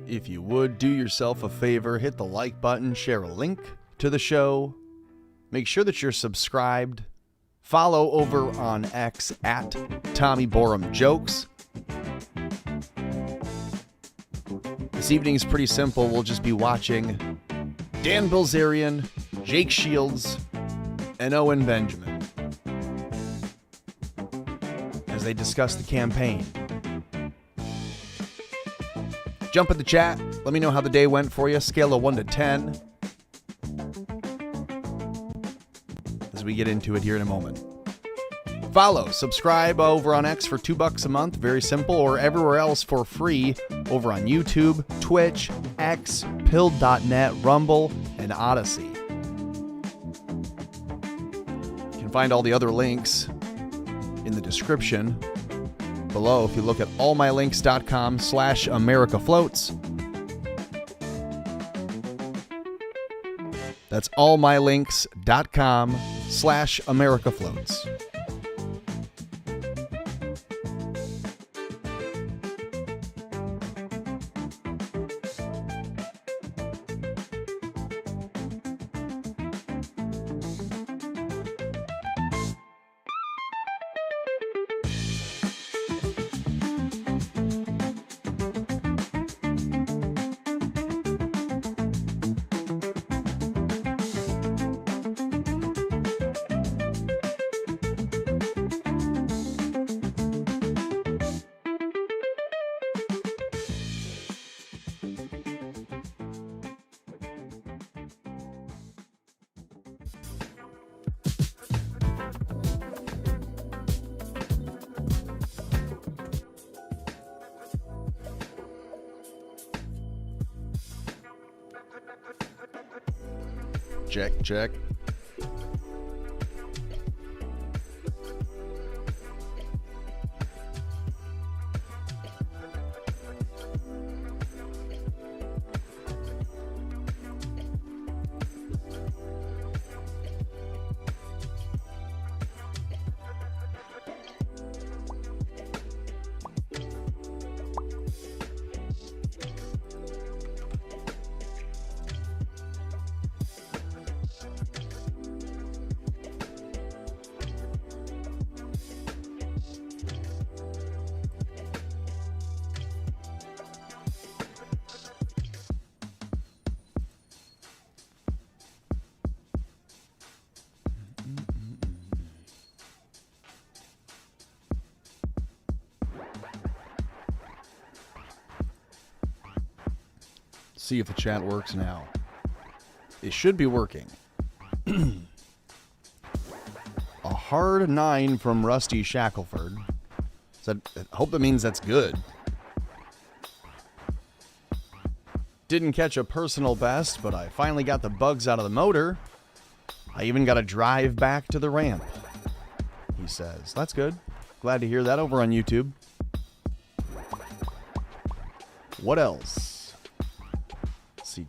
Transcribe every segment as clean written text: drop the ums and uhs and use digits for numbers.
If you would, do yourself a favor, hit the like button, share a link to the show, make sure that you're subscribed, follow over on X at Tommy Borum Jokes. This evening is pretty simple. We'll just be watching Dan Bilzerian, Jake Shields, and Owen Benjamin as they discuss the campaign. Jump in the chat. Let me know how the day went for you. Scale of 1 to 10. As we get into it here in a moment. Follow, subscribe over on X for $2 a month. Very simple. Or everywhere else for free over on YouTube, Twitch, X, Pilled.net, Rumble, and Odyssey. You can find all the other links in the description below if you look at allmylinks.com/AmericaFloats. That's allmylinks.com/AmericaFloats. Check. See if the chat works now. It should be working. A hard 9 from Rusty Shackelford. I hope that means that's good. Didn't catch a personal best, but I finally got the bugs out of the motor. I even got a drive back to the ramp, he says. That's good. Glad to hear that over on YouTube. What else?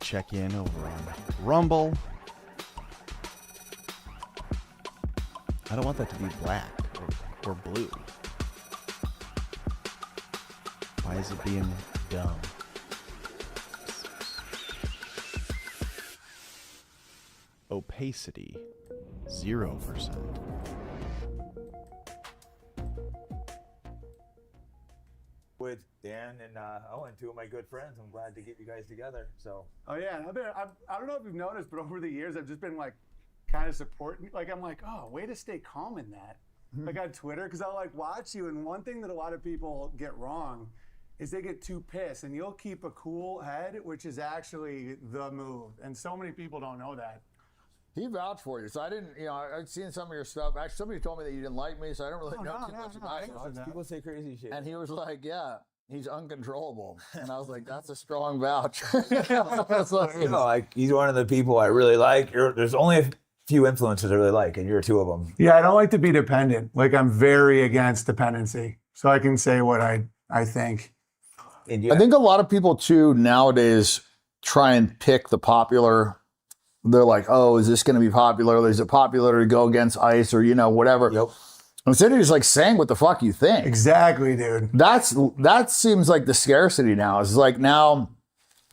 Check in over on Rumble. I don't want that to be black or blue. Why is it being dumb? Opacity 0%. With Dan and Owen, two of my good friends. I'm glad to get you guys together. So. Oh yeah, I don't know if you've noticed, but over the years I've just been like, kind of supporting. Like I'm like, oh, way to stay calm in that. Like on Twitter, because I'll like watch you, and one thing that a lot of people get wrong is they get too pissed, and you'll keep a cool head, which is actually the move. And so many people don't know that. He vouched for you, so I didn't, I'd seen some of your stuff. Actually, somebody told me that you didn't like me, so I don't really know too much about it. People say crazy shit. And he was like, yeah, he's uncontrollable. And I was like, that's a strong vouch. He's one of the people I really like. There's only a few influencers I really like, and you're two of them. Yeah, I don't like to be dependent. Like I'm very against dependency. So I can say what I think. I think a lot of people too nowadays try and pick the popular. They're like, oh, is this going to be popular? Is it popular to go against ICE or, whatever? Yep. Instead of just like saying what the fuck you think. Exactly, dude. That seems like the scarcity now. It's like now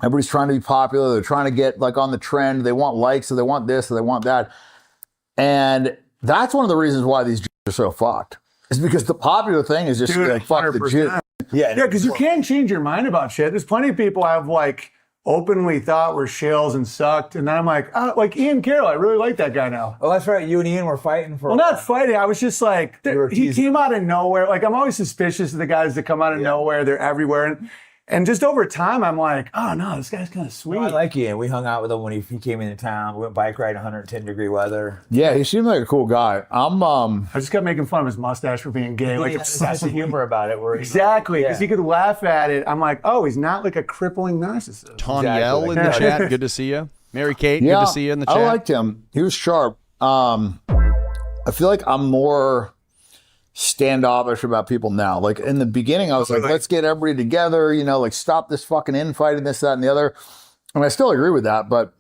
Everybody's trying to be popular. They're trying to get like on the trend. They want likes, or they want this, or they want that. And that's one of the reasons why these Jews are so fucked. Is because the popular thing is just like fuck the Jew. Yeah, because you can't change your mind about shit. There's plenty of people I've like openly thought were shills and sucked, and then I'm like, oh, like Ian Carroll, I really like that guy now. Oh, that's right. You and Ian were fighting for. Well, not fighting. I was just like, he came out of nowhere. Like, I'm always suspicious of the guys that come out of nowhere. They're everywhere. And just over time, I'm like, oh no, this guy's kind of sweet. I like Ian. We hung out with him when he came into town. We went bike riding 110-degree weather. Yeah, he seemed like a cool guy. I just kept making fun of his mustache for being gay. Like, it's sense of humor about it. Where exactly, because he could laugh at it. I'm like, oh, he's not like a crippling narcissist. Tonyell in the chat, good to see you. Mary Kate, good to see you in the chat. I liked him. He was sharp. I feel like I'm more standoffish about people now. Like in the beginning, I was like, let's get everybody together, you know, like stop this fucking infighting, this, that, and the other. And I still agree with that, but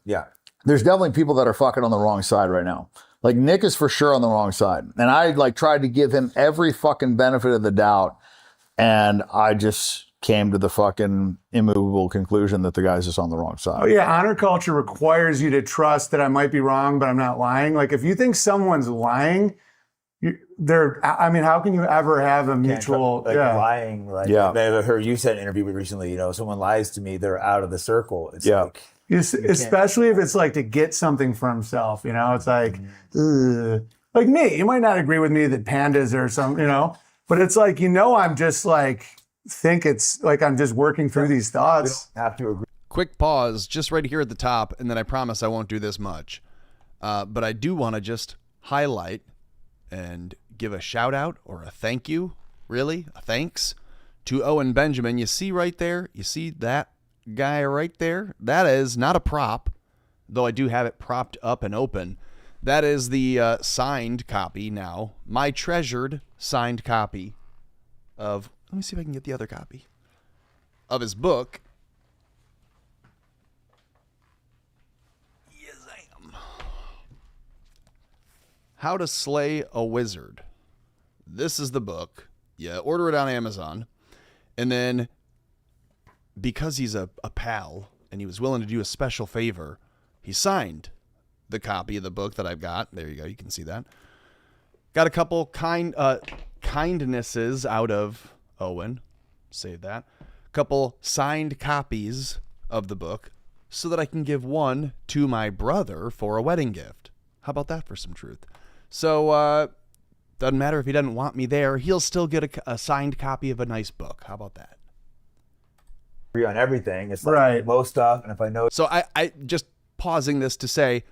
there's definitely people that are fucking on the wrong side right now. Like Nick is for sure on the wrong side. And I like tried to give him every fucking benefit of the doubt. And I just came to the fucking immovable conclusion that the guy's just on the wrong side. Oh yeah, honor culture requires you to trust that I might be wrong, but I'm not lying. Like if you think someone's lying, I mean, how can you ever have a mutual lying? Like, I heard you said in an interview recently. You know, someone lies to me, they're out of the circle. It's like, especially if it's like to get something for himself. You know, it's like, like me. You might not agree with me that pandas are some, you know, but it's like, you know, I'm just like think it's like I'm just working through these thoughts. We don't have to agree. Quick pause, just right here at the top, and then I promise I won't do this much, but I do want to just highlight and give a shout out or a thank you, really, a thanks to Owen Benjamin. You see right there, you see that guy right there? That is not a prop, though I do have it propped up and open. That is the signed copy now, my treasured signed copy of, let me see if I can get the other copy, of his book. Yes, I am. How to Slay a Wizard. This is the book. You order it on Amazon. And then because he's a pal and he was willing to do a special favor, he signed the copy of the book that I've got. There you go. You can see that. Got a couple kindnesses out of Owen. Save that. A couple signed copies of the book so that I can give one to my brother for a wedding gift. How about that for some truth? So, doesn't matter if he doesn't want me there. He'll still get a signed copy of a nice book. How about that? Agree on everything. It's like most stuff. And if I know. So I just pausing this to say,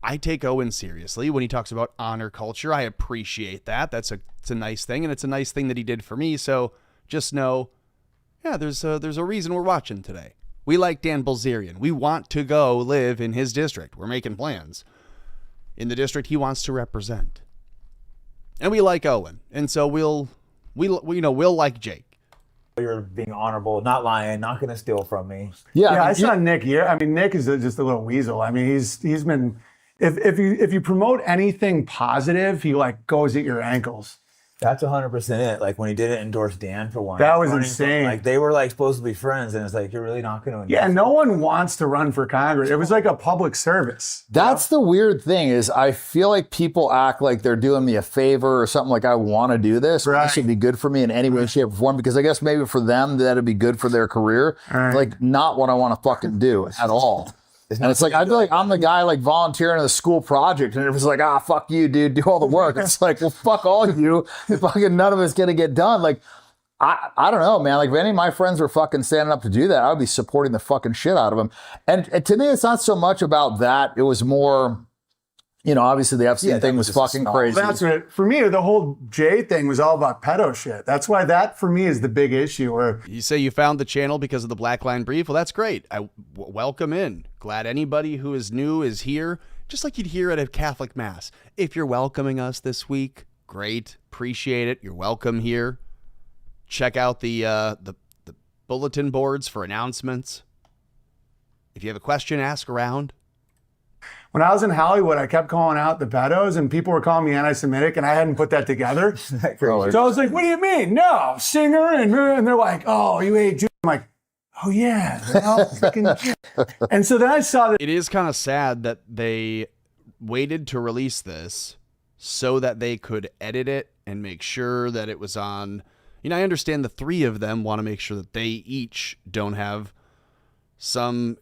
I take Owen seriously when he talks about honor culture. I appreciate that. It's a nice thing. And it's a nice thing that he did for me. So just know, there's a reason we're watching today. We like Dan Bilzerian. We want to go live in his district. We're making plans in the district he wants to represent. And we like Owen. And so we'll like Jake. You're being honorable, not lying, not going to steal from me. Yeah, I saw Nick here. I mean, Nick is just a little weasel. I mean, he's been, if you promote anything positive, he like goes at your ankles. That's 100% it. Like when he didn't endorse Dan for one. That was insane. Like they were like supposed to be friends, and it's like you're really not going to endorse. Yeah, no one wants to run for Congress. It was like a public service. That's the weird thing is I feel like people act like they're doing me a favor or something like I want to do this. Right. This should be good for me in any way, shape, or form because I guess maybe for them that'd be good for their career. Right. Like not what I want to fucking do at all. And it's like, I feel like I'm the guy like volunteering in the school project and it was like, fuck you, dude, do all the work. It's like, well, fuck all of you. If fucking none of it's going to get done. Like, I don't know, man. Like if any of my friends were fucking standing up to do that, I would be supporting the fucking shit out of them. And to me, it's not so much about that. It was more, you know, obviously the Epstein thing was fucking crazy. That's what, for me, the whole Jay thing was all about pedo shit. That's why that, for me, is the big issue. Where you say you found the channel because of the Black Line Brief. Well, that's great. Welcome in. Glad anybody who is new is here, just like you'd hear at a Catholic Mass. If you're welcoming us this week, great. Appreciate it. You're welcome here. Check out the bulletin boards for announcements. If you have a question, ask around. When I was in Hollywood, I kept calling out the pedos, and people were calling me anti-Semitic, and I hadn't put that together. So I was like, "What do you mean? No, singer," and they're like, "Oh, you hate Jews." I'm like, oh yeah, they're all freaking. And so then I saw that. It is kind of sad that they waited to release this so that they could edit it and make sure that it was on. I understand the three of them want to make sure that they each don't have some,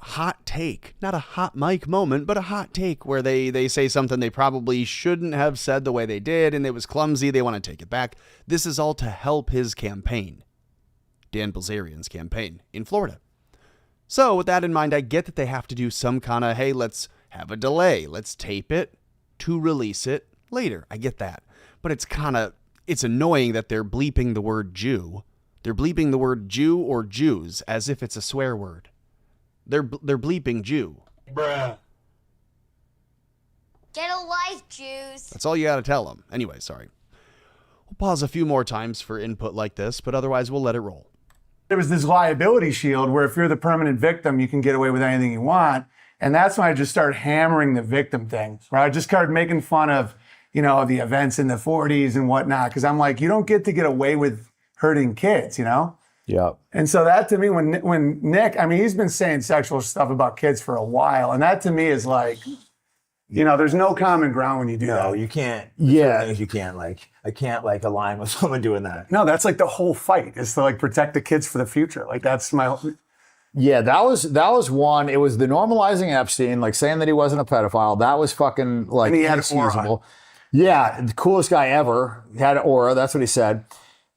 hot take, not a hot mic moment, but a hot take where they say something they probably shouldn't have said the way they did, and it was clumsy. They want to take it back. This is all to help his campaign, Dan Bilzerian's campaign in Florida. So with that in mind, I get that they have to do some kind of, hey, let's have a delay. Let's tape it to release it later. I get that. But it's annoying that they're bleeping the word Jew. They're bleeping the word Jew or Jews as if it's a swear word. They're bleeping Jew. Bruh. Get a life, Jews. That's all you got to tell them. Anyway, sorry. We'll pause a few more times for input like this, but otherwise we'll let it roll. There was this liability shield where if you're the permanent victim, you can get away with anything you want. And that's when I just started hammering the victim things, right? I just started making fun of, the events in the 40s and whatnot. Cause I'm like, you don't get to get away with hurting kids, Yeah. And so that to me, when Nick, he's been saying sexual stuff about kids for a while. And that to me is like, there's no common ground when you do that. No, you can't. Yeah. Things you can't I can't align with someone doing that. No, that's like the whole fight is to protect the kids for the future. Like that's my. Yeah, that was one. It was the normalizing Epstein, saying that he wasn't a pedophile. That was fucking And he had an aura. inexcusable. Yeah, the coolest guy ever. He had an aura. That's what he said.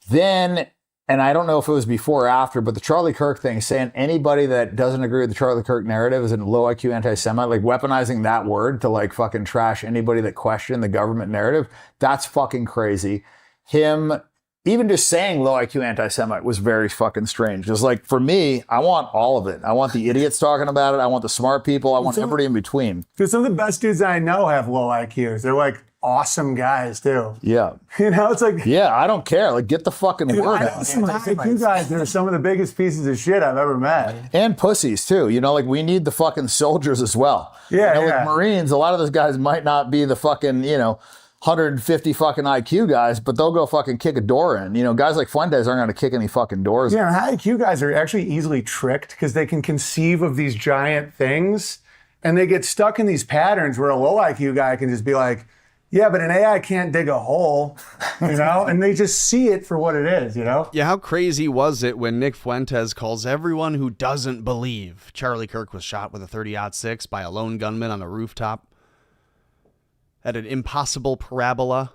Then, and I don't know if it was before or after, but the Charlie Kirk thing, saying anybody that doesn't agree with the Charlie Kirk narrative is a low IQ anti-Semite, weaponizing that word to fucking trash anybody that questioned the government narrative. That's fucking crazy. Him even just saying low IQ anti-Semite was very fucking strange. Just for me, I want all of it. I want the idiots talking about it. I want the smart people. I want everybody in between. Because some of the best dudes I know have low IQs. They're awesome guys too. Yeah. It's like. Yeah, I don't care. Get the fucking word I know out. some IQ guys, they're some of the biggest pieces of shit I've ever met. And pussies too. We need the fucking soldiers as well. Yeah, With Marines, a lot of those guys might not be the fucking, 150 fucking IQ guys, but they'll go fucking kick a door in. Guys like Fuentes aren't going to kick any fucking doors. Yeah, and high IQ guys are actually easily tricked because they can conceive of these giant things and they get stuck in these patterns where a low IQ guy can just be like, yeah, but an AI can't dig a hole, and they just see it for what it is, Yeah, how crazy was it when Nick Fuentes calls everyone who doesn't believe Charlie Kirk was shot with a 30-06 by a lone gunman on a rooftop at an impossible parabola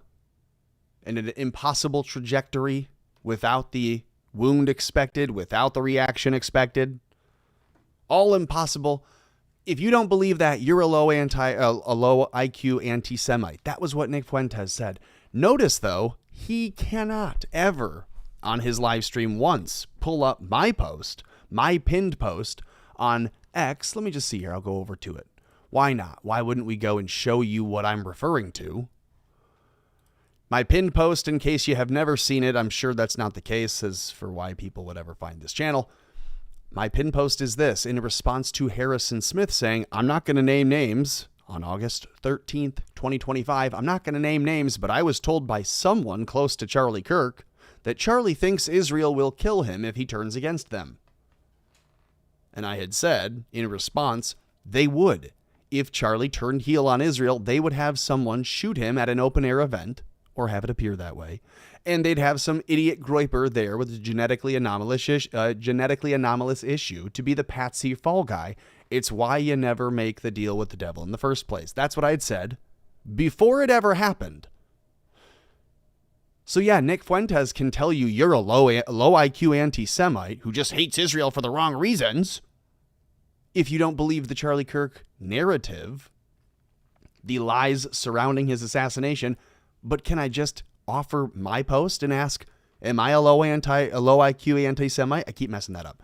and an impossible trajectory without the wound expected, without the reaction expected. All impossible. If you don't believe that, you're a low IQ anti-Semite. That was what Nick Fuentes said. Notice, though, he cannot ever, on his live stream once, pull up my post, my pinned post on X. Let me just see here. I'll go over to it. Why not? Why wouldn't we go and show you what I'm referring to? My pinned post, in case you have never seen it, I'm sure that's not the case, as for why people would ever find this channel. My pinned post is this, in response to Harrison Smith saying, I'm not going to name names on August 13th, 2025. I'm not going to name names, but I was told by someone close to Charlie Kirk that Charlie thinks Israel will kill him if he turns against them. And I had said, in response, they would. If Charlie turned heel on Israel, they would have someone shoot him at an open-air event, or have it appear that way, and they'd have some idiot groiper there with a genetically anomalous issue to be the patsy fall guy. It's why you never make the deal with the devil in the first place. That's what I'd said before it ever happened. So yeah, Nick Fuentes can tell you you're a low IQ anti-Semite who just hates Israel for the wrong reasons. If you don't believe the Charlie Kirk narrative, the lies surrounding his assassination, but can I just offer my post and ask, am I a low IQ anti-Semite? I keep messing that up.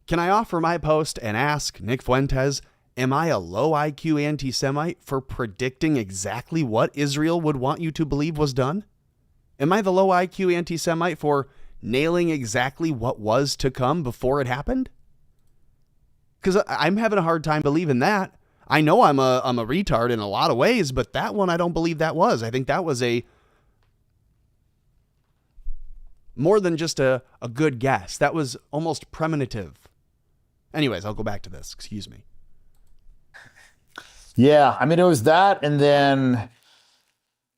Can I offer my post and ask Nick Fuentes, am I a low IQ anti-Semite for predicting exactly what Israel would want you to believe was done? Am I the low IQ anti-Semite for nailing exactly what was to come before it happened? Because I'm having a hard time believing that. I know I'm a retard in a lot of ways, but that one I don't believe that was. I think that was a more than just a good guess. That was almost premonitive. Anyways, I'll go back to this. Excuse me. Yeah, I mean, it was that, and then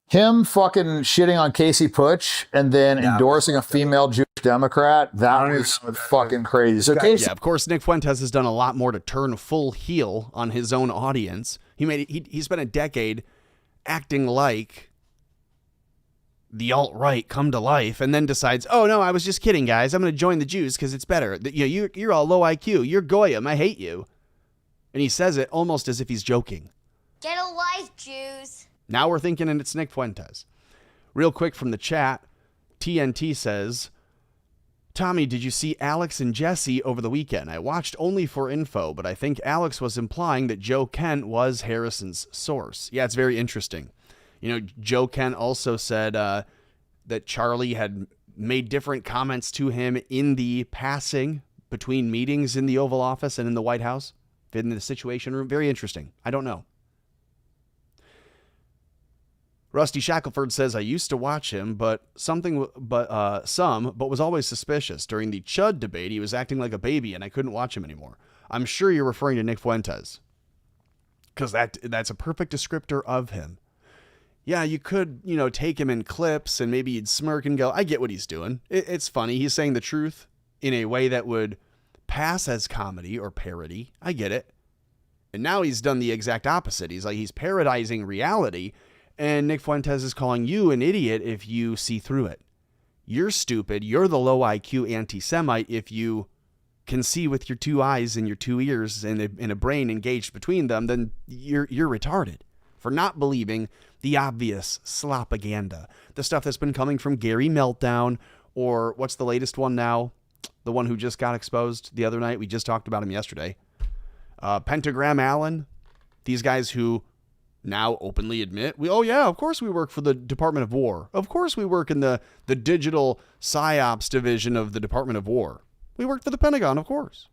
him fucking shitting on Casey Putsch, and then endorsing a female Jewish Democrat. That was fucking crazy. So Casey, Yeah, of course, Nick Fuentes has done a lot more to turn full heel on his own audience. He spent a decade acting like the alt-right come to life, and then decides, oh no, I was just kidding, guys. I'm going to join the Jews because it's better. You're all low IQ. You're Goyim. I hate you. And he says it almost as if he's joking. Get a life, Jews. Now we're thinking, and it's Nick Fuentes. Real quick from the chat, TNT says, Tommy, did you see Alex and Jesse over the weekend? I watched only for info, but I think Alex was implying that Joe Kent was Harrison's source. Yeah, it's very interesting. You know, Joe Kent also said that Charlie had made different comments to him in the passing between meetings in the Oval Office and in the White House, in the Situation Room. Very interesting. I don't know. Rusty Shackelford says, I used to watch him, but was always suspicious. During the Chud debate, he was acting like a baby, and I couldn't watch him anymore. I'm sure you're referring to Nick Fuentes, because that's a perfect descriptor of him. Yeah, you could, take him in clips and maybe you'd smirk and go, I get what he's doing. It's funny. He's saying the truth in a way that would pass as comedy or parody. I get it. And now he's done the exact opposite. He's parodizing reality, and Nick Fuentes is calling you an idiot if you see through it. You're stupid. You're the low IQ anti-Semite if you can see with your two eyes and your two ears and a brain engaged between them. Then you're retarded for not believing the obvious slopaganda, the stuff that's been coming from Gary Meltdown, or what's the latest one now? The one who just got exposed the other night. We just talked about him yesterday. Pentagram Allen. These guys who now openly admit, of course we work for the Department of War. Of course we work in the digital PsyOps division of the Department of War. We work for the Pentagon, of course.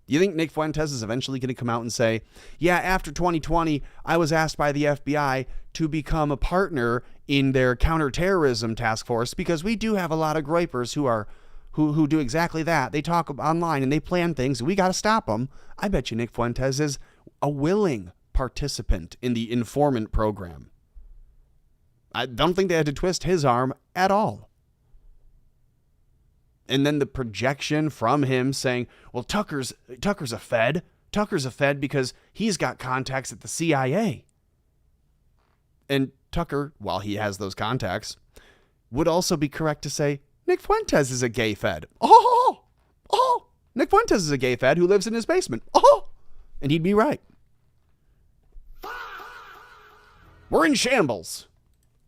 You think Nick Fuentes is eventually going to come out and say, yeah, after 2020, I was asked by the FBI to become a partner in their counterterrorism task force because we do have a lot of gripers who do exactly that. They talk online and they plan things. We got to stop them. I bet you Nick Fuentes is a willing participant in the informant program. I don't think they had to twist his arm at all. And then the projection from him saying, well, Tucker's a Fed. Tucker's a Fed because he's got contacts at the CIA. And Tucker, while he has those contacts, would also be correct to say, Nick Fuentes is a gay Fed. Oh, Nick Fuentes is a gay Fed who lives in his basement. Oh, and he'd be right. We're in shambles.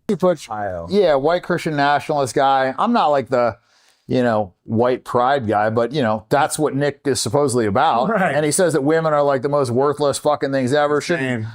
Yeah, white Christian nationalist guy. I'm not like the white pride guy, but that's what Nick is supposedly about. Right. And he says that women are like the most worthless fucking things ever.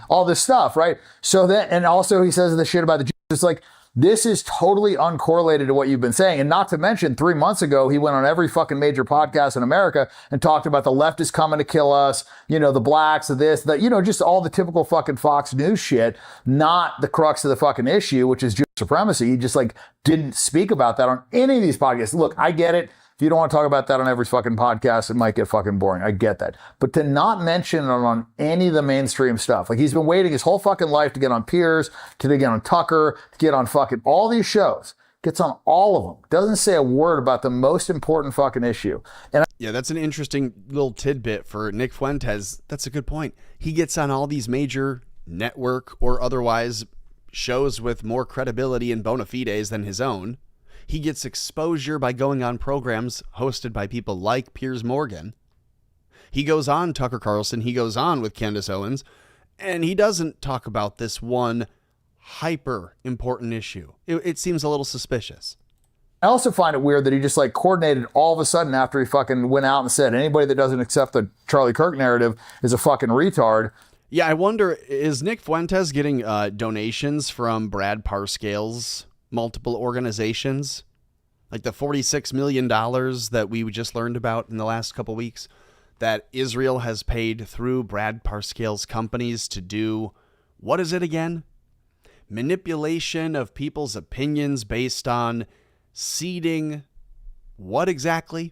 All this stuff, right? So then, and also he says the shit about the Jews. It's like, this is totally uncorrelated to what you've been saying. And not to mention, 3 months ago, he went on every fucking major podcast in America and talked about the left is coming to kill us, the blacks, just all the typical fucking Fox News shit, not the crux of the fucking issue, which is Jewish supremacy. He just didn't speak about that on any of these podcasts. Look, I get it. If you don't want to talk about that on every fucking podcast, it might get fucking boring. I get that. But to not mention it on any of the mainstream stuff, he's been waiting his whole fucking life to get on Piers, to get on Tucker, to get on fucking all these shows. Gets on all of them. Doesn't say a word about the most important fucking issue. And yeah, that's an interesting little tidbit for Nick Fuentes. That's a good point. He gets on all these major network or otherwise shows with more credibility and bona fides than his own. He gets exposure by going on programs hosted by people like Piers Morgan. He goes on Tucker Carlson. He goes on with Candace Owens. And he doesn't talk about this one hyper important issue. It seems a little suspicious. I also find it weird that he just coordinated all of a sudden after he fucking went out and said anybody that doesn't accept the Charlie Kirk narrative is a fucking retard. Yeah, I wonder, is Nick Fuentes getting donations from Brad Parscale's multiple organizations, like the $46 million that we just learned about in the last couple weeks that Israel has paid through Brad Parscale's companies to do, what is it again? Manipulation of people's opinions based on seeding What exactly?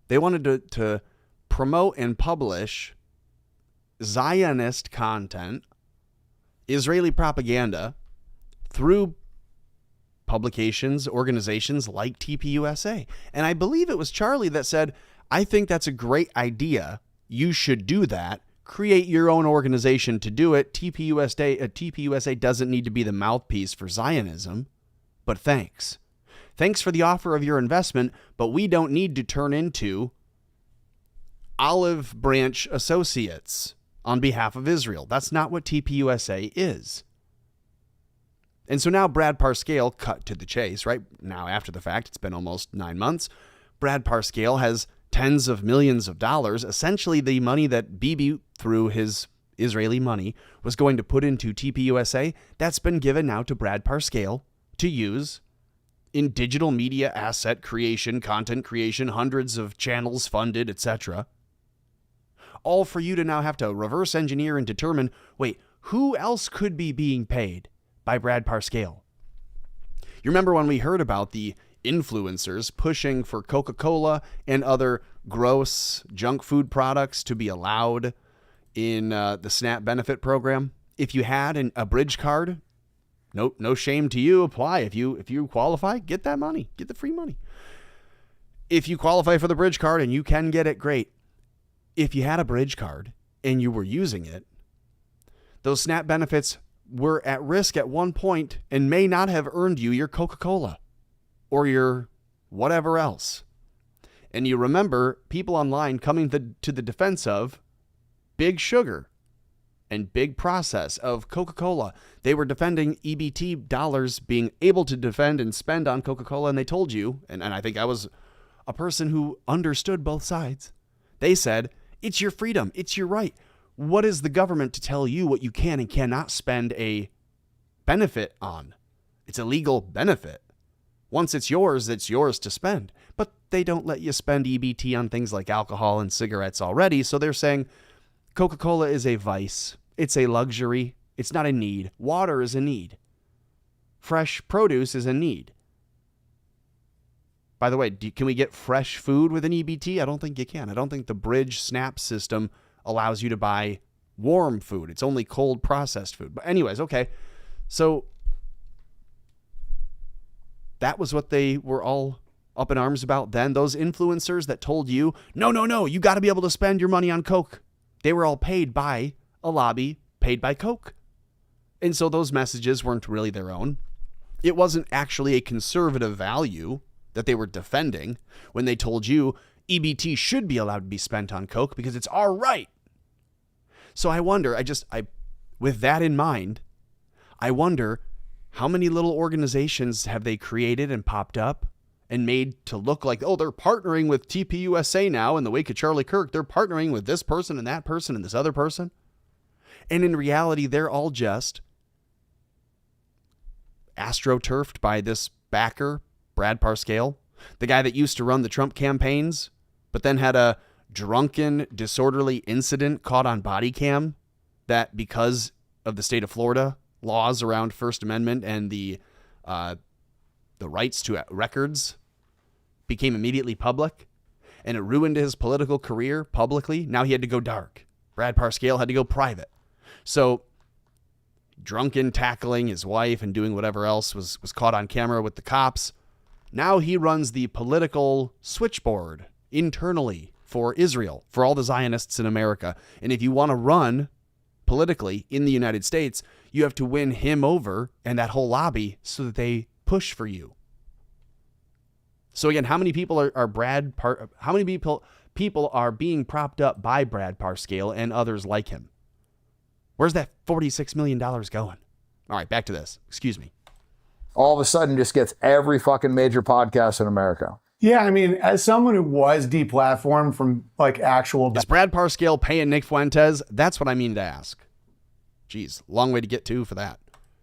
They wanted to promote and publish Zionist content, Israeli propaganda, through publications, organizations like TPUSA. And I believe it was Charlie that said, I think that's a great idea. You should do that. Create your own organization to do it. TPUSA doesn't need to be the mouthpiece for Zionism, but thanks. Thanks for the offer of your investment, but we don't need to turn into Olive Branch Associates on behalf of Israel. That's not what TPUSA is. And so now Brad Parscale, cut to the chase, right? Now after the fact, it's been almost 9 months. Brad Parscale has tens of millions of dollars, essentially the money that Bibi, through his Israeli money, was going to put into TPUSA. That's been given now to Brad Parscale to use in digital media asset creation, content creation, hundreds of channels funded, etc. All for you to now have to reverse engineer and determine, wait, who else could be being paid by Brad Parscale? You remember when we heard about the influencers pushing for Coca-Cola and other gross junk food products to be allowed in the SNAP benefit program? If you had a bridge card, no shame to you. Apply. If you qualify, get that money. Get the free money. If you qualify for the bridge card and you can get it, great. If you had a bridge card and you were using it, those SNAP benefits were at risk at one point and may not have earned you your Coca-Cola or your whatever else. And you remember people online coming to the defense of Big Sugar and Big Process of Coca-Cola. They were defending EBT dollars being able to defend and spend on Coca-Cola, and they told you, and I think I was a person who understood both sides. They said, it's your freedom, it's your right. What is the government to tell you what you can and cannot spend a benefit on? It's a legal benefit. Once it's yours to spend. But they don't let you spend EBT on things like alcohol and cigarettes already, so they're saying Coca-Cola is a vice. It's a luxury. It's not a need. Water is a need. Fresh produce is a need. By the way, can we get fresh food with an EBT? I don't think you can. I don't think the Bridge SNAP system allows you to buy warm food. It's only cold processed food. But anyways, okay. So that was what they were all up in arms about then. Those influencers that told you, no, you got to be able to spend your money on Coke. They were all paid by a lobby paid by Coke. And so those messages weren't really their own. It wasn't actually a conservative value that they were defending when they told you EBT should be allowed to be spent on Coke because it's our right. So I wonder, with that in mind, I wonder how many little organizations have they created and popped up and made to look like, oh, they're partnering with TPUSA now in the wake of Charlie Kirk. They're partnering with this person and that person and this other person. And in reality, they're all just astroturfed by this backer, Brad Parscale, the guy that used to run the Trump campaigns, but then had a drunken, disorderly incident caught on body cam that, because of the state of Florida laws around First Amendment and the rights to records, became immediately public, and it ruined his political career publicly. Now he had to go dark. Brad Parscale had to go private. So drunken tackling his wife and doing whatever else was caught on camera with the cops. Now he runs the political switchboard internally for Israel, for all the Zionists in America. And if you want to run politically in the United States, you have to win him over and that whole lobby so that they push for you. So again, how many people how many people are being propped up by Brad Parscale and others like him? Where's that $46 million going? All right, back to this. Excuse me. All of a sudden just gets every fucking major podcast in America. Yeah, I mean, as someone who was deplatformed from like actual... Is Brad Parscale paying Nick Fuentes? That's what I mean to ask. Jeez, long way to get to for that.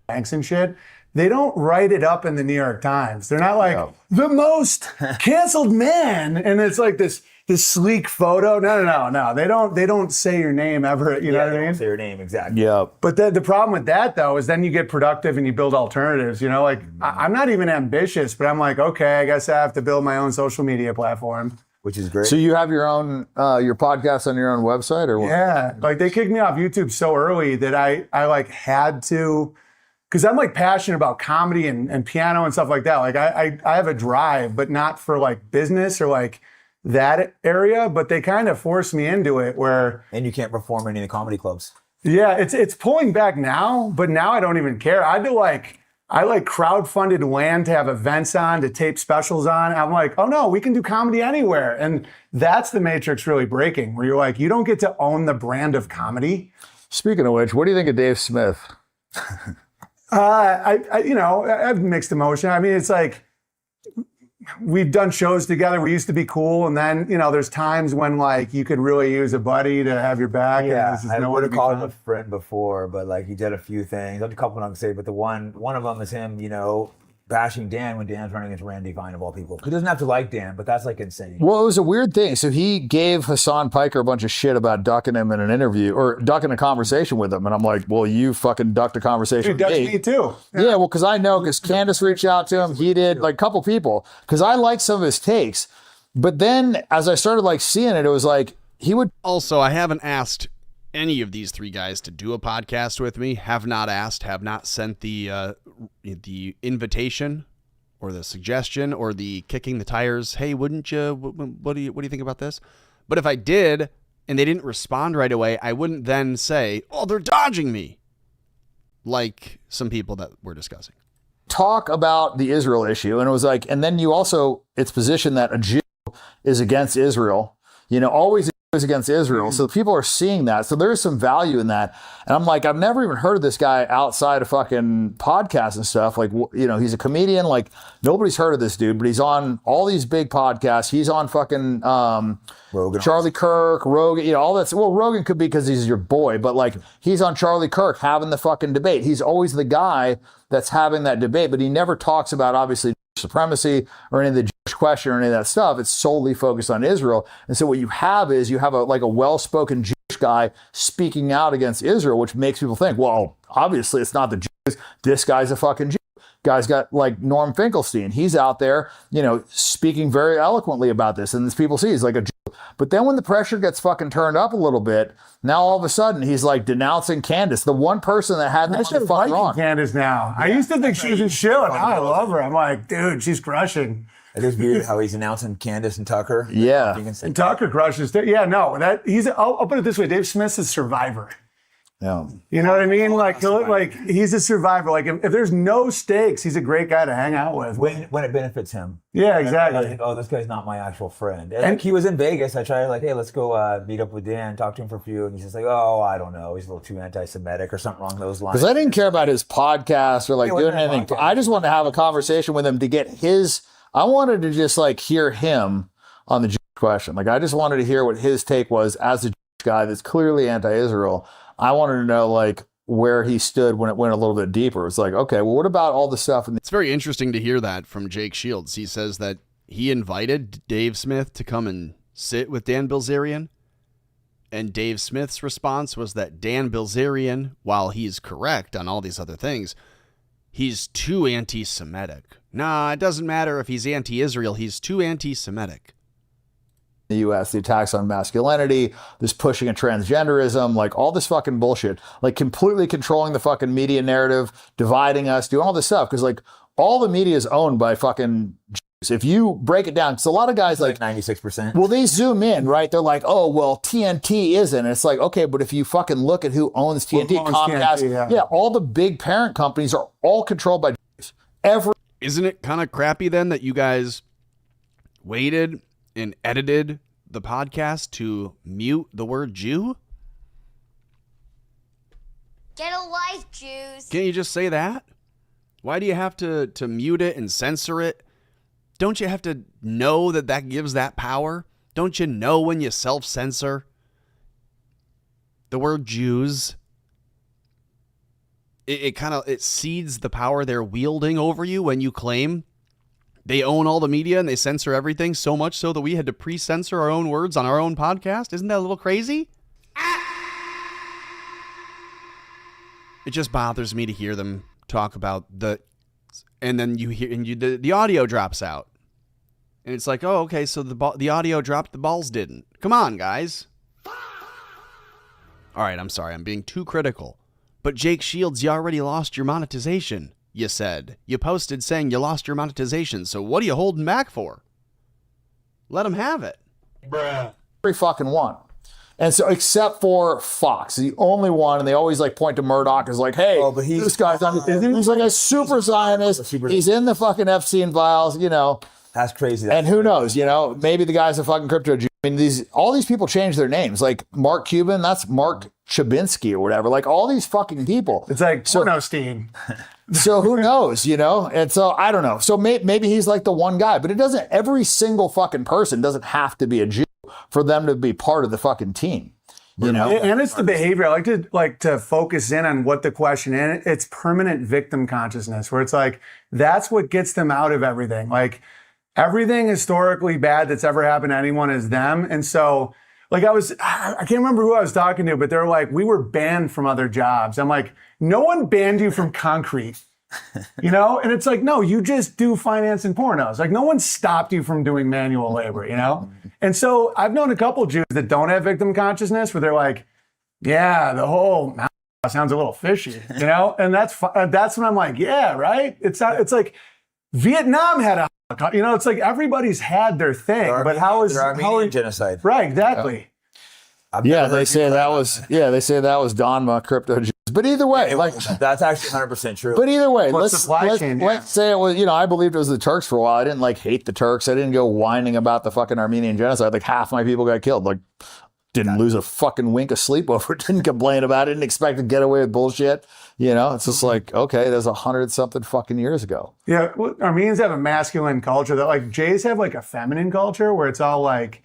Banks and shit. they don't write it up in the New York Times. They're not like the most canceled man, and it's like this sleek photo. No. They don't say your name ever. You know what I mean? Don't say your name exactly. Yeah. But the problem with that though is then you get productive and you build alternatives. You know, like I'm not even ambitious, but I'm like, okay, I guess I have to build my own social media platform. Which is great. So you have your own your podcast on your own website or what? Yeah, like they kicked me off YouTube so early that I like had to, because I'm like passionate about comedy and piano and stuff like that. Like I have a drive, but not for like business or like that area. But they kind of forced me into it where. And you can't perform in any comedy clubs. Yeah, it's pulling back now, but now I don't even care. I crowdfunded land to have events on, to tape specials on. I'm like, oh no, we can do comedy anywhere. And that's the matrix really breaking, where you're like, you don't get to own the brand of comedy. Speaking of which, what do you think of Dave Smith? I have mixed emotion. I mean, it's like, we've done shows together. We used to be cool. And then, there's times when like you could really use a buddy to have your back. Yeah, and I would have called him a friend before, but like he did a few things. There's a couple I'm gonna say, but the one of them is him, bashing Dan when Dan's running against Randy Vine of all people. He doesn't have to like Dan, but that's like insane. Well, it was a weird thing. So he gave Hassan Piker a bunch of shit about ducking him in an interview or ducking a conversation with him. And I'm like, well, you fucking ducked a conversation He with does me. me too. Yeah, well, because I know, because Candace reached out to him. He did, like a couple people, because I liked some of his takes. But then as I started like seeing it, it was like he would. Also, I haven't asked any of these three guys to do a podcast with me. Have not asked, have not sent the invitation or the suggestion or the kicking the tires. Hey, wouldn't you, what do you think about this? But if I did and they didn't respond right away, I wouldn't then say, oh, they're dodging me, like some people that we're discussing. Talk about the Israel issue. And it was like, and then you also, it's positioned that a Jew is against Israel, always is against Israel. So people are seeing that. So there's some value in that. And I'm like, I've never even heard of this guy outside of fucking podcasts and stuff. Like, he's a comedian. Like nobody's heard of this dude, but he's on all these big podcasts. He's on fucking Rogan. Charlie Kirk, Rogan, all that. Well, Rogan could be because he's your boy, but like he's on Charlie Kirk having the fucking debate. He's always the guy that's having that debate, but he never talks about obviously supremacy or any of the Jewish question or any of that stuff. It's solely focused on Israel. And so what you have a well-spoken Jewish guy speaking out against Israel, which makes people think, well, obviously it's not the Jews. This guy's a fucking Jew. Guy's got like Norm Finkelstein. He's out there, speaking very eloquently about this. And as people see, he's like a Jew. But then when the pressure gets fucking turned up a little bit, now all of a sudden he's like denouncing Candace, the one person that had I should like Candace now. Yeah. I used to think she was a shill, and now I love her. I'm like, dude, she's crushing. It is weird how he's announcing Candace and Tucker. Yeah. And Tucker crushes too. Yeah, no, I'll put it this way. Dave Smith's a survivor. Yeah. You know what I mean? Like he's a survivor. Like if there's no stakes, he's a great guy to hang out with. When it benefits him. Yeah, exactly. I think, oh, this guy's not my actual friend. And like, he was in Vegas. I tried hey, let's go meet up with Dan, talk to him for a few. And he's just like, oh, I don't know. He's a little too anti-Semitic or something along those lines. Because I didn't care about his podcast or doing anything. I just wanted to have a conversation with him to get I wanted to just hear him on the Jewish question. I just wanted to hear what his take was as a Jewish guy that's clearly anti-Israel. I wanted to know where he stood when it went a little bit deeper. It's like, okay, well, what about all the stuff? It's very interesting to hear that from Jake Shields. He says that he invited Dave Smith to come and sit with Dan Bilzerian. And Dave Smith's response was that Dan Bilzerian, while he's correct on all these other things, he's too anti-Semitic. Nah, it doesn't matter if he's anti-Israel. He's too anti-Semitic. The U.S., the attacks on masculinity, this pushing of transgenderism, all this fucking bullshit, completely controlling the fucking media narrative, dividing us, doing all this stuff. Because all the media is owned by fucking Jews. If you break it down, because a lot of guys 96%. Well, they zoom in, right? They're like, oh, well, TNT isn't. And it's like, okay, but if you fucking look at who owns TNT, Comcast, yeah, all the big parent companies are all controlled by Jews. Isn't it kind of crappy then that you guys waited and edited the podcast to mute the word Jew? Get a life, Jews. Can't you just say that? Why do you have to mute it and censor it? Don't you have to know that gives that power? Don't you know when you self-censor the word Jews? it seeds the power they're wielding over you when you claim they own all the media and they censor everything, so much so that we had to pre-censor our own words on our own podcast. Isn't that a little crazy? It just bothers me to hear them talk about and then you hear the audio drops out, and it's like, oh, okay, so the audio dropped, the balls didn't. Come on, guys. All right, I'm sorry, I'm being too critical, but Jake Shields, you already lost your monetization. You said. You posted saying you lost your monetization, so what are you holding back for? Let them have it. Bruh. Every fucking one. And so, except for Fox, the only one, and they always like point to Murdoch as like, hey, but this guy's on, he's like a super Zionist. He's in the fucking Epstein files, you know. That's crazy. And who knows, you know, maybe the guy's a fucking crypto Jew. I mean, all these people change their names. Like Mark Cuban, that's Mark Chabinsky or whatever. Like all these fucking people. It's like Pornostein. So who knows, you know? And so I don't know. So maybe he's like the one guy, but it doesn't, every single fucking person doesn't have to be a Jew for them to be part of the fucking team. You know? And it's the behavior. I like to focus in on what the question is. It's permanent victim consciousness, where it's like, that's what gets them out of everything. Like everything historically bad that's ever happened to anyone is them. And so like I can't remember who I was talking to, but they're like, we were banned from other jobs. I'm like, no one banned you from concrete, you know? And it's like, no, you just do finance and pornos. Like no one stopped you from doing manual labor, you know? And so I've known a couple Jews that don't have victim consciousness where they're like, yeah, the whole sounds a little fishy, you know? And that's when I'm like, yeah, right? It's like Vietnam had a, you know, it's like everybody's had their thing, but how is genocide? Right, exactly. Yeah, they say that was Donma crypto Jews. But either way, like that's actually 100% true. But either way, let's say it was, you know, I believed it was the Turks for a while. I didn't like hate the Turks. I didn't go whining about the fucking Armenian genocide. Like half my people got killed. Like didn't lose a fucking wink of sleep over it. Didn't complain about it. Didn't expect to get away with bullshit. You know, it's just like, okay, there's 100-something fucking years ago. Yeah, well, Armenians have a masculine culture that like Jays have like a feminine culture where it's all like,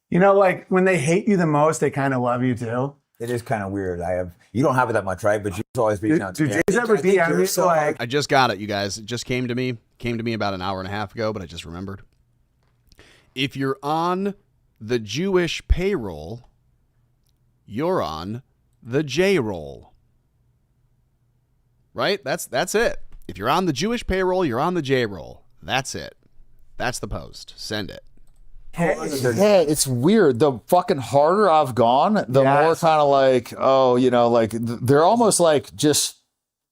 you know, like when they hate you the most, they kind of love you too. It is kind of weird. You don't have it that much, right? But you always reach out to me. Do Jays ever DM me so like? I just got it, you guys. It just came to me. Came to me about an hour and a half ago, but I just remembered. If you're on the Jewish payroll, you're on the J roll. Right? That's it. If you're on the Jewish payroll, you're on the J roll. That's it. That's the post. Send it. Yeah, it's weird. The fucking harder I've gone, the more kind of like, oh, you know, like they're almost like just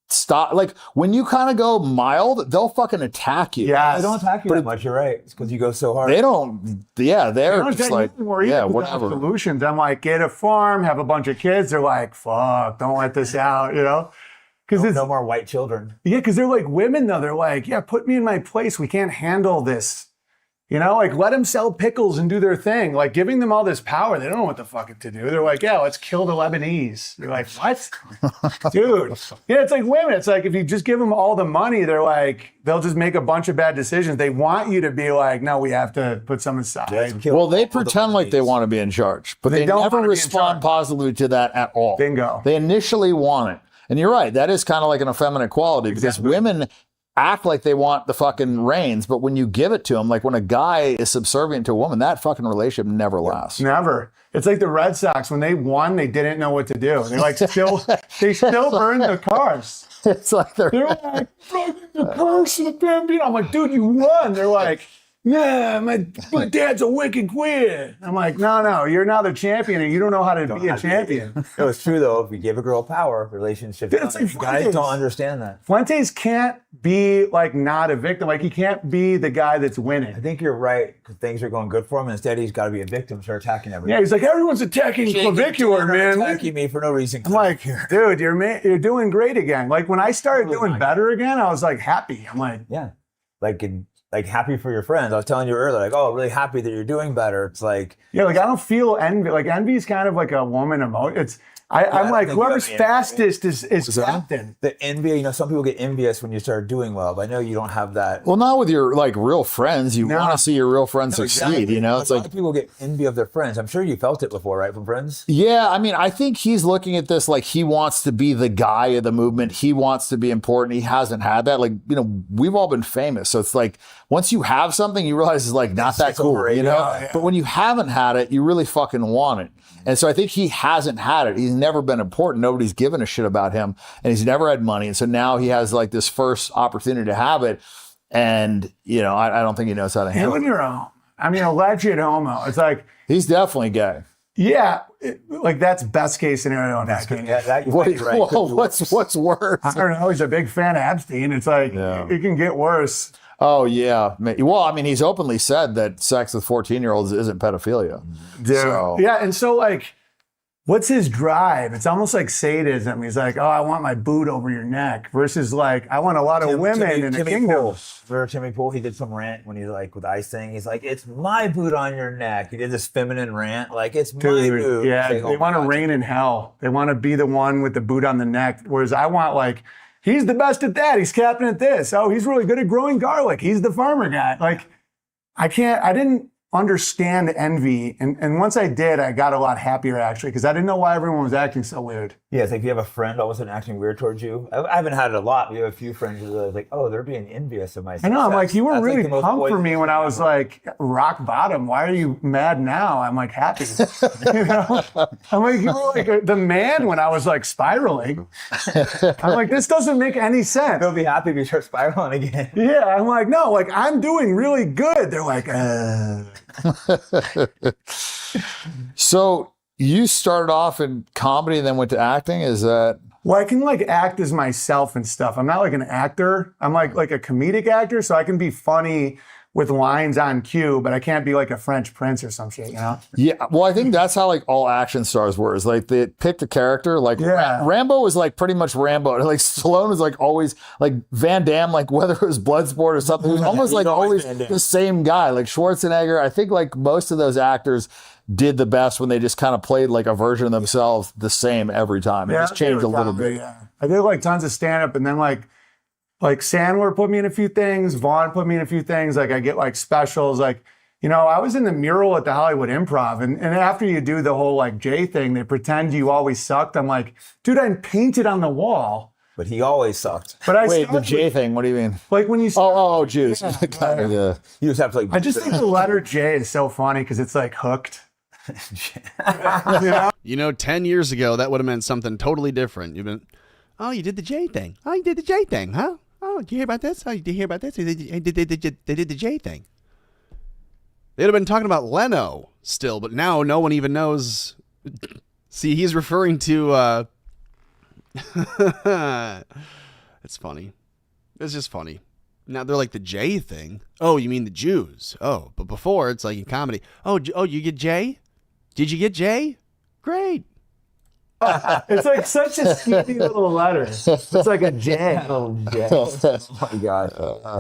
stop. Like when you kind of go mild, they'll fucking attack you. Yeah, they don't attack you that much. You're right. It's because you go so hard. They don't. Yeah, they're just like, yeah, whatever. Solutions. I'm like, get a farm, have a bunch of kids. They're like, fuck, don't let this out, you know? Because no more white children. Yeah, because they're like women though. They're like, yeah, put me in my place. We can't handle this. You know, like let them sell pickles and do their thing. Like giving them all this power, they don't know what the fuck to do. They're like, yeah, let's kill the Lebanese. You're like, what? Dude. Yeah, it's like women. It's like if you just give them all the money, they're like, they'll just make a bunch of bad decisions. They want you to be like, no, we have to put some aside. Well, they pretend like they want to be in charge, but they never respond positively to that at all. Bingo. They initially want it. And you're right, that is kind of like an effeminate quality because women act like they want the fucking reins, but when you give it to them, like when a guy is subservient to a woman, that fucking relationship never lasts. Never. It's like the Red Sox. When they won, they didn't know what to do. They like they still burn the cars. It's like they're like, the curse of the Bambino. I'm like, dude, you won. They're like, yeah, my dad's a wicked queer. I'm like, no, you're now the champion and you don't know how to be a champion. No, it's true though. If you give a girl power, relationships, guys don't understand that. Fuentes can't be like not a victim. Like he can't be the guy that's winning. I think you're right because things are going good for him. Instead, he's got to be a victim, start attacking everyone. Yeah, he's like, everyone's attacking Clavicular, man. Attacking me for no reason. I'm like, dude, you're doing great again. Like when I started doing better again, I was like happy. I'm like, yeah, like happy for your friends. I was telling you earlier, like, oh, really happy that you're doing better. It's like, yeah, like I don't feel envy. Like envy is kind of like a woman emotion. I'm don't like, think you whoever's have the fastest is captain. The envy, you know, some people get envious when you start doing well, but I know you don't have that. Well, not with your like real friends. You No. want to see your real friends succeed. You know, But it's a like lot of people get envy of their friends. I'm sure you felt it before, right, from friends? yeah, I mean, I think he's looking at this like he wants to be the guy of the movement. He wants to be important. He hasn't had that. Like, you know, we've all been famous. So it's like once you have something, you realize it's like not that It's cool, overrated. you know? Yeah, yeah. But when you haven't had it, you really fucking want it. And so I think he hasn't had it. He's never been important. Nobody's given a shit about him. And he's never had money. And so now he has like this first opportunity to have it. And, you know, I don't think he knows how to handle When it. you're home. I mean, alleged homo. It's like, He's definitely gay. yeah, like that's best case scenario in that case. Yeah, that you What, might be right. whoa, what's worse? I don't know. He's a big fan of Epstein. It's like, Yeah. it can get worse. Oh, yeah. Well, I mean, he's openly said that sex with 14-year-olds isn't pedophilia. Dude. So- Yeah, and so like, what's his drive? It's almost like sadism. He's like, oh, I want my boot over your neck versus like, I want a lot of women in the kingdom. Pool. Remember Timmy Pool? He did some rant when he's like with Ice thing. He's like, it's my boot on your neck. He did this feminine rant, like it's my boot. Yeah, It's like, they oh want to my God. reign in hell. They want to be the one with the boot on the neck. Whereas I want like, he's the best at that. He's captain at this. Oh, he's really good at growing garlic. He's the farmer guy. Like, I didn't understand envy. And once I did, I got a lot happier actually, because I didn't know why everyone was acting so weird. Yeah, it's like if you have a friend all of a sudden acting weird towards you. I haven't had it a lot. We have a few friends who are like, oh, they're being envious of my success. I know. I'm like, you were That's, like, really the most pumped for me poisonous when I thing was ever. like rock bottom. Why are you mad now? I'm like happy. You know? I'm like, you were like the man when I was like spiraling. I'm like, this doesn't make any sense. He'll be happy if you start spiraling again. Yeah, I'm like, no, like I'm doing really good. They're like, So you started off in comedy and then went to acting? Is that... well, I can like act as myself and stuff. I'm not like an actor. I'm like a comedic actor, so I can be funny with lines on cue, but I can't be like a French prince or some shit, you know? Yeah, well, I think that's how like all action stars were. Is like they picked a character. Like Yeah. Rambo was like pretty much Rambo. And like Stallone was like always like Van Damme, like whether it was Bloodsport or something, he was almost like always Van Damme. the same guy. Like Schwarzenegger, I think like most of those actors did the best when they just kind of played like a version of themselves the same every time. It just changed a little bit. Yeah. I did like tons of stand up and then like Sandler put me in a few things, Vaughn put me in a few things. Like I get like specials. Like, you know, I was in the mural at the Hollywood Improv and after you do the whole like Jay thing, they pretend you always sucked. I'm like, dude, I painted on the wall. But he always sucked. But I Wait, still- the J thing, what do you mean? like when you Oh, Jews. Yeah. You just have to like. I just think the letter J is so funny because it's like hooked. You know, 10 years ago, that would have meant something totally different. You've been, oh, you did the J thing. Oh, you did the J thing, huh? Oh, did you hear about this? Oh, did you hear about this? They did the J thing. They'd have been talking about Leno still, but now no one even knows. See, he's referring to, it's funny. It's just funny. Now they're like the J thing. Oh, you mean the Jews? Oh, but before it's like in comedy. Oh, you get J? Did you get J? Great. It's like such a skinny little letter. It's like a J. Oh my God.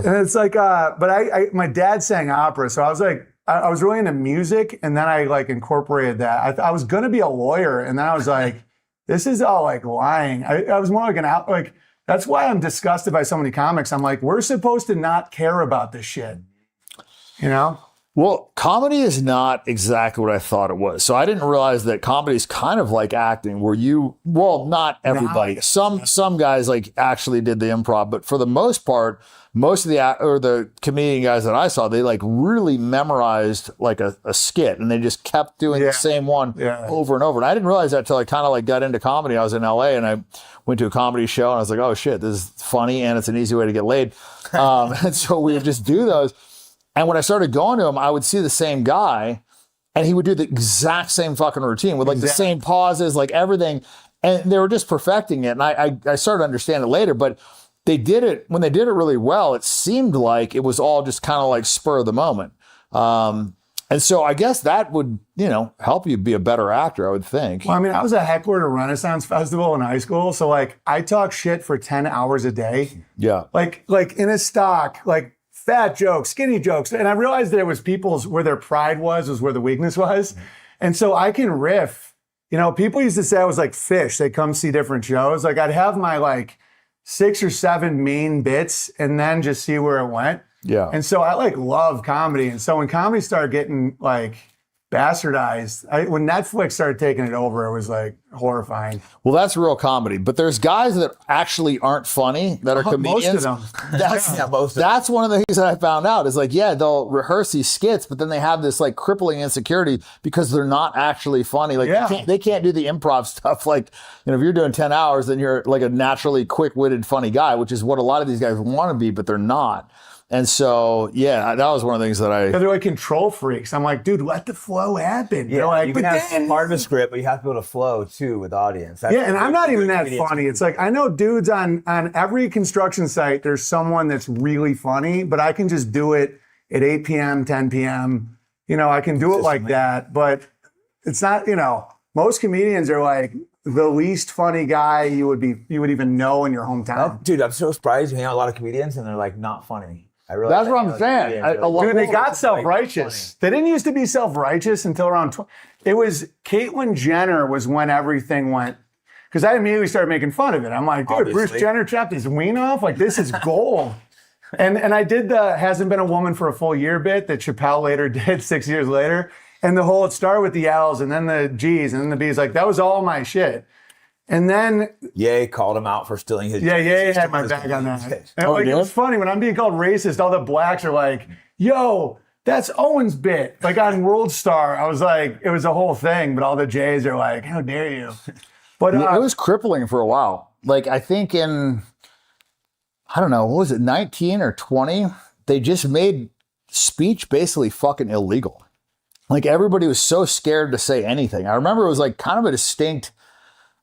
And it's like, but I my dad sang opera, so I was like, I was really into music, and then I like incorporated that. I was gonna be a lawyer, and then I was like, this is all like lying. I was more like an out, like that's why I'm disgusted by so many comics. I'm like, we're supposed to not care about this shit, you know? Well, comedy is not exactly what I thought it was. So I didn't realize that comedy is kind of like acting where not everybody. Some guys like actually did the improv, but for the most part, most of the comedian guys that I saw, they like really memorized like a skit and they just kept doing the same one over and over. And I didn't realize that until I kind of like got into comedy. I was in LA and I went to a comedy show and I was like, oh shit, this is funny and it's an easy way to get laid. And so we would just do those. And when I started going to him, I would see the same guy and he would do the exact same fucking routine with like the same pauses, like everything. And they were just perfecting it. And I started to understand it later, but they did it, when they did it really well, it seemed like it was all just kind of like spur of the moment. And so I guess that would, help you be a better actor, I would think. Well, I mean, I was a heckler at a Renaissance festival in high school, so like I talk shit for 10 hours a day. Yeah. Like in a stock, like fat jokes, skinny jokes. And I realized that it was people's, where their pride was where the weakness was. And so I can riff, you know, people used to say I was like fish. They come see different shows. Like I'd have my like 6 or 7 main bits and then just see where it went. Yeah. And so I like love comedy. And so when comedy started getting like bastardized, when Netflix started taking it over, it was like horrifying. Well, that's real comedy. But there's guys that actually aren't funny that are comedians. Most of them. That's one of the things that I found out is like, yeah, they'll rehearse these skits, but then they have this like crippling insecurity because they're not actually funny. Like they can't do the improv stuff. Like, you know, if you're doing 10 hours, then you're like a naturally quick-witted, funny guy, which is what a lot of these guys want to be, but they're not. And so, yeah, that was one of the things that they're like control freaks. I'm like, dude, let the flow happen. Yeah, like, you can have part of a script, but you have to be able to flow too with audience. Yeah, and I'm not even that funny. It's like I know dudes on every construction site, there's someone that's really funny, but I can just do it at 8 p.m., 10 p.m. You know, I can do it like that, but it's not, you know, most comedians are like the least funny guy you would even know in your hometown. Dude, I'm so surprised you hang out with a lot of comedians and they're like not funny. That's what I'm saying. Dude, they got self-righteous. They didn't used to be self-righteous until around, it was Caitlyn Jenner was when everything went, because I immediately started making fun of it. I'm like, dude, Obviously. Bruce Jenner chopped his ween off? Like, this is gold. and I did the Hasn't Been a Woman for a Full Year bit that Chappelle later did 6 years later. And the whole, it started with the L's and then the G's and then the B's. Like, that was all my shit. And then Ye called him out for stealing his. Yeah, Ye had my back on that. And Oh, like, it was funny when I'm being called racist, all the blacks are like, yo, that's Owen's bit. Like on World Star, I was like, it was a whole thing, but all the J's are like, how dare you? But it was crippling for a while. Like I think in, I don't know, what was it, 19 or 20? They just made speech basically fucking illegal. Like everybody was so scared to say anything. I remember it was like kind of a distinct,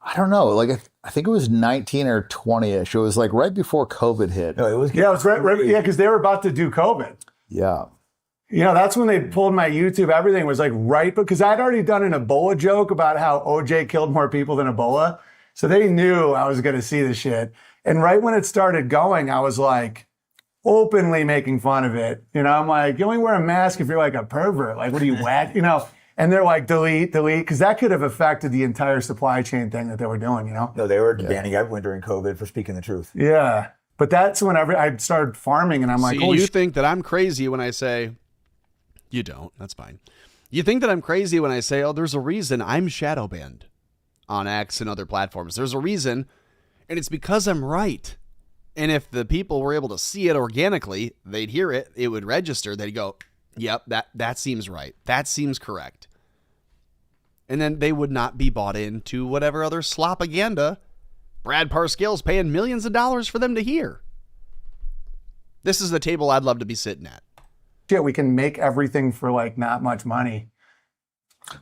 I don't know, like I think it was 19 or 20-ish. It was like right before COVID hit. No, it was. yeah, it was right, yeah, because they were about to do COVID. Yeah. You know, that's when they pulled my YouTube. Everything was like right, because I'd already done an Ebola joke about how OJ killed more people than Ebola. So they knew I was going to see the shit. And right when it started going, I was like openly making fun of it. You know, I'm like, you only wear a mask if you're like a pervert. Like, what are you, whack? You know? And they're like, delete, because that could have affected the entire supply chain thing that they were doing, you know? No, they were banning everyone during COVID for speaking the truth. Yeah. But that's whenever I started farming and I'm like, See, holy you shit. think that I'm crazy when I say, you don't, that's fine. You think that I'm crazy when I say, oh, there's a reason I'm shadow banned on X and other platforms. There's a reason, and it's because I'm right. And if the people were able to see it organically, they'd hear it, it would register, they'd go, yep, that seems right. That seems correct. And then they would not be bought into whatever other slopaganda Brad Parscale's paying millions of dollars for them to hear. This is the table I'd love to be sitting at. Shit, we can make everything for like not much money.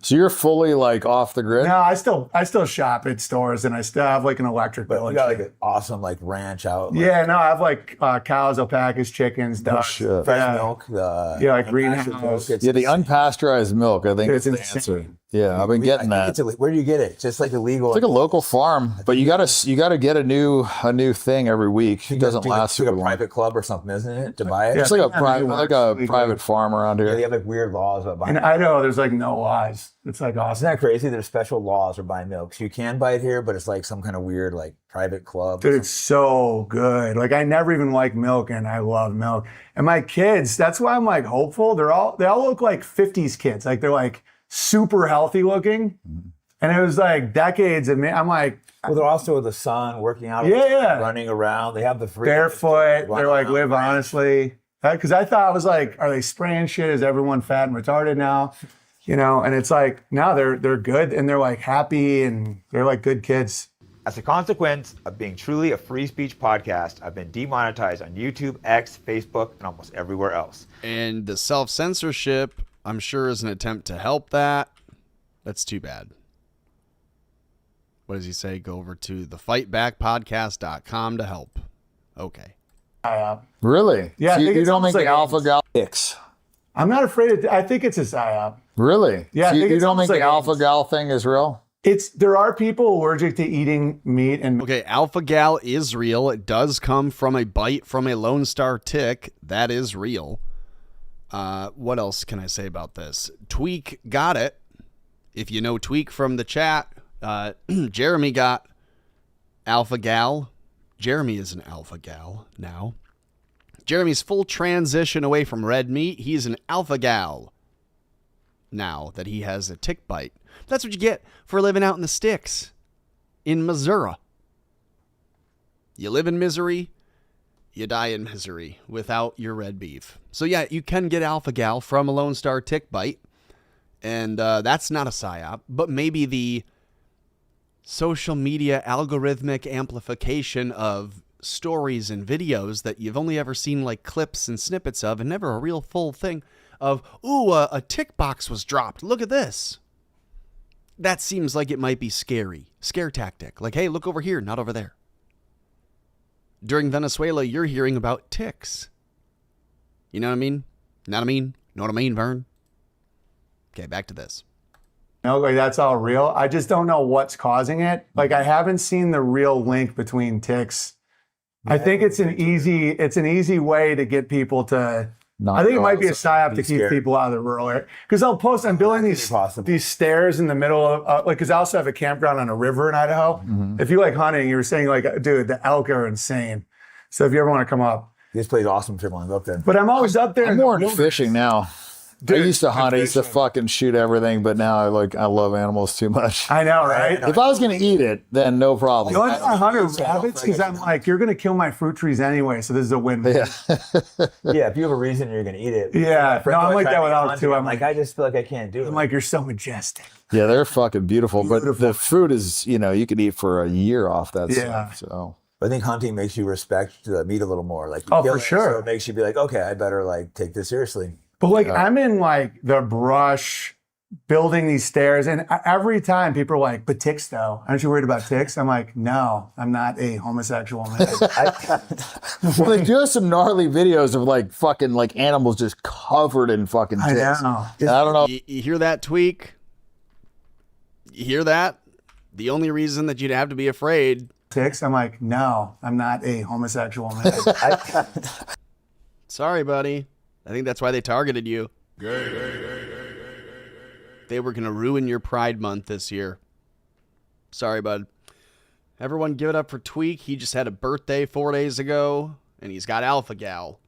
So you're fully like off the grid? No, I still shop at stores and I still have like an electric bill. But you got like an awesome like ranch out. Like, Yeah, no, I have like cows, alpacas, chickens, ducks. shit. fresh Yeah. milk. Yeah, like greenhouse. Yeah, the unpasteurized milk, I think It's is the insane. answer. Yeah, I've been getting that. Where do you get it? Just like illegal. It's like a local farm, but you gotta get a new thing every week. It doesn't last It's like super a long. private club or something, isn't it? To buy it. Yeah. It's like a Yeah. private farm around Yeah, here. they have like weird laws about buying. In Idaho, there's like no laws. It's like awesome. Isn't that crazy? There's special laws for buying milk. So you can buy it here, but it's like some kind of weird like private club. Dude, it's so good. Like I never even liked milk and I love milk. And my kids, that's why I'm like hopeful. They all look like 50s kids. Like they're like super healthy looking. And it was like decades of me. I'm like Well, they're also with the sun, working out, Yeah. running around. They have the free barefoot. run They're like around. live honestly. Because I thought I was like, are they spraying shit? Is everyone fat and retarded now? You know, and it's like, no, they're good and they're like happy and they're like good kids. As a consequence of being truly a free speech podcast, I've been demonetized on YouTube, X, Facebook, and almost everywhere else. And the self-censorship, I'm sure, is an attempt to help that. That's too bad. What does he say? Go over to thefightbackpodcast.com to help. Okay. Really? Yeah, I So you, think you it's don't think almost the like alpha AIDS. gal X? I'm not afraid of, I think it's a psyop. Really? Yeah, I So think you it's don't almost think the like alpha AIDS. gal thing is real? There are people allergic to eating meat and Okay, alpha gal is real. It does come from a bite from a Lone Star tick. That is real. What else can I say about this? Tweak got it. If you know Tweak from the chat, Jeremy got alpha gal. Jeremy is an alpha gal now. Jeremy's full transition away from red meat. He's an alpha gal now that he has a tick bite. That's what you get for living out in the sticks in Missouri. You live in misery, you die in misery without your red beef. So yeah, you can get alpha gal from a Lone Star tick bite, and that's not a psyop, but maybe the social media algorithmic amplification of stories and videos that you've only ever seen like clips and snippets of, and never a real full thing of, ooh, a tick box was dropped. Look at this. That seems like it might be scary. Scare tactic. Like, hey, look over here, not over there. During Venezuela, you're hearing about ticks. You know what I mean? Know what I mean? Know what I mean, Vern? Okay, back to this. No, like that's all real. I just don't know what's causing it. Like I haven't seen the real link between ticks. I think it's an easy way to get people to. I think it might be a psyop to keep people out of the rural area. Because I'll post. I'm building these stairs in the middle of like. Because I also have a campground on a river in Idaho. Mm-hmm. If you like hunting, you were saying like, dude, the elk are insane. So if you ever want to come up, this place awesome. Trip on up there. But I'm always up there. I'm more into fishing now. Dude, I used to hunt. I used to fucking shoot everything, but now I love animals too much. I know, right? If I was gonna eat it, then no problem. The only time I hunt rabbits because I'm like, you're gonna kill my fruit trees anyway, so this is a win-win. Yeah. Yeah, if you have a reason, you're gonna eat it. Yeah, no, I'm like that with elk too. I'm like, I just feel like I can't do it. I'm like, you're so majestic. Yeah, they're fucking beautiful, but the fruit is, you could eat for a year off that stuff. So I think hunting makes you respect the meat a little more. Like, for sure. So it makes you be like, okay, I better like take this seriously. But like I'm in like the brush building these stairs, and every time people are like, but ticks though, aren't you worried about ticks? I'm like, no, I'm not a homosexual man. Well, they do have some gnarly videos of like fucking like animals just covered in fucking ticks. I know. I don't know. You hear that, Tweak? You hear that? The only reason that you'd have to be afraid. Ticks? I'm like, no, I'm not a homosexual man. Sorry, buddy. I think that's why they targeted you. They were going to ruin your Pride Month this year. Sorry, bud. Everyone give it up for Tweak. He just had a birthday 4 days ago, and he's got alpha gal.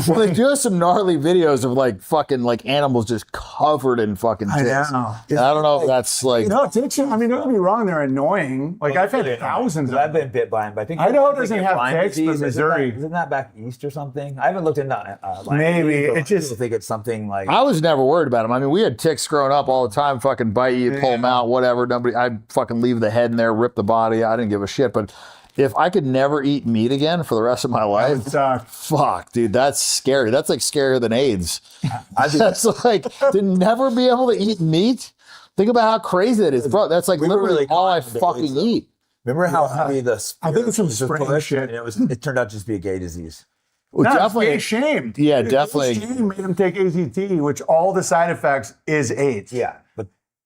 Well, they do have some gnarly videos of like fucking like animals just covered in fucking ticks. I know. I don't know if that's like. Ticks, I mean, don't get me wrong, they're annoying. Like, I've had thousands of them. I've been bit by them, but I think Idaho doesn't have ticks, but Missouri. Isn't that back east or something? I haven't looked into maybe. It just. I think it's something like. I was never worried about them. I mean, we had ticks growing up all the time, fucking bite you, pull them out, whatever. I'd fucking leave the head in there, rip the body. I didn't give a shit. But if I could never eat meat again for the rest of my life, fuck, dude, that's scary. That's like scarier than AIDS. That's like to never be able to eat meat. Think about how crazy that is, bro. That's like literally all I fucking eat. Remember how I think it's some spring shit. And it turned out to just be a gay disease. Well, definitely shamed. Yeah, definitely. Shame made him take AZT, which all the side effects is AIDS. Yeah,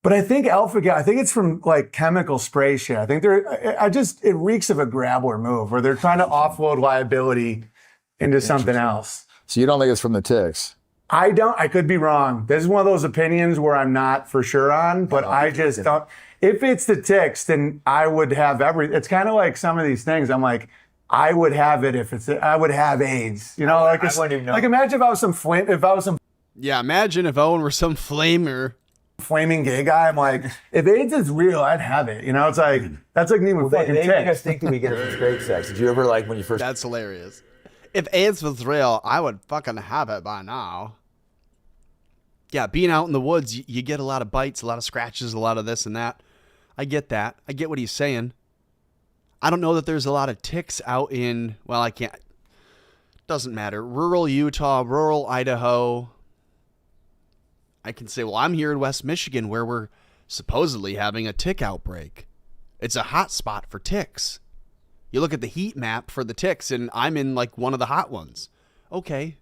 but I think alpha gal, I think it's from like chemical spray shit. I think it reeks of a grab or move where they're trying to offload liability into something else. So you don't think it's from the ticks? I could be wrong. This is one of those opinions where I'm not for sure on, but I just don't. If it's the ticks, then I would have it's kind of like some of these things. I'm like, I would have it I would have AIDS. You know, like imagine if I was some Yeah, imagine if Owen were some flamer. Flaming gay guy. I'm like, if AIDS is real, I'd have it. You know, it's like, that's like me with fucking ticks. They make us think that we get it from straight sex. Did you ever like when you first... That's hilarious. If AIDS was real, I would fucking have it by now. Yeah, being out in the woods, you get a lot of bites, a lot of scratches, a lot of this and that. I get that. I get what he's saying. I don't know that there's a lot of ticks out in, well, I can't. Doesn't matter. Rural Utah, rural Idaho. I can say, well, I'm here in West Michigan where we're supposedly having a tick outbreak. It's a hot spot for ticks. You look at the heat map for the ticks, and I'm in like one of the hot ones. Okay.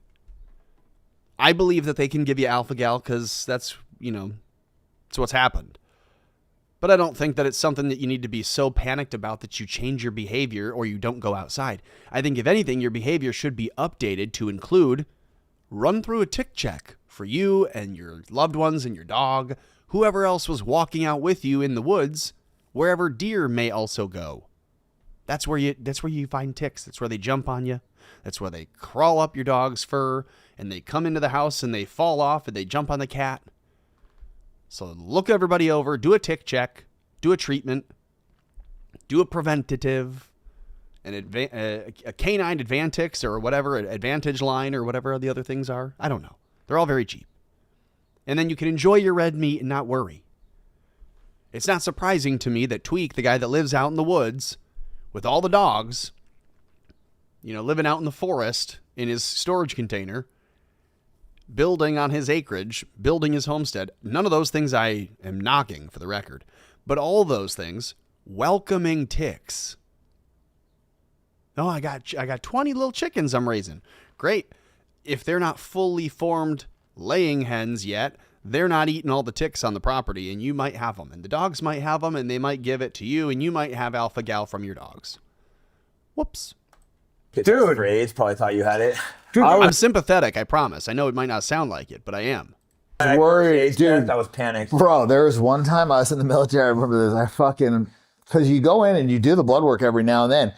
I believe that they can give you alpha gal because that's, it's what's happened. But I don't think that it's something that you need to be so panicked about that you change your behavior or you don't go outside. I think if anything, your behavior should be updated to include run through a tick check for you and your loved ones and your dog, whoever else was walking out with you in the woods, wherever deer may also go. That's where you find ticks. That's where they jump on you. That's where they crawl up your dog's fur and they come into the house and they fall off and they jump on the cat. So look everybody over, do a tick check, do a treatment, do a preventative, a canine Advantix or whatever, an Advantage line or whatever the other things are. I don't know. They're all very cheap. And then you can enjoy your red meat and not worry. It's not surprising to me that Tweak, the guy that lives out in the woods with all the dogs, living out in the forest in his storage container, building on his acreage, building his homestead, none of those things I am knocking, for the record, but all those things, welcoming ticks. Oh, I got 20 little chickens I'm raising. Great. If they're not fully formed laying hens yet, they're not eating all the ticks on the property, and you might have them, and the dogs might have them, and they might give it to you, and you might have alpha gal from your dogs. Whoops. Dude, Raids probably thought you had it. Dude, I'm sympathetic, I promise. I know it might not sound like it, but I am. Worried, dude. I was panicked. Bro, there was one time I was in the military. I remember this. Because you go in and you do the blood work every now and then.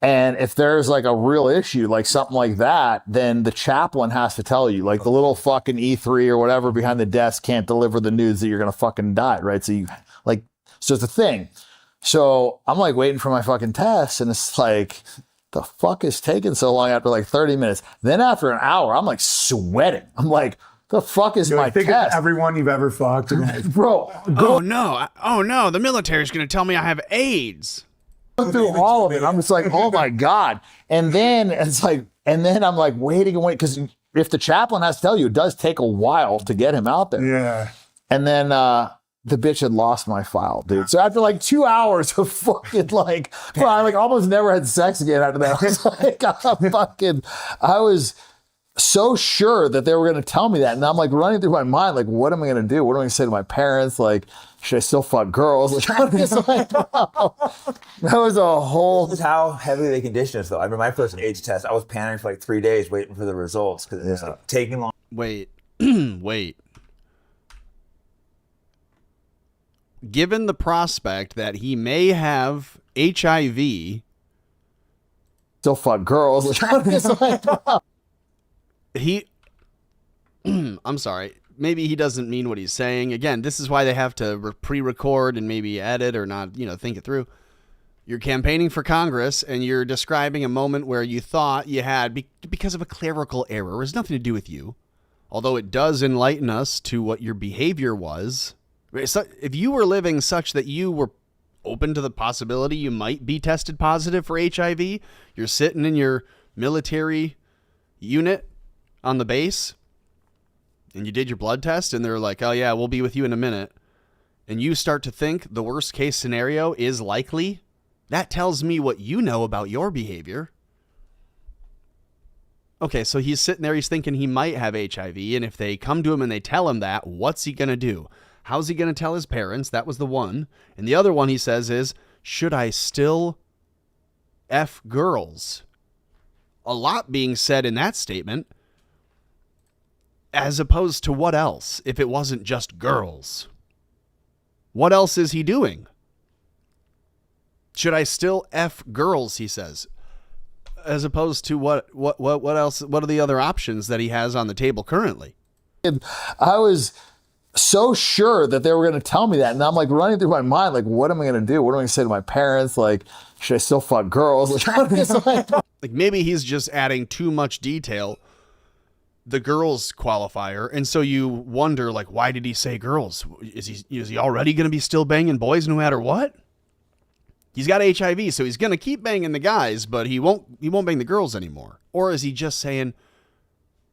And if there's like a real issue, like something like that, then the chaplain has to tell you, like the little fucking E3 or whatever behind the desk can't deliver the news that you're going to fucking die. Right. So it's a thing. So I'm like waiting for my fucking test. And it's like, the fuck is taking so long after like 30 minutes? Then after an hour, I'm like sweating. I'm like, the fuck is my think test? Of everyone you've ever fucked. Bro. Oh no, the military's going to tell me I have AIDS. Through all of it. I'm just like, oh my God. And then I'm like waiting, because if the chaplain has to tell you, it does take a while to get him out there. Yeah. And then the bitch had lost my file, dude. So after like 2 hours of fucking bro, I like almost never had sex again after that. I was like, I was so sure that they were going to tell me that. And I'm like running through my mind, like, what am I going to do? What am I going to say to my parents? Like, should I still fuck girls? Like, I'm just like, that was a whole. This is how heavily they condition us, though. I remember my first AIDS test. I was panicking for like 3 days waiting for the results because it was like, taking long. Wait. Given the prospect that he may have HIV, still fuck girls. Like, I'm just like, I'm sorry. Maybe he doesn't mean what he's saying. Again, this is why they have to pre-record and maybe edit or not, think it through. You're campaigning for Congress and you're describing a moment where you thought you had, because of a clerical error, it has nothing to do with you. Although it does enlighten us to what your behavior was. If you were living such that you were open to the possibility you might be tested positive for HIV, you're sitting in your military unit on the base, and you did your blood test, and they're like, oh yeah, we'll be with you in a minute, and you start to think the worst case scenario is likely, that tells me what you know about your behavior. Okay, so he's sitting there, he's thinking he might have HIV, and if they come to him and they tell him that, what's he going to do? How's he going to tell his parents? That was the one. And the other one he says is, should I still F girls? A lot being said in that statement, as opposed to what else if it wasn't just girls? What else is he doing? Should I still F girls, he says, as opposed to what else? What are the other options that he has on the table currently? I was so sure that they were going to tell me that. And I'm like running through my mind, like, what am I going to do? What am I going to say to my parents? Like, should I still fuck girls? Like maybe he's just adding too much detail, the girls qualifier. And so you wonder, like, why did he say girls? Is he already going to be still banging boys no matter what? He's got HIV, so he's going to keep banging the guys, but he won't bang the girls anymore. Or is he just saying,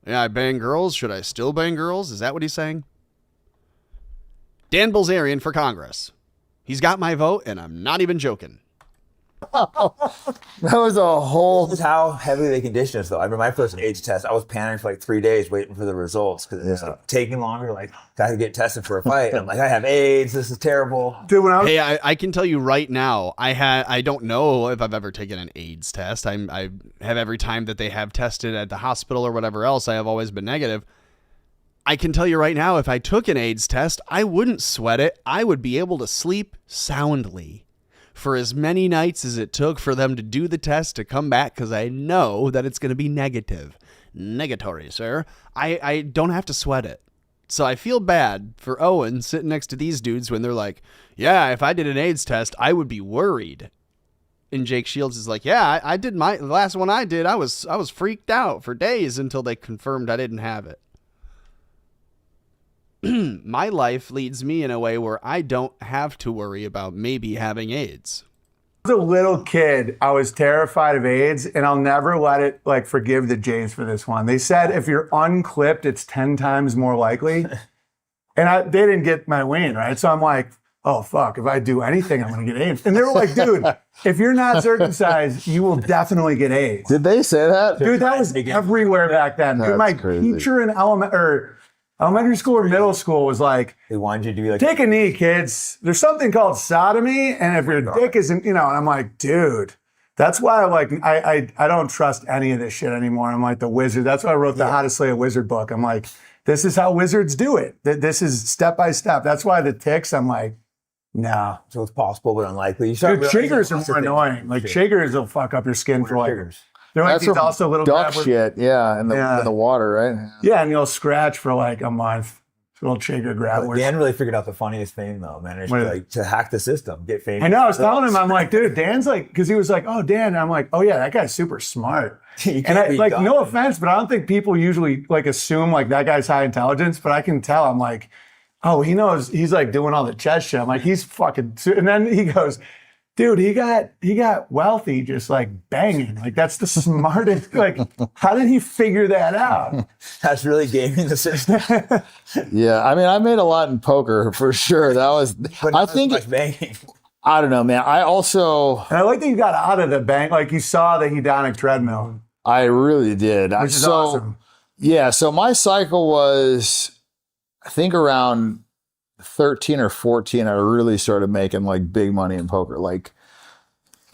yeah, I bang girls. Should I still bang girls? Is that what he's saying? Dan Bilzerian for Congress. He's got my vote, and I'm not even joking. That was a whole. This is how heavily they condition us, though. I remember my first AIDS test. I was panicking for like 3 days waiting for the results because it was like, taking longer. Like, got to get tested for a fight. And I'm like, I have AIDS. This is terrible. Dude, when I was Hey, I can tell you right now, I don't know if I've ever taken an AIDS test. I have every time that they have tested at the hospital or whatever else, I have always been negative. I can tell you right now, if I took an AIDS test, I wouldn't sweat it. I would be able to sleep soundly for as many nights as it took for them to do the test to come back, because I know that it's going to be negative. Negatory, sir. I don't have to sweat it. So I feel bad for Owen sitting next to these dudes when they're like, yeah, if I did an AIDS test, I would be worried. And Jake Shields is like, yeah, I did the last one I did. I was freaked out for days until they confirmed I didn't have it. My life leads me in a way where I don't have to worry about maybe having AIDS. a little kid, I was terrified of AIDS, and I'll never let it forgive the Jays for this one. They said if you're unclipped, it's 10 times more likely. And they didn't get my win, right? So I'm like, oh, fuck, if I do anything, I'm going to get AIDS. And they were like, dude, if you're not circumcised, you will definitely get AIDS. Did they say that? Dude, that was everywhere back then. Dude, my teacher in elementary school or middle school was like, they wanted you to be like, take a knee, kids. There's something called sodomy, and if your dick isn't, and I'm like, dude, that's why I don't trust any of this shit anymore. I'm like the wizard. That's why I wrote the How to Slay a Wizard book. I'm like, this is how wizards do it. This is step by step. That's why the ticks, I'm like, nah. so it's possible but unlikely. Dude, chiggers are more annoying. Like chiggers will fuck up your skin for like. Chiggers. They're like That's these also little duck grabber- shit, yeah, in the water, right? Yeah, and you'll scratch for like a month. Little chigger grab. Dan really figured out the funniest thing though, man. It's like to hack the system, get famous. I know. I was telling him, I'm like, dude, Dan's like, because he was like, oh, Dan. And I'm like, oh yeah, that guy's super smart. And I like, no offense, but I don't think people usually like assume like that guy's high intelligence. But I can tell. I'm like, oh, he knows. He's like doing all the chess shit. I'm like, he's fucking. And then he goes, dude, he got wealthy just like banging. Like that's the smartest. Like, how did he figure that out? That's really gaming the system. Yeah, I mean, I made a lot in poker for sure. That was, But I not think, as much banging. I don't know, man. I also, And I like that you got out of the bank. Like you saw the hedonic treadmill, I really did. which is awesome. Yeah, so my cycle was, I think around 13 or 14, I really started making like big money in poker. Like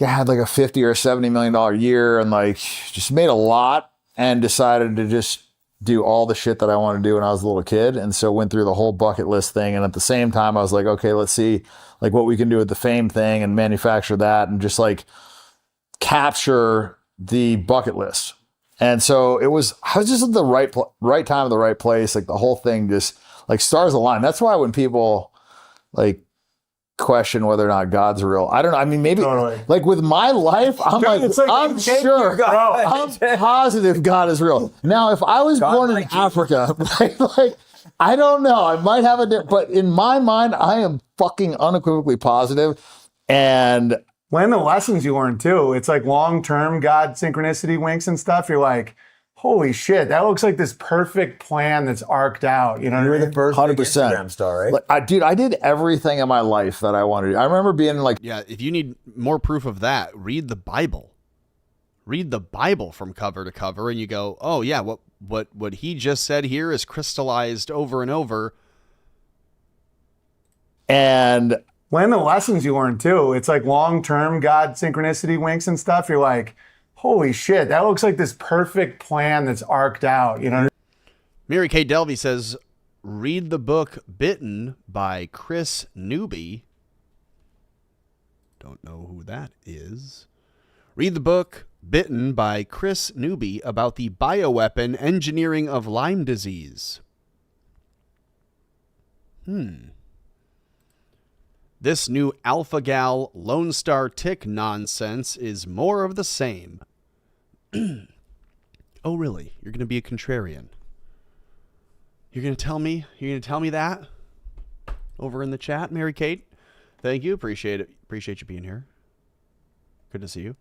I had like a 50 or $70 million year and like just made a lot and decided to just do all the shit that I wanted to do when I was a little kid. And so went through the whole bucket list thing. And at the same time, I was like, okay, let's see like what we can do with the fame thing and manufacture that and just like capture the bucket list. And so I was just at the right time at the right place. Like the whole thing just like stars align. That's why when people like question whether or not God's real, I don't know. I mean, maybe like with my life, I'm I'm sure, I'm positive God is real. Now, if I was born in Africa, right, like I don't know, I might have but in my mind, I am fucking unequivocally positive. And When the lessons you learn too, it's like long-term God synchronicity winks and stuff. You're like, holy shit, that looks like this perfect plan that's arced out. You know, You were the first 100%. Instagram star, right? like, I did everything in my life that I wanted to do. I remember being like, Yeah, if you need more proof of that, read the Bible. Read the Bible from cover to cover, and you go, oh yeah, what he just said here is crystallized over and over. and when the lessons you learn too, it's like long-term God synchronicity winks and stuff. You're like, holy shit, that looks like this perfect plan that's arced out. You know. Mary Kay Delvey says, read the book Bitten by Chris Newby. Don't know who that is. Read the book Bitten by Chris Newby about the bioweapon engineering of Lyme disease. This new alpha-gal Lone Star tick nonsense is more of the same. Oh, really? You're going to be a contrarian? You're going to tell me that over in the chat, Mary Kate? Thank you. Appreciate it. Appreciate you being here. Good to see you.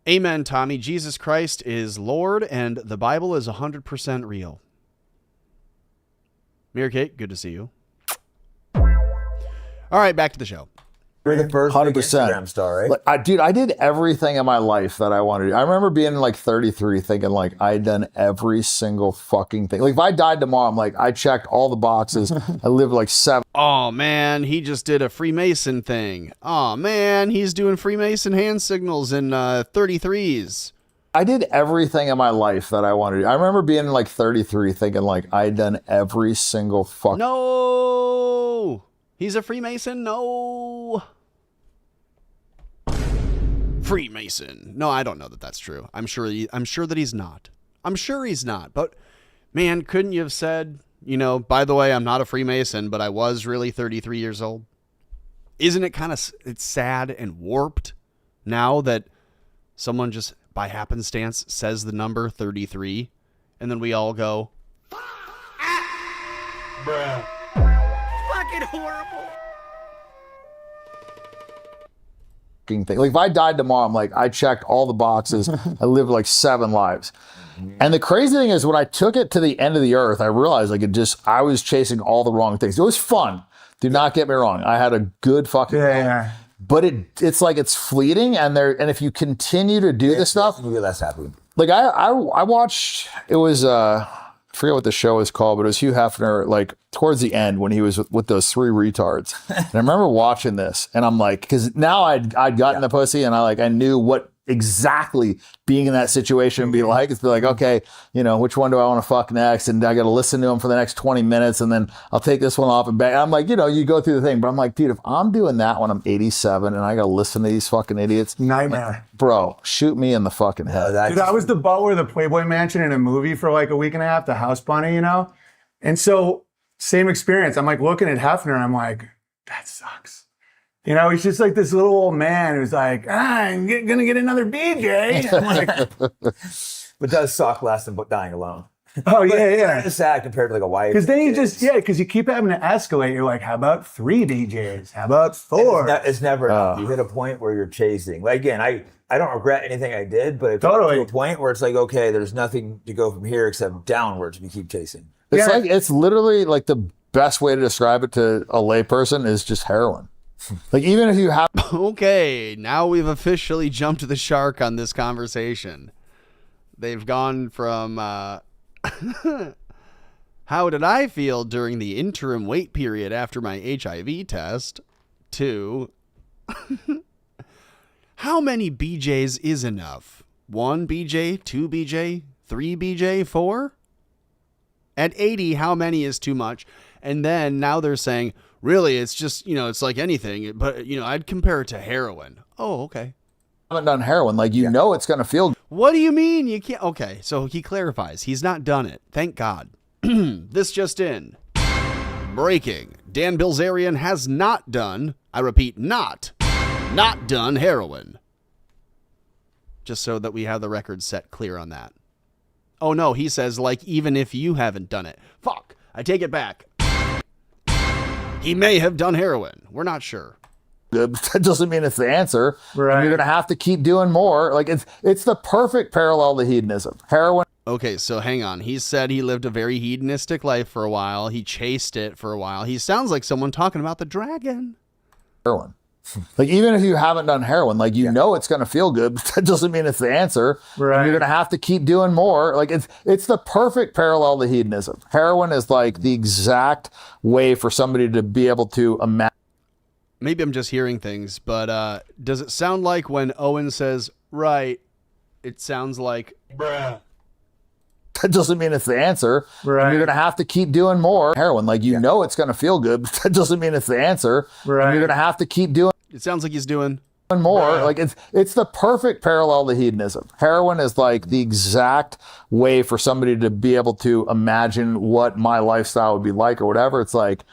Amen, Tommy. Jesus Christ is Lord and the Bible is 100% real. Mary Kate, good to see you. All right, back to the show. You're the first big 100%. Instagram star, right? Like, I did everything in my life that I wanted to do. I remember being like 33 thinking like I'd done every single fucking thing. Like if I died tomorrow, I'm like, I checked all the boxes. I lived like 7. Oh man, he just did a Freemason thing. Oh man, he's doing Freemason hand signals in 33s. I did everything in my life that I wanted to do. I remember being like 33 thinking like I'd done every single fucking. No, he's a Freemason. No. Freemason. No, I don't know that that's true. I'm sure that he's not. I'm sure he's not. But man, couldn't you have said, you know, by the way, I'm not a Freemason, but I was really 33 years old? Isn't it kind of, it's sad and warped now that someone just by happenstance says the number 33 and then we all go, bruh. Fucking horrible. Thing. Like if I died tomorrow, I'm like, I checked all the boxes. I lived like 7 lives. And the crazy thing is when I took it to the end of the earth, I realized like I was chasing all the wrong things. It was fun. Do not get me wrong. I had a good fucking time. But it's like it's fleeting and if you continue to do this stuff, you'll be less happy. Like I watched, it was I forget what the show is called, but it was Hugh Hefner, like towards the end when he was with those 3 retards. And I remember watching this and I'm like, because now I'd gotten the pussy and I knew what exactly being in that situation would be like. It's be like, okay, you know, which one do I want to fuck next? And I got to listen to him for the next 20 minutes and then I'll take this one off and back. I'm like, you know, you go through the thing, but I'm like, dude, if I'm doing that when I'm 87 and I got to listen to these fucking idiots. Nightmare. Like, bro, shoot me in the fucking head. Dude, I was the butler of the Playboy Mansion in a movie for like a week and a half, the house bunny, you know? And so same experience. I'm like looking at Hefner and I'm like, that sucks. You know, he's just like this little old man who's like, I'm gonna get another BJ. I'm like, but does suck less than dying alone. Oh yeah. It's sad compared to like a wife. Because then you just because you keep having to escalate. You're like, how about 3 DJs? How about 4? It's never enough. You hit a point where you're chasing. Like again, I don't regret anything I did, but it's totally to a point where it's like, okay, there's nothing to go from here except downwards. We keep chasing. It's literally like the best way to describe it to a layperson is just heroin. Like even if you have okay, now we've officially jumped the shark on this conversation. They've gone from how did I feel during the interim wait period after my HIV test to how many BJs is enough? 1 BJ, 2 BJ, 3 BJ, 4? At 80, how many is too much? And then now they're saying, really, it's just, you know, it's like anything, but, you know, I'd compare it to heroin. Oh, okay. I haven't done heroin, like, you know it's going to feel. What do you mean? You can't. Okay, so he clarifies. He's not done it. Thank God. This just in. Breaking. Dan Bilzerian has not done, I repeat, not done heroin. Just so that we have the record set clear on that. Oh, no, he says, like, even if you haven't done it. Fuck, I take it back. He may have done heroin. We're not sure. That doesn't mean it's the answer. Right. You're going to have to keep doing more. Like it's the perfect parallel to hedonism. Heroin. Okay, so hang on. He said he lived a very hedonistic life for a while. He chased it for a while. He sounds like someone talking about the dragon. Heroin. Like even if you haven't done heroin, like you know it's going to feel good, but that doesn't mean it's the answer. Right. You're going to have to keep doing more. Like it's the perfect parallel to hedonism. Heroin is like the exact way for somebody to be able to imagine. Maybe I'm just hearing things, but does it sound like when Owen says, right, it sounds like, bruh. That doesn't mean it's the answer. Right. You're going to have to keep doing more. Heroin, like you know it's going to feel good, but that doesn't mean it's the answer. Right. You're going to have to keep doing it sounds like he's doing more. Like it's the perfect parallel to hedonism. Heroin is like the exact way for somebody to be able to imagine what my lifestyle would be like or whatever. It's like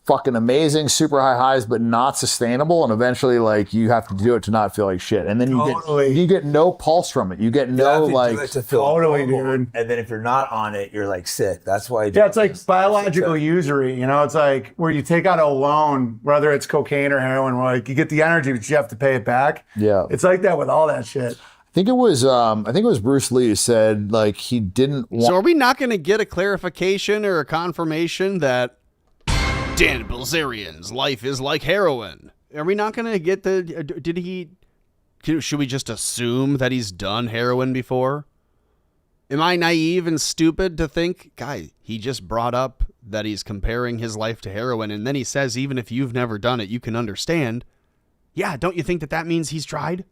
fucking amazing, super high highs, but not sustainable. And eventually, like, you have to do it to not feel like shit. And then you get no pulse from it. You get no, like, do it to feel totally, normal. dude. And then if you're not on it, you're like sick. That's why. It's like biological usury. You know, it's like where you take out a loan, whether it's cocaine or heroin, where like you get the energy, but you have to pay it back. Yeah. It's like that with all that shit. I think it was Bruce Lee who said, like, he didn't want. So are we not going to get a clarification or a confirmation that Dan Bilzerian's life is like heroin? Are we not going to get should we just assume that he's done heroin before? Am I naive and stupid to think, guy, he just brought up that he's comparing his life to heroin, and then he says, even if you've never done it, you can understand. Yeah, don't you think that means he's tried?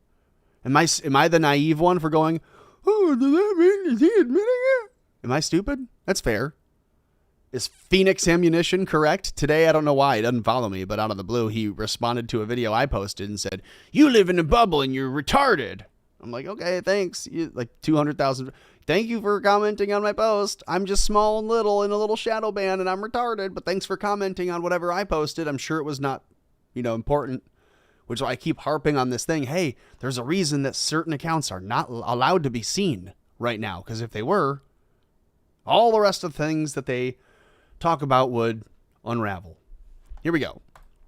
Am I the naive one for going, oh, does that mean, is he admitting it? Am I stupid? That's fair. Is Phoenix Ammunition correct? Today, I don't know why, he doesn't follow me, but out of the blue, he responded to a video I posted and said, you live in a bubble and you're retarded. I'm like, okay, thanks. Like 200,000. Thank you for commenting on my post. I'm just small and little in a little shadow band and I'm retarded, but thanks for commenting on whatever I posted. I'm sure it was not, important, which is why I keep harping on this thing. Hey, there's a reason that certain accounts are not allowed to be seen right now, because if they were, all the rest of the things that they talk about would unravel. Here we go.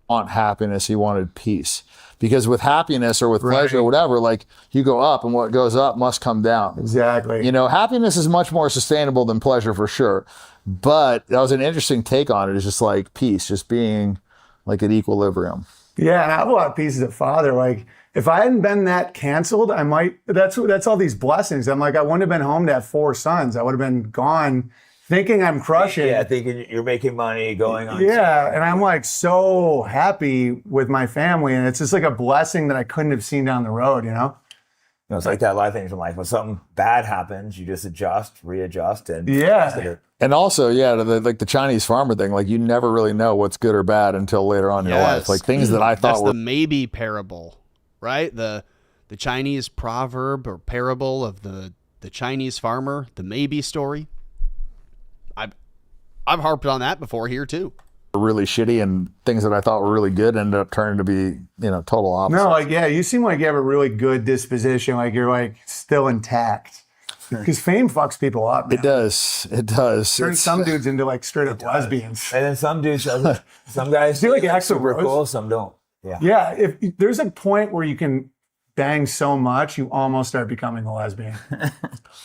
Want happiness, he wanted peace. Because with happiness or with pleasure or whatever, like you go up and what goes up must come down. Exactly. Happiness is much more sustainable than pleasure for sure. But that was an interesting take on it. It's just like peace, just being like at equilibrium. Yeah, and I have a lot of pieces of father. Like, if I hadn't been that canceled, I might, that's all these blessings. I'm like, I wouldn't have been home to have 4 sons. I would have been gone thinking I'm crushing. Yeah, thinking you're making money, going on. Yeah, and I'm like so happy with my family, and it's just like a blessing that I couldn't have seen down the road, It's like that, a lot of things in life. When something bad happens, you just adjust, readjust, and And also, the Chinese farmer thing, like you never really know what's good or bad until later on in your life. Like things that I thought That's were the maybe parable, right? The Chinese proverb or parable of the Chinese farmer, the maybe story. I've harped on that before here too. really shitty, and things that I thought were really good ended up turning to be, total opposite. No, you seem like you have a really good disposition. Like you're like still intact. Because fame fucks people up, man. It does. Turns some dudes into like straight up lesbians. And then some dudes, some guys do like super cool, some don't. Yeah. Yeah. If there's a point where you can bang so much, you almost start becoming a lesbian.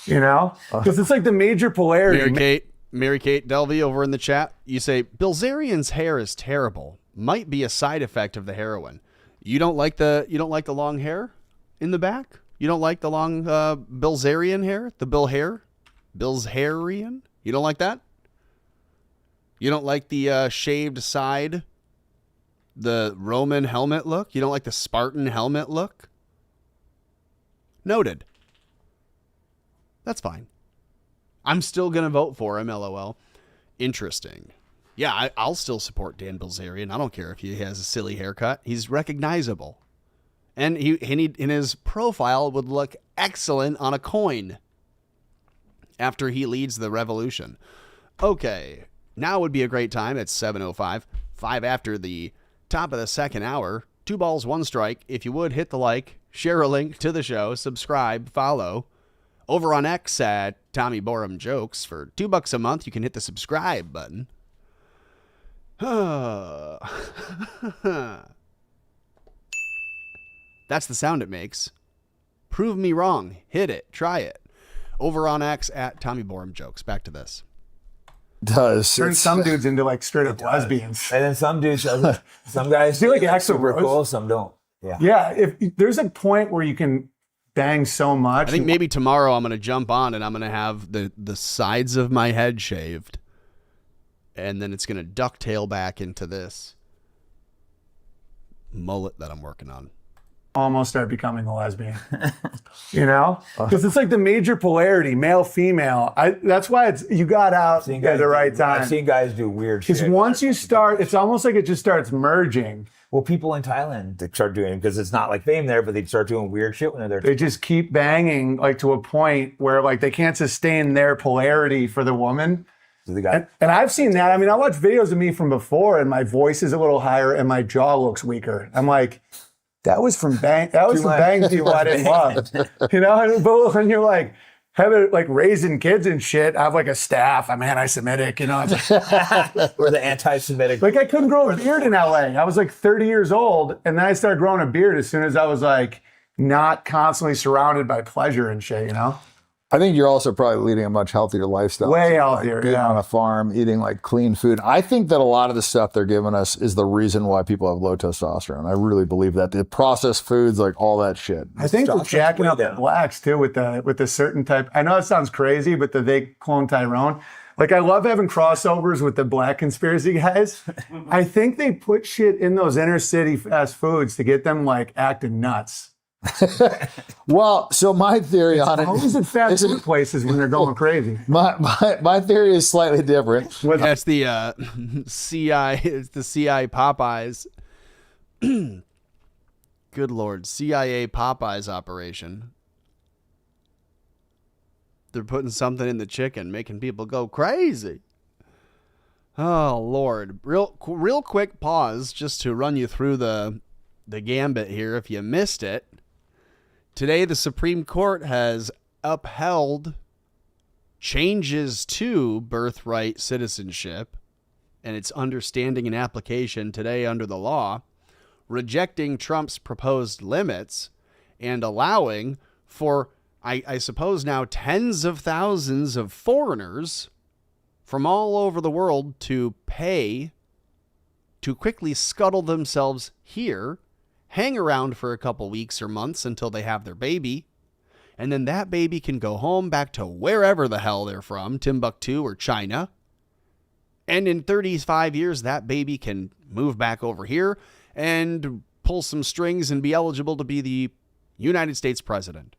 Because it's like the major polarity. Mary Kate Delvey over in the chat. You say Bilzerian's hair is terrible. Might be a side effect of the heroin. You don't like the long hair in the back? You don't like the long Bilzerian hair? The Bilzerian? You don't like that? You don't like the shaved side? The Roman helmet look? You don't like the Spartan helmet look? Noted. That's fine. I'm still going to vote for him, LOL. Interesting. Yeah, I'll still support Dan Bilzerian. I don't care if he has a silly haircut. He's recognizable. And he in his profile would look excellent on a coin after he leads the revolution. Okay, now would be a great time. It's 7:05, 5 after the top of the second hour. 2 balls, 1 strike. If you would, hit the like, share a link to the show, subscribe, follow. Over on X at Tommy Borum Jokes for $2 a month, you can hit the subscribe button. That's the sound it makes. Prove me wrong. Hit it. Try it. Over on X at Tommy Borum Jokes. Back to this. Does turn some dudes into like straight up lesbians. And then some dudes, some guys do like super cool, some don't. Yeah. Yeah. If there's a point where you can bang so much. I think maybe tomorrow I'm going to jump on and I'm going to have the sides of my head shaved. And then it's going to ducktail back into this mullet that I'm working on. Almost start becoming a lesbian. Because it's like the major polarity, male, female. That's why you got out at the right time. I've seen guys do weird shit. Because once you start, it's almost like it just starts merging. Well, people in Thailand, they start doing it because it's not like fame there, but they start doing weird shit when they're there. They just keep banging like to a point where like they can't sustain their polarity for the woman. So they got and I've seen that. I mean, I watched videos of me from before and my voice is a little higher and my jaw looks weaker. I'm like, that was from bang. That was from bang people I didn't love. But when you're like having like raising kids and shit, I have like a staff. I'm anti-Semitic. We're the anti-Semitic. Like I couldn't grow a beard in LA. I was like 30 years old, and then I started growing a beard as soon as I was like not constantly surrounded by pleasure and shit. I think you're also probably leading a much healthier lifestyle. Way So, healthier, being yeah. on a farm, eating like clean food. I think that a lot of the stuff they're giving us is the reason why people have low testosterone. I really believe that. The processed foods, like all that shit. I think they're jacking up the down. blacks too with the certain type. I know it sounds crazy, but they clone Tyrone. Like, I love having crossovers with the black conspiracy guys. I think they put shit in those inner city fast foods to get them like acting nuts. Well, so my theory on it. How is it fast food places when they're going crazy? My theory is slightly different. That's the CI. It's the CI Popeyes. Good Lord, CIA Popeyes operation. They're putting something in the chicken, making people go crazy. Oh Lord, real quick pause just to run you through the gambit here. If you missed it, today the Supreme Court has upheld changes to birthright citizenship and its understanding and application today under the law, rejecting Trump's proposed limits and allowing for, I suppose now, tens of thousands of foreigners from all over the world to pay to quickly scuttle themselves here, hang around for a couple weeks or months until they have their baby, and then that baby can go home back to wherever the hell they're from, Timbuktu or China, and in 35 years, that baby can move back over here and pull some strings and be eligible to be the United States president.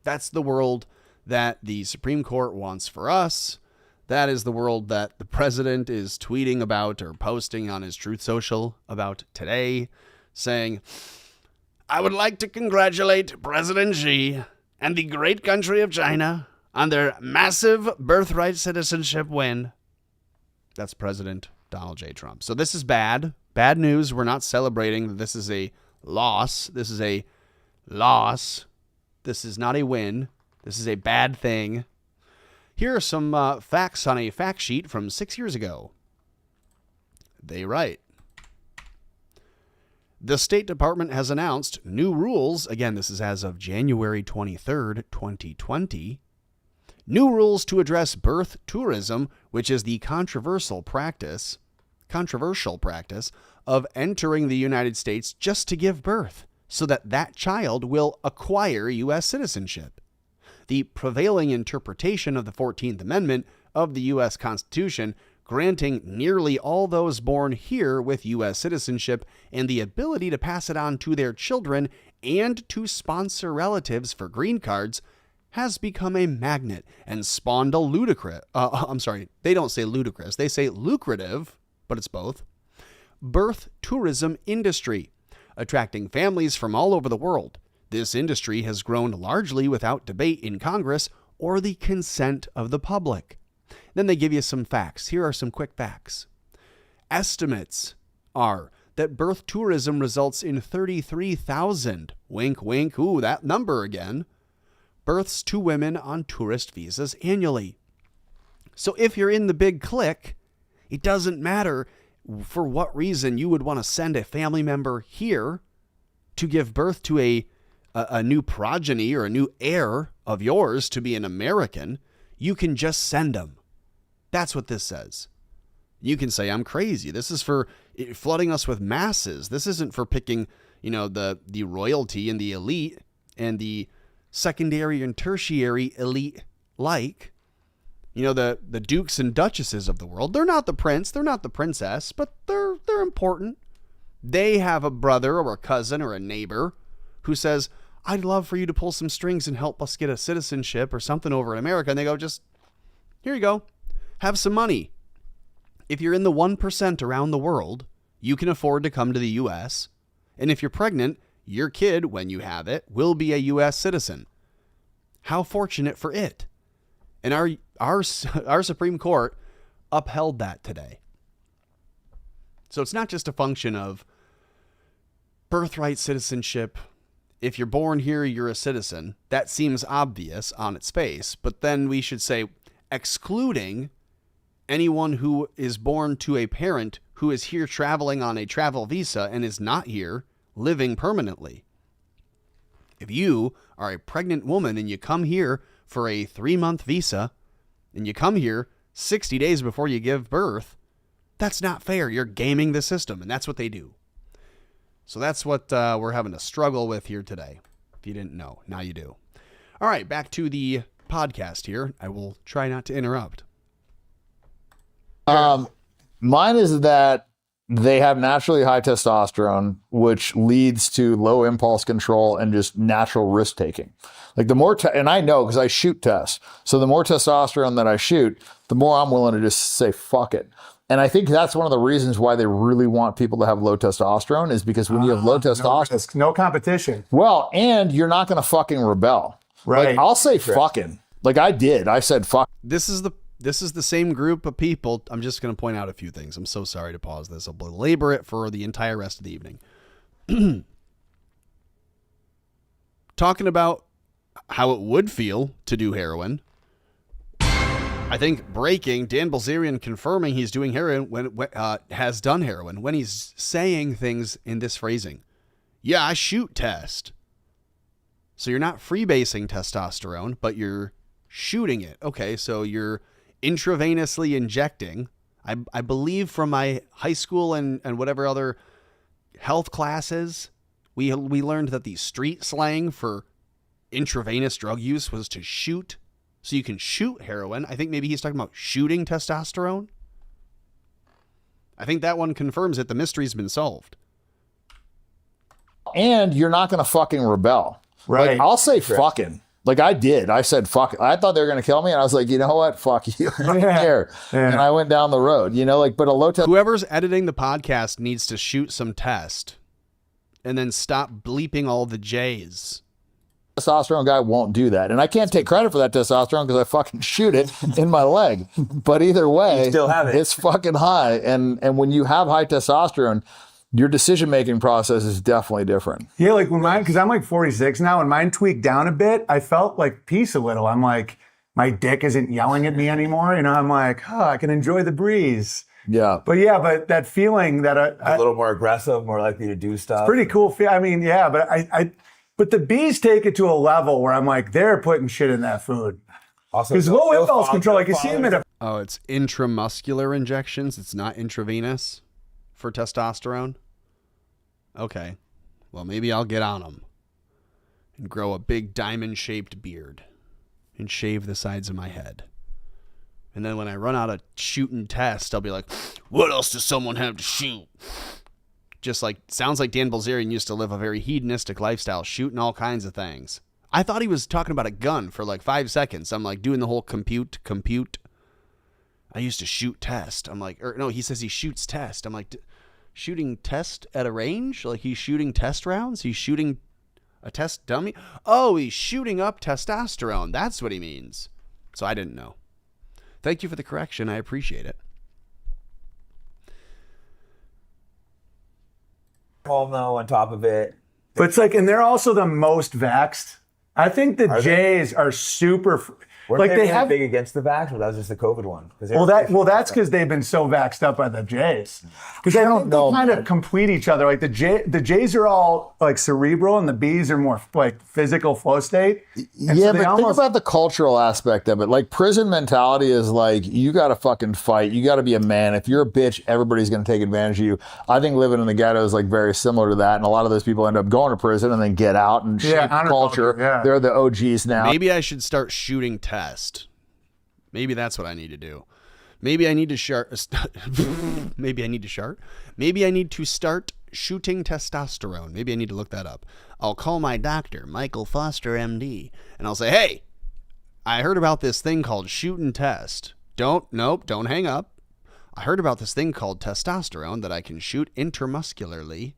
That's the world that the Supreme Court wants for us. That is the world that the president is tweeting about or posting on his Truth Social about today, saying, "I would like to congratulate President Xi and the great country of China on their massive birthright citizenship win." That's President Donald J. Trump. So this is bad. Bad news. We're not celebrating that this is a loss. This is a loss. This is not a win. This is a bad thing. Here are some facts on a fact sheet from 6 years ago. They write, the State Department has announced new rules. Again, this is as of January 23rd, 2020. New rules to address birth tourism, which is the controversial practice of entering the United States just to give birth, so that that child will acquire U.S. citizenship. The prevailing interpretation of the 14th Amendment of the U.S. Constitution, granting nearly all those born here with U.S. citizenship and the ability to pass it on to their children and to sponsor relatives for green cards, has become a magnet and spawned a they don't say ludicrous, they say lucrative, but it's both, birth tourism industry, attracting families from all over the world. This industry has grown largely without debate in Congress or the consent of the public. Then they give you some facts. Here are some quick facts. Estimates are that birth tourism results in 33,000, wink, wink, ooh, that number again, births to women on tourist visas annually. So if you're in the big clique, it doesn't matter for what reason you would want to send a family member here to give birth to a new progeny or a new heir of yours to be an American. You can just send them. That's what this says. You can say, I'm crazy. This is for flooding us with masses. This isn't for picking, the royalty and the elite and the secondary and tertiary elite like. The dukes and duchesses of the world. They're not the prince, they're not the princess, but they're important. They have a brother or a cousin or a neighbor who says, I'd love for you to pull some strings and help us get a citizenship or something over in America. And they go, just, here you go. Have some money. If you're in the 1% around the world, you can afford to come to the U.S. And if you're pregnant, your kid, when you have it, will be a U.S. citizen. How fortunate for it. And our Supreme Court upheld that today. So it's not just a function of birthright citizenship. If you're born here, you're a citizen. That seems obvious on its face. But then we should say excluding anyone who is born to a parent who is here traveling on a travel visa and is not here living permanently. If you are a pregnant woman and you come here for a 3-month visa and you come here 60 days before you give birth, that's not fair. You're gaming the system, and that's what they do. So that's what we're having to struggle with here today. If you didn't know, now you do. All right, back to the podcast here. I will try not to interrupt. Mine is that they have naturally high testosterone, which leads to low impulse control and just natural risk taking. Like the more, and I know because I shoot tests. So the more testosterone that I shoot, the more I'm willing to just say, fuck it. And I think that's one of the reasons why they really want people to have low testosterone is because when you have low testosterone, no competition. well, and you're not going to fucking rebel. Right. Like, I'll say fucking. Like I did. I said fuck. This is the same group of people. I'm just going to point out a few things. I'm so sorry to pause this. I'll belabor it for the entire rest of the evening. Talking about how it would feel to do heroin. I think breaking Dan Bilzerian confirming he's doing heroin when has done heroin when he's saying things in this phrasing. Yeah, I shoot test. So you're not freebasing testosterone, but you're shooting it. Okay, so you're intravenously injecting. I believe from my high school and whatever other health classes, we learned that the street slang for intravenous drug use was to shoot. So you can shoot heroin. I think maybe he's talking about shooting testosterone. I think that one confirms it. The mystery's been solved. And you're not going to fucking rebel. Right. Like, I'll say fucking. Like I did. I said fuck it. I thought they were going to kill me. And I was like, you know what? Fuck you. I don't care. Yeah. And I went down the road, like, but a low test. Whoever's editing the podcast needs to shoot some test and then stop bleeping all the J's. Testosterone guy won't do that. And I can't take credit for that testosterone because I fucking shoot it in my leg. But either way, You still have it. It's fucking high. And when you have high testosterone, your decision-making process is definitely different. Yeah, like when mine, because I'm like 46 now, and mine tweaked down a bit, I felt like peace a little. I'm like, my dick isn't yelling at me anymore. I'm like, I can enjoy the breeze. Yeah. But that feeling that A little more aggressive, more likely to do stuff. pretty cool. I mean, yeah, but the bees take it to a level where I'm like, they're putting shit in that food. Also, Because low impulse control, like you see them in a Oh, it's intramuscular injections. It's not intravenous for testosterone. Okay. Well, maybe I'll get on them and grow a big diamond-shaped beard and shave the sides of my head. And then when I run out of shooting test, I'll be like, what else does someone have to shoot? Just like, sounds like Dan Bilzerian used to live a very hedonistic lifestyle, shooting all kinds of things. I thought he was talking about a gun for like 5 seconds. I'm like doing the whole compute. I used to shoot test. I'm like, no, he says he shoots test. I'm like, shooting test at a range? Like he's shooting test rounds? He's shooting a test dummy? Oh, he's shooting up testosterone. That's what he means. So I didn't know. Thank you for the correction. I appreciate it. home though on top of it. But it's like, and they're also the most vaxxed. I think the Jays are super. Weren't they have big against the vax, or that was just the COVID one? That's because they've been so vaxxed up by the Jays. Because I don't know, they kind of complete each other. Like the Jays are all like cerebral, and the Bs are more like physical flow state. And yeah, but think about the cultural aspect of it. Like prison mentality is like, you got to fucking fight. You got to be a man. If you're a bitch, everybody's going to take advantage of you. I think living in the ghetto is like very similar to that. And a lot of those people end up going to prison and then get out and shape culture. Yeah. They're the OGs now. Maybe I should start shooting test. Maybe that's what I need to do. Maybe I need to Maybe I need to start shooting testosterone. Maybe I need to look that up. I'll call my doctor, Michael Foster, MD, and I'll say, hey, I heard about this thing called shooting test. Don't hang up. I heard about this thing called testosterone that I can shoot intramuscularly.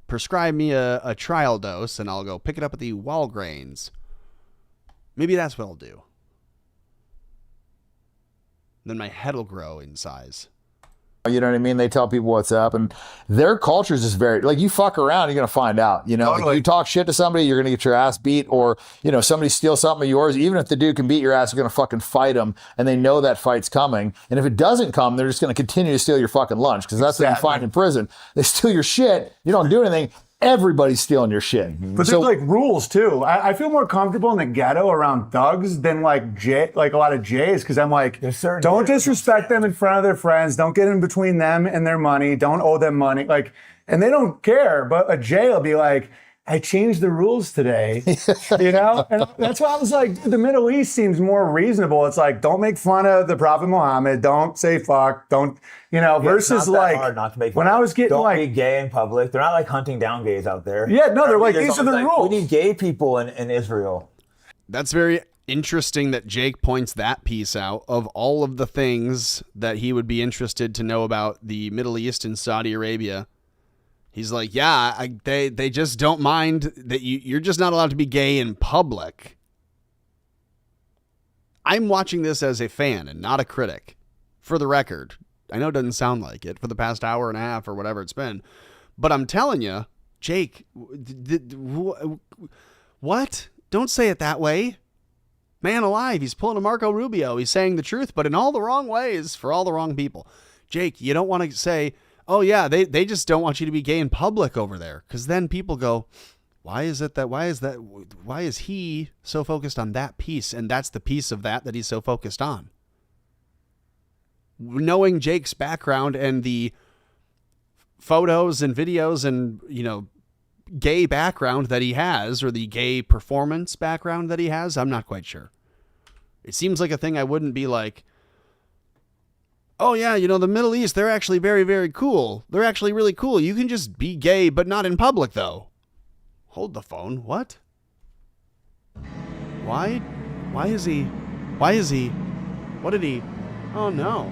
Prescribe me a trial dose, and I'll go pick it up at the Walgreens. Maybe that's what I'll do. Then my head will grow in size. You know what I mean? They tell people what's up, and their culture is just very, like, you fuck around, you're going to find out, you know, Totally. Like you talk shit to somebody, you're going to get your ass beat, or, you know, somebody steals something of yours. Even if the dude can beat your ass, you're going to fucking fight him, and they know that fight's coming. And if it doesn't come, they're just going to continue to steal your fucking lunch, because that's what you find in prison. They steal your shit, you don't do anything, everybody's stealing your shit. But there's like rules too. I feel more comfortable in the ghetto around thugs than like a lot of Jays, because I'm like, don't disrespect them in front of their friends. Don't get in between them and their money. Don't owe them money. Like, and they don't care. But a Jay will be like, I changed the rules today, you know? And that's why I was like, the Middle East seems more reasonable. It's like, don't make fun of the Prophet Muhammad. Don't say fuck. Don't, you know, versus like, hard not to make when I was getting don't like, be gay in public. They're not like hunting down gays out there. yeah, no, they're like, There's these are the always, rules. We need gay people in Israel. That's very interesting that Jake points that piece out of all of the things that he would be interested to know about the Middle East and Saudi Arabia. He's like, yeah, they just don't mind that you're just not allowed to be gay in public. I'm watching this as a fan and not a critic. For the record, I know it doesn't sound like it for the past hour and a half or whatever it's been. But I'm telling you, Jake, what? Don't say it that way. Man alive, he's pulling a Marco Rubio. He's saying the truth, but in all the wrong ways for all the wrong people. Jake, you don't want to say, oh yeah, they just don't want you to be gay in public over there. Because then people go, why is he so focused on that piece? And that's the piece of that he's so focused on. Knowing Jake's background and the photos and videos and, you know, gay background that he has, or the gay performance background that he has, I'm not quite sure. It seems like a thing I wouldn't be like, oh yeah, you know, the Middle East, they're actually very, very cool. They're actually really cool. You can just be gay, but not in public, though. Hold the phone. What? Why is he? What did he? Oh no.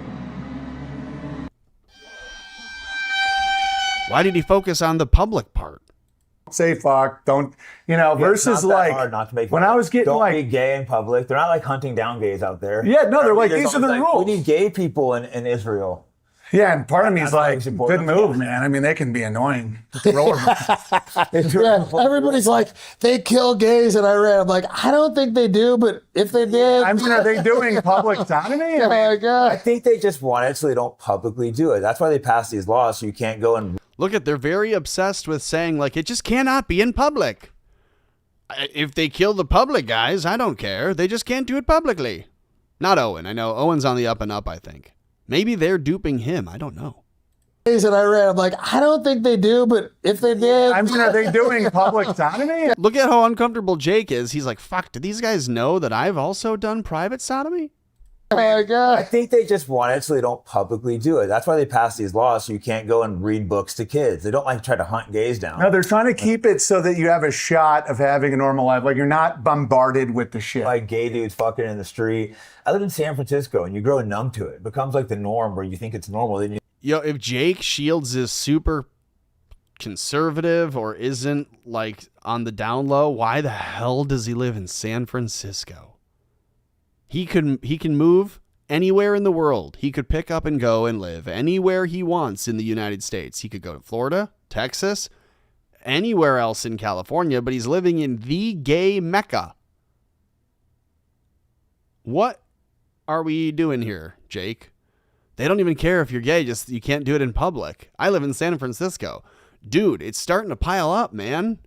Why did he focus on the public part? Say fuck, don't, you know, versus like, hard not to make when I was getting don't like, be gay in public. They're not like hunting down gays out there. yeah, no, they're like, There's these are the always, like, rules. We need gay people in Israel. Yeah, and part of me is That's why like, we support good them. move, man. I mean, they can be annoying. Yeah, everybody's like, they kill gays in Iran. I'm like, I don't think they do, but if they did. I mean, are they doing public sodomy? Oh my God. I think they just want it so they don't publicly do it. That's why they pass these laws so you can't go and Look at, they're very obsessed with saying, like, it just cannot be in public. If they kill the public guys, I don't care. They just can't do it publicly. Not Owen. I know Owen's on the up and up, I think. Maybe they're duping him. I don't know. Gays in Iran. I'm like, I don't think they do, but if they did. I mean, are they doing public sodomy? Look at how uncomfortable Jake is. He's like, fuck, do these guys know that I've also done private sodomy? Oh my I God. think they just want it so they don't publicly do it. That's why they pass these laws so you can't go and read books to kids. They don't like try to hunt gays down. No, they're trying to keep it so that you have a shot of having a normal life. Like, you're not bombarded with the shit. Like gay dudes fucking in the street. I live in San Francisco and you grow numb to it. It becomes like the norm where you think it's normal. Then you Yo, if Jake Shields is super conservative or isn't like on the down low, why the hell does he live in San Francisco? He can move anywhere in the world. He could pick up and go and live anywhere he wants in the United States. He could go to Florida, Texas, anywhere else in California, but he's living in the gay Mecca. What are we doing here, Jake? They don't even care if you're gay, just you can't do it in public. I live in San Francisco. Dude, it's starting to pile up, man.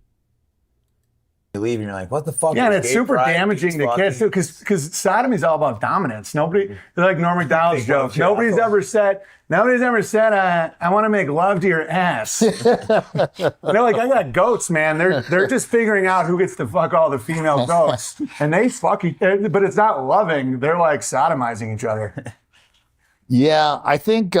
leave and you're like, what the fuck? Yeah, and is it's gay super pride? damaging to kids too, because sodomy is all about dominance. Nobody, they're like Norm Macdonald's joke. Nobody's ever said, I want to make love to your ass. They're like, I got goats, man. They're just figuring out who gets to fuck all the female goats, and they fuck each, but it's not loving. They're like sodomizing each other. Yeah, I think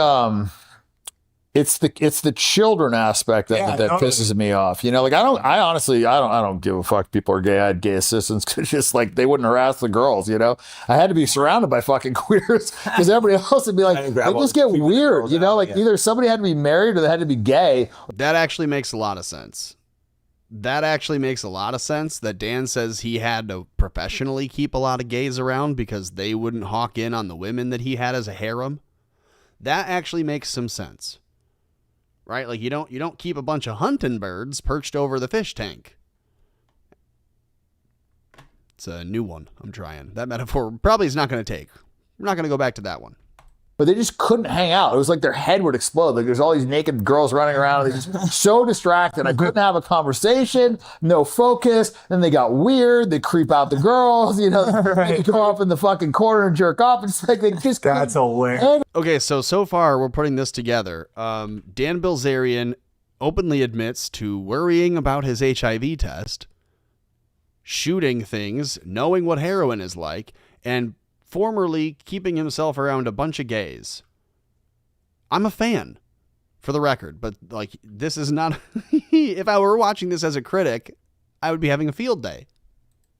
it's the children aspect that pisses me off. You know, like I honestly don't give a fuck. People are gay. I had gay assistants because just like they wouldn't harass the girls. You know, I had to be surrounded by fucking queers because everybody else would be like, they just get weird. You know, like either somebody had to be married or they had to be gay. That actually makes a lot of sense. That Dan says he had to professionally keep a lot of gays around because they wouldn't hawk in on the women that he had as a harem. That actually makes some sense. Right? Like you don't keep a bunch of hunting birds perched over the fish tank. It's a new one I'm trying. That metaphor probably is not going to take. We're not going to go back to that one. but they just couldn't hang out. It was like their head would explode. Like there's all these naked girls running around. They're just so distracted. I couldn't have a conversation, no focus. Then they got weird. They creep out the girls, you know, they go off in the fucking corner and jerk off. It's like they just That's hilarious. Okay, so far we're putting this together. Dan Bilzerian openly admits to worrying about his HIV test, shooting things, knowing what heroin is like, and formerly keeping himself around a bunch of gays. I'm a fan, for the record, but like this is not. If I were watching this as a critic, I would be having a field day.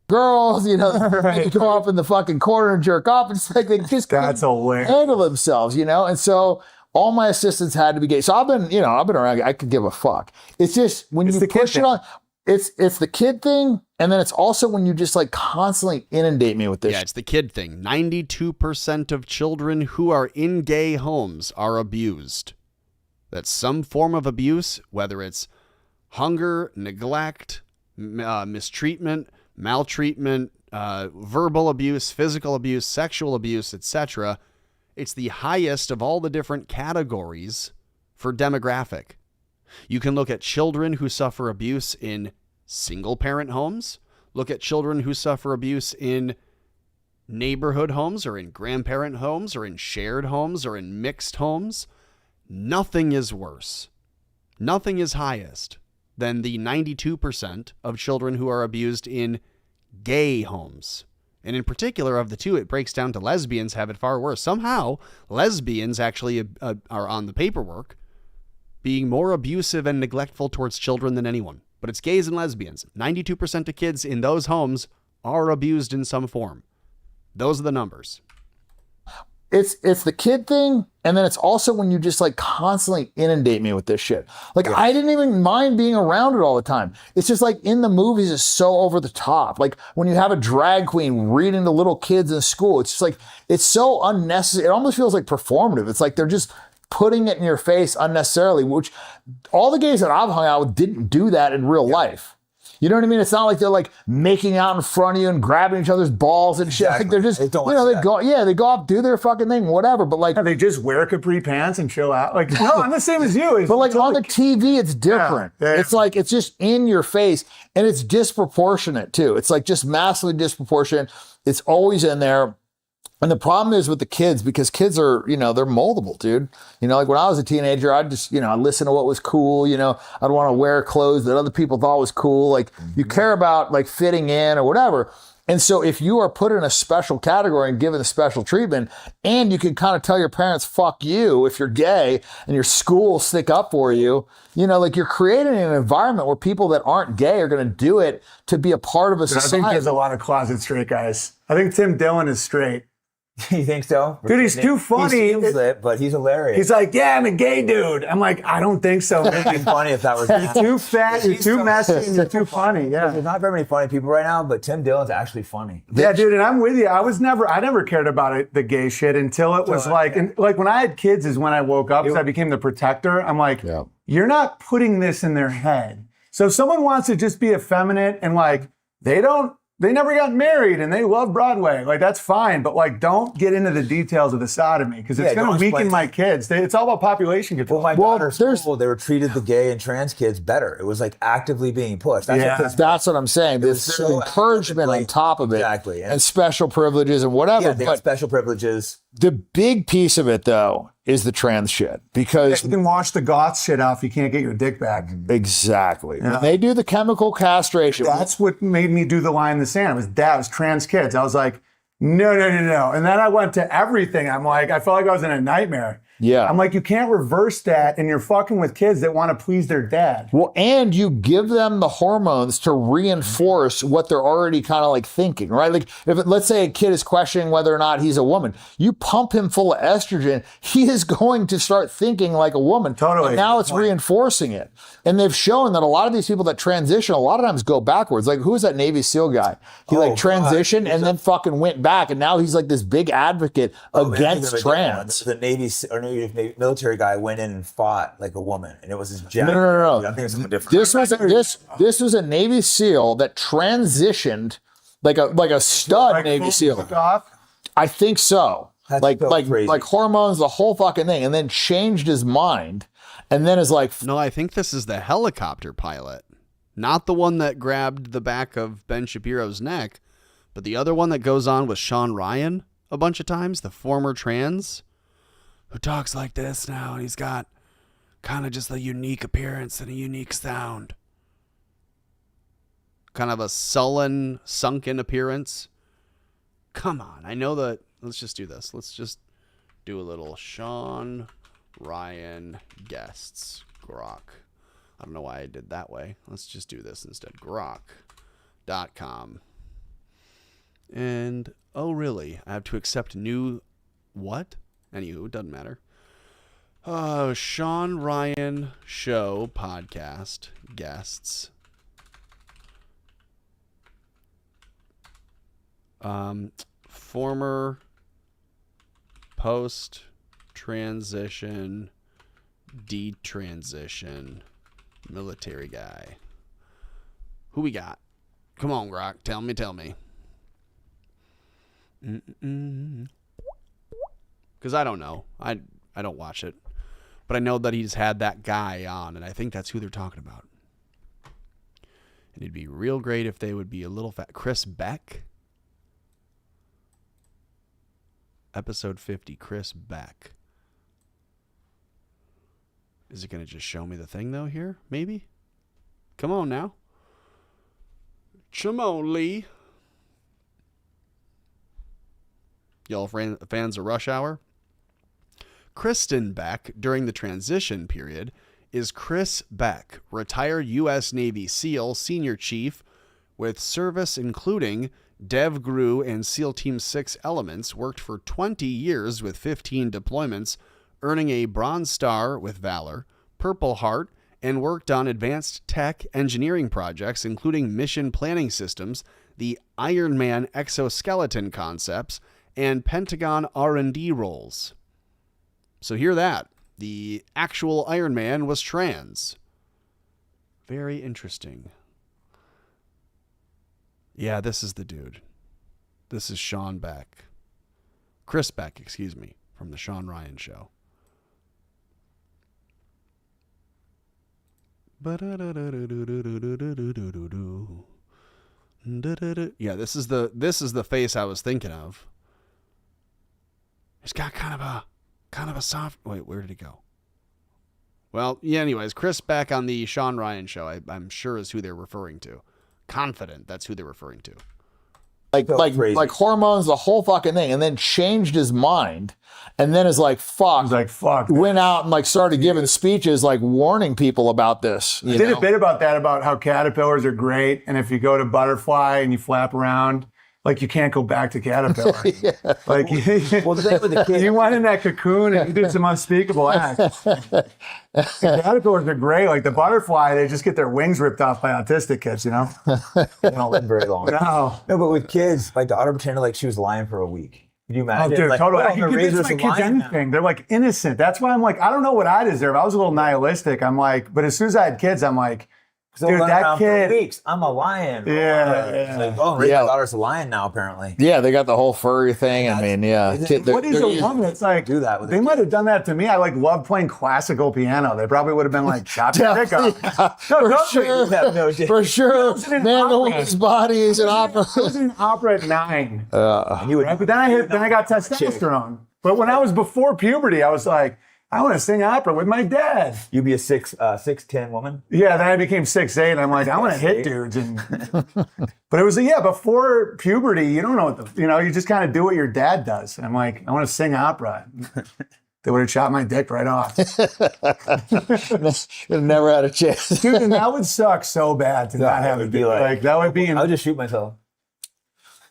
Girls, you know, they go off in the fucking corner and jerk off. It's like they just That's hilarious. handle themselves, you know? And so all my assistants had to be gay. So I've been around, I could give a fuck. It's just when you push it on, it's the kid thing, and then it's also when you just like constantly inundate me with this. Yeah, it's the kid thing. 92% of children who are in gay homes are abused. That's some form of abuse, whether it's hunger, neglect, mistreatment, maltreatment, verbal abuse, physical abuse, sexual abuse, etc. It's the highest of all the different categories for demographic. You can look at children who suffer abuse in single-parent homes, look at children who suffer abuse in neighborhood homes or in grandparent homes or in shared homes or in mixed homes. Nothing is worse. Nothing is highest than the 92% of children who are abused in gay homes. And in particular, of the two, it breaks down to lesbians have it far worse. Somehow, lesbians actually are on the paperwork being more abusive and neglectful towards children than anyone. But it's gays and lesbians. 92% of kids in those homes are abused in some form. Those are the numbers. It's the kid thing, and then it's also when you just like constantly inundate me with this shit. Like I didn't even mind being around it all the time. It's just like in the movies, it's so over the top. Like when you have a drag queen reading to little kids in school, it's just like it's so unnecessary. It almost feels like performative. It's like they're just putting it in your face unnecessarily, which all the gays that I've hung out with didn't do that in real life. You know what I mean? It's not like they're like making out in front of you and grabbing each other's balls and shit. I think they're just, they go up, do their fucking thing, whatever. But like, they just wear capri pants and chill out. Like, no, I'm the same as you. But like on the TV, it's different. Yeah. It's like, it's just in your face and it's disproportionate too. It's like just massively disproportionate. It's always in there. And the problem is with the kids, because kids are, you know, they're moldable, dude. You know, like when I was a teenager, I'd just, you know, I'd listen to what was cool. You know, I'd want to wear clothes that other people thought was cool. Like you care about like fitting in or whatever. And so if you are put in a special category and given a special treatment, and you can kind of tell your parents, fuck you, if you're gay, and your school will stick up for you, you know, like you're creating an environment where people that aren't gay are going to do it to be a part of a society. I think there's a lot of closet straight guys. I think Tim Dillon is straight. You think so? Dude, he's too funny. He seems lit, but he's hilarious. He's like, yeah, I'm a gay dude. I'm like, I don't think so. It'd be funny if that was You're too fat, you're too messy, you're too funny. Yeah. There's not very many funny people right now, but Tim Dillon's actually funny. Yeah, dude, and I'm with you. I never cared about it, the gay shit until it was like, and like when I had kids is when I woke up because I became the protector. I'm like, you're not putting this in their head. So if someone wants to just be effeminate and like, they never got married and they love Broadway. Like, that's fine. But, like, don't get into the details of the sodomy because it's going to weaken my kids. It's all about population control. Well, my daughter's school, they were treated the gay and trans kids better. It was, like, actively being pushed. That's what I'm saying. There's so encouragement on top of it. Exactly. And special privileges and whatever. Yeah, they got special privileges. The big piece of it, though, is the trans shit. Because you can wash the goth shit off. You can't get your dick back. Exactly. Yeah. When they do the chemical castration. That's what made me do the line in the sand. It was trans kids. I was like, no. And then I went to everything. I'm like, I felt like I was in a nightmare. Yeah. I'm like, you can't reverse that, and you're fucking with kids that want to please their dad. Well, and you give them the hormones to reinforce what they're already kind of like thinking, right? Like, let's say a kid is questioning whether or not he's a woman, you pump him full of estrogen, he is going to start thinking like a woman. Totally. And now it's reinforcing it. And they've shown that a lot of these people that transition, a lot of times go backwards. Like, who was that Navy SEAL guy? He transitioned and then fucking went back, and now he's like this big advocate against trans. The Navy or military guy went in and fought like a woman, and it was his jacket. No. I think it's something different. This was a Navy SEAL that transitioned like a stud Navy SEAL. I think so. That's like so crazy. like hormones, the whole fucking thing, and then changed his mind, and then is like, No, I think this is the helicopter pilot, not the one that grabbed the back of Ben Shapiro's neck, but the other one that goes on with Sean Ryan a bunch of times, the former trans, who talks like this now, and he's got kind of just a unique appearance and a unique sound. Kind of a sullen, sunken appearance. Come on, I know that. Let's just do this. Let's just do a little Sean Ryan guests. Grok. I don't know why I did that way. Let's just do this instead. Grok.com. And, oh, really? I have to accept new what? Anywho, it doesn't matter. Sean Ryan Show podcast guests. Former post-transition, detransition military guy. Who we got? Come on, Grok. Tell me. Because I don't know. I don't watch it. But I know that he's had that guy on, and I think that's who they're talking about. And it'd be real great if they would be a little fat. Chris Beck? Episode 50, Chris Beck. Is it going to just show me the thing, though, here? Maybe? Come on, now. Come on, Lee. Y'all fans of Rush Hour? Kristen Beck, during the transition period, is Chris Beck, retired U.S. Navy SEAL, senior chief, with service including DevGru and SEAL Team 6 elements, worked for 20 years with 15 deployments, earning a Bronze Star with Valor, Purple Heart, and worked on advanced tech engineering projects, including mission planning systems, the Iron Man exoskeleton concepts, and Pentagon R&D roles. So hear that. The actual Iron Man was trans. Very interesting. Yeah, this is the dude. This is Sean Beck. Chris Beck, excuse me, from the Sean Ryan Show. Yeah, this is the face I was thinking of. He's got kind of a soft. Wait, where did he go? Well, yeah. Anyways, Chris Beck on the Sean Ryan Show, I'm sure is who they're referring to. Confident that's who they're referring to. Like hormones, the whole fucking thing, and then changed his mind, and then is like, fuck. He's like, fuck. Went out and like started giving speeches, like warning people about this. I did a bit about that, about how caterpillars are great, and if you go to butterfly and you flap around, like you can't go back to caterpillar. Yeah. Like, Well, the thing with the kids, you went in that cocoon and you did some unspeakable acts. The caterpillars are great. Like the butterfly, they just get their wings ripped off by autistic kids, you know? they don't live very long. No. No, but with kids, my daughter pretended like she was lying for a week. Can you Oh, imagine? dude, like, totally. oh, I I'm gonna can raise her convince my some kids lion now. anything. They're like innocent. That's why I'm like, I don't know what I deserve. I was a little nihilistic. I'm like, but as soon as I had kids, I'm like, So dude, that for kid. weeks, I'm a lion. Yeah, It's yeah. like, oh, my daughter's a lion now, apparently. Yeah, they got the whole furry thing. I mean, yeah. What is a woman? It's like, do that with they a might have done that to me. I like love playing classical piano. They probably would have been like, chop your dick off. No, For sure. For sure. was in an Man, the opera. woman's body is an opera. I was in opera at 9. And you would, Right? But then I got testosterone. But when I was before puberty, I was like, I want to sing opera with my dad. you'd be a 6'10" woman. Yeah, then I became 6'8", and I'm like, I want to hit dudes. And but it was before puberty. You don't know what you just kind of do what your dad does. And I'm like, I want to sing opera. They would have chopped my dick right off. Never had a chance. Dude, and that would suck so bad to not have would it. be like That would be. I would just shoot myself.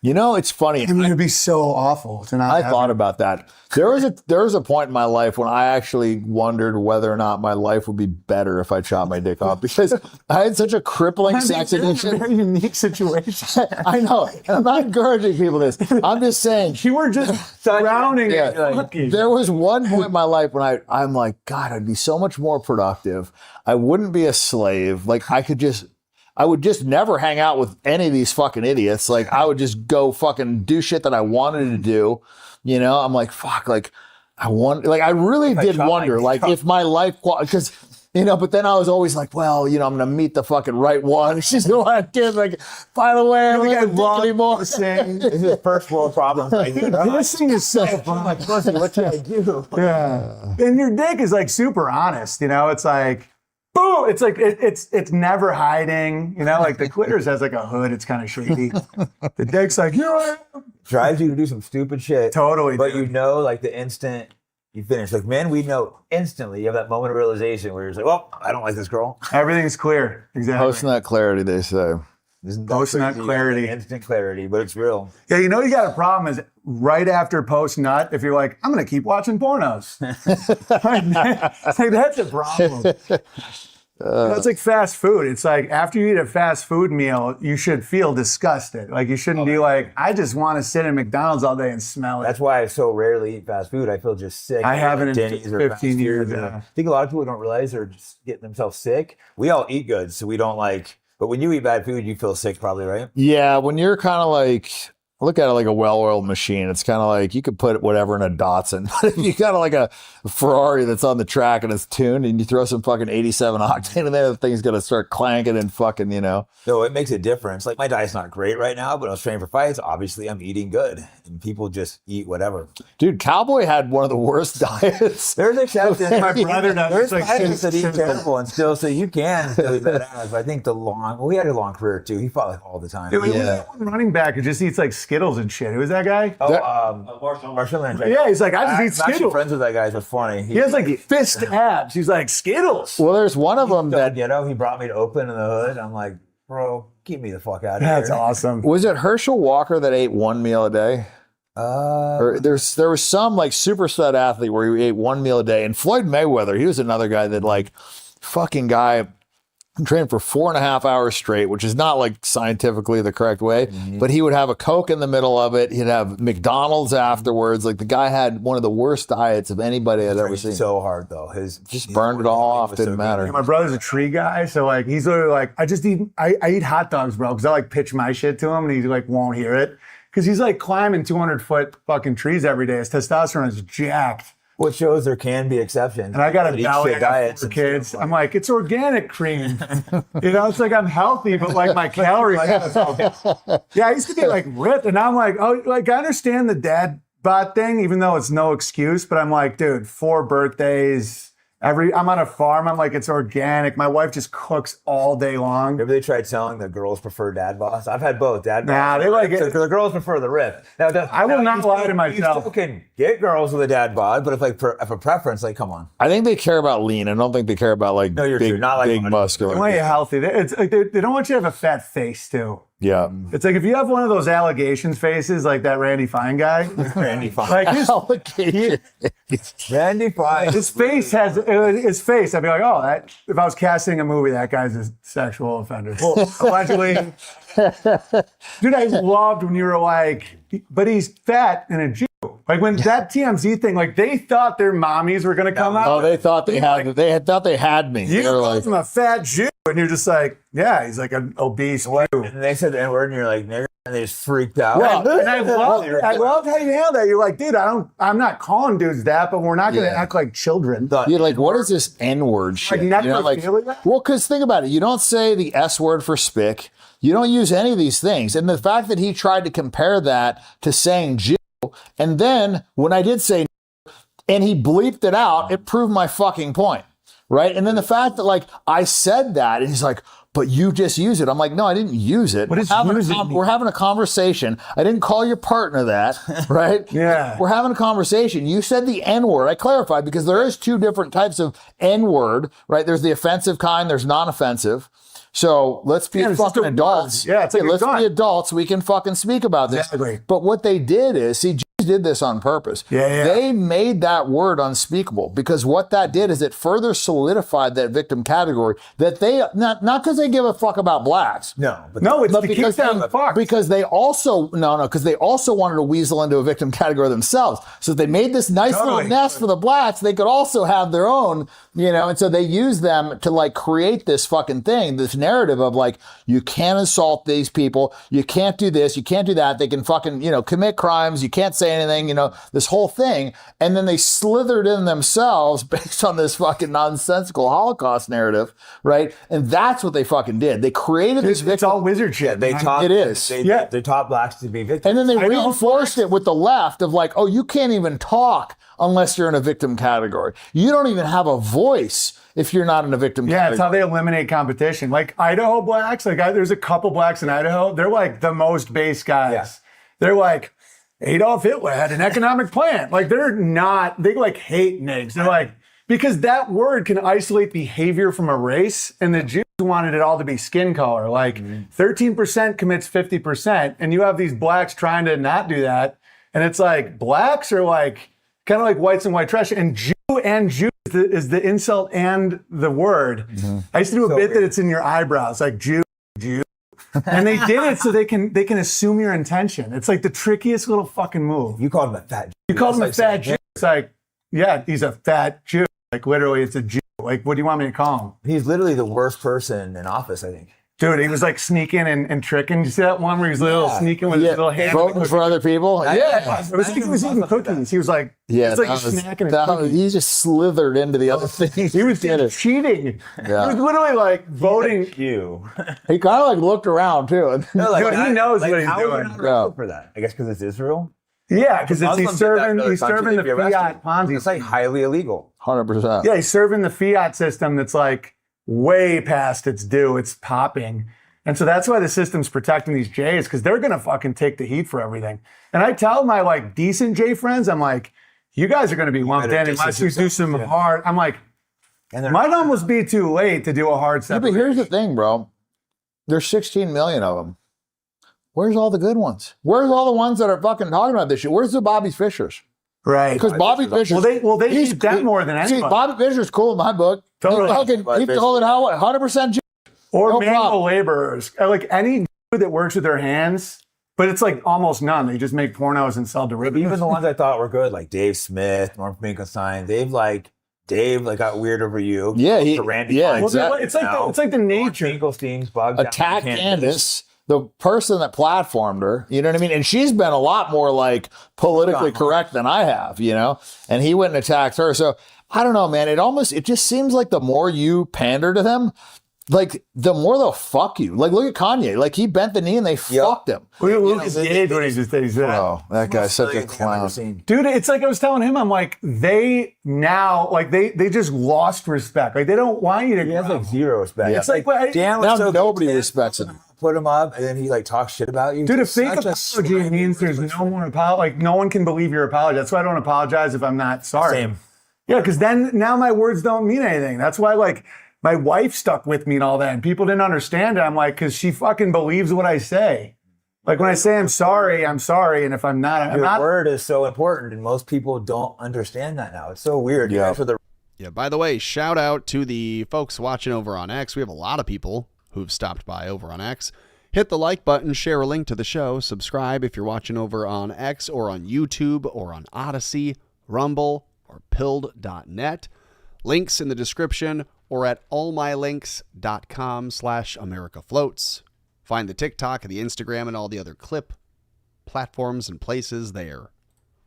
You know, it's funny. I mean, it'd be so awful to not. I have thought it. about that. There was a point in my life when I actually wondered whether or not my life would be better if I chopped my dick off, because I had such a crippling sex You're in a addiction. very unique situation. I know. And I'm not encouraging people this. I'm just saying. You were just drowning. Yeah. There was one point in my life when I'm like, God, I'd be so much more productive. I wouldn't be a slave. Like I would just never hang out with any of these fucking idiots. Like I would just go fucking do shit that I wanted to do. You know, I'm like, fuck, like I really did wonder, like if my life, because, you know, but then I was always like, well, you know, I'm going to meet the fucking right one. She's going to have kids. Like, by the way, I don't think anymore. This is first world problem. This thing is so fun. Like, pussy, what can I do? Yeah. And your dick is like super honest, you know, it's like, boom, it's like, it's never hiding, you know, like the clitoris has like a hood, it's kind of shady. The dick's like, here I am. Drives you to do some stupid shit. Totally. But you know, like the instant you finish, like, man, we know instantly. You have that moment of realization where you're like, well, I don't like this girl. Everything's clear. Exactly. Posting that clarity, they say. Posting that clarity. Instant clarity, but it's real. Yeah, you know, you got a problem is right after post nut, if you're like, I'm going to keep watching pornos. Like, that's a problem. That's like fast food. It's like after you eat a fast food meal, you should feel disgusted. Like you shouldn't be like, I just want to sit in McDonald's all day and smell it. That's why I so rarely eat fast food. I feel just sick. I haven't in Denny's or 15 years. I think a lot of people don't realize they're just getting themselves sick. We all eat good, so we don't like, but when you eat bad food, you feel sick probably, right? Yeah, when you're kind of like, look at it like a well-oiled machine. It's kind of like you could put whatever in a Datsun. But if you got like a Ferrari that's on the track and it's tuned and you throw some fucking 87 octane in there, the thing's going to start clanking and fucking, you know. No, it makes a difference. Like my diet's not great right now, but I was training for fights. Obviously, I'm eating good. And people just eat whatever. Dude, Cowboy had one of the worst diets. There's exceptions. My brother does. There's Like, fighters that eat terrible and still, so you can still eat badass. But I think he had a long career too. He fought like all the time. Dude, was that one running back who just eats like Skittles and shit? Who was that guy? Marshall Lynch. Yeah, he's like, I just eat I'm actually Skittles. friends with that guy. It's funny. He has like fist abs. He's like, Skittles. Well, there's one of them that, you know, he brought me to Oakland in the hood. I'm like, bro, keep me the fuck out of here. That's awesome. was it Herschel Walker that ate one meal a day? Or there was some like super stud athlete where he ate one meal a day. And Floyd Mayweather, he was another guy that like fucking guy trained for 4.5 hours straight, which is not like scientifically the correct way, but he would have a Coke in the middle of it. He'd have McDonald's afterwards. Like the guy had one of the worst diets of anybody I'd ever seen. So hard though. His Burned it all off. was Didn't so matter. Yeah, my brother's a tree guy, so like he's literally like, I eat hot dogs, bro, because I like pitch my shit to him and he like won't hear it. Because he's like climbing 200-foot fucking trees every day. His testosterone is jacked. What shows there can be exceptions. And I got a But eat belly, shit I got diets 4 and kids. shit. I'm like, it's organic cream. You know, it's like I'm healthy, but like my calories. Yeah, I used to get like ripped, and now I'm like, oh, like I understand the dad bod thing, even though it's no excuse. But I'm like, dude, 4 birthdays. I'm on a farm. I'm like, it's organic. My wife just cooks all day long. Maybe they tried selling the girls prefer dad boss. I've had both dad boss. Nah, they like it. So the girls prefer the rip. Now, I will not lie to myself. You still can get girls with a dad bod, but if a preference, like, come on. I think they care about lean. I don't think they care about like No, you're big, true. Not like big body. They muscular. want you healthy. It's like they don't want you to have a fat face too. Yeah. It's like if you have one of those allegations faces, like that Randy Fine guy. Randy Fine. Like Allocation. Randy Fine. his face has his face. I'd be like, oh, that if I was casting a movie, that guy's a sexual offender. Well, allegedly. Dude, I loved when you were like, but he's fat and a Jew. Like when that TMZ thing, like they thought their mommies were gonna come out. Oh, they thought they had me. You They were called like, him a fat Jew, and you're just like, yeah, he's like an obese Jew. And they said the N-word, and you're like, nigger, and they just freaked out. Yeah, and I loved how you handled that. You're like, dude, I'm not calling dudes that, but we're not gonna act like children. you're like, what is this N-word shit? Like, You know, like, necrophilia? well, because think about it. You don't say the S word for spick. You don't use any of these things. And the fact that he tried to compare that to saying Jew, and then when I did say and he bleeped it out, it proved my fucking point, right? And then the fact that like I said that, and he's like, but you just use it. I'm like, no, I didn't use it. What does using mean? We're having a conversation. I didn't call your partner that, right? Yeah. We're having a conversation. You said the N-word. I clarified because there is 2 different types of N-word, right? There's the offensive kind, there's non-offensive. So let's be it's just fucking a adults. word. Yeah, it's like a let's gun. be adults. We can fucking speak about this. Exactly. But what they did is, see, Jews did this on purpose. Yeah. They made that word unspeakable because what that did is it further solidified that victim category that they, not because they give a fuck about blacks. No, but No, it's But to keep because them fucked. because they also because they also wanted to weasel into a victim category themselves. So they made this nice Totally. little nest for the blacks. They could also have their own, and so they use them to like create this fucking thing, this narrative of like you can't assault these people, you can't do this, you can't do that. They can fucking commit crimes. You can't say say anything, you know, this whole thing. And then they slithered in themselves based on this fucking nonsensical Holocaust narrative, right? And that's what they fucking did. They created this It's all wizard shit. They taught It is. They taught blacks to be victims. And then they reinforced it with the left of like, oh, you can't even talk unless you're in a victim category. You don't even have a voice if you're not in a victim Yeah, category. it's how they eliminate competition. Like Idaho blacks, like there's a couple blacks in Idaho. They're like the most base guys. Yeah. They're like, Adolf Hitler had an economic plan. Like they like hate niggas. They're like, because that word can isolate behavior from a race, and the Jews wanted it all to be skin color. Like 13% commits 50%, and you have these blacks trying to not do that. And it's like blacks are like kind of like whites and white trash, and Jew and Jew is the insult and the word. I used to do a bit that it's in your eyebrows, like Jew. And they did it so they can assume your intention. It's like the trickiest little fucking move. You called him a fat Jew. You called him a That's fat like Jew. It's like, yeah, he's a fat Jew. Like literally, it's a Jew. Like, what do you want me to call him? He's literally the worst person in office, I think. Dude, he was like sneaking and tricking. You see that one where he's little sneaking with his little hand? Voting for other people? Yeah. It was like he was eating cookies. He was like, Yeah, he was like snacking his cookies. he just slithered into the other thing. He was cheating. Yeah. He was literally like voting. You. He kind of like looked around too. And Dude, he knows what he's how doing. Are you not arrested for that? I guess because it's Israel. Yeah, because he's Muslims did that in serving other countries, the they'd be arrested. fiat Ponzi. It's like highly illegal. 100%. Yeah, he's serving the fiat system that's like way past its due. It's popping. And so that's why the system's protecting these Jays, because they're going to fucking take the heat for everything. And I tell my like decent Jay friends, I'm like, you guys are going to be lumped in unless you do some hard. I'm like, might almost be too late to do a hard Yeah, separation. but here's the thing, bro. There's 16 million of them. Where's all the good ones? Where's all the ones that are fucking talking about this shit? Where's the Bobby Fishers? Right. Because Bobby Fisher. Well, they need that more than See, anybody. Bobby Fisher's cool in my book. Totally. He told it how 100% Jew. Or no manual problem. laborers. Like any dude that works with their hands, but it's like almost none. They just make pornos and sell derivatives. Even the ones I thought were good, like Dave Smith, Norm Finkelstein, Dave got weird over you. Yeah, Randy yeah, Feinstein. exactly. It's like the nature. Finkelstein's bugged out. Attack Candace, the person that platformed her, you know what I mean? And she's been a lot more like politically correct than I have, you know? And he went and attacked her. So I don't know, man. It just seems like the more you pander to them, like the more they'll fuck you. Like look at Kanye. Like he bent the knee and they fucked him. Look at the age when he just says that. Oh, that guy's such a clown. Dude, it's like I was telling him, I'm like, they just lost respect. Like they don't want you to. He has like zero respect. Yeah. It's like Dan was Now so nobody good. respects him. Put him up, and then he like talks shit about you. Dude, a It's fake such a apology means there's no more apology. Like no one can believe your apology. That's why I don't apologize if I'm not sorry. Same. Yeah, because then now my words don't mean anything. That's why like my wife stuck with me and all that, and people didn't understand it. I'm like, because she fucking believes what I say. Like when I say I'm sorry, and if I'm not, I'm Your not. word is so important, and most people don't understand that now. It's so weird. Yeah. Yeah, by the way, shout out to the folks watching over on X. We have a lot of people who've stopped by over on X. Hit the like button, share a link to the show, subscribe if you're watching over on X or on YouTube or on Odyssey, Rumble, or pilled.net. Links in the description or at allmylinks.com/AmericaFloats. Find the TikTok and the Instagram and all the other clip platforms and places there.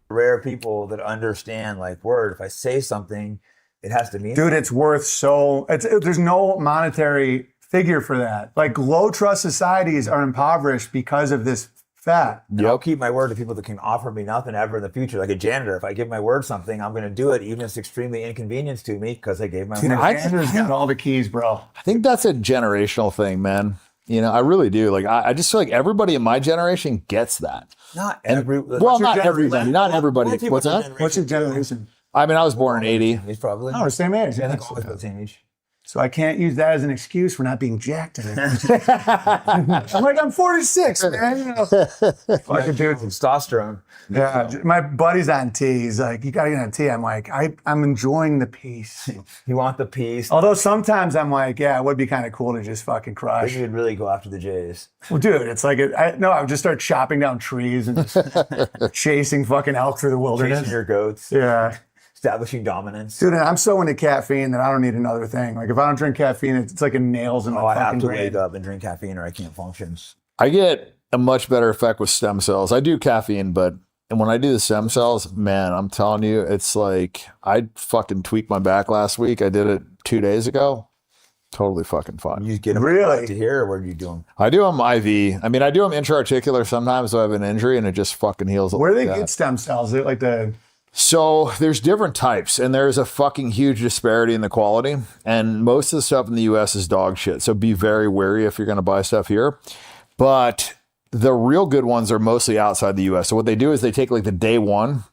Rare people that understand like word. If I say something, it has to mean. Dude, it's worth there's no monetary figure for that. Like low trust societies are impoverished because of this fact. I'll keep my word to people that can offer me nothing ever in the future. Like a janitor, if I give my word something, I'm going to do it, even if it's extremely inconvenient to me because I gave my word. Janitor's got all the keys, bro. I think that's a generational thing, man. You know, I really do. Like, I just feel like everybody in my generation gets that. Not And, every. well, not everybody. Not everybody. What's that? What's your generation? I mean, I was born in 80. He's probably. Oh, we're same age. I Yeah. think always the same age. So I can't use that as an excuse for not being jacked today. I'm like, I'm 46, man. You know. Fucking dude. Testosterone. Yeah, my buddy's on T. He's like, you gotta get on T. I'm like, I'm enjoying the peace. You want the peace. Although sometimes I'm like, yeah, it would be kind of cool to just fucking I crush. think you'd really go after the Jays. Well, dude, it's like, I would just start chopping down trees and just chasing fucking elk through the wilderness. Chasing your goats. Yeah. Establishing dominance. Dude, and I'm so into caffeine that I don't need another thing. Like if I don't drink caffeine, it's like it nails in my I have fucking to brain. wake up and drink caffeine or I can't function. I get a much better effect with stem cells. I do caffeine, but And when I do the stem cells, man, I'm telling you, it's like I fucking tweaked my back last week. I did it 2 days ago. Totally fucking fun. You just get them Really? to here, or what do you do them? I do them IV. I mean, I do them intra-articular sometimes if I have an injury and it just fucking heals. Where do they like get stem cells? Is it like the So there's different types, and there's a fucking huge disparity in the quality. And most of the stuff in the US is dog shit. So be very wary if you're going to buy stuff here. But the real good ones are mostly outside the US. So what they do is they take like the day one,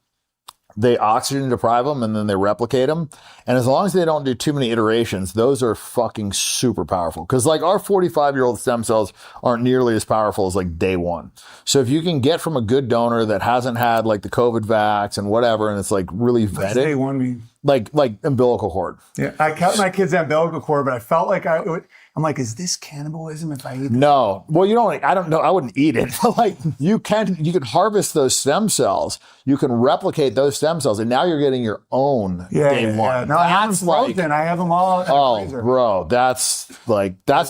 they oxygen deprive them, and then they replicate them. And as long as they don't do too many iterations, those are fucking super powerful. Because like our 45-year-old stem cells aren't nearly as powerful as like day one. So if you can get from a good donor that hasn't had like the COVID vax and whatever, and it's like really vetted, day one mean? like umbilical cord. Yeah, I cut my kids' umbilical cord, but I felt like I'm like, is this cannibalism if I eat this? No. Well, you don't, I don't know. I wouldn't eat it. Like you can harvest those stem cells. You can replicate those stem cells. And now you're getting your own day one. Yeah. No, I have them That's like, frozen. I have them all in the freezer. bro, that's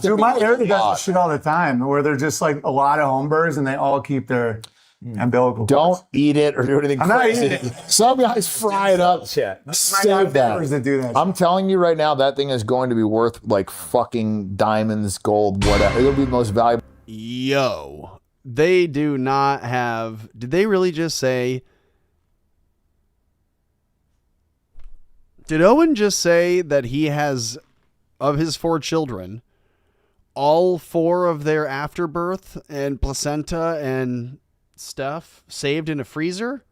Dude, my area does this shit all the time where they're just like a lot of home birds and they all keep their umbilical Don't cords. eat it or do anything I'm not crazy. eating it. Some guys fry it up. Yeah. Save that. That do that. I'm telling you right now, that thing is going to be worth like fucking diamonds, gold, whatever. It'll be the most valuable. Yo, they do not have. Did they really just say? Did Owen just say that he has, of his 4 children, all 4 of their afterbirth and placenta and stuff saved in a freezer?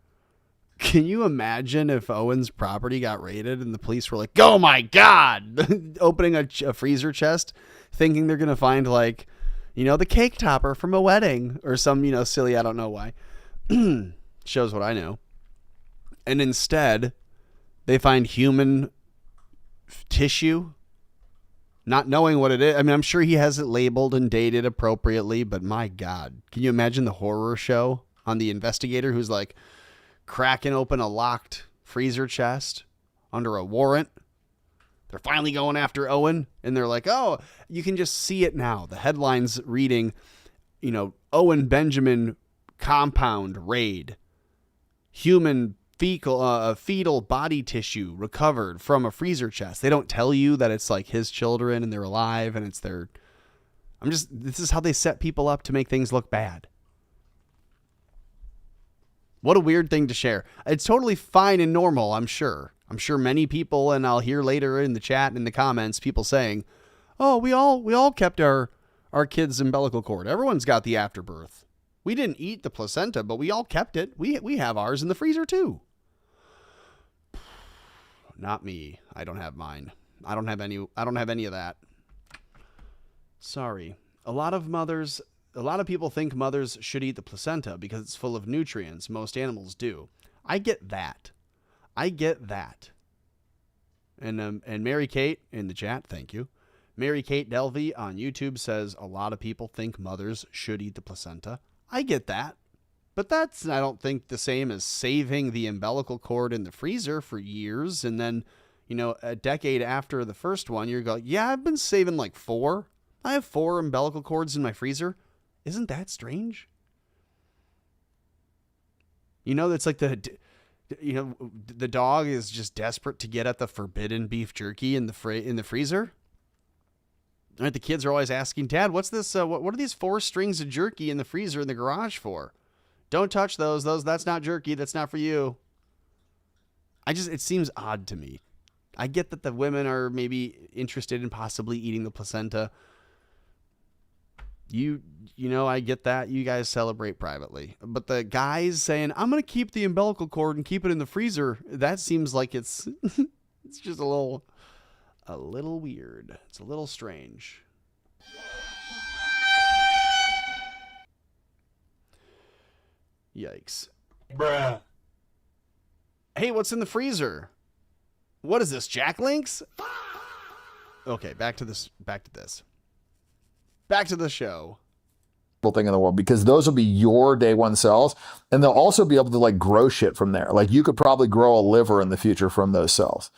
Can you imagine if Owen's property got raided and the police were like, oh my God, opening a freezer chest, thinking they're going to find like, the cake topper from a wedding or some, silly, I don't know why. Shows what I know. And instead, they find human tissue, not knowing what it is. I mean, I'm sure he has it labeled and dated appropriately, but my God, can you imagine the horror show on the investigator who's like cracking open a locked freezer chest under a warrant? They're finally going after Owen, and they're like, oh, you can just see it now. The headline's reading, Owen Benjamin compound raid. Human fetal body tissue recovered from a freezer chest. They don't tell you that it's like his children and they're alive and it's their... this is how they set people up to make things look bad. What a weird thing to share. It's totally fine and normal, I'm sure. I'm sure many people, and I'll hear later in the chat and in the comments, people saying, oh, we all kept our kids' umbilical cord. Everyone's got the afterbirth. We didn't eat the placenta, but we all kept it. We have ours in the freezer too. Not me. I don't have mine. I don't have any of that. Sorry. A lot of people think mothers should eat the placenta because it's full of nutrients. Most animals do. I get that. And Mary Kate in the chat, thank you. Mary Kate Delvey on YouTube says a lot of people think mothers should eat the placenta. I get that. But that's, I don't think, the same as saving the umbilical cord in the freezer for years. And then, a decade after the first one, you're going, yeah, I've been saving like 4. I have 4 umbilical cords in my freezer. Isn't that strange? It's like the dog is just desperate to get at the forbidden beef jerky in the freezer. Right, the kids are always asking, Dad, what's this? What are these 4 strings of jerky in the freezer in the garage for? Don't touch those. That's not jerky. That's not for you. It seems odd to me. I get that the women are maybe interested in possibly eating the placenta. I get that. You guys celebrate privately. But the guys saying, I'm going to keep the umbilical cord and keep it in the freezer, that seems like it's it's just a little weird. It's a little strange. Yikes. Bruh. Hey, what's in the freezer? What is this, Jack Links? Okay, back to this. Back to the show. Thing in the world, because those will be your day one cells, and they'll also be able to like grow shit from there. Like you could probably grow a liver in the future from those cells.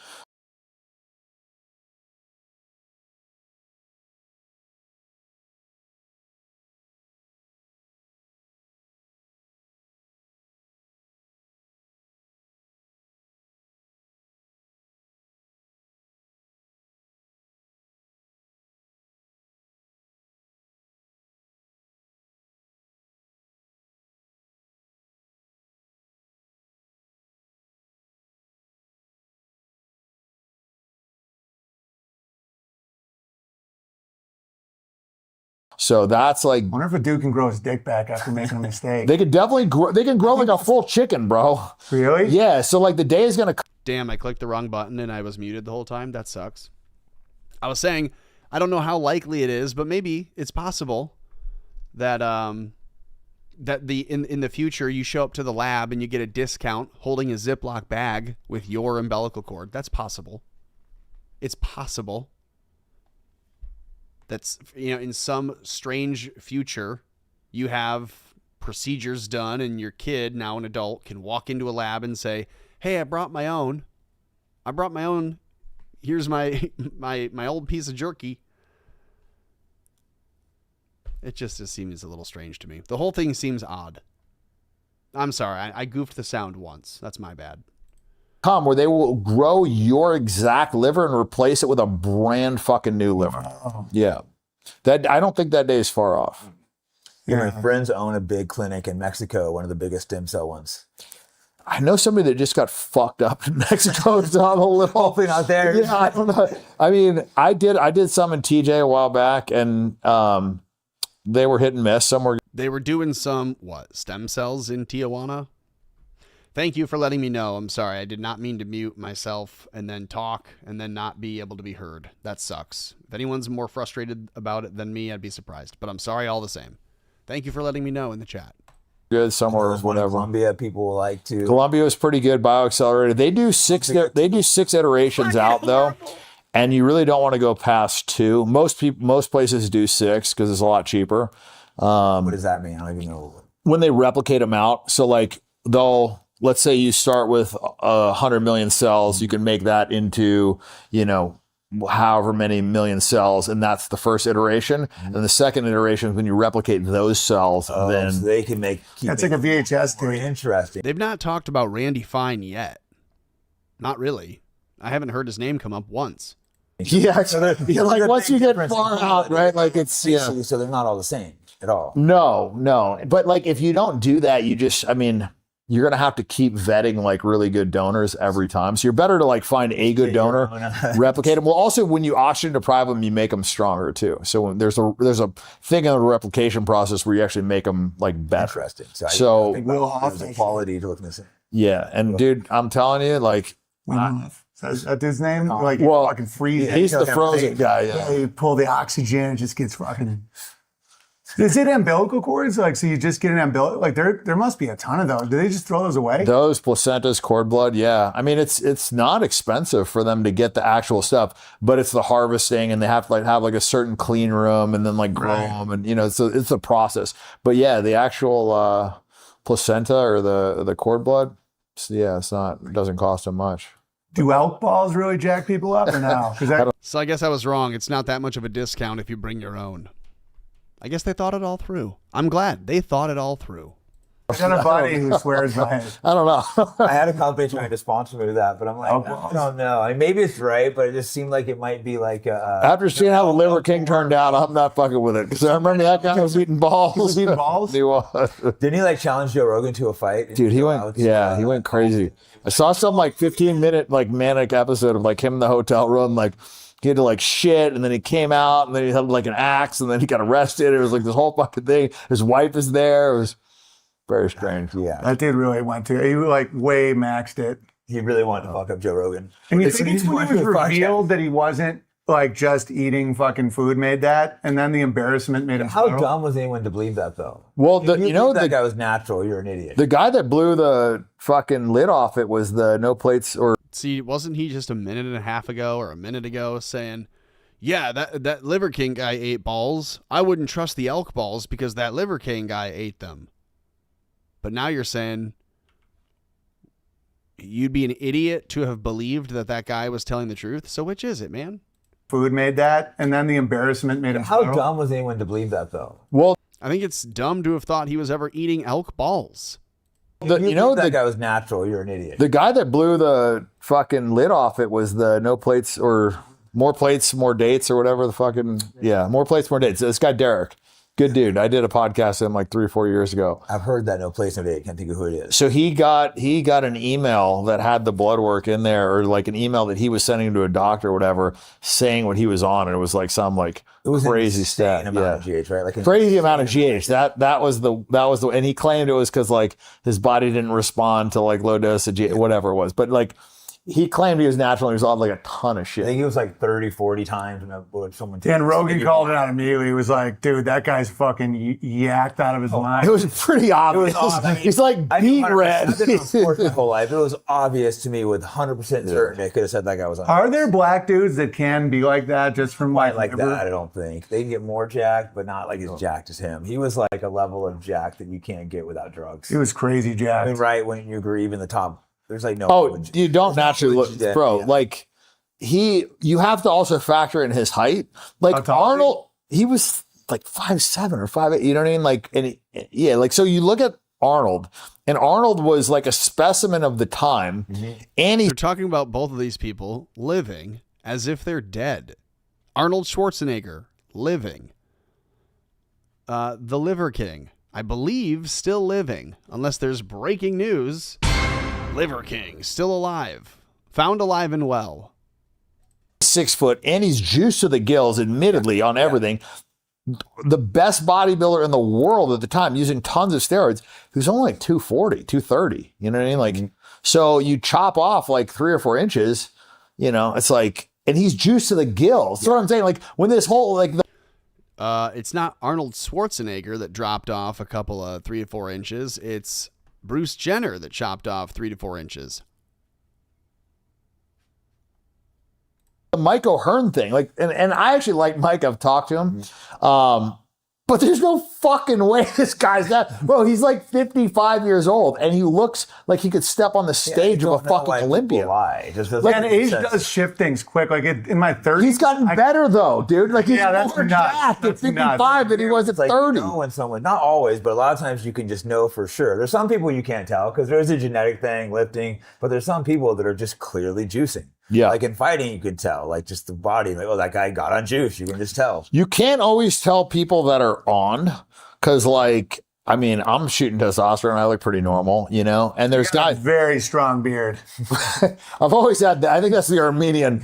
So that's like, I wonder if a dude can grow his dick back after making a mistake. they could definitely grow. They can grow like a full chicken, bro. Really? Yeah. So like the day is gonna. Damn, I clicked the wrong button and I was muted the whole time. That sucks. I was saying, I don't know how likely it is, but maybe it's possible that that in the future you show up to the lab and you get a discount holding a Ziploc bag with your umbilical cord. That's possible. It's possible. That's, in some strange future, you have procedures done and your kid, now an adult, can walk into a lab and say, hey, I brought my own. Here's my old piece of jerky. It just seems a little strange to me. The whole thing seems odd. I'm sorry. I goofed the sound once. That's my bad. Where they will grow your exact liver and replace it with a brand fucking new liver. Wow. Yeah. That I don't think that day is far off. Yeah, my friends own a big clinic in Mexico, one of the biggest stem cell ones. I know somebody that just got fucked up in Mexico, so I'm a little Hopefully not there. Yeah, I don't know. I mean, I did some in TJ a while back, and they were hit and miss. They were doing some, stem cells in Tijuana? Thank you for letting me know. I'm sorry. I did not mean to mute myself and then talk and then not be able to be heard. That sucks. If anyone's more frustrated about it than me, I'd be surprised. But I'm sorry all the same. Thank you for letting me know in the chat. good somewhere, whatever. Colombia, people like to. Colombia was pretty good. BioAccelerated. They do six iterations out though, and you really don't want to go past 2. Most places do 6 because it's a lot cheaper. What does that mean? I don't even know. When they replicate them out, so like let's say you start with 100 million cells, you can make that into, however many million cells, and that's the first iteration. And the second iteration is when you replicate those cells, then so they can That's like a VHS very tape. interesting. They've not talked about Randy Fine yet. Not really. I haven't heard his name come up once. yeah, like once you get far out, right? Like it's So they're not all the same at all. No. But like if you don't do that, you're going to have to keep vetting like really good donors every time. So you're better to like find a good donor, replicate them. Well, also when you oxygen deprive them, you make them stronger too. So when there's a thing in the replication process where you actually make them like better. Interesting. So I think there's a quality to looking at this. yeah. And dude, I'm telling you, like, Is that dude's name? Like, well, fucking freeze. he's the frozen guy. Yeah. You pull the oxygen, it just gets fucking. Is it umbilical cords? Like, so you just get an umbilical? Like, there must be a ton of those. Do they just throw those away? Those placentas, cord blood, yeah. I mean, it's not expensive for them to get the actual stuff, but it's the harvesting, and they have to like have like a certain clean room, and then like grow them, and it's a process. But yeah, the actual placenta or the cord blood, it doesn't cost them much. Do elk balls really jack people up or no? So I guess I was wrong. It's not that much of a discount if you bring your own. I guess they thought it all through. I'm glad they thought it all through. I got a buddy who swears by it. I don't know. I had a company trying to sponsor me with that, but I'm like, I don't know. I mean, maybe it's right, but it just seemed like it might be like After seeing how the Liver King turned out, I'm not fucking with it. Because I remember that guy was eating balls. He was eating balls? He was. Didn't he like challenge Joe Rogan to a fight? Dude, he went crazy. I saw some like 15-minute like manic episode of like him in the hotel room, like he had to like shit, and then he came out, and then he had like an axe, and then he got arrested. It was like this whole fucking thing. His wife is there. It was very strange. Yeah. That dude really went to. He like way maxed it. He really wanted to fuck up Joe Rogan. And you think it's when it was revealed that he wasn't like just eating fucking food made that, and then the embarrassment made him. How dumb was anyone to believe that though? Well, that guy was natural. You're an idiot. The guy that blew the fucking lid off it was the no plates or. See, wasn't he just a minute and a half ago or a minute ago saying, yeah, that Liver King guy ate balls. I wouldn't trust the elk balls because that Liver King guy ate them. But now you're saying you'd be an idiot to have believed that guy was telling the truth. So which is it, man? Food made that, and then the embarrassment made him. How dumb was anyone to believe that though? Well, I think it's dumb to have thought he was ever eating elk balls. That guy was natural. You're an idiot. The guy that blew the fucking lid off it was the no plates or more plates, more dates or whatever the fucking more plates, more dates. This guy Derek. Good dude. I did a podcast with him like 3 or 4 years ago. I've heard that. No place, no date. Can't think of who it is. So he got an email that had the blood work in there, or like an email that he was sending to a doctor or whatever, saying what he was on, and it was like some like crazy stat. Amount of GH, right? Like crazy amount of GH. That was the, and he claimed it was because like his body didn't respond to like low dose of GH, whatever it was, but like. He claimed he was natural. He was on like a ton of shit. I think he was like 30, 40 times when someone. Dan Rogan called it out immediately. He was like, "Dude, that guy's fucking yacked out of his mind." It was pretty obvious. He's like beet red. I've been in sports my whole life. It was obvious to me with 100% certainty. I could have said that guy was on. Are there black dudes that can be like that just from Quite like that? I don't think they can get more jacked, but not like as jacked as him. He was like a level of jack that you can't get without drugs. He was crazy jacked. I mean, right when you agree, even the top. There's like no. Oh, you don't naturally look, bro. Yeah. Like you have to also factor in his height. Like Arnold, he was like 5'7" or 5'8". You know what I mean? Like, like so you look at Arnold, and Arnold was like a specimen of the time, and They're talking about both of these people living as if they're dead. Arnold Schwarzenegger living. The Liver King, I believe, still living, unless there's breaking news. Liver King, still alive. Found alive and well. 6 foot, and he's juiced to the gills, admittedly, on everything. The best bodybuilder in the world at the time, using tons of steroids, he was only like 240, 230. You know what I mean? Like, so you chop off like 3 or 4 inches, you know, it's like, and he's juiced to the gills. That's what I'm saying. Like, when this whole, like, it's not Arnold Schwarzenegger that dropped off a couple of 3 to 4 inches. It's Bruce Jenner that chopped off 3 to 4 inches. the Mike O'Hearn thing, like, and I actually like Mike. I've talked to him, but there's no fucking way this guy's that. Bro, he's like 55 years old, and he looks like he could step on the stage of a fucking Olympia. And age does shift things quick. Like in my 30s, he's gotten better though, dude. Like he's more jacked at 55 than he was at 30. You know when someone, not always, but a lot of times you can just know for sure. There's some people you can't tell because there's a genetic thing, lifting, but there's some people that are just clearly juicing. Yeah. Like in fighting, you could tell, like just the body, like, oh, that guy got on juice. You can just tell. You can't always tell people that are on because, like, I mean, I'm shooting testosterone. I look pretty normal, you know? And there's guys. Very strong beard. I've always had that. I think that's the Armenian.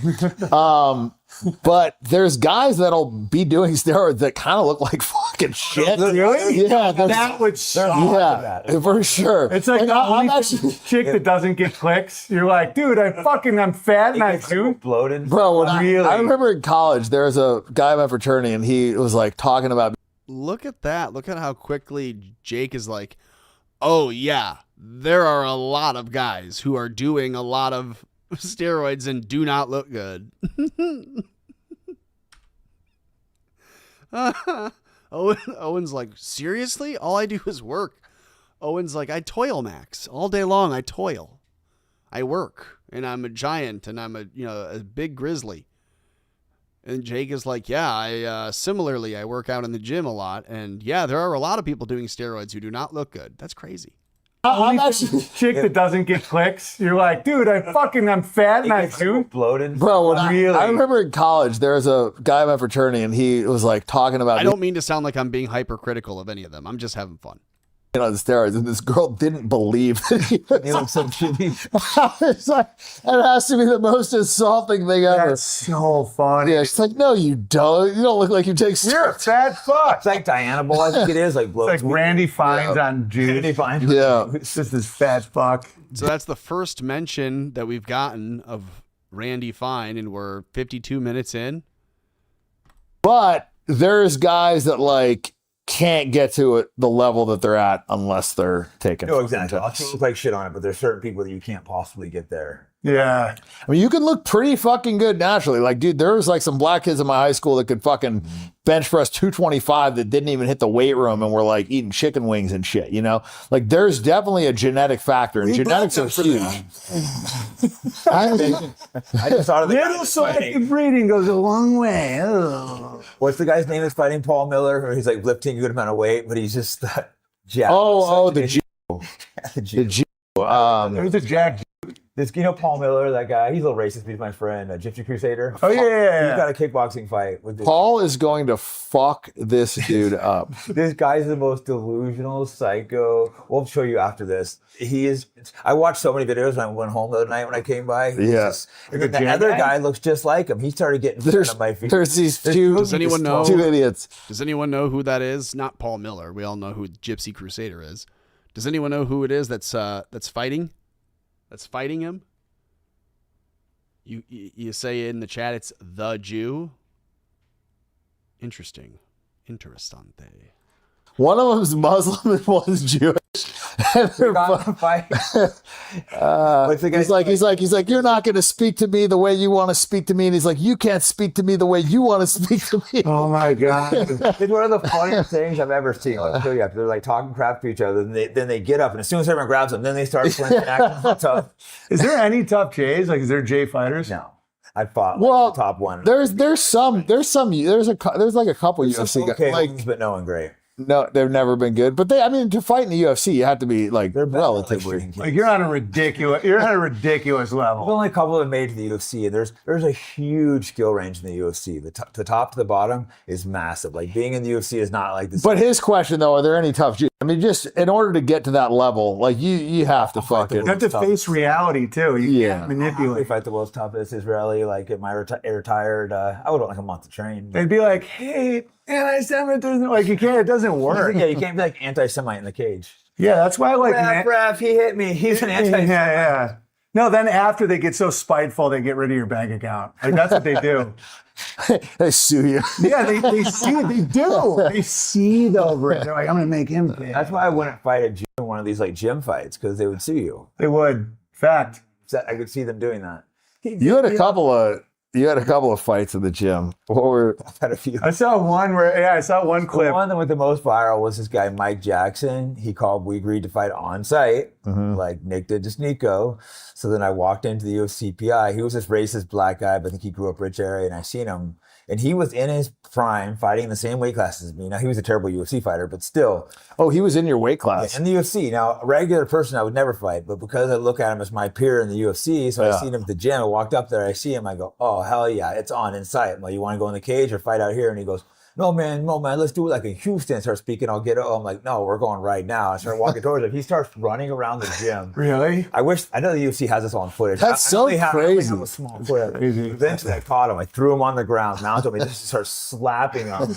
But there's guys that'll be doing steroids that kind of look like fucking shit. Really? Yeah. That would yeah, for sure. It's like I'm actually, chick that doesn't get clicks. You're like, dude, I'm fat and I do. Bloated. Bro, I remember in college, there was a guy in my fraternity and he was like talking about. Look at that. Look at how quickly Jake is like, oh, yeah, there are a lot of guys who are doing a lot of steroids and do not look good. Owen's like, seriously? All I do is work. Owen's like, I toil, Max. All day long, I toil. I work, and I'm a giant, and I'm a big grizzly. And Jake is like, yeah, similarly, I work out in the gym a lot. And yeah, there are a lot of people doing steroids who do not look good. That's crazy. I'm actually chick that doesn't get clicks. You're like, dude, I'm fat and I do. Bloated. Bro, I remember in college, there was a guy in my fraternity and he was like talking about. I don't mean to sound like I'm being hypercritical of any of them. I'm just having fun. On steroids, and this girl didn't believe that he was so shitty. It's like, it has to be the most insulting thing ever. That's so funny. Yeah, she's like, no, you don't. You don't look like you take steroids. You're a fat fuck. It's like Diana Ball, I think it is. Like, it's like Randy Fiennes on juice. Randy Fiennes. Yeah. It's just this fat fuck. So that's the first mention that we've gotten of Randy Fine, and we're 52 minutes in. But there's guys that like can't get to it, the level that they're at unless they're taking. No, exactly. I'll look like shit on it, but there's certain people that you can't possibly get there. Yeah. I mean, you can look pretty fucking good naturally. Like, dude, there was like some black kids in my high school that could fucking bench press 225 that didn't even hit the weight room and were like eating chicken wings and shit, you know? Like, there's definitely a genetic factor, and genetics are huge. I just thought of the Little selective breeding goes a long way. Ugh. What's the guy's name that's fighting Paul Miller? He's like lifting a good amount of weight, but he's just jacked. The G. The G. The G. It was a jack. This, Paul Miller, that guy, he's a little racist, but he's my friend, a Gypsy Crusader. Oh, yeah. He's got a kickboxing fight with this. Paul is going to fuck this dude up. This guy's the most delusional psycho. We'll show you after this. He is. I watched so many videos when I went home the other night when I came by. Yes. And then the other guy looks just like him. He started getting on my feet. There's these two. Does anyone know? Two idiots. Does anyone know who that is? Not Paul Miller. We all know who Gypsy Crusader is. Does anyone know who it is that's fighting? That's fighting him? You say in the chat it's the Jew. Interesting. Interessante. One of them's Muslim and one's Jewish. And they're he's like, you're not going to speak to me the way you want to speak to me, and he's like, you can't speak to me the way you want to speak to me. Oh my God! It's one of the funniest things I've ever seen. I'll show you after. They're like talking crap to each other, and then they get up, and as soon as everyone grabs them, then they start flinching, acting tough. Is there any tough J's? Like, is there J fighters? No. I fought the top one. There's like a couple UFC guys, okay, like, but no one great. No, they've never been good. But to fight in the UFC, you have to be like relatively. Like you're on a ridiculous level. There's only a couple that made to the UFC, and there's a huge skill range in the UFC. The top to the bottom is massive. Like being in the UFC is not like this. But his question though, are there any tough Jews? I mean, just in order to get to that level, like you have to fucking. You have to face reality too. You can't manipulate. Fight the world's toughest Israeli. Like at my retired, I would want like a month to train. They'd be like, hey, anti-Semitism. Like you can't. It doesn't work. Yeah, you can't be like anti-Semite in the cage. Yeah, that's why I like. Ref, he hit me. He's an anti-Semite. Yeah. No, then after they get so spiteful, they get rid of your bank account. Like that's what they do. They sue you. Yeah, they see it. They do. They seethe over it. They're like, I'm gonna make him pay. That's why I wouldn't fight a Jew in one of these like gym fights because they would sue you. They would. Fact. I could see them doing that. You had a couple of fights in the gym. I've had a few. I saw one clip. The one that went the most viral was this guy Mike Jackson. We agreed to fight on site, like Nick did to Sneeko. So then I walked into the UFC PI. He was this racist black guy, but I think he grew up rich area, and I seen him. And he was in his prime fighting in the same weight class as me. Now, he was a terrible UFC fighter, but still. Oh, he was in your weight class? Yeah, in the UFC. Now, a regular person I would never fight, but because I look at him as my peer in the UFC, so I seen him at the gym, I walked up there, I see him, I go, oh, hell yeah, it's on in sight. I'm like, you want to go in the cage or fight out here? And he goes, no, man, let's do it like in Houston. Start speaking, I'll get it. Oh, I'm like, no, we're going right now. I start walking towards him. He starts running around the gym. Really? I know the UFC has this on footage. That's so crazy. I only have a small clip. Eventually, I caught him. I threw him on the ground, mounted him, and just started slapping him.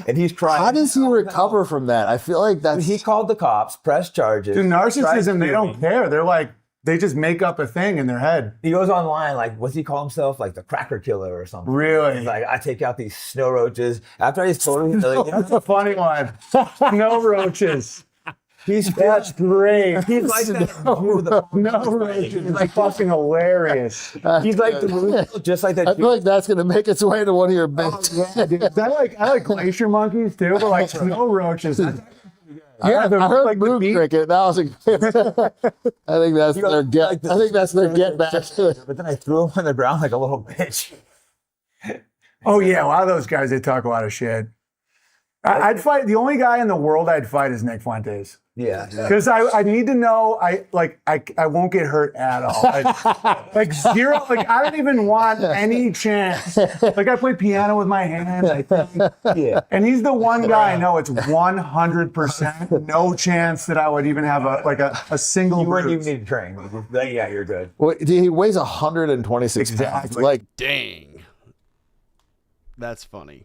And he's crying. How does he recover from that? I feel like that's... He called the cops, pressed charges. Dude, narcissism, they don't care. They're like, they just make up a thing in their head. He goes online, like, what's he call himself? Like the cracker killer or something. Really? He's like, I take out these snow roaches. After I just told him, that's a funny one. Snow roaches. That's great. He's like that. No roaches. He's like fucking hilarious. He's like just like that. I feel like that's gonna make its way to one of your bits. Yeah, dude. I like glacier monkeys too, but like snow roaches. Yeah, I heard moon cricket. That was I think that's their get. I think that's their get back to it. But then I threw him on the ground like a little bitch. Oh yeah, a lot of those guys, they talk a lot of shit. I'd fight. The only guy in the world I'd fight is Nick Fuentes. Yeah, because I need to know. I won't get hurt at all. Like zero. Like I don't even want any chance. Like I play piano with my hands. I think. Yeah. And he's the one guy I know. It's 100% no chance that I would even have a single. You wouldn't even need to train. Yeah, you're good. Well, he weighs 126 pounds. Like dang, that's funny.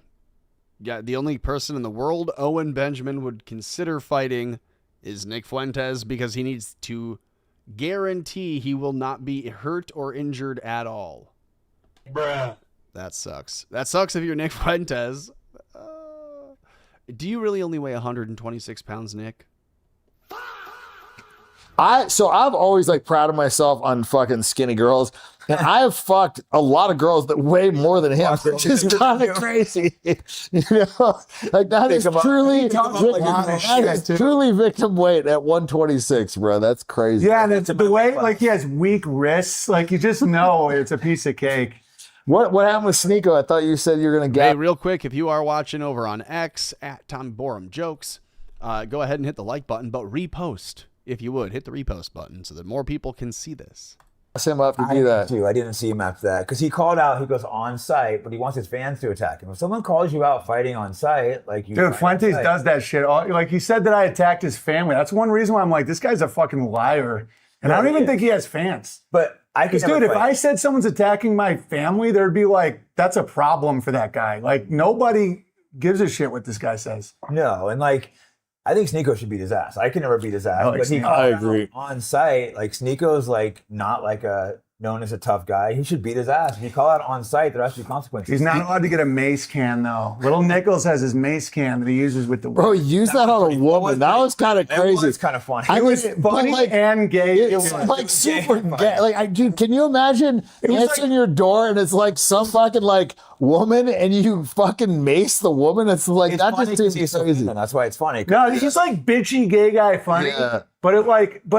Yeah, the only person in the world Owen Benjamin would consider fighting is Nick Fuentes because he needs to guarantee he will not be hurt or injured at all. Bruh. That sucks. That sucks if you're Nick Fuentes. Do you really only weigh 126 pounds, Nick? I've always like proud of myself on fucking skinny girls. And I have fucked a lot of girls that weigh more than him, which is kind of crazy. You know, like that is truly victim weight at 126, bro. That's crazy. Yeah, and it's the way like he has weak wrists. Like you just know it's a piece of cake. What happened with Sneeko? I thought you said you were gonna get. Hey, real quick, if you are watching over on X at Tom Borum Jokes, go ahead and hit the like button, but repost. if you would, hit the repost button so that more people can see this. Him up to do that. Too. I didn't see him after that because he called out. He goes on site, but he wants his fans to attack him. If someone calls you out fighting on site, like you, dude, Fuentes does that shit. Like he said that I attacked his family. That's one reason why I'm like, this guy's a fucking liar, and I don't even think he has fans. But I could, dude, if I said someone's attacking my family, there'd be like, that's a problem for that guy. Like nobody gives a shit what this guy says. No, and like. I think Sneeko should beat his ass. I can never beat his ass. But I agree. On site, like Sneeko's like not like known as a tough guy. He should beat his ass. If you call out on site, there has to be consequences. He's not allowed to get a mace can though. Little Nichols has his mace can that he uses with the. Bro, he used that on a woman. That was kind of crazy. It's kind of funny. It was funny like, and gay. It was like super gay. Like, dude, can you imagine answering your door and it's like some fucking like woman and you fucking mace the woman? It's like it's that just seems crazy. That's why it's funny. No, he's just like bitchy gay guy funny. Yeah. But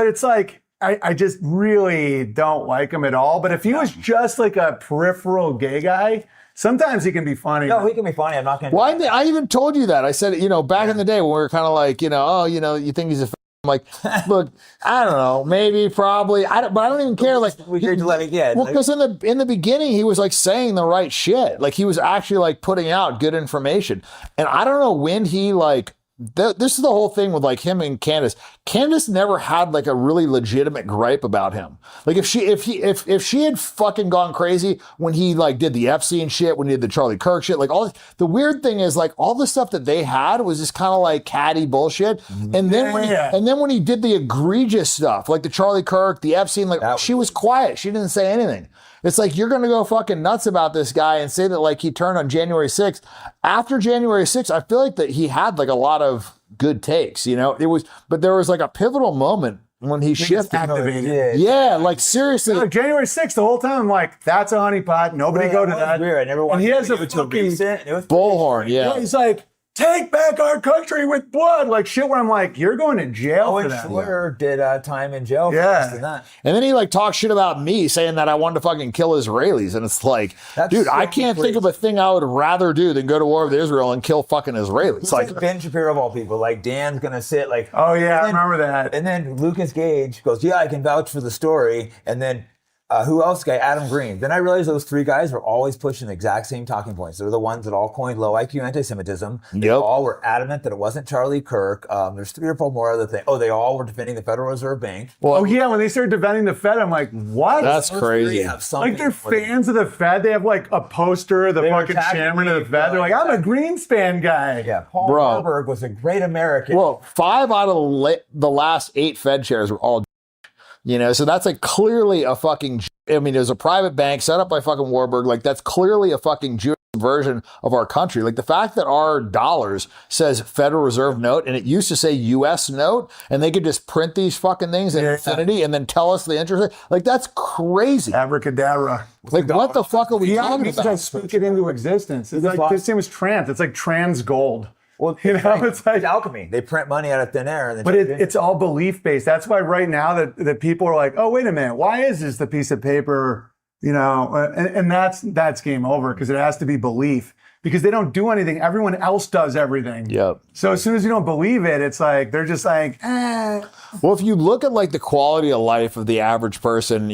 it's like I just really don't like him at all. But if he was just like a peripheral gay guy, sometimes he can be funny. No, he can be funny. I'm not going to. Well, I even told you that. I said, back in the day when we were kind of like, you think he's a I'm like, look, I don't know, maybe, probably, but I don't even care. Like, because in the beginning he was like saying the right shit. Like he was actually like putting out good information, and I don't know when he like. This is the whole thing with like him and Candace. Candace never had like a really legitimate gripe about him. Like if she had fucking gone crazy when he like did the Epstein shit, when he did the Charlie Kirk shit, like all the weird thing is like all the stuff that they had was just kind of like catty bullshit. And then when he did the egregious stuff, like the Charlie Kirk, the Epstein, like she was quiet. She didn't say anything. It's like, you're going to go fucking nuts about this guy and say that like he turned on January 6th. After January 6th, I feel like that he had like a lot of good takes, but there was like a pivotal moment when he shifted. Activated. Yeah, like seriously. Like January 6th, the whole time I'm like, that's a honeypot. Nobody go to that. Weird. I never wanted and he has to a fucking bullhorn, yeah. He's like, take back our country with blood, like shit where I'm like, you're going to jail for that. Schwer did time in jail for that. And then he like talked shit about me saying that I wanted to fucking kill Israelis. And it's like, dude, I can't think of a thing I would rather do than go to war with Israel and kill fucking Israelis. It's like Ben Shapiro of all people. Like Dan's going to sit like. Oh yeah, I remember that. And then Lucas Gage goes, yeah, I can vouch for the story. And then who else? Adam Green. Then I realized those three guys were always pushing the exact same talking points. They're the ones that all coined low IQ anti-Semitism. They all were adamant that it wasn't Charlie Kirk. There's 3 or 4 more other things. Oh, they all were defending the Federal Reserve Bank. Well, when they started defending the Fed, I'm like, what? That's crazy. Like they're fans of the Fed. They have like a poster of the fucking chairman of the Fed. They're like, I'm a Greenspan guy. Yeah, Paul Warburg was a great American. Well, 5 out of the last 8 Fed chairs were all so that's like clearly a fucking, it was a private bank set up by fucking Warburg. Like that's clearly a fucking Jewish version of our country. Like the fact that our dollars says Federal Reserve note and it used to say US note and they could just print these fucking things in infinity and then tell us the interest rate. Like that's crazy. Abracadabra. Like what the fuck are we talking about? Just speak it into existence. It's like this thing was trans. It's like trans gold. Well, it's like alchemy. They print money out of thin air. And but it's all belief-based. That's why right now that people are like, oh, wait a minute. Why is this the piece of paper, and that's game over because it has to be belief because they don't do anything. Everyone else does everything. Yep. So as soon as you don't believe it, it's like, they're just like, eh. Well, if you look at like the quality of life of the average person,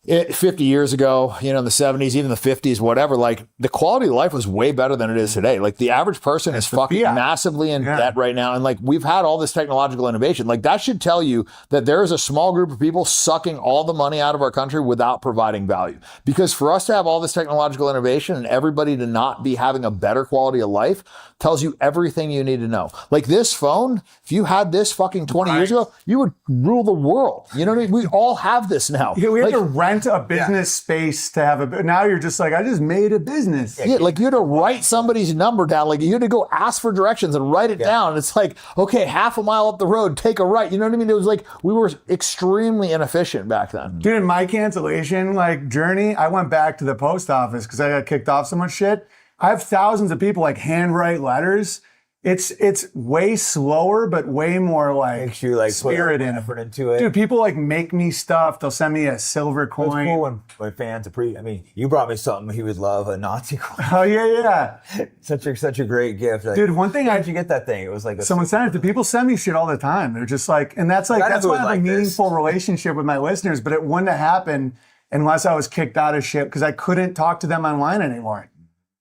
50 years ago, in the 70s, even the 50s, whatever, like the quality of life was way better than it is today. Like the average person is fucking massively in debt right now. And like we've had all this technological innovation. Like that should tell you that there is a small group of people sucking all the money out of our country without providing value. Because for us to have all this technological innovation and everybody to not be having a better quality of life tells you everything you need to know. Like this phone, if you had this fucking 20 years ago, you would rule the world. You know what I mean? We all have this now. Yeah, we have to rent a business space to have now you're just like, I just made a business. Yeah, like you had to write somebody's number down. Like you had to go ask for directions and write it down. And it's like, okay, half a mile up the road, take a right. You know what I mean? It was like, we were extremely inefficient back then. Dude, in my cancellation journey, I went back to the post office because I got kicked off so much shit. I have thousands of people handwrite letters. It's way slower, but way more like Makes you like spirit put in it. effort into it. Dude, people like make me stuff. They'll send me a silver It's coin. cool when fans I mean, you brought me something he would love, a Nazi coin. Oh yeah. such a great gift. Like, Dude, one thing how did you get that thing? It was like someone sent it. People send me shit all the time. They're just like, and that's why I have a meaningful relationship with my listeners, but it wouldn't have happened unless I was kicked out of shit because I couldn't talk to them online anymore.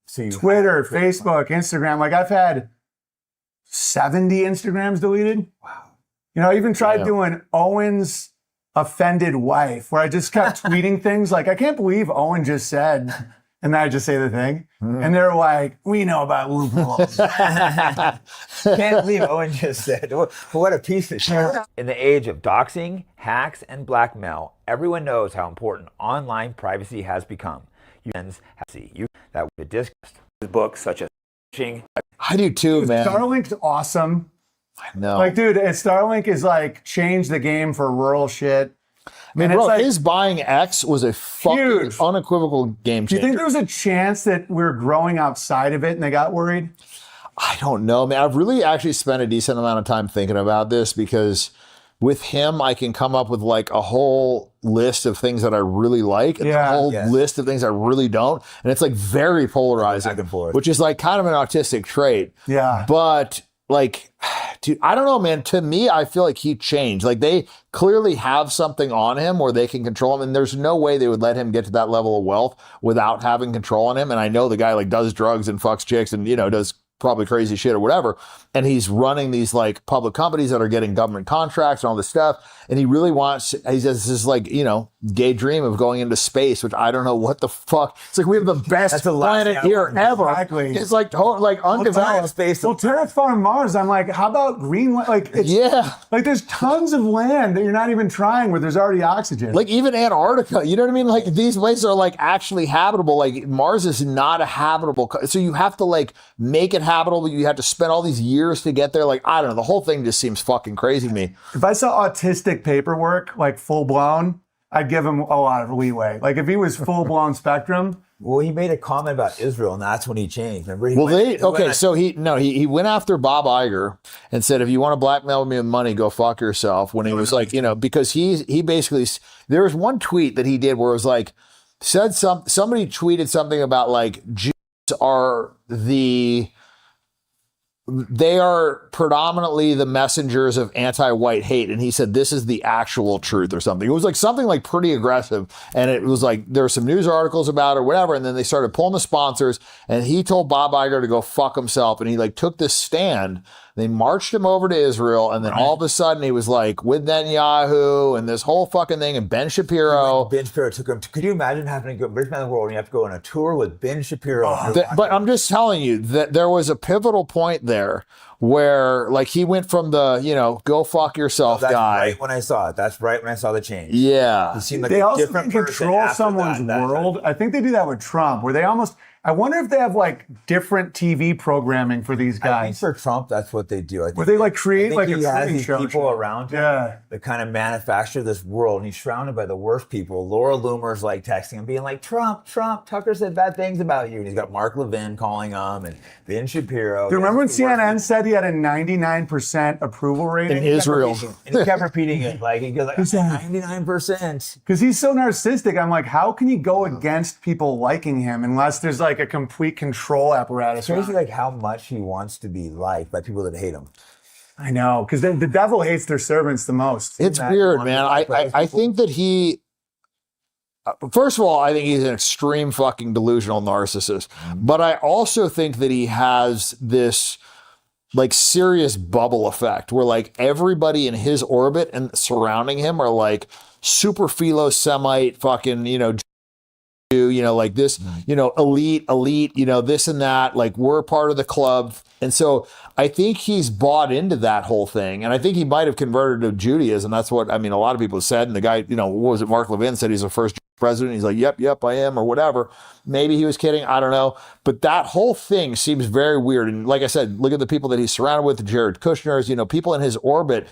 So Twitter, Facebook, Instagram. Like I've had 70 Instagrams deleted. Wow. You know, I even tried doing Owen's offended wife, where I just kept tweeting things like, I can't believe Owen just said, and then I just say the thing. And they're like, we know about loopholes. Can't believe Owen just said, what a piece of shit. In the age of doxing, hacks, and blackmail, everyone knows how important online privacy has become. You that would discussed books such as Fishing. I do too, man. Starlink's awesome. I know. Like, dude, and Starlink is like changed the game for rural shit. I mean, and bro, it's like, his buying X was a fucking huge, unequivocal game do you changer. think there was a chance that we were growing outside of it and they got worried? I don't know, man. I've really actually spent a decent amount of time thinking about this because with him, I can come up with like a whole list of things that I really like and a whole list of things I really don't. And it's like very polarizing, back and forth, which is like kind of an autistic trait. Yeah. But like, dude, I don't know, man. To me, I feel like he changed. Like they clearly have something on him where they can control him. And there's no way they would let him get to that level of wealth without having control on him. And I know the guy like does drugs and fucks chicks and, you know, does probably crazy shit or whatever. And he's running these like public companies that are getting government contracts and all this stuff. And he really wants, he says this like, you know, gay dream of going into space, which I don't know what the fuck. It's like we have the best planet here ever. Exactly. It's like undeveloped. Space. Well, terraform Mars. I'm like, how about Greenland? Like, it's, like there's tons of land that you're not even trying where there's already oxygen. Like even Antarctica, you know what I mean? Like these places are like actually habitable. Like Mars is not a habitable, so you have to like make it habitable. You have to spend all these years to get there. Like, I don't know. The whole thing just seems fucking crazy to me. If I saw autistic paperwork, like full blown, I'd give him a lot of leeway. Like if he was full blown spectrum. Well, he made a comment about Israel, and that's when he changed. Remember? He went after Bob Iger and said, if you want to blackmail me with money, go fuck yourself. When he was like, you know, because he basically, there was one tweet that he did where it was like, somebody tweeted something about like Jews are they are predominantly the messengers of anti-white hate. And he said, this is the actual truth or something. It was like something like pretty aggressive. And it was like, there were some news articles about it or whatever. And then they started pulling the sponsors and he told Bob Iger to go fuck himself. And he like took this stand. They marched him over to Israel. And then all of a sudden he was like with Netanyahu and this whole fucking thing and Ben Shapiro. Ben Shapiro took him. Could you imagine having to go Bridge Man of the World and you have to go on a tour with Ben Shapiro? But I'm just telling you that there was a pivotal point there where like he went from the, you know, go fuck yourself guy. Right when I saw it. That's right when I saw the change. Yeah. He seemed like They a also different can person control after someone's world. I think they do that with Trump, where they almost, I wonder if they have like different TV programming for these I think guys. for Trump, that's what they do. I think Where they like create like a he has cooking these show. people around him that kind of manufacture this world, and he's surrounded by the worst people. Laura Loomer's like texting him, being like, Trump, Tucker said bad things about you. And he's got Mark Levin calling him and Ben Shapiro. Do you remember when CNN said he had a 99% approval rating? In Israel. And he kept repeating it. Like, he goes like, 99%. Because he's so narcissistic. I'm like, how can he go against people liking him unless there's like a complete control apparatus? It's crazy like how much he wants to be liked by people that hate him. I know, because the devil hates their servants the most. It's weird, man. I think that he, first of all, I think he's an extreme fucking delusional narcissist. But I also think that he has this like serious bubble effect where like everybody in his orbit and surrounding him are like super philo-Semite fucking, you know, like this, you know, elite, you know, this and that, like we're part of the club. And so I think he's bought into that whole thing. And I think he might have converted to Judaism. That's what, I mean, a lot of people said. And the guy, you know, what was it? Mark Levin said he's the first president. He's like, yep, I am, or whatever. Maybe he was kidding. I don't know. But that whole thing seems very weird. And like I said, look at the people that he's surrounded with, the Jared Kushner's, you know, people in his orbit.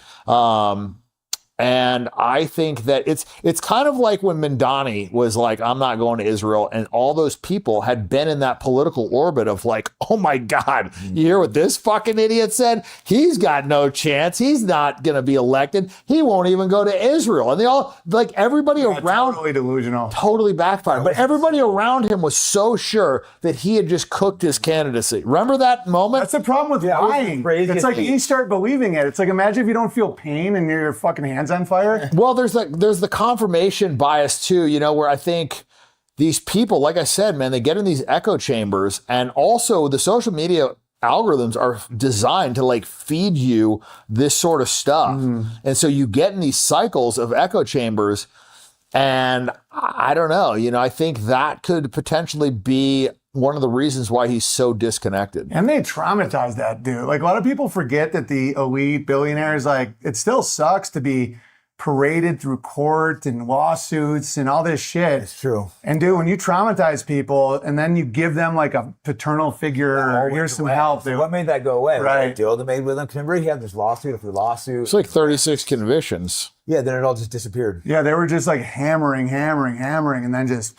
And I think that it's kind of like when Mindani was like, I'm not going to Israel. And all those people had been in that political orbit of like, oh my God, you hear what this fucking idiot said? He's got no chance. He's not going to be elected. He won't even go to Israel. And they all, like everybody around. Totally delusional. Totally backfired. But everybody around him was so sure that he had just cooked his candidacy. Remember that moment? That's the problem with lying. It's like you start believing it. It's like, imagine if you don't feel pain and your fucking hands on fire. Well, there's the confirmation bias too, where I think these people, like I said, man, they get in these echo chambers, and also the social media algorithms are designed to like feed you this sort of stuff. And so you get in these cycles of echo chambers, and I don't know, I think that could potentially be one of the reasons why he's so disconnected. And they traumatized that dude. Like, a lot of people forget that the elite billionaires, like, it still sucks to be paraded through court and lawsuits and all this shit. It's true. And dude, when you traumatize people and then you give them like a paternal figure, or here's some help. So what made that go away? Right. Was that deal that made with him? Remember, he had this lawsuit after lawsuit. It's like 36 convictions. Yeah, then it all just disappeared. Yeah, they were just like hammering, and then just.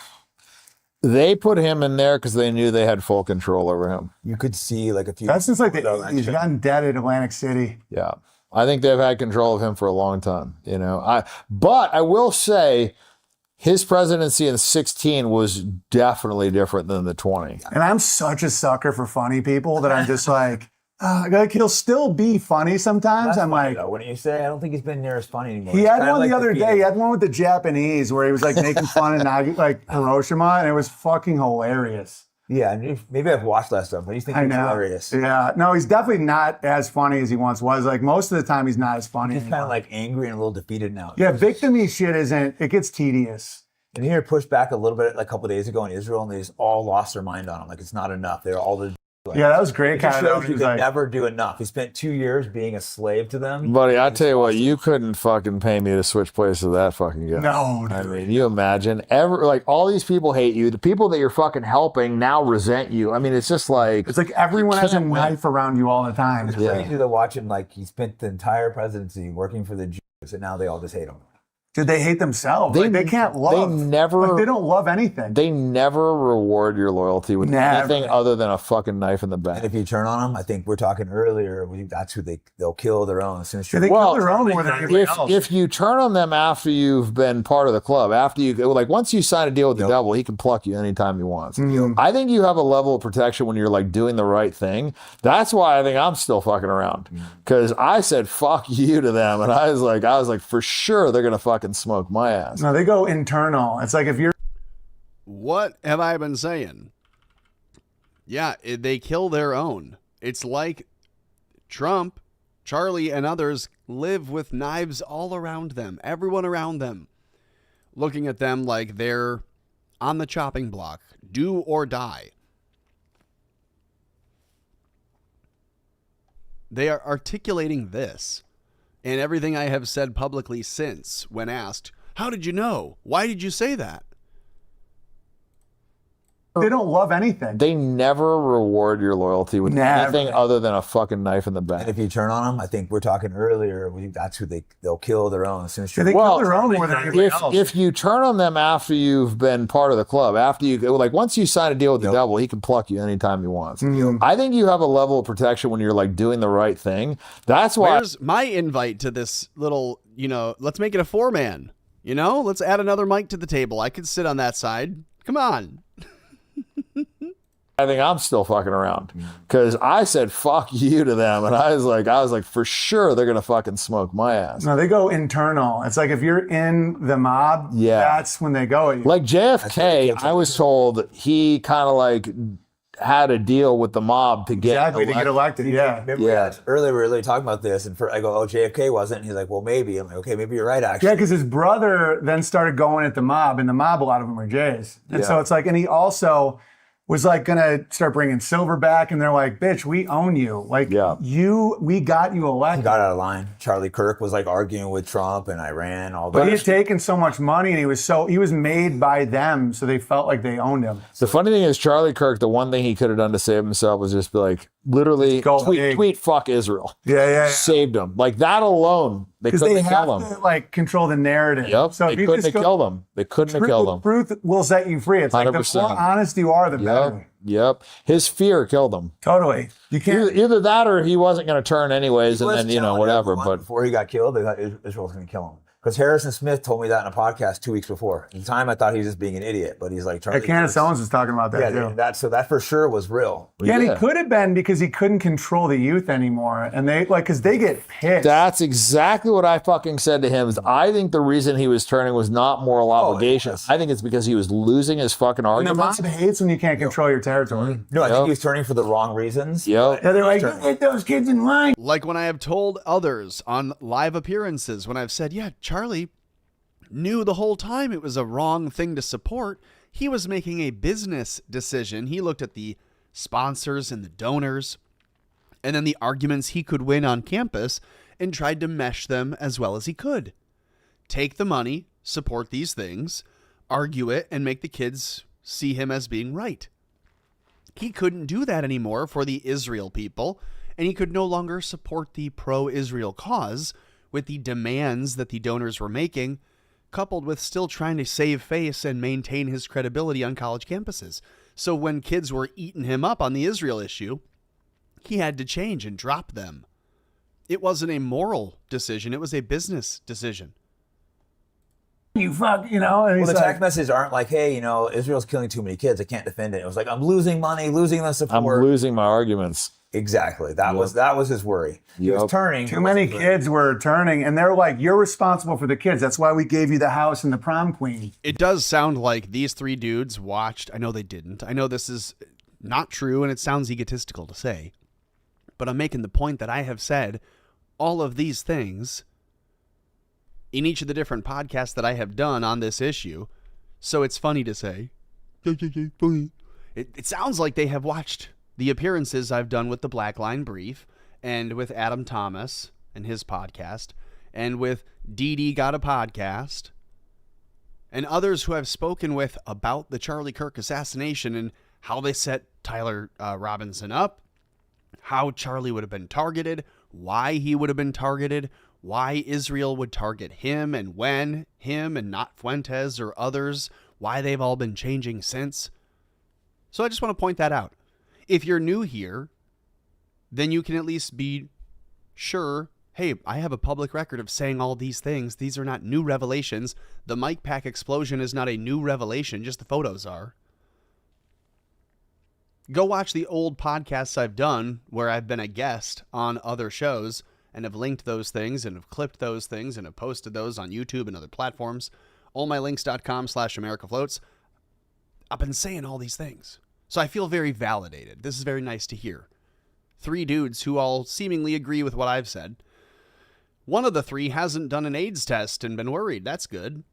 They put him in there because they knew they had full control over him. You could see like a few. That's since like he's gotten dead at Atlantic City. Yeah. I think they've had control of him for a long time, But I will say his presidency in 16 was definitely different than the 20. And I'm such a sucker for funny people that I'm just like he'll still be funny sometimes. I'm like, wouldn't you say? I don't think he's been near as funny anymore. He had one the other day. He had one with the Japanese where he was like making fun of like Hiroshima, and it was fucking hilarious. Yeah, maybe I've watched that stuff, but you think he's hilarious. Yeah, no, he's definitely not as funny as he once was. Like, most of the time, he's not as funny. He's kind of like angry and a little defeated now. Yeah, victim-y shit it gets tedious. And here, pushed back a little bit like a couple of days ago in Israel, and they just all lost their mind on him. Like, it's not enough. They're all the. Yeah, that was great. It shows you they never do enough. He spent 2 years being a slave to them. Buddy, I tell you what, you couldn't fucking pay me to switch places with that fucking guy. No, dude. I mean, you imagine all these people hate you. The people that you're fucking helping now resent you. I mean, it's just like it's like everyone has a knife around you all the time. It's crazy to watch him. Like, he spent the entire presidency working for the Jews, and now they all just hate him. Dude, they hate themselves. They can't love. They don't love anything. They never reward your loyalty with anything other than a fucking knife in the back. And if you turn on them, I think we're talking earlier, that's who they'll kill their own. As soon as they kill their own more than anybody else. If you turn on them after you've been part of the club, once you sign a deal with the devil, he can pluck you anytime he wants. I think you have a level of protection when you're like doing the right thing. That's why I think I'm still fucking around. Because I said fuck you to them, and I was like, for sure they're gonna fucking smoke my ass. No, they go internal. It's like if you're. What have I been saying? Yeah, they kill their own. It's like Trump, Charlie, and others live with knives all around them, everyone around them, looking at them like they're on the chopping block, do or die. They are articulating this. And everything I have said publicly since, when asked, how did you know? Why did you say that? They don't love anything. They never reward your loyalty with anything other than a fucking knife in the back. And if you turn on them, I think we're talking earlier, that's who they'll kill their own. As soon as they kill their own more than anybody else. If you turn on them after you've been part of the club, once you sign a deal with the devil, he can pluck you anytime he wants. I think you have a level of protection when you're like doing the right thing. That's why. Where's my invite to this little, let's make it a 4-man. Let's add another mic to the table. I could sit on that side. Come on. I think I'm still fucking around because I said fuck you to them, and I was like, for sure they're gonna fucking smoke my ass. No, they go internal. It's like if you're in the mob, that's when they go at you. Like JFK, I was told he kind of like had a deal with the mob to get to get elected. Yeah. Earlier we were really talking about this, and I go, JFK wasn't. And he's like, well, maybe. I'm like, okay, maybe you're right, actually. Yeah, because his brother then started going at the mob, and the mob, a lot of them were Jays. And so it's like, and he also was like gonna start bringing silver back, and they're like, bitch, we own you. Like, we got you elected. He got out of line. Charlie Kirk was like arguing with Trump and Iran, all that. But he had taken so much money, and he was made by them, so they felt like they owned him. The funny thing is, Charlie Kirk, the one thing he could have done to save himself was just be like, literally tweet fuck Israel. Yeah. Saved him. Like, that alone They Because couldn't they have have killed him. to like control the narrative. Yep. So They if you couldn't just have go, killed him. They couldn't have killed him. truth will set you free. It's like the 100%. more honest you are, the Yep. better. Yep. His fear killed him. Totally. You can't. Either that or he wasn't going to turn anyways, He and was then telling whatever. everyone But before he got killed, they thought Israel was going to kill him. Because Harrison Smith told me that in a podcast 2 weeks before. At the time, I thought he was just being an idiot, but he's like, Charlie. Candace Owens was talking about that Yeah, too. that for sure was real. Yeah, and he could have been because he couldn't control the youth anymore, and they because they get pissed. that's exactly what I fucking said to him. Is I think the reason he was turning was not moral obligation. was. I think it's because he was losing his fucking and the arguments. mob hates when you can't control your territory. No, I Yep. think he was turning for the wrong reasons. Yep. Yeah, they're like, get those kids in line. Like when I have told others on live appearances, when I've said, yeah, Charlie knew the whole time it was a wrong thing to support. He was making a business decision. He looked at the sponsors and the donors and then the arguments he could win on campus and tried to mesh them as well as he could. Take the money, support these things, argue it, and make the kids see him as being right. He couldn't do that anymore for the Israel people, and he could no longer support the pro-Israel cause with the demands that the donors were making, coupled with still trying to save face and maintain his credibility on college campuses. So when kids were eating him up on the Israel issue, he had to change and drop them. It wasn't a moral decision. It was a business decision. You fuck, and Well, he's the like, text messages aren't like, hey, Israel's killing too many kids. I can't defend it. It was like, I'm losing money, losing the support. I'm losing my arguments. Exactly. That was his worry. He was Yep. turning. too many kids were turning, and they're like, you're responsible for the kids. That's why we gave you the house and the prom queen. It does sound like these three dudes watched. I know they didn't. I know this is not true, and it sounds egotistical to say. But I'm making the point that I have said all of these things in each of the different podcasts that I have done on this issue. So it's funny to say. It sounds like they have watched the appearances I've done with the Black Line Brief and with Adam Thomas and his podcast and with Dee Got a Podcast and others who I've spoken with about the Charlie Kirk assassination and how they set Tyler Robinson up, how Charlie would have been targeted, why he would have been targeted, why Israel would target him and when him and not Fuentes or others, why they've all been changing since. So I just want to point that out. If you're new here, then you can at least be sure, hey, I have a public record of saying all these things. These are not new revelations. The Mike Pack explosion is not a new revelation, just the photos are. Go watch the old podcasts I've done where I've been a guest on other shows and have linked those things and have clipped those things and have posted those on YouTube and other platforms. allmylinks.com/AmericaFloats. I've been saying all these things. So I feel very validated. This is very nice to hear. Three dudes who all seemingly agree with what I've said. One of the three hasn't done an AIDS test and been worried. That's good.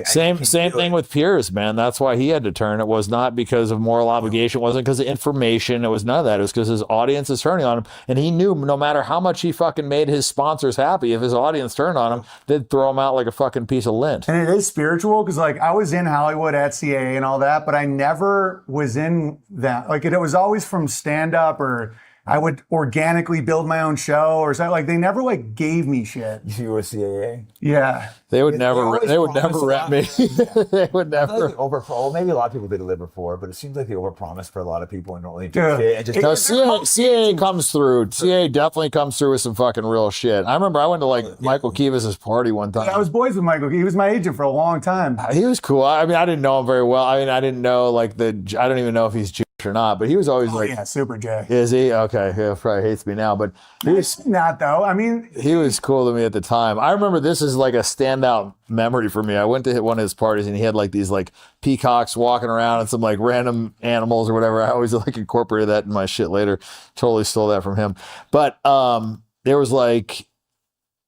Same thing with Piers, man. That's why he had to turn. It was not because of moral obligation. It wasn't because of information. It was none of that. It was because his audience is turning on him. And he knew no matter how much he fucking made his sponsors happy, if his audience turned on him, they'd throw him out like a fucking piece of lint. And it is spiritual because, like, I was in Hollywood at CAA and all that, but I never was in that. Like, it was always from stand-up or I would organically build my own show or something. Like, they never, like, gave me shit. You were CAA? Yeah. They would never rent me. They would never. Well, maybe a lot of people did live before, but it seems like they overpromise for a lot of people and don't really do shit. And just No, CAA comes through. CAA definitely comes through with some fucking real shit. I remember I went to like Michael Kivas' party one time. I was boys with Michael. He was my agent for a long time. He was cool. I mean, I didn't know him very well. I mean, I didn't know I don't even know if he's Jewish or not, but he was always Yeah, super J. is he? Okay. Yeah, probably hates me now, but he was Not though. I mean, he was cool to me at the time. I remember this is like a standout memory for me. I went to hit one of his parties and he had like these like peacocks walking around and some like random animals or whatever. I always like incorporated that in my shit later. Totally stole that from him. But there was like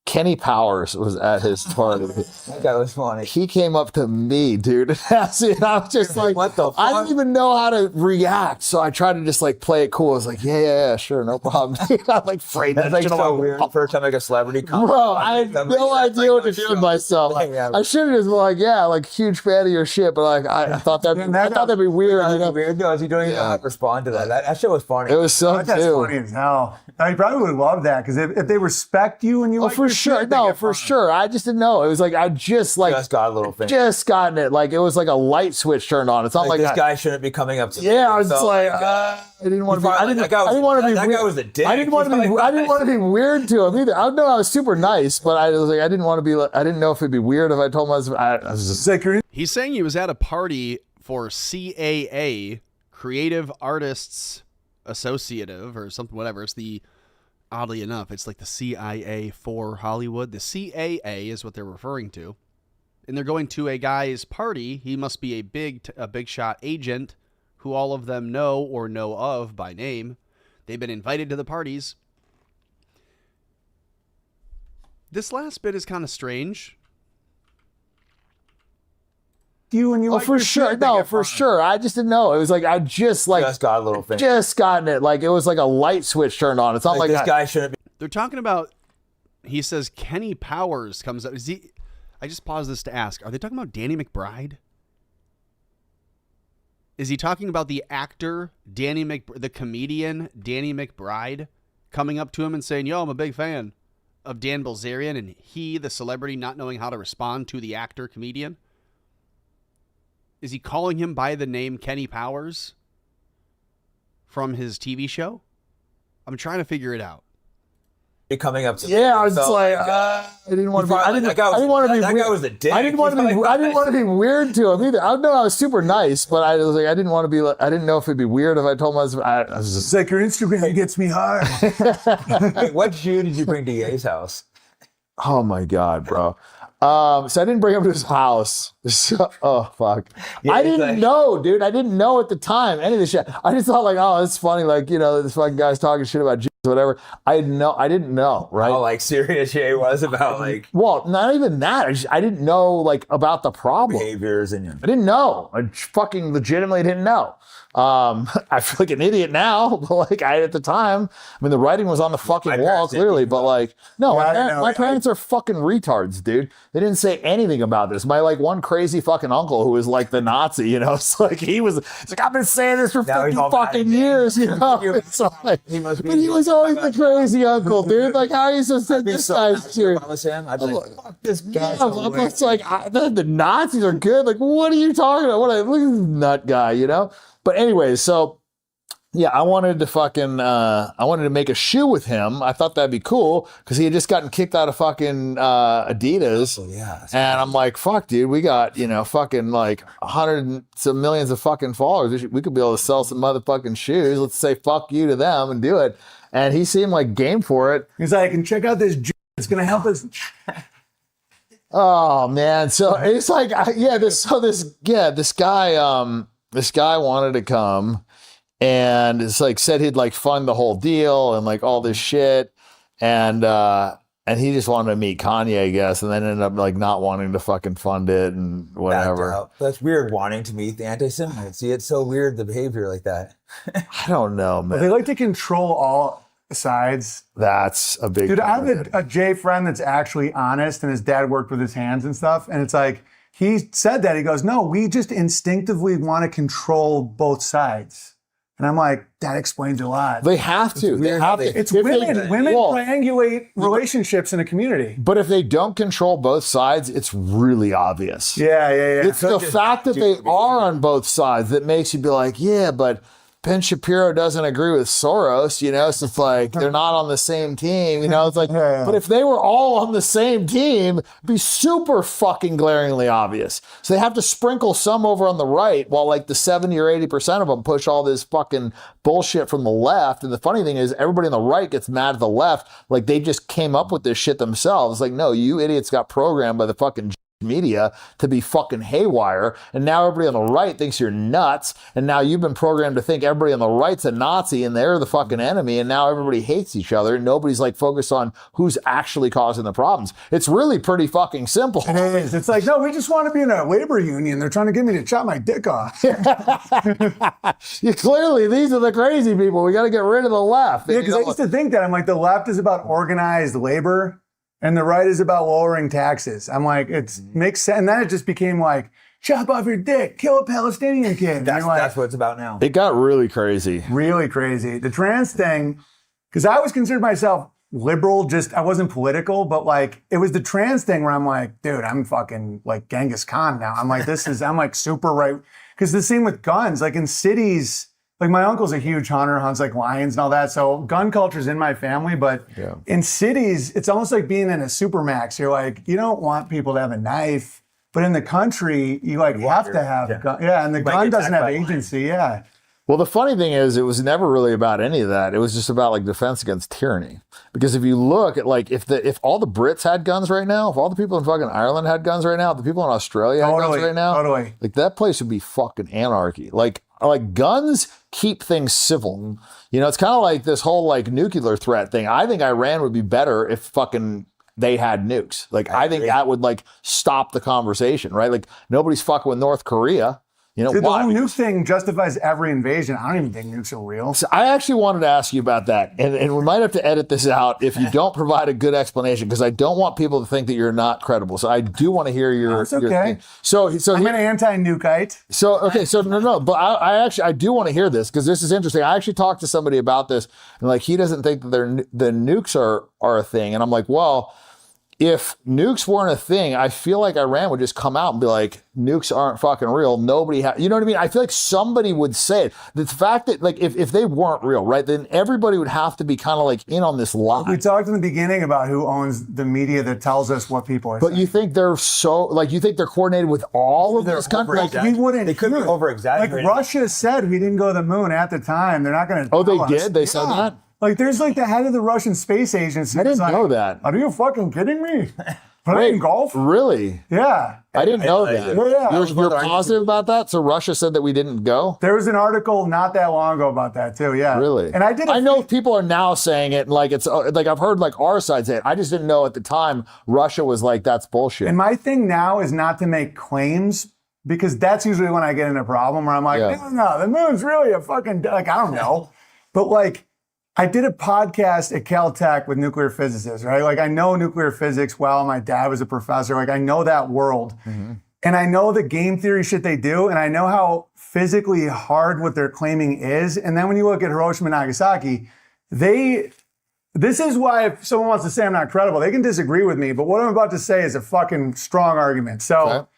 Kenny Powers was at his party. that guy was funny. He came up to me, dude. And I was just like, What the fuck? I didn't even know how to react. So I tried to just like play it cool. I was like, yeah, sure, no problem. I'm like afraid That's that like shit so on my weird. wall. First time like a celebrity comes. Bro, I had no idea what to do with myself. I should have just been like, yeah, like huge fan of your shit, but like I thought that'd be weird. You know? Weird. No, you don't even know how to respond to that. That shit was funny. It was so that's too. funny as hell. Now, you probably would love that because if they respect you and you Oh, like for your sure. No, for sure. I just didn't know. It was like I just got a little thing. Just gotten it. Like it was like a light switch turned on. It's not like this guy shouldn't be coming up to me. Yeah, I was just like, I didn't want to be. I didn't want to be. That guy was a dick. I didn't want to be. I didn't want to be weird to him either. I know I was super nice, but I was like, I didn't want to be. I didn't know if it'd be weird if I told him I was just like. He's saying he was at a party for CAA, Creative Artists Associative, or something. Whatever. It's the. Oddly enough, it's like the CIA for Hollywood. The CAA is what they're referring to. And they're going to a guy's party. He must be a big shot agent who all of them know or know of by name. They've been invited to the parties. This last bit is kind of strange. You and you for sure. No, for sure. I just didn't know. It was like I just got a little thing. Just gotten it. Like it was like a light switch turned on. It's not like this guy shouldn't be. They're talking about. He says Kenny Powers comes up. Is he? I just paused this to ask. Are they talking about Danny McBride? Is he talking about the actor the comedian Danny McBride, coming up to him and saying, "Yo, I'm a big fan of Dan Bilzerian," and he, the celebrity, not knowing how to respond to the actor comedian? Is he calling him by the name Kenny Powers from his TV show? I'm trying to figure it out. Coming up to yeah, I was just like, I didn't want to be. I didn't want to be. That guy was a dick. I didn't want to be. I didn't want to be weird to him either. I know I was super nice, but I was like, I didn't want to be. I didn't know if it'd be weird if I told him I was just. It's like your Instagram gets me hard. Wait, what Jew did you bring to Ye's house? Oh my God, bro. So I didn't bring him to his house. Oh fuck! Yeah, I didn't know, dude. I didn't know at the time any of this shit. I just thought like, oh, it's funny, like this fucking guy's talking shit about Jews or whatever. I didn't know, right? How like serious Ye was about like. Well, not even that. I didn't know like about the problem. Behaviors and. I didn't know. I fucking legitimately didn't know. I feel like an idiot now, but like at the time, I mean, the writing was on the fucking wall clearly, but like, no, my parents are fucking retards, dude. They didn't say anything about this. My like one crazy fucking uncle who was like the Nazi, it's like he's like, I've been saying this for 50 fucking years, It's like, but he was always the crazy uncle, dude. Like, how are you supposed to say this guy's here? If I was him, I'd be like, fuck this guy. I'm just like, the Nazis are good. Like, what are you talking about? Look at this nut guy, But anyway, so yeah, I wanted to make a shoe with him. I thought that'd be cool because he had just gotten kicked out of fucking Adidas. Oh, yeah. And I'm like, fuck, dude, we got, fucking like 100 some millions of fucking followers. We could be able to sell some motherfucking shoes. Let's say fuck you to them and do it. And he seemed like game for it. He's like, and check out this Jew. It's going to help us. Oh man. So it's like, this guy wanted to come and it's like said he'd like fund the whole deal and like all this shit. And he just wanted to meet Kanye, I guess, and then ended up like not wanting to fucking fund it and whatever. That's weird, wanting to meet the anti-Semites. See, it's so weird, the behavior like that. I don't know, man. Well, they like to control all sides. That's a big dude. I have a Jay friend that's actually honest, and his dad worked with his hands and stuff. And it's like, he said that. He goes, no, we just instinctively want to control both sides. And I'm like, that explains a lot. They have to. It's women. Women triangulate relationships in a community. But if they don't control both sides, it's really obvious. Yeah. It's the fact that they are on both sides that makes you be like, yeah, but Ben Shapiro doesn't agree with Soros, so it's like they're not on the same team, it's like, but if they were all on the same team, it'd be super fucking glaringly obvious. So they have to sprinkle some over on the right while like the 70 or 80% of them push all this fucking bullshit from the left. And the funny thing is everybody on the right gets mad at the left like they just came up with this shit themselves. Like, no, you idiots got programmed by the fucking media to be fucking haywire, and now everybody on the right thinks you're nuts, and now you've been programmed to think everybody on the right's a Nazi and they're the fucking enemy, and now everybody hates each other and nobody's like focused on who's actually causing the problems. It's really pretty fucking simple. It is. It's like, no, we just want to be in a labor union. They're trying to get me to chop my dick off. Clearly, these are the crazy people. We got to get rid of the left. Yeah, because I used to think that. I'm like, the left is about organized labor and the right is about lowering taxes. I'm like, it makes sense. And then it just became like, chop off your dick, kill a Palestinian kid. That's what it's about now. It got really crazy. Really crazy. The trans thing, because I always considered myself liberal, just I wasn't political, but like it was the trans thing where I'm like, dude, I'm fucking like Genghis Khan now. I'm like, I'm like super right. Because the same with guns, like in cities, like my uncle's a huge hunter, hunts like lions and all that. So gun culture's in my family, but in cities, it's almost like being in a supermax. You're like, you don't want people to have a knife, but in the country, you like have to have a gun. Yeah, and the gun doesn't have agency. Yeah. Well, the funny thing is, it was never really about any of that. It was just about like defense against tyranny. Because if you look at like if all the Brits had guns right now, if all the people in fucking Ireland had guns right now, if the people in Australia had guns right now, like that place would be fucking anarchy. Like guns keep things civil. You know, it's kind of like this whole like nuclear threat thing. I think Iran would be better if fucking they had nukes. Like I think that would like stop the conversation, right? Like nobody's fucking with North Korea. You know, dude, the whole nuke thing justifies every invasion. I don't even think nukes are real. So I actually wanted to ask you about that, and we might have to edit this out if you don't provide a good explanation, because I don't want people to think that you're not credible. So I do want to hear your. It's okay. Your thing. So I'm an anti-nukeite. So no, but I do want to hear this because this is interesting. I actually talked to somebody about this, and like he doesn't think that the nukes are a thing, and I'm like, well, if nukes weren't a thing, I feel like Iran would just come out and be like, nukes aren't fucking real. Nobody you know what I mean? I feel like somebody would say it. The fact that like if they weren't real, right, then everybody would have to be kind of like in on this lie. We talked in the beginning about who owns the media that tells us what people are saying. But you think they're you think they're coordinated with all of this country? Like, they could be over-exaggerating. Like Russia said we didn't go to the moon at the time. They're not going to Oh, they did? They said that? Like, there's like the head of the Russian space agency. I didn't know that. Are you fucking kidding me? Playing golf? Really? Yeah. I didn't know that. Yeah. You're positive about that? So Russia said that we didn't go? There was an article not that long ago about that too, yeah. Really? And I know people are now saying it, and like it's like I've heard like our side say it. I just didn't know at the time Russia was like, that's bullshit. And my thing now is not to make claims, because that's usually when I get in a problem where I'm like, no, the moon's really a fucking, like, I don't know. But like, I did a podcast at Caltech with nuclear physicists, right? Like I know nuclear physics well. My dad was a professor. Like I know that world. Mm-hmm. And I know the game theory shit they do. And I know how physically hard what they're claiming is. And then when you look at Hiroshima and Nagasaki, this is why if someone wants to say I'm not credible, they can disagree with me. But what I'm about to say is a fucking strong argument. So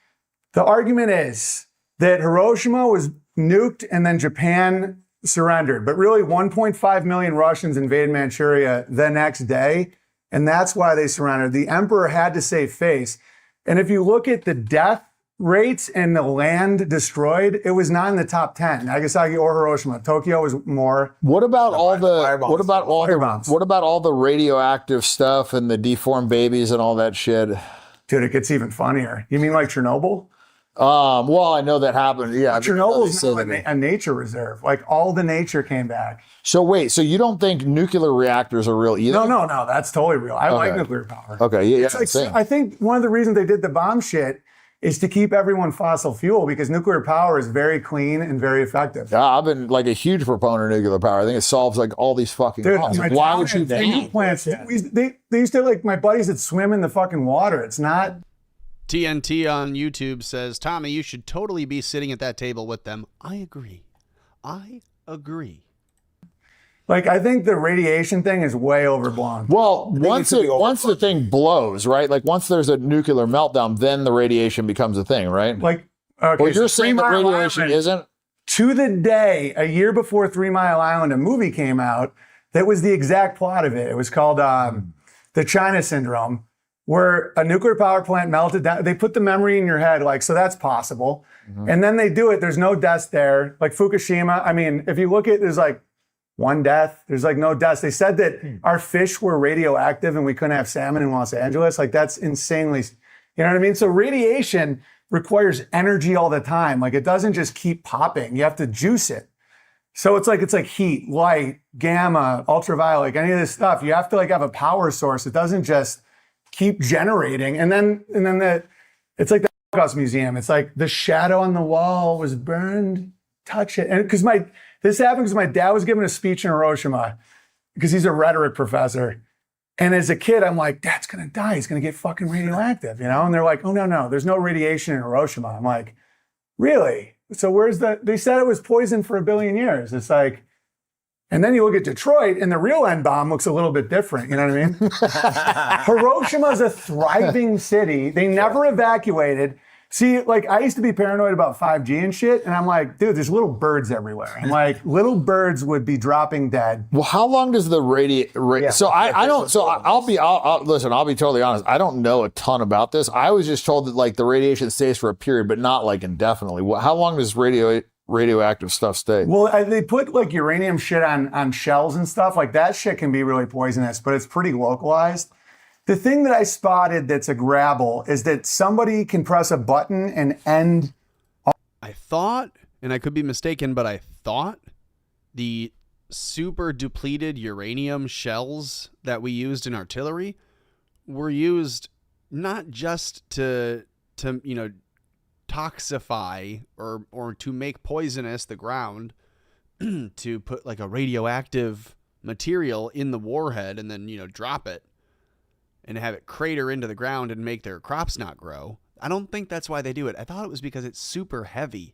the argument is that Hiroshima was nuked and then Japan surrendered, but really 1.5 million Russians invaded Manchuria the next day, and that's why they surrendered. The emperor had to save face. And if you look at the death rates and the land destroyed, it was not in the top 10, Nagasaki or Hiroshima. Tokyo was more. What about all the radioactive stuff and the deformed babies and all that shit? Dude, it gets even funnier. You mean like Chernobyl? Well, I know that happened. Yeah, Chernobyl's now a nature reserve. Like all the nature came back. So wait, so you don't think nuclear reactors are real either? No, that's totally real. I like nuclear power. Okay, yeah. It's like, I think one of the reasons they did the bomb shit is to keep everyone fossil fuel, because nuclear power is very clean and very effective. Yeah, I've been like a huge proponent of nuclear power. I think it solves like all these fucking problems. Like, why would you think? Plants. They used to like my buddies that swim in the fucking water. It's not. TNT on YouTube says, Tommy, you should totally be sitting at that table with them. I agree. Like, I think the radiation thing is way overblown. Well, once the thing blows, right? Like once there's a nuclear meltdown, then the radiation becomes a thing, right? Like, okay, well, you're saying that radiation isn't? To the day, a year before 3 Mile Island, a movie came out that was the exact plot of it. It was called The China Syndrome, where a nuclear power plant melted down. They put the memory in your head, like, so that's possible. Mm-hmm. And then they do it. There's no deaths there. Like Fukushima, I mean, if you look at, there's like one death. There's like no deaths. They said that our fish were radioactive and we couldn't have salmon in Los Angeles. Like that's insanely, you know what I mean? So radiation requires energy all the time. Like it doesn't just keep popping. You have to juice it. So it's like heat, light, gamma, ultraviolet, like any of this stuff. You have to like have a power source. It doesn't just keep generating. And then it's like the Holocaust Museum. It's like the shadow on the wall was burned, touch it. And this happened because my dad was giving a speech in Hiroshima because he's a rhetoric professor. And as a kid, I'm like, Dad's gonna die. He's gonna get fucking radioactive, you know? And they're like, oh, no, there's no radiation in Hiroshima. I'm like, really? So they said it was poisoned for 1 billion years. It's like, And then you look at Detroit, and the real N bomb looks a little bit different. You know what I mean? Hiroshima is a thriving city. They never evacuated. See, like, I used to be paranoid about 5G and shit, and I'm like, dude, there's little birds everywhere. I'm like, little birds would be dropping dead. Well, how long does the so I don't, so I'll be totally honest. I don't know a ton about this. I was just told that like the radiation stays for a period, but not like indefinitely. How long does radioactive stuff stay? Well, they put like uranium shit on shells and stuff. Like that shit can be really poisonous, but it's pretty localized. The thing that I spotted that's a grabble is that somebody can press a button and end. I thought, and I could be mistaken, but I thought the super depleted uranium shells that we used in artillery were used not just to toxify or to make poisonous the ground, to put like a radioactive material in the warhead and then, drop it and have it crater into the ground and make their crops not grow. I don't think that's why they do it. I thought it was because it's super heavy.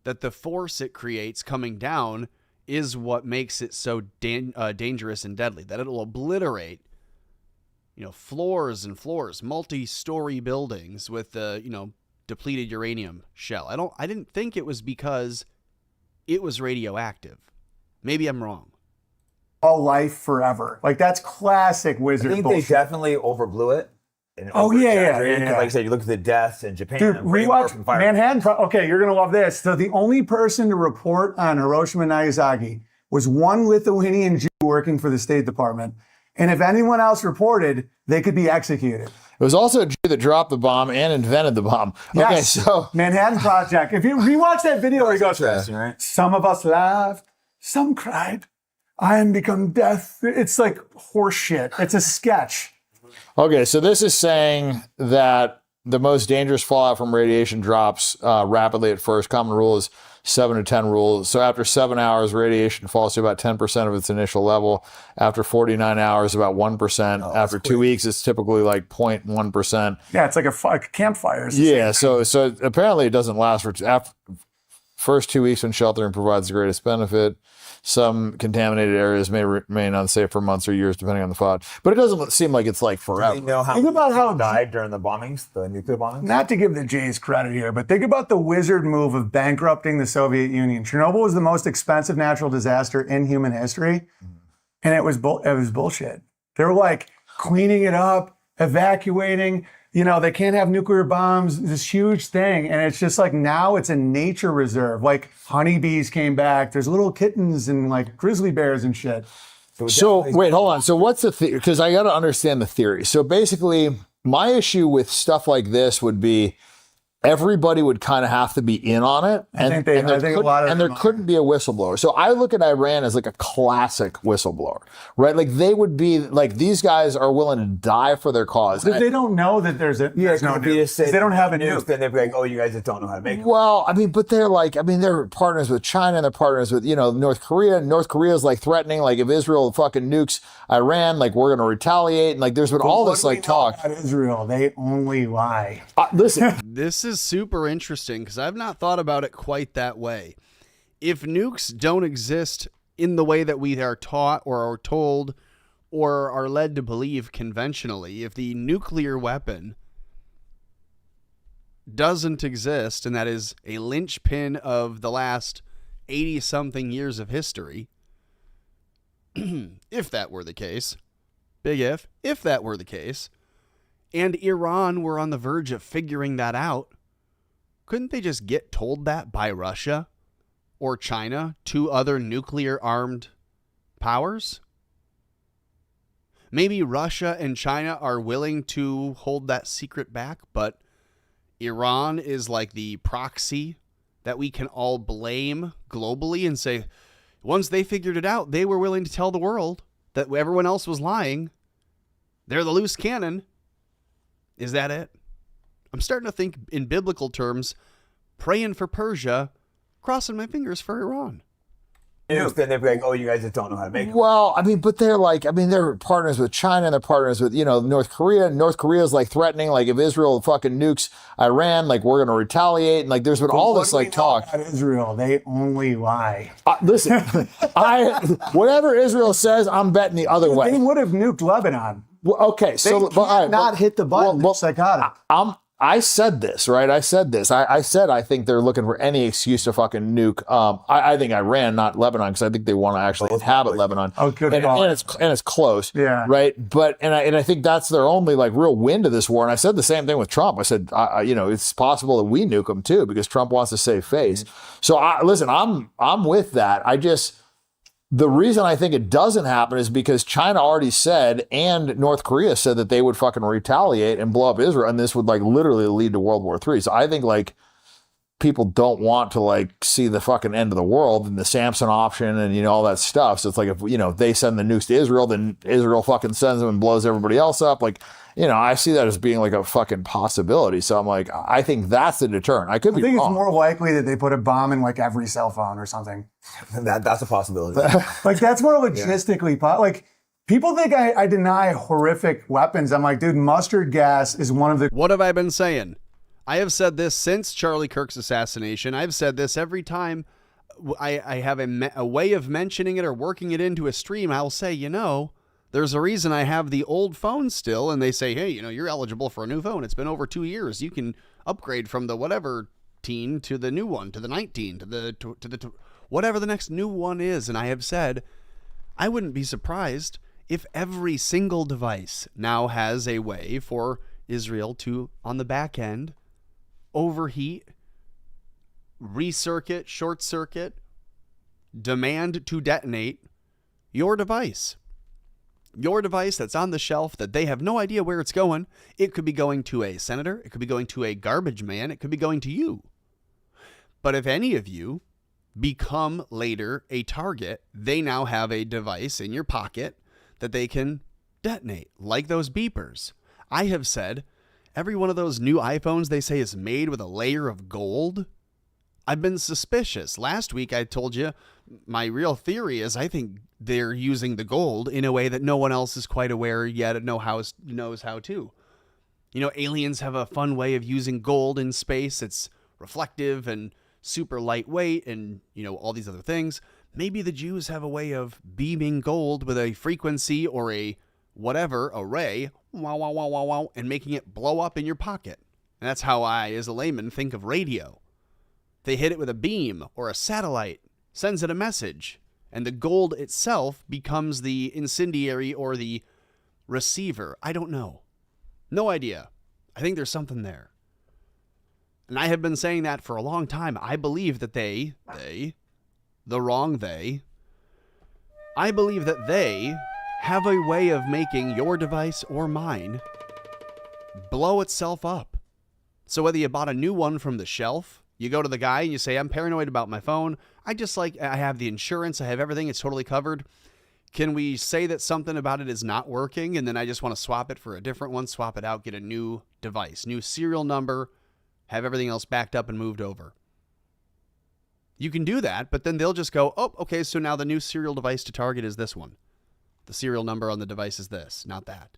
That the force it creates coming down is what makes it so dangerous and deadly. That it'll obliterate, floors and floors, multi-story buildings with the, depleted uranium shell. I didn't think it was because it was radioactive. Maybe I'm wrong. All life forever. Like that's classic wizard I think bullshit. they definitely overblew it. Yeah. Like I said, you look at the deaths in Japan. Dude, rewatch Manhattan. Okay, you're going to love this. So the only person to report on Hiroshima and Nagasaki was one Lithuanian Jew working for the State Department. And if anyone else reported, they could be executed. It was also a Jew that dropped the bomb and invented the bomb. Yes. Okay, so Manhattan Project. If you rewatch that video where he goes, right? Some of us laughed, some cried. I am become death. It's like horse shit. It's a sketch. Okay, so this is saying that the most dangerous fallout from radiation drops rapidly at first. Common rule is 7 to 10 rule. So after 7 hours, radiation falls to about 10% of its initial level. After 49 hours, about 1%. After 2 weeks, it's typically like 0.1%. Yeah, it's like a campfire. Yeah, so apparently it doesn't last for after first 2 weeks when sheltering provides the greatest benefit. Some contaminated areas may remain unsafe for months or years, depending on the fallout. But it doesn't seem like it's like forever. You know Think about how died during the bombings, the nuclear bombings? Not to give the Jays credit here, but think about the wizard move of bankrupting the Soviet Union. Chernobyl was the most expensive natural disaster in human history, and it was bullshit. They were like cleaning it up, evacuating. They can't have nuclear bombs, this huge thing. And it's just like now it's a nature reserve. Like honeybees came back. There's little kittens and like grizzly bears and shit. So wait, hold on. So what's the theory? Because I got to understand the theory. So basically, my issue with stuff like this would be everybody would kind of have to be in on it. And there couldn't be a whistleblower. So I look at Iran as like a classic whistleblower, right? Like they would be like, these guys are willing to die for their cause. Because they don't know that there's a, yeah, there's no nuke. They don't have a nuke. Then they'd be like, oh, you guys just don't know how to make it. Well, I mean, but they're partners with China and they're partners with, North Korea. North Korea is like threatening, like if Israel fucking nukes Iran, like we're going to retaliate. And like there's been all this like talk. About Israel, they only lie. Listen. This is super interesting because I've not thought about it quite that way. If nukes don't exist in the way that we are taught or are told or are led to believe conventionally, if the nuclear weapon doesn't exist, and that is a linchpin of the last 80-something years of history, if that were the case, big if that were the case, and Iran were on the verge of figuring that out, couldn't they just get told that by Russia or China, two other nuclear-armed powers? Maybe Russia and China are willing to hold that secret back, but Iran is like the proxy that we can all blame globally and say, once they figured it out, they were willing to tell the world that everyone else was lying. They're the loose cannon. Is that it? I'm starting to think in biblical terms, praying for Persia, crossing my fingers for Iran. nukes, then they'd be like, oh, you guys just don't know how to make them. Well, I mean, but they're partners with China and they're partners with, North Korea. North Korea is like threatening, like if Israel fucking nukes Iran, like we're going to retaliate. And like there's been all this like talk. About Israel, they only lie. Listen, whatever Israel says, I'm betting the other way. They would have nuked Lebanon. Well, okay, so They can't not hit the button. They're psychotic. I said this, right? I said I think they're looking for any excuse to fucking nuke. I think Iran, not Lebanon, because I think they want to actually inhabit Lebanon. Oh, good and it's close. Yeah. Right. But I think that's their only like real win to this war. And I said the same thing with Trump. I said, it's possible that we nuke them too because Trump wants to save face. So listen, I'm with that. The reason I think it doesn't happen is because China already said and North Korea said that they would fucking retaliate and blow up Israel, and this would like literally lead to World War III. So I think like people don't want to like see the fucking end of the world and the Samson option and all that stuff. So it's like if they send the nukes to Israel, then Israel fucking sends them and blows everybody else up. Like I see that as being like a fucking possibility. So I'm like, I think that's the deterrent. I think it's more likely that they put a bomb in like every cell phone or something. That's a possibility. Like that's more logistically like people think I deny horrific weapons. I'm like, dude, mustard gas is one of the. What have I been saying? I have said this since Charlie Kirk's assassination. I've said this every time I have a way of mentioning it or working it into a stream. I'll say, there's a reason I have the old phone still, and they say, hey, you're eligible for a new phone. It's been over 2 years. You can upgrade from the whatever teen to the new one, to the 19, to the whatever the next new one is. And I have said, I wouldn't be surprised if every single device now has a way for Israel to, on the back end, overheat, recircuit, short circuit, demand to detonate your device. Your device that's on the shelf that they have no idea where it's going. It could be going to a senator. It could be going to a garbage man. It could be going to you. But if any of you become later a target, they now have a device in your pocket that they can detonate, like those beepers. I have said every one of those new iPhones they say is made with a layer of gold. I've been suspicious. Last week I told you my real theory is I think they're using the gold in a way that no one else is quite aware yet knows how to. Aliens have a fun way of using gold in space. It's reflective and super lightweight and, all these other things. Maybe the Jews have a way of beaming gold with a frequency or a whatever array, wow, wow, wow, wow, wow, and making it blow up in your pocket. And that's how I, as a layman, think of radio. They hit it with a beam or a satellite, sends it a message, and the gold itself becomes the incendiary or the receiver. I don't know. No idea. I think there's something there. And I have been saying that for a long time. I believe that I believe that they have a way of making your device or mine blow itself up. So whether you bought a new one from the shelf, you go to the guy and you say, I'm paranoid about my phone. I have the insurance. I have everything. It's totally covered. Can we say that something about it is not working? And then I just want to swap it for a different one, swap it out, get a new device, new serial number, have everything else backed up and moved over. You can do that, but then they'll just go, oh, okay, so now the new serial device to target is this one. The serial number on the device is this, not that.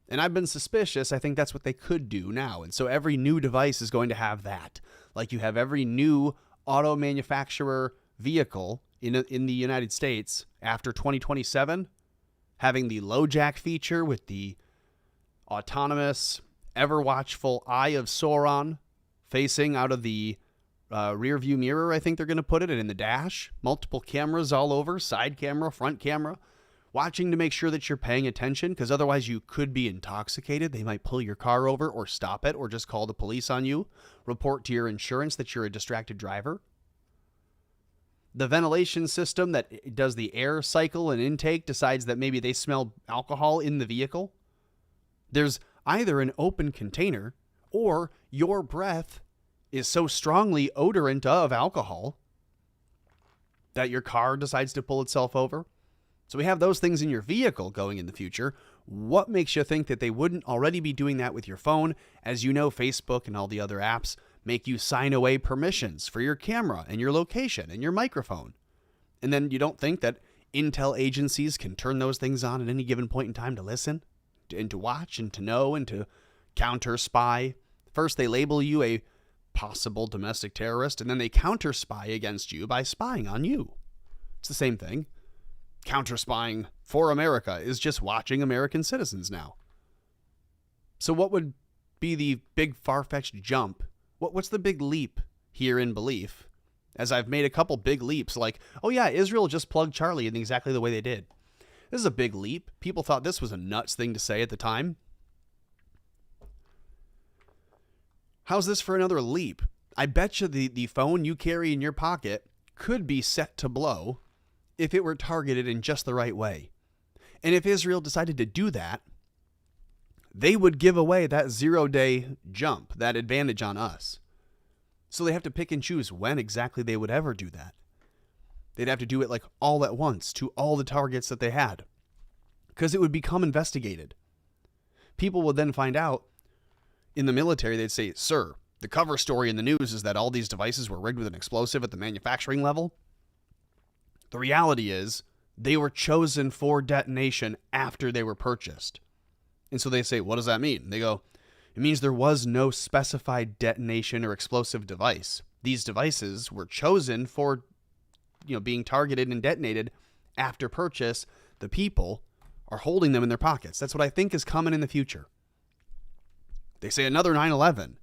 And I've been suspicious. I think that's what they could do now. And so every new device is going to have that. Like you have every new auto manufacturer vehicle in the United States after 2027 having the low jack feature with the autonomous, ever watchful eye of Sauron facing out of the rear view mirror, I think they're going to put it, and in the dash, multiple cameras all over, side camera, front camera, watching to make sure that you're paying attention, because otherwise you could be intoxicated. They might pull your car over or stop it or just call the police on you, report to your insurance that you're a distracted driver. The ventilation system that does the air cycle and intake decides that maybe they smell alcohol in the vehicle. There's either an open container or your breath is so strongly odorant of alcohol that your car decides to pull itself over. So we have those things in your vehicle going in the future. What makes you think that they wouldn't already be doing that with your phone? As you know, Facebook and all the other apps make you sign away permissions for your camera and your location and your microphone. And then you don't think that intel agencies can turn those things on at any given point in time to listen and to watch and to know and to counter spy. First, they label you a possible domestic terrorist, and then they counter spy against you by spying on you. It's the same thing. Counter spying for America is just watching American citizens now. So what would be the big far-fetched jump? What's the big leap here in belief? As I've made a couple big leaps, like, oh yeah, Israel just plugged Charlie in exactly the way they did. This is a big leap. People thought this was a nuts thing to say at the time. How's this for another leap? I bet you the phone you carry in your pocket could be set to blow if it were targeted in just the right way. And if Israel decided to do that, they would give away that 0-day jump, that advantage on us. So they have to pick and choose when exactly they would ever do that. They'd have to do it like all at once to all the targets that they had, because it would become investigated. People would then find out in the military, they'd say, sir, the cover story in the news is that all these devices were rigged with an explosive at the manufacturing level. The reality is they were chosen for detonation after they were purchased. And so they say, what does that mean? They go, it means there was no specified detonation or explosive device. These devices were chosen for, being targeted and detonated after purchase. The people are holding them in their pockets. That's what I think is coming in the future. They say another 9/11.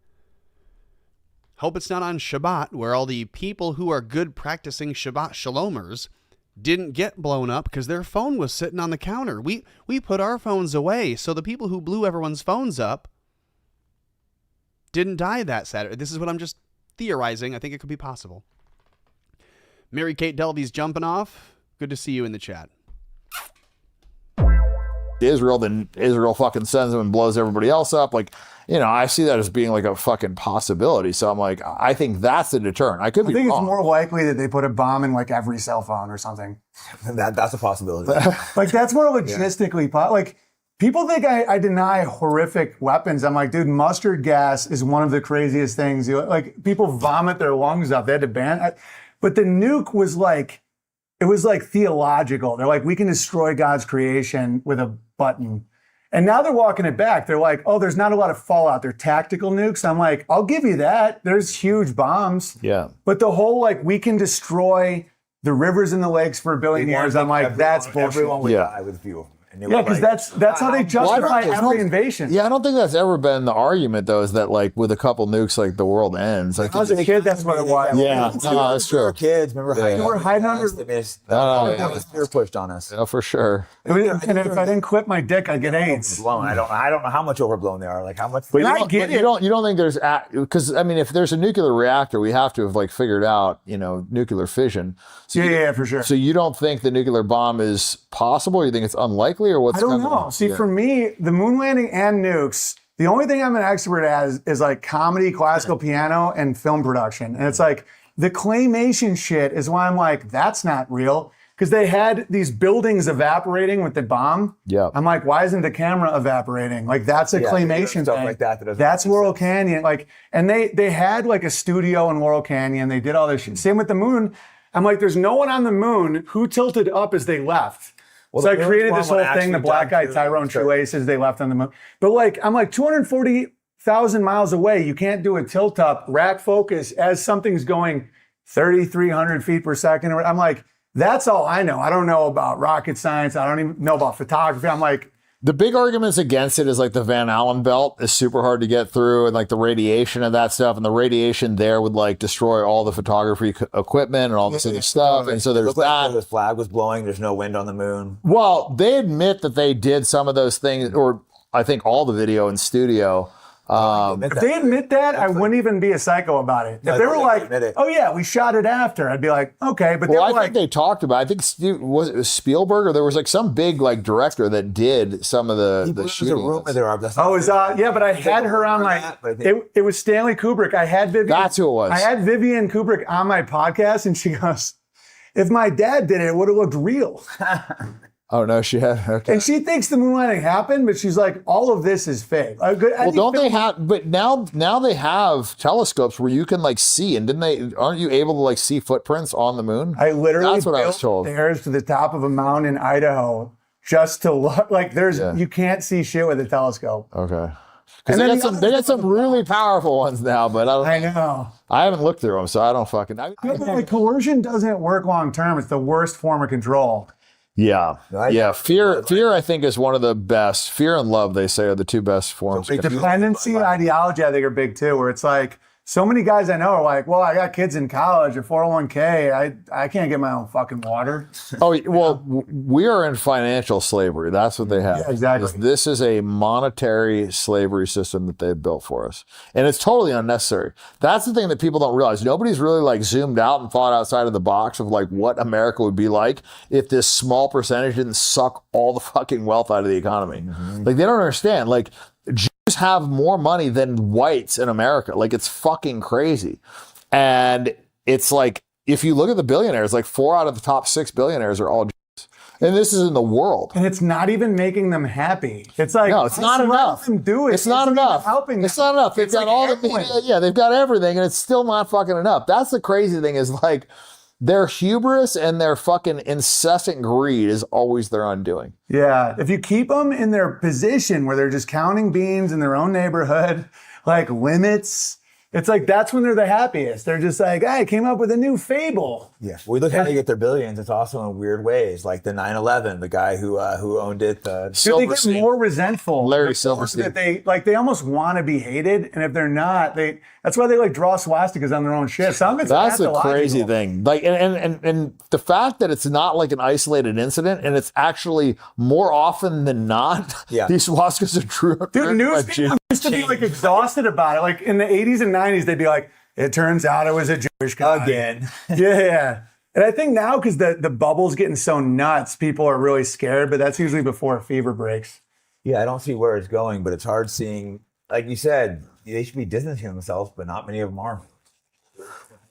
Hope it's not on Shabbat, where all the people who are good practicing Shabbat shalomers didn't get blown up because their phone was sitting on the counter. We put our phones away, so the people who blew everyone's phones up didn't die that Saturday. This is what I'm just theorizing. I think it could be possible. Mary Kate Delvey's jumping off. Good to see you in the chat. Israel, then Israel fucking sends them and blows everybody else up. Like, I see that as being like a fucking possibility. So I'm like, I think that's the deterrent. I think it's more likely that they put a bomb in like every cell phone or something. That's a possibility. Like that's more logistically like people think I deny horrific weapons. I'm like, dude, mustard gas is one of the craziest things. Like people vomit their lungs up. They had to ban. But the nuke was like, it was like theological. They're like, we can destroy God's creation with a button. And now they're walking it back. They're like, oh, there's not a lot of fallout. They're tactical nukes. I'm like, I'll give you that. There's huge bombs. Yeah. But the whole, like, we can destroy the rivers and the lakes for a billion years. I'm like, that's bullshit. Everyone would die with fuel. Yeah, because that's how they justify every invasion. Yeah, I don't think that's ever been the argument, though, is that, like, with a couple nukes, like, the world ends. Like, I was a kid, that's what it was. Yeah, no, that's true. Kids, remember hiding? We were hiding under. That was peer pushed on us. Yeah, for sure. And if I didn't quit my dick, I'd get AIDS. I don't know how much overblown they are. Like how much. But you don't think there's, because I mean, if there's a nuclear reactor, we have to have like figured out, nuclear fission. So yeah, for sure. So you don't think the nuclear bomb is possible? Or you think it's unlikely, or what's? I don't know. See, for me, the moon landing and nukes, the only thing I'm an expert at is like comedy, classical piano, and film production. And it's like the claymation shit is why I'm like, that's not real. Because they had these buildings evaporating with the bomb. Yeah. I'm like, why isn't the camera evaporating? Like that's a claymation stuff thing. Like that that's Laurel Canyon. Like, and they had like a studio in Laurel Canyon. They did all this shit. Same with the moon. I'm like, there's no one on the moon who tilted up as they left. Well, so I created this whole thing, the black guy Tyrone Truex as they left on the moon. But like, I'm like 240,000 miles away. You can't do a tilt up, rack focus as something's going 3,300 feet per second. I'm like, that's all I know. I don't know about rocket science. I don't even know about photography. I'm like, the big arguments against it is like the Van Allen belt is super hard to get through, and like the radiation of that stuff, and the radiation there would like destroy all the photography equipment and all this other stuff. And so there's that. The flag was blowing. There's no wind on the moon. Well, they admit that they did some of those things, or I think all the video in studio. If they admit that, I wouldn't even be a psycho about it. If they were like, oh yeah, we shot it after, I'd be like, okay. But I think they talked about, I think was it Spielberg, or there was like some big like director that did some of the shooting. Yeah, but I had her on my, it was Stanley Kubrick. I had Vivian. That's who it was. I had Vivian Kubrick on my podcast, and she goes, if my dad did it, it would have looked real. Oh no, she had. Okay. And she thinks the moon landing happened, but she's like, all of this is fake. Well, don't they have? But now they have telescopes where you can like see, and aren't you able to like see footprints on the moon? I literally That's what I was built told. stairs to the top of a mountain in Idaho just to look. Like you can't see shit with a telescope. Okay. Because they got some really powerful ones now, but I know. I haven't looked through them, so I don't fucking. Like coercion doesn't work long term. It's the worst form of control. Yeah. Yeah. Fear, I think, is one of the best. Fear and love, they say, are the two best forms. Dependency and ideology, I think, are big too, where it's like, so many guys I know are like, well, I got kids in college, a 401k. I can't get my own fucking water. Oh, well, we are in financial slavery. That's what they have. Yeah, exactly. This is a monetary slavery system that they've built for us. And it's totally unnecessary. That's the thing that people don't realize. Nobody's really like zoomed out and thought outside of the box of like what America would be like if this small percentage didn't suck all the fucking wealth out of the economy. Mm-hmm. Like they don't understand. Like Jews have more money than whites in America. Like it's fucking crazy. And it's like, if you look at the billionaires, like 4 out of the top 6 billionaires are all Jews. And this is in the world. And it's not even making them happy. It's like, no, it's not enough. Them do it. It's not enough. Helping them. It's not enough. They've got all the media. Yeah, they've got everything, and it's still not fucking enough. That's the crazy thing is like, their hubris and their fucking incessant greed is always their undoing. Yeah. If you keep them in their position where they're just counting beans in their own neighborhood, like limits, it's like that's when they're the happiest. They're just like, I came up with a new fable. Yeah. We look at how they get their billions. It's also in weird ways, like the 9/11, the guy who owned it. So they get more resentful. Larry Silverstein. That they almost want to be hated, and if they're not, that's why they like draw swastikas on their own shit. Some of it's that's the crazy thing. Like, and the fact that it's not like an isolated incident, and it's actually more often than not, these swastikas are true. Dude, news people used to be like exhausted about it. Like in the 80s and 90s, they'd be like, it turns out it was a Jewish guy. Again. Yeah. And I think now, because the bubble's getting so nuts, people are really scared, but that's usually before a fever breaks. Yeah, I don't see where it's going, but it's hard seeing, like you said, they should be distancing themselves, but not many of them are.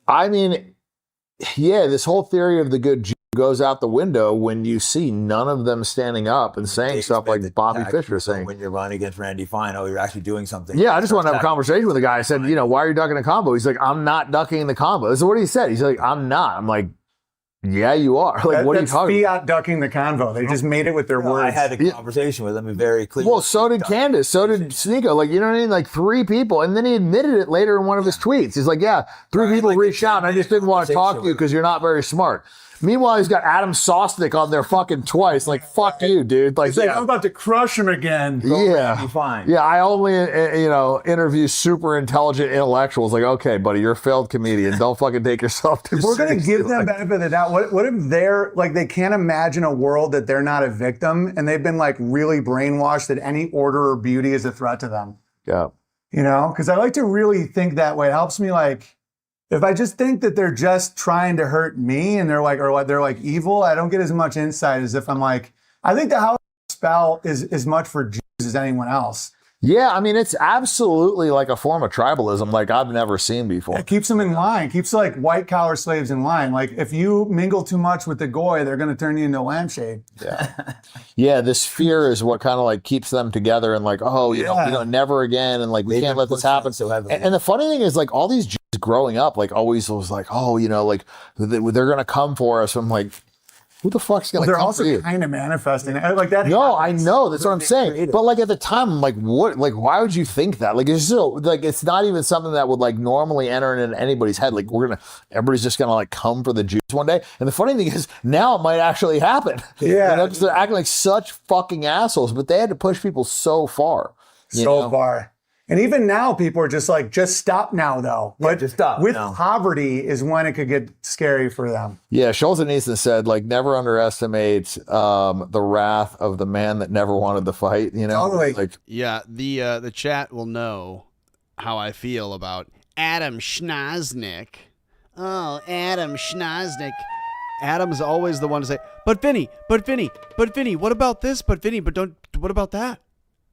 I mean, yeah, this whole theory of the good Jew goes out the window when you see none of them standing up and saying stuff like Bobby Fischer saying. When you're running against Randy Fine, you're actually doing something. Yeah, I just want to have a conversation with the guy. I said, why are you ducking the combo? He's like, I'm not ducking the combo. This is what he said. He's like, I'm not. I'm like, yeah, you are. Like, what are you talking about? Fiat ducking the convo. They just made it with their words. I had a conversation with him very clearly. Well, so did Candace. So did Sneeko. Like, you know what I mean? Like 3 people. And then he admitted it later in one of his tweets. He's like, 3 people reached out and I just didn't want to talk to you because you're not very smart. Meanwhile, he's got Adam Sosnick on there fucking twice. Like, fuck you, dude. Like, I'm about to crush him again. Yeah. Fine. Yeah, I only, interview super intelligent intellectuals. Like, okay, buddy, you're a failed comedian. Don't fucking take yourself too seriously. We're going to give them benefit of the doubt. What if they're, like, they can't imagine a world that they're not a victim and they've been, like, really brainwashed that any order or beauty is a threat to them? Yeah. Because I like to really think that way. It helps me, like, if I just think that they're just trying to hurt me and they're like evil, I don't get as much insight as if I'm like, I think the house spell is as much for Jews as anyone else. Yeah, I mean, it's absolutely like a form of tribalism like I've never seen before. It keeps them in line, keeps like white collar slaves in line. Like if you mingle too much with the goy, they're going to turn you into a lampshade. Yeah. Yeah, this fear is what kind of like keeps them together and like, never again. And like, we can't let this happen. So and the funny thing is like all these Jews growing up, like always was like, like they're going to come for us. I'm like, who the fuck's going to come for you? They're also kind of manifesting like that. No, I know. That's what I'm saying. But like at the time, I'm like, what? Like, why would you think that? Like, it's still like it's not even something that would like normally enter into anybody's head. Like, everybody's just gonna like come for the Jews one day. And the funny thing is, now it might actually happen. Yeah, because they're acting like such fucking assholes. But they had to push people so far. So far. And even now, people are just like, just stop now, though. But just stop. With poverty is when it could get scary for them. Yeah, Solzhenitsyn said, like, never underestimate the wrath of the man that never wanted to fight. Totally. Like, yeah, the chat will know how I feel about Adam Schnoznick. Oh, Adam Schnoznick. Adam's always the one to say, but Vinny, what about this? But Vinny, what about that?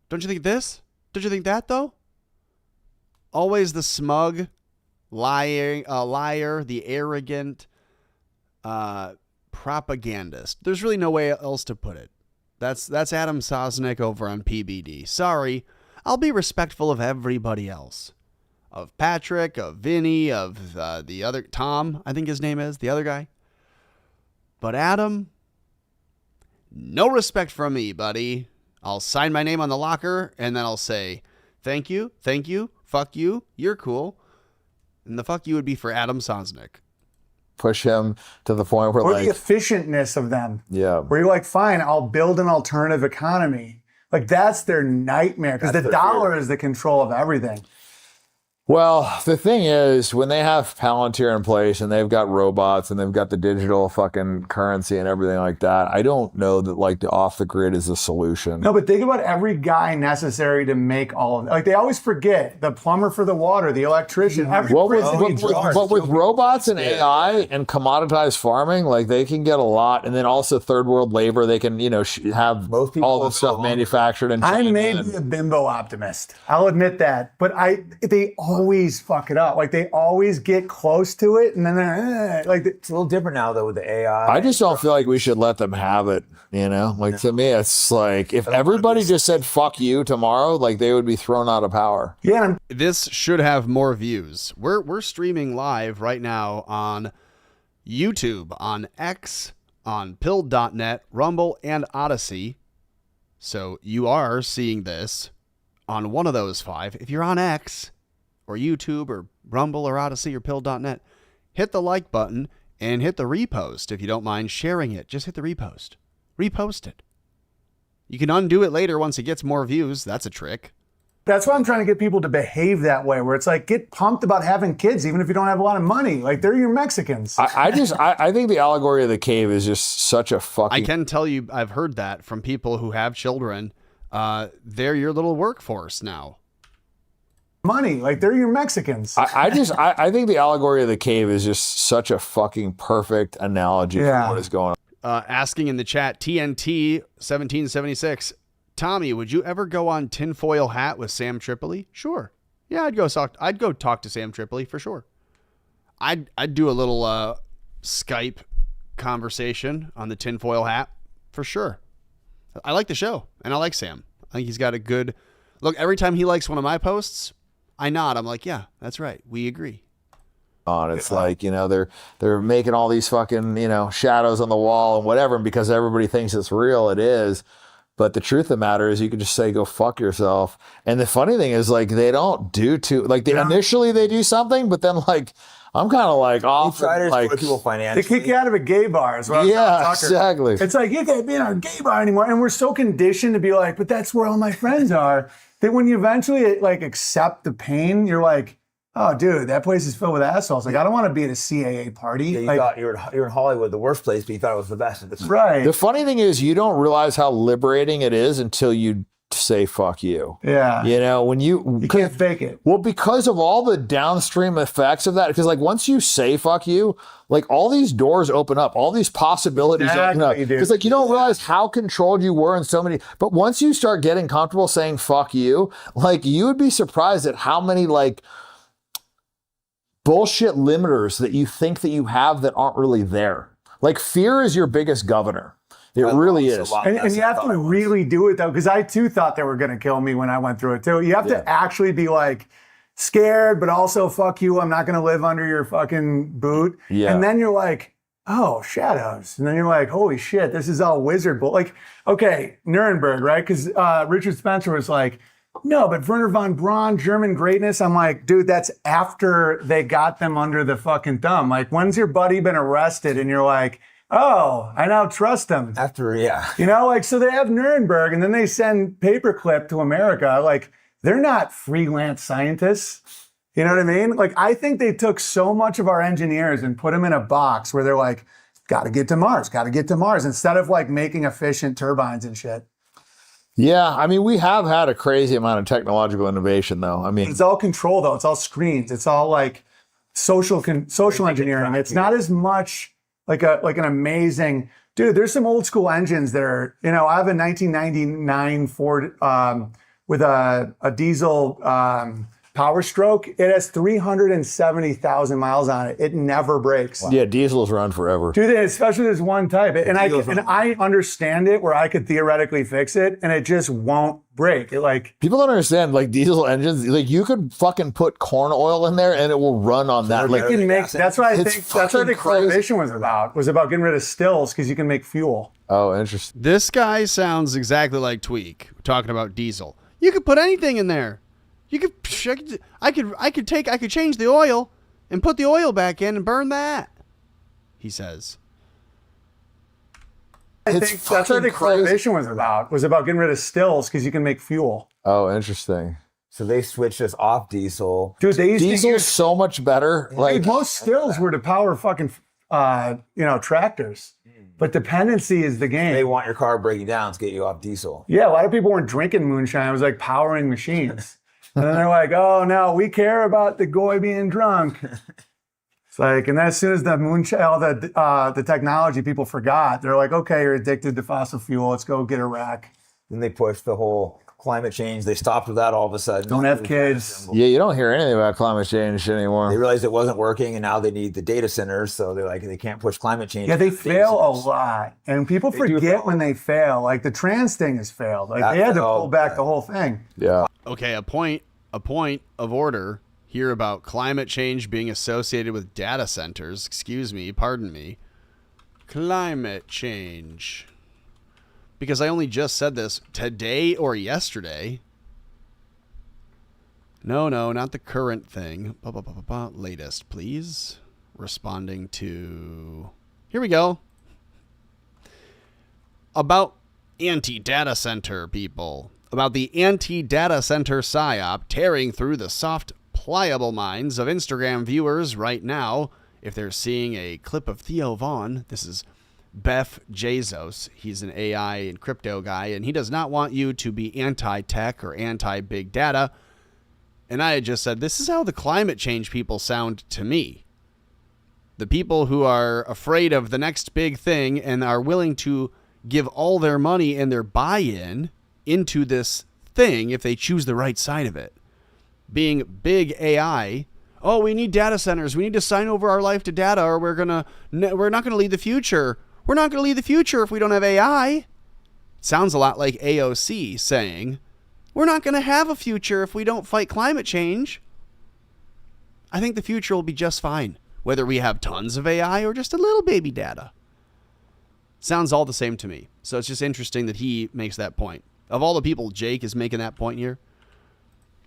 Don't you think this? Don't you think that though? Always the smug, liar, the arrogant, propagandist. There's really no way else to put it. That's Adam Sosnick over on PBD. Sorry, I'll be respectful of everybody else. Of Patrick, of Vinny, of the other, Tom, I think his name is, the other guy. But Adam, no respect from me, buddy. I'll sign my name on the locker, and then I'll say, thank you, fuck you, you're cool. And the fuck you would be for Adam Sosnick. Push him to the point where or like the efficientness of them. Yeah. Where you're like, fine, I'll build an alternative economy. Like that's their nightmare because the dollar is the control of everything. Well, the thing is, when they have Palantir in place and they've got robots and they've got the digital fucking currency and everything like that, I don't know that like the off the grid is the solution. No, but think about every guy necessary to make all of it. Like they always forget the plumber for the water, the electrician. Well, with robots and AI and commoditized farming, like they can get a lot, and then also third world labor, they can have Most people all the stuff manufactured in China. I may be a bimbo optimist. I'll admit that, but they always fuck it up. Like they always get close to it, and then it's a little different now though with the AI. I just don't feel like we should let them have it. Like to me, it's like if everybody just said "fuck you" tomorrow, like they would be thrown out of power. Yeah. This should have more views. We're streaming live right now on YouTube, on X, on Pilled.net, Rumble, and Odyssey. So you are seeing this on one of those 5. If you're on X or YouTube or Rumble or Odyssey or Pilled.net, hit the like button and hit the repost if you don't mind sharing it. Just hit the repost. Repost it. You can undo it later once it gets more views. That's a trick. That's why I'm trying to get people to behave that way, where it's like, get pumped about having kids, even if you don't have a lot of money. Like, they're your Mexicans. I think the allegory of the cave is just such a fucking... I can tell you, I've heard that from people who have children. They're your little workforce now. Money, like they're your Mexicans. I think the allegory of the cave is just such a fucking perfect analogy for what is going on. Asking in the chat, TNT 1776, Tommy, would you ever go on tinfoil hat with Sam Tripoli? Sure. Yeah, I'd go talk to Sam Tripoli for sure. I'd do a little Skype conversation on the tinfoil hat for sure. I like the show and I like Sam. I think he's got a good look. Every time he likes one of my posts, I nod. I'm like, yeah, that's right. We agree. It's like, they're making all these fucking, shadows on the wall and whatever. And because everybody thinks it's real, it is. But the truth of the matter is you can just say, go fuck yourself. And the funny thing is, like, they don't do initially they do something, but then like, I'm kind of like off. They try to like, people financially. They kick you out of a gay bar as well. Yeah, exactly. It's like, you can't be in our gay bar anymore. And we're so conditioned to be like, but that's where all my friends are. That when you eventually like accept the pain, you're like, oh, dude, that place is filled with assholes. Like, I don't want to be at a CAA party. Yeah, you like, thought you're in Hollywood, the worst place, but you thought it was the best. Right. The funny thing is, you don't realize how liberating it is until you say fuck you. Yeah. When you can't fake it. Well, because of all the downstream effects of that, because like once you say fuck you, like all these doors open up, all these possibilities open up. Because like you don't realize how controlled you were in so many, but once you start getting comfortable saying fuck you, like you would be surprised at how many like bullshit limiters that you think that you have that aren't really there. Like fear is your biggest governor. It really is. And you have to really do it though, because I too thought they were going to kill me when I went through it too. You have to actually be like scared, but also fuck you. I'm not going to live under your fucking boot. Yeah. And then you're like, oh, shadows. And then you're like, holy shit, this is all wizard bull. Like, okay, Nuremberg, right? Because Richard Spencer was like, no, but Werner von Braun, German greatness. I'm like, dude, that's after they got them under the fucking thumb. Like, when's your buddy been arrested? And you're like, oh, I now trust them. After, yeah. So they have Nuremberg and then they send Paperclip to America. Like, they're not freelance scientists. You know what I mean? Like, I think they took so much of our engineers and put them in a box where they're like, got to get to Mars, instead of like making efficient turbines and shit. Yeah, I mean, we have had a crazy amount of technological innovation, though. I mean, it's all control, though. It's all screens. It's all like social engineering. It's not as much like an amazing dude. There's some old school engines that are. I have a 1999 Ford with a diesel Power Stroke, it has 370,000 miles on it. It never breaks. Yeah, diesels run forever. Dude, especially this one type. And I understand it where I could theoretically fix it and it just won't break. It like people don't understand like diesel engines. Like you could fucking put corn oil in there and it will run on that. Like that's what I think Prohibition was about getting rid of stills because you can make fuel. Oh, interesting. This guy sounds exactly like Tweak talking about diesel. You could put anything in there. You could, I could change the oil and put the oil back in and burn that. He says. I think that's what Prohibition was about getting rid of stills because you can make fuel. Oh, interesting. So they switched us off diesel. Dude, they used diesel's so much better. Like most stills were to power fucking, tractors. But dependency is the game. They want your car breaking down to get you off diesel. Yeah, a lot of people weren't drinking moonshine. It was like powering machines. And then they're like, oh, no, we care about the goy being drunk. It's like, and then as soon as the moonshine, all the technology people forgot, they're like, okay, you're addicted to fossil fuel. Let's go get a rack. Then they pushed the whole climate change. They stopped with that all of a sudden. Don't have kids. Yeah, you don't hear anything about climate change anymore. They realized it wasn't working, and now they need the data centers. So they're like, they can't push climate change. Yeah, they fail a lot, and people forget when they fail. Like the trans thing has failed. Like they had to pull back the whole thing. Yeah. Okay, a point of order here about climate change being associated with data centers. Pardon me. Climate change. Because I only just said this today or yesterday. No, not the current thing. Latest, please. Responding to... Here we go. About anti-data center people. About the anti-data center psyop tearing through the soft, pliable minds of Instagram viewers right now. If they're seeing a clip of Theo Vaughn, this is Beth Bezos. He's an AI and crypto guy, and he does not want you to be anti-tech or anti-big data. And I had just said, this is how the climate change people sound to me. The people who are afraid of the next big thing and are willing to give all their money and their buy-in into this thing if they choose the right side of it. Being big AI, oh, we need data centers. We need to sign over our life to data or we're not going to lead the future. We're not going to lead the future if we don't have AI. Sounds a lot like AOC saying, we're not going to have a future if we don't fight climate change. I think the future will be just fine, whether we have tons of AI or just a little baby data. Sounds all the same to me. So it's just interesting that he makes that point. Of all the people, Jake is making that point here.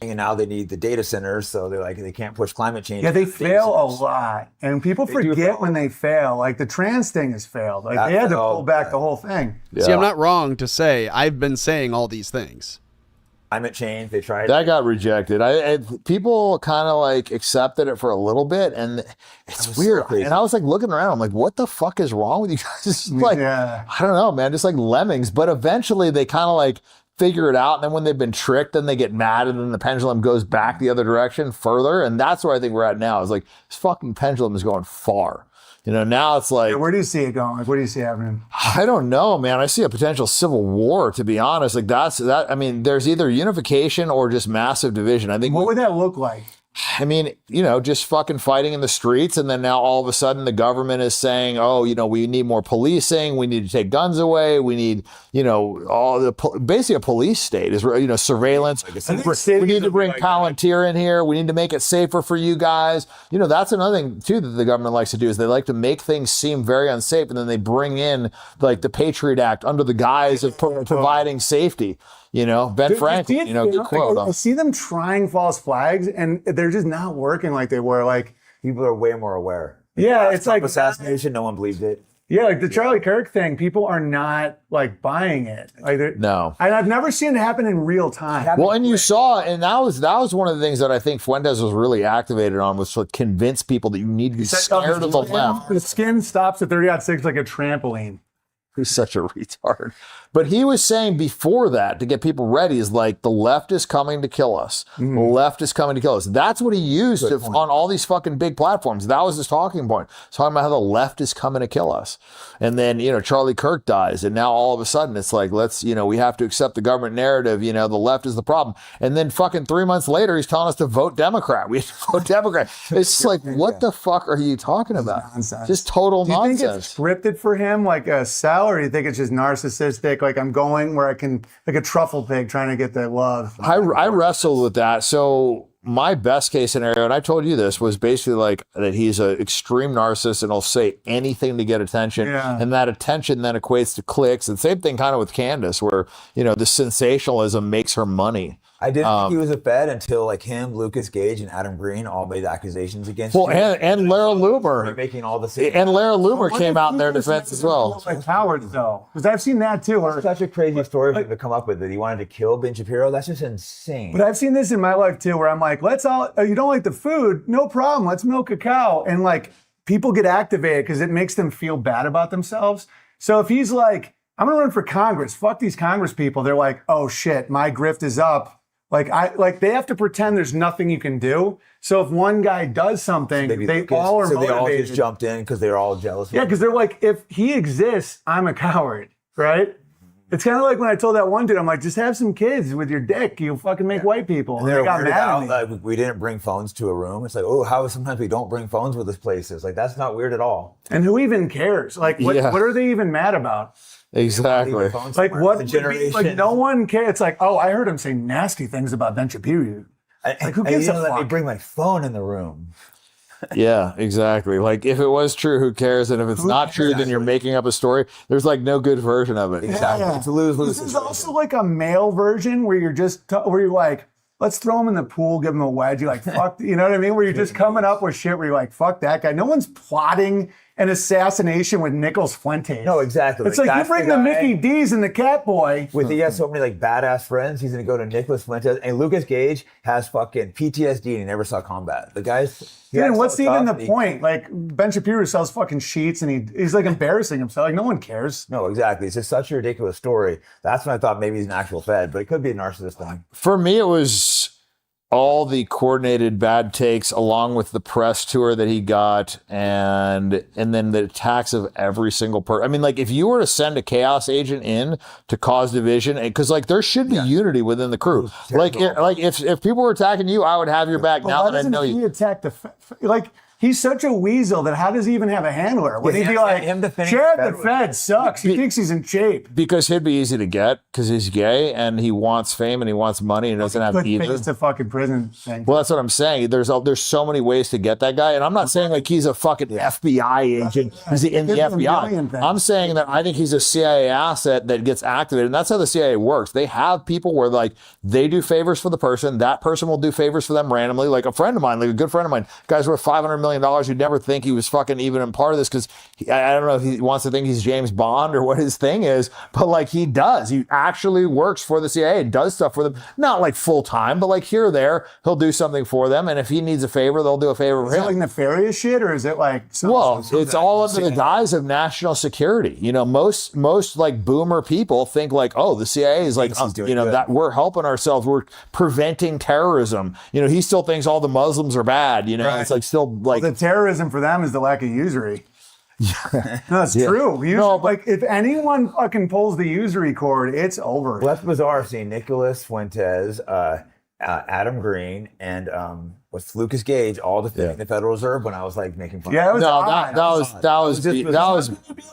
And now they need the data centers, so they're like, they can't push climate change. Yeah, they fail a lot. And people forget when they fail. Like the trans thing has failed. Like they had to pull back the whole thing. Yeah. See, I'm not wrong to say I've been saying all these things. Climate change, they tried. That got rejected. People kind of like accepted it for a little bit, and it's weird. So and I was like looking around, I'm like, what the fuck is wrong with you guys? It's like, I don't know, man, just like lemmings. But eventually they kind of like figure it out, and then when they've been tricked, then they get mad, and then the pendulum goes back the other direction further, and that's where I think we're at now. Is like this fucking pendulum is going far. Now it's like... Yeah, where do you see it going? Like, what do you see happening? I don't know, man. I see a potential civil war, to be honest. Like, I mean, there's either unification or just massive division. I think... What would that look like? I mean, just fucking fighting in the streets, and then now all of a sudden the government is saying, oh, we need more policing, we need to take guns away, we need, basically a police state is, surveillance. We need to bring Palantir in here, we need to make it safer for you guys. That's another thing too that the government likes to do is they like to make things seem very unsafe, and then they bring in like the Patriot Act under the guise of providing safety. Ben Franklin, good quote. I see them trying false flags, and they're just not working like they were. Like people are way more aware. Yeah, it's like assassination. No one believed it. Yeah, like the Charlie Kirk thing. People are not like buying it. Like no, and I've never seen it happen in real time. Well, and you saw, and that was one of the things that I think Fuentes was really activated on, was to convince people that you need to be scared of the left. The skin stops at 30-6 like a trampoline. He's such a retard. But he was saying before that, to get people ready, is like, the left is coming to kill us. The left is coming to kill us. That's what he used on all these fucking big platforms. That was his talking point. He's talking about how the left is coming to kill us. And then, Charlie Kirk dies. And now all of a sudden it's like, we have to accept the government narrative. The left is the problem. And then fucking 3 months later, he's telling us to vote Democrat. We have to vote Democrat. It's just like, what the fuck are you talking about? Nonsense. Just total nonsense. Do you think it's scripted for him, like a sell, or do you think it's just narcissistic? Like, I'm going where I can, like a truffle pig trying to get the love. I wrestled with that. So my best case scenario, and I told you this, was basically like that he's an extreme narcissist and he'll say anything to get attention. Yeah. And that attention then equates to clicks. And same thing kind of with Candace, where, the sensationalism makes her money. I didn't think he was a Fed until like him, Lucas Gage, and Adam Green all made accusations against him. And Lara Loomer. They're making all the same. And Lara Loomer came out in their defense as well. Like Howard, though. Because I've seen that too. It's such a crazy story for him to come up with, that he wanted to kill Ben Shapiro. That's just insane. But I've seen this in my life too, where I'm like, you don't like the food? No problem. Let's milk a cow. And like, people get activated because it makes them feel bad about themselves. So if he's like, I'm going to run for Congress, fuck these Congress people. They're like, oh shit, my grift is up. Like they have to pretend there's nothing you can do. So if one guy does something, they all are motivated. They all just jumped in because they're all jealous. Yeah, because they're like, if he exists, I'm a coward, right? It's kind of like when I told that one dude, I'm like, just have some kids with your dick. You'll fucking make white people. And they got mad at me. Like, we didn't bring phones to a room. It's like, how sometimes we don't bring phones with us places. Like, that's not weird at all. And who even cares? Like, what are they even mad about? Exactly. Like, what generation? Like, no one cares. It's like, I heard him say nasty things about Ben Shapiro. Like, who gives a fuck? Let me bring my phone in the room. Yeah, exactly. Like, if it was true, who cares? And if it's not true, then you're making up a story. There's like no good version of it. Exactly. Yeah. It's a lose-lose. This is also like a male version where you're like, let's throw him in the pool, give him a wedge. You're like, fuck, you know what I mean? Where you're just coming up with shit where you're like, fuck that guy. No one's plotting an assassination with Nicholas Fuentes. No, exactly. It's like you bring the Mickey D's and the Catboy. He has so many like badass friends. He's gonna go to Nicholas Fuentes, and Lucas Gage has fucking PTSD and he never saw combat. The guy's dude, what's even the point? Like, Ben Shapiro sells fucking sheets and he's like embarrassing himself. Like, no one cares. No, exactly. It's just such a ridiculous story. That's when I thought maybe he's an actual Fed, but it could be a narcissist thing. For me, it was all the coordinated bad takes along with the press tour that he got and then the attacks of every single person. I mean, like, if you were to send a chaos agent in to cause division, because like there should be unity within the crew. Like if people were attacking you, I would have your back. Now that I know you. He attacked like, he's such a weasel that how does he even have a handler? Would he be like, Jared the Fed sucks. He thinks he's in shape. Because he'd be easy to get because he's gay and he wants fame and he wants money and doesn't have either. It's a fucking prison thing. Well, that's what I'm saying. There's so many ways to get that guy. And I'm not saying like he's a fucking FBI agent. He's in the FBI. I'm saying that I think he's a CIA asset that gets activated. And that's how the CIA works. They have people where like they do favors for the person. That person will do favors for them randomly. Like a friend of mine, like a good friend of mine, guy's worth $500 million. You'd never think he was fucking even a part of this because I don't know if he wants to think he's James Bond or what his thing is, but like he does. He actually works for the CIA and does stuff for them. Not like full time, but like here or there, he'll do something for them. And if he needs a favor, they'll do a favor for him. Is it like nefarious shit or is it like... it's all under the guise of national security. You know, most like boomer people think like, oh, the CIA is like, that we're helping ourselves. We're preventing terrorism. You know, he still thinks all the Muslims are bad. You know, It's like still like... The terrorism for them is the lack of usury. Yeah. No, it's true. Like, if anyone fucking pulls the usury cord, it's over. Well, that's bizarre seeing Nicholas Fuentes, Adam Green, and with Lucas Gage all defending the Federal Reserve when I was like making fun. Yeah, it was that was be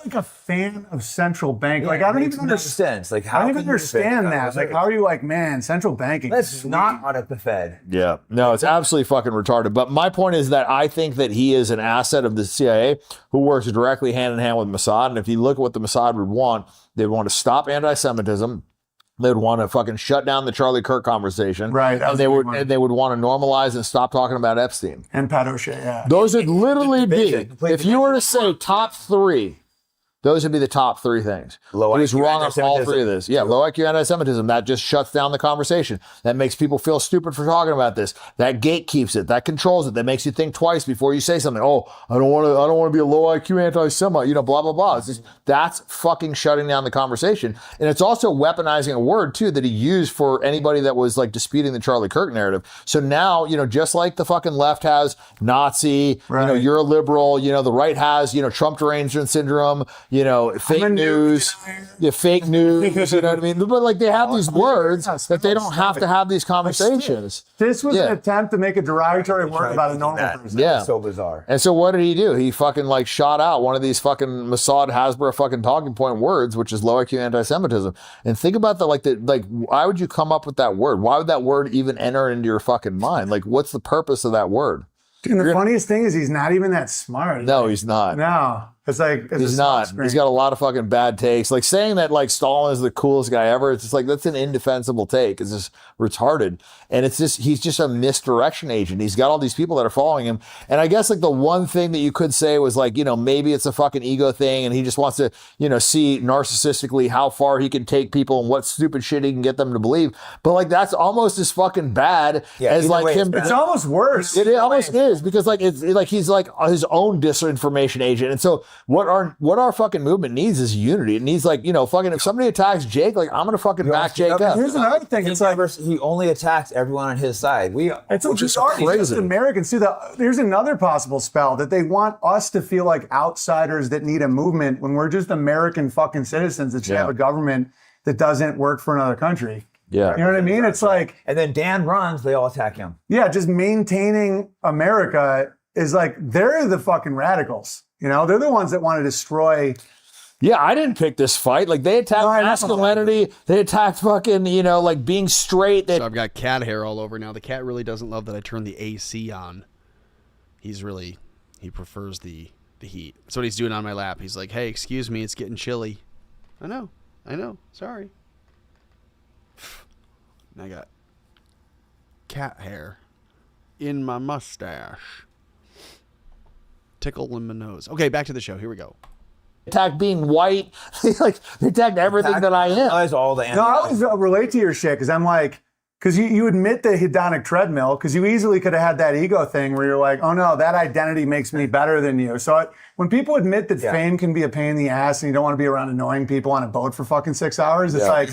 like a fan of central bank. Like, I don't even understand. Like, I don't even understand that. Like, how are you like, man, central banking? Let's not audit the Fed. Yeah, no, it's absolutely fucking retarded. But my point is that I think that he is an asset of the CIA who works directly hand in hand with Mossad. And if you look at what the Mossad would want, they'd want to stop anti-Semitism. They would want to fucking shut down the Charlie Kirk conversation. Right. And they would want to normalize and stop talking about Epstein. And Pat O'Shea, yeah. Those would literally be, if you were to say top three Those would be the top three things. Low He was IQ wrong on all anti-Semitism. three of this. Yeah, low IQ anti-Semitism. That just shuts down the conversation. That makes people feel stupid for talking about this. That gatekeeps it. That controls it. That makes you think twice before you say something. Oh, I don't want to be a low IQ anti-Semite. You know, blah blah blah. It's just, that's fucking shutting down the conversation. And it's also weaponizing a word too that he used for anybody that was like disputing the Charlie Kirk narrative. So now, you know, just like the fucking left has Nazi, you know, you're a liberal. You know, the right has, you know, Trump derangement syndrome. You know, fake news, fake news, you know what I mean? But like they have these words that they don't have to have these conversations. This was an attempt to make a derogatory word about a normal person. Yeah. So bizarre. And so what did he do? He fucking like shot out one of these fucking Mossad Hasbro fucking talking point words, which is low IQ anti-Semitism. And think about like why would you come up with that word? Why would that word even enter into your fucking mind? Like what's the purpose of that word? And the funniest thing is he's not even that smart. No, he's not. No. It's like he's not. He's got a lot of fucking bad takes. Like saying that like Stalin is the coolest guy ever. It's just like that's an indefensible take. It's just retarded. And it's just he's just a misdirection agent. He's got all these people that are following him. And I guess like the one thing that you could say was like, you know, maybe it's a fucking ego thing and he just wants to, you know, see narcissistically how far he can take people and what stupid shit he can get them to believe. But like that's almost as fucking bad as like him. It's almost worse. It almost is because like it's like he's like his own disinformation agent. And so what our fucking movement needs is unity. It needs like, you know, fucking if somebody attacks Jake, like I'm gonna fucking back Jake up. Here's another thing. It's like he only attacks everyone on his side. It's just Americans too. There's another possible spell that they want us to feel like outsiders that need a movement when we're just American fucking citizens that should have a government that doesn't work for another country. Yeah. You know what I mean? It's like, and then Dan runs, they all attack him. Yeah, just maintaining America is like they're the fucking radicals. You know, they're the ones that want to destroy. Yeah, I didn't pick this fight. Like they attacked masculinity. They attacked fucking, you know, like being straight. So I've got cat hair all over now. The cat really doesn't love that I turned the AC on. He prefers the heat. That's what he's doing on my lap. He's like, hey, excuse me, it's getting chilly. I know. Sorry. And I got cat hair in my mustache. Tickle in my nose. Okay, back to the show. Here we go. Attack being white. They attacked everything that I am. I always relate to your shit because I'm like, because you admit the hedonic treadmill because you easily could have had that ego thing where you're like, oh no, that identity makes me better than you. So when people admit that fame can be a pain in the ass and you don't want to be around annoying people on a boat for fucking 6 hours, it's like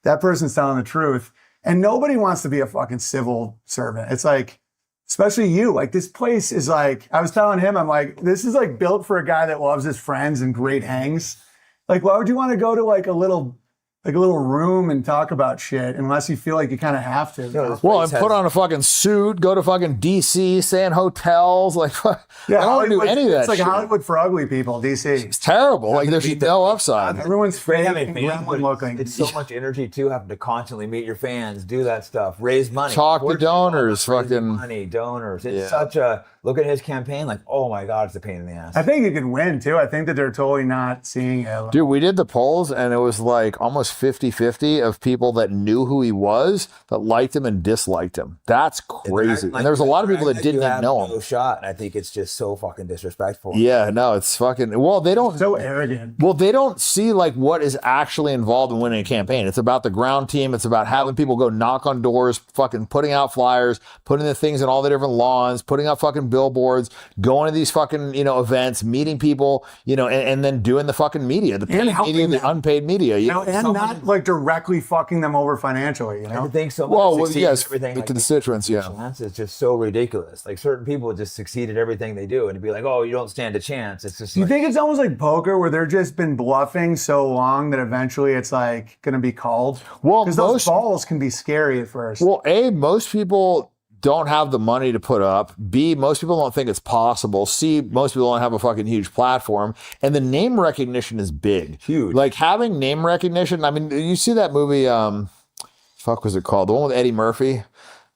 that person's telling the truth. And nobody wants to be a fucking civil servant. It's like, especially you, like this place is like, I was telling him, I'm like, this is like built for a guy that loves his friends and great hangs. Like, why would you want to go to like a little room and talk about shit unless you feel like you kind of have to? Well, and put on a fucking suit, go to fucking DC, stay in hotels. Like, I don't want to do any of that. It's like shit. Hollywood for ugly people, DC. It's terrible. Like, there's no upside. Everyone's fake having and looking. It's so much energy too, having to constantly meet your fans, do that stuff, raise money, talk to donors, fucking money, donors. It's such a look at his campaign. Like, oh my god, it's a pain in the ass. I think he could win too. I think that they're totally not seeing it. Dude, we did the polls and it was like almost 50-50 of people that knew who he was, that liked him and disliked him. That's crazy. And there's a lot of people that didn't know him. No shot, and I think it's just so fucking disrespectful. Yeah, no, it's fucking. Well, they don't. So arrogant. Well, they don't see like what is actually involved in winning a campaign. It's about the ground team. It's about having people go knock on doors, fucking putting out flyers, putting the things in all the different lawns, putting up fucking billboards, going to these fucking events, meeting people, and then doing the fucking media, the paid media, the unpaid media, and not like directly fucking them over financially. I think so. Well, yes, the constituents, It's just so ridiculous. Like certain people just succeed at everything they do, and to be like, oh, you don't stand a chance. It's just. You think it's almost like poker, where they're just been bluffing so long that eventually it's like going to be called? Well, because those balls can be scary at first. Well, A, most people don't have the money to put up. B, most people don't think it's possible. C, most people don't have a fucking huge platform. And the name recognition is big. Huge. Like having name recognition. I mean, you see that movie, fuck was it called? The one with Eddie Murphy?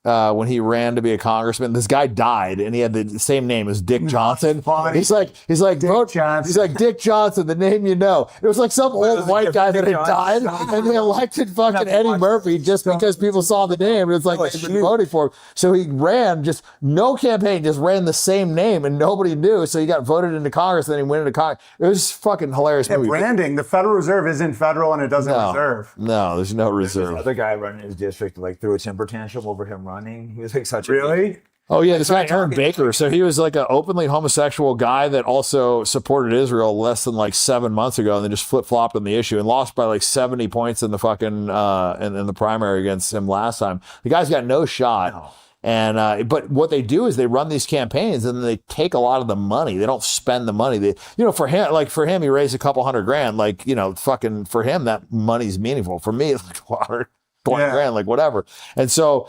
when he ran to be a congressman. This guy died, and he had the same name as Dick Johnson. He's like Dick Johnson. He's like Dick Johnson, the name you know. It was like some old white guy that had died, and they elected fucking Eddie Murphy just because people saw the name. It's like they've been voting for him. So he ran, just no campaign, just ran the same name, and nobody knew. So he got voted into Congress, and then he went into Congress. It was fucking hilarious. Yeah, branding. The Federal Reserve isn't federal, and it doesn't reserve. No, there's no reserve. The other guy running his district like threw a temper tantrum over him running. He was like such a Oh yeah, this guy Aaron Baker. So he was like an openly homosexual guy that also supported Israel less than like 7 months ago, and then just flip flopped on the issue and lost by like 70 points in the fucking in the primary against him last time. The guy's got no shot. No. And but what they do is they run these campaigns and they take a lot of the money. They don't spend the money. They, for him, he raised a couple $100,000. Like, fucking for him, that money's meaningful. For me, it's like $120,000, like whatever. And so,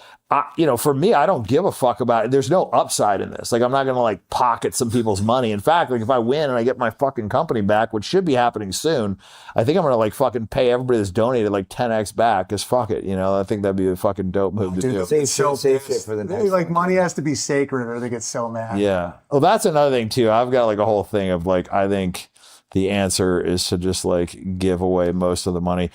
for me, I don't give a fuck about it. There's no upside in this. Like, I'm not going to like pocket some people's money. In fact, like if I win and I get my fucking company back, which should be happening soon, I think I'm going to like fucking pay everybody that's donated like 10x back. Cause fuck it. I think that'd be a fucking dope move to do. Save shit for the next. Like money has to be sacred or they get so mad. Yeah. Well, that's another thing too. I've got like a whole thing of like, I think the answer is to just like give away most of the money.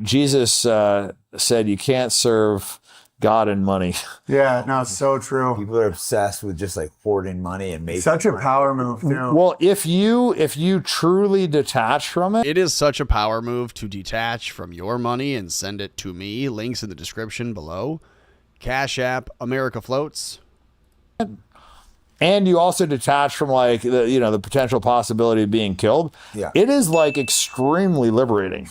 Jesus said you can't serve God and money. Yeah, no, it's so true. People are obsessed with just like hoarding money and making such a money. power move too. Well, if you truly detach from it, it is such a power move to detach from your money and send it to me. Links in the description below. Cash App, America Floats. And you also detach from like the potential possibility of being killed. Yeah. It is like extremely liberating.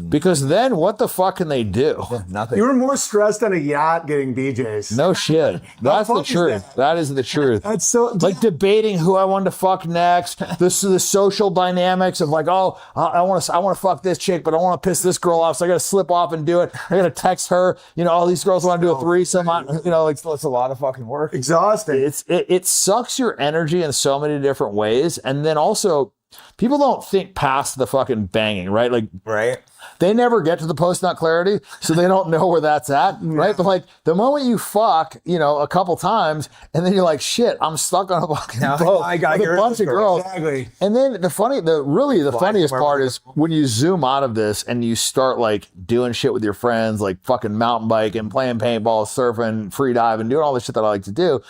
Because then what the fuck can they do? Yeah, nothing. You were more stressed on a yacht getting BJs. No shit. That's the truth. That is the truth. That's so like debating who I wanted to fuck next. The social dynamics of like, oh, I want to fuck this chick, but I want to piss this girl off, so I got to slip off and do it. I got to text her. All these girls want to do a threesome. Like it's a lot of fucking work. Exhausting. It sucks your energy in so many different ways, and then also people don't think past the fucking banging, right? Like, right. They never get to the post-nut clarity, so they don't know where that's at, right? But like the moment you fuck, a couple times, and then you're like, shit, I'm stuck on a fucking boat I gotta with a bunch of girls. Exactly. And then the funniest part is when you zoom out of this and you start like doing shit with your friends, like fucking mountain biking, playing paintball, surfing, free diving, doing all the shit that I like to do.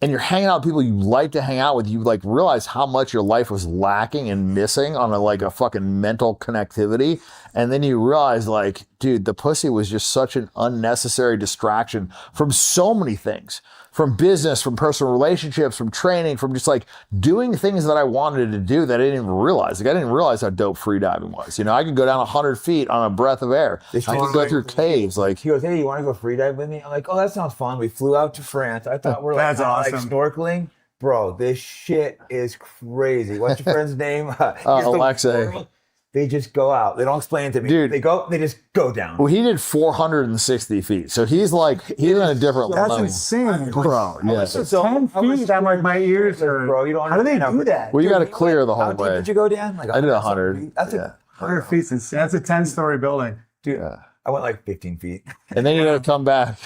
And you're hanging out with people you like to hang out with, you like realize how much your life was lacking and missing on a fucking mental connectivity. And then you realize like, dude, the pussy was just such an unnecessary distraction from so many things, from business, from personal relationships, from training, from just like doing things that I wanted to do that I didn't even realize. Like I didn't realize how dope freediving was. I could go down 100 feet on a breath of air. I could go through caves. Like he goes, hey, you want to go freedive with me? I'm like, oh, that sounds fun. We flew out to France. I thought we're like, awesome. Like snorkeling. Bro, this shit is crazy. What's your friend's name? Alexei. They just go out. They don't explain it to me. Dude, they just go down. Well, he did 460 feet. So he's in a different level. That's insane. Bro, yes. So 10 feet, I'm like, my ears are... Bro, you don't how do they do that? Well, you got to clear the whole how way. How deep did you go down? Like I did 100. That's 100 feet. That's a 10-story building. Dude, I went like 15 feet. And then you got to come back.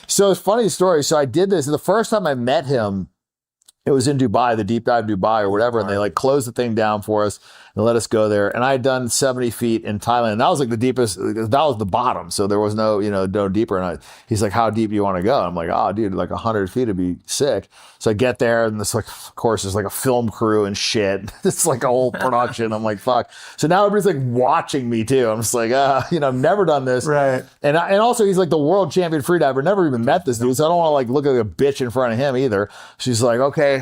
So it's a funny story. So I did this. The first time I met him, it was in Dubai, the deep dive Dubai or whatever. And they like closed the thing down for us and let us go there. And I had done 70 feet in Thailand. And that was like the deepest, that was the bottom. So there was no deeper. And he's like, how deep do you want to go? And I'm like, oh, dude, like 100 feet would be sick. So I get there and this like, of course, there's like a film crew and shit. It's like a whole production. I'm like, fuck. So now everybody's like watching me too. I'm just like, I've never done this. Right. And also he's like the world champion freediver. Never even met this dude. So I don't want to like look like a bitch in front of him either. She's like, okay.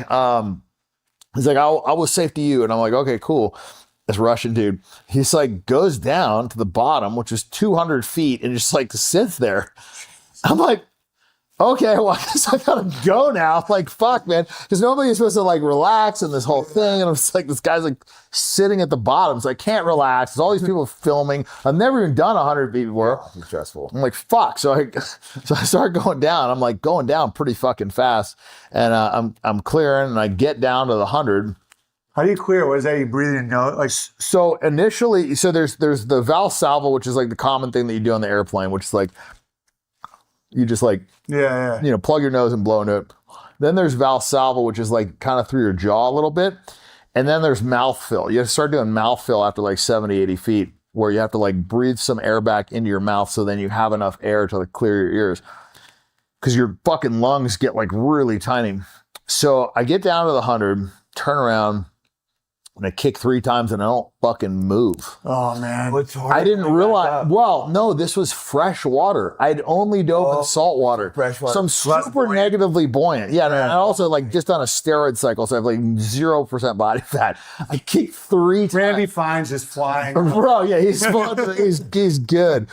He's like, I will safe to you. And I'm like, okay, cool. This Russian dude, he's like goes down to the bottom, which is 200 feet, and just like sits there. I'm like, okay, well, I guess I gotta go now. Like, fuck, man. Because nobody's supposed to like relax in this whole thing. And I'm just like, this guy's like sitting at the bottom. So I can't relax. There's all these people filming. I've never even done 100 feet before. It's stressful. I'm like, fuck. So I start going down. I'm like going down pretty fucking fast. And I'm clearing and I get down to the 100. How do you clear? What is that? You breathe in? No, like so initially. So there's the Valsalva, which is like the common thing that you do on the airplane, which is like You just like, plug your nose and blow into it. Then there's Valsalva, which is like kind of through your jaw a little bit. And then there's mouth fill. You have to start doing mouth fill after like 70, 80 feet, where you have to like breathe some air back into your mouth so then you have enough air to like clear your ears. Because your fucking lungs get like really tiny. So I get down to the 100, turn around, and I kick 3 times and I don't fucking move. Oh, man. I didn't realize. Well, no, this was fresh water. I'd only dove in salt water. Fresh water. So I'm super negatively buoyant. Yeah, and I also like just on a steroid cycle, so I have like 0% body fat. I kicked 3 times. Randy Fine's just flying. Bro, yeah, he's good.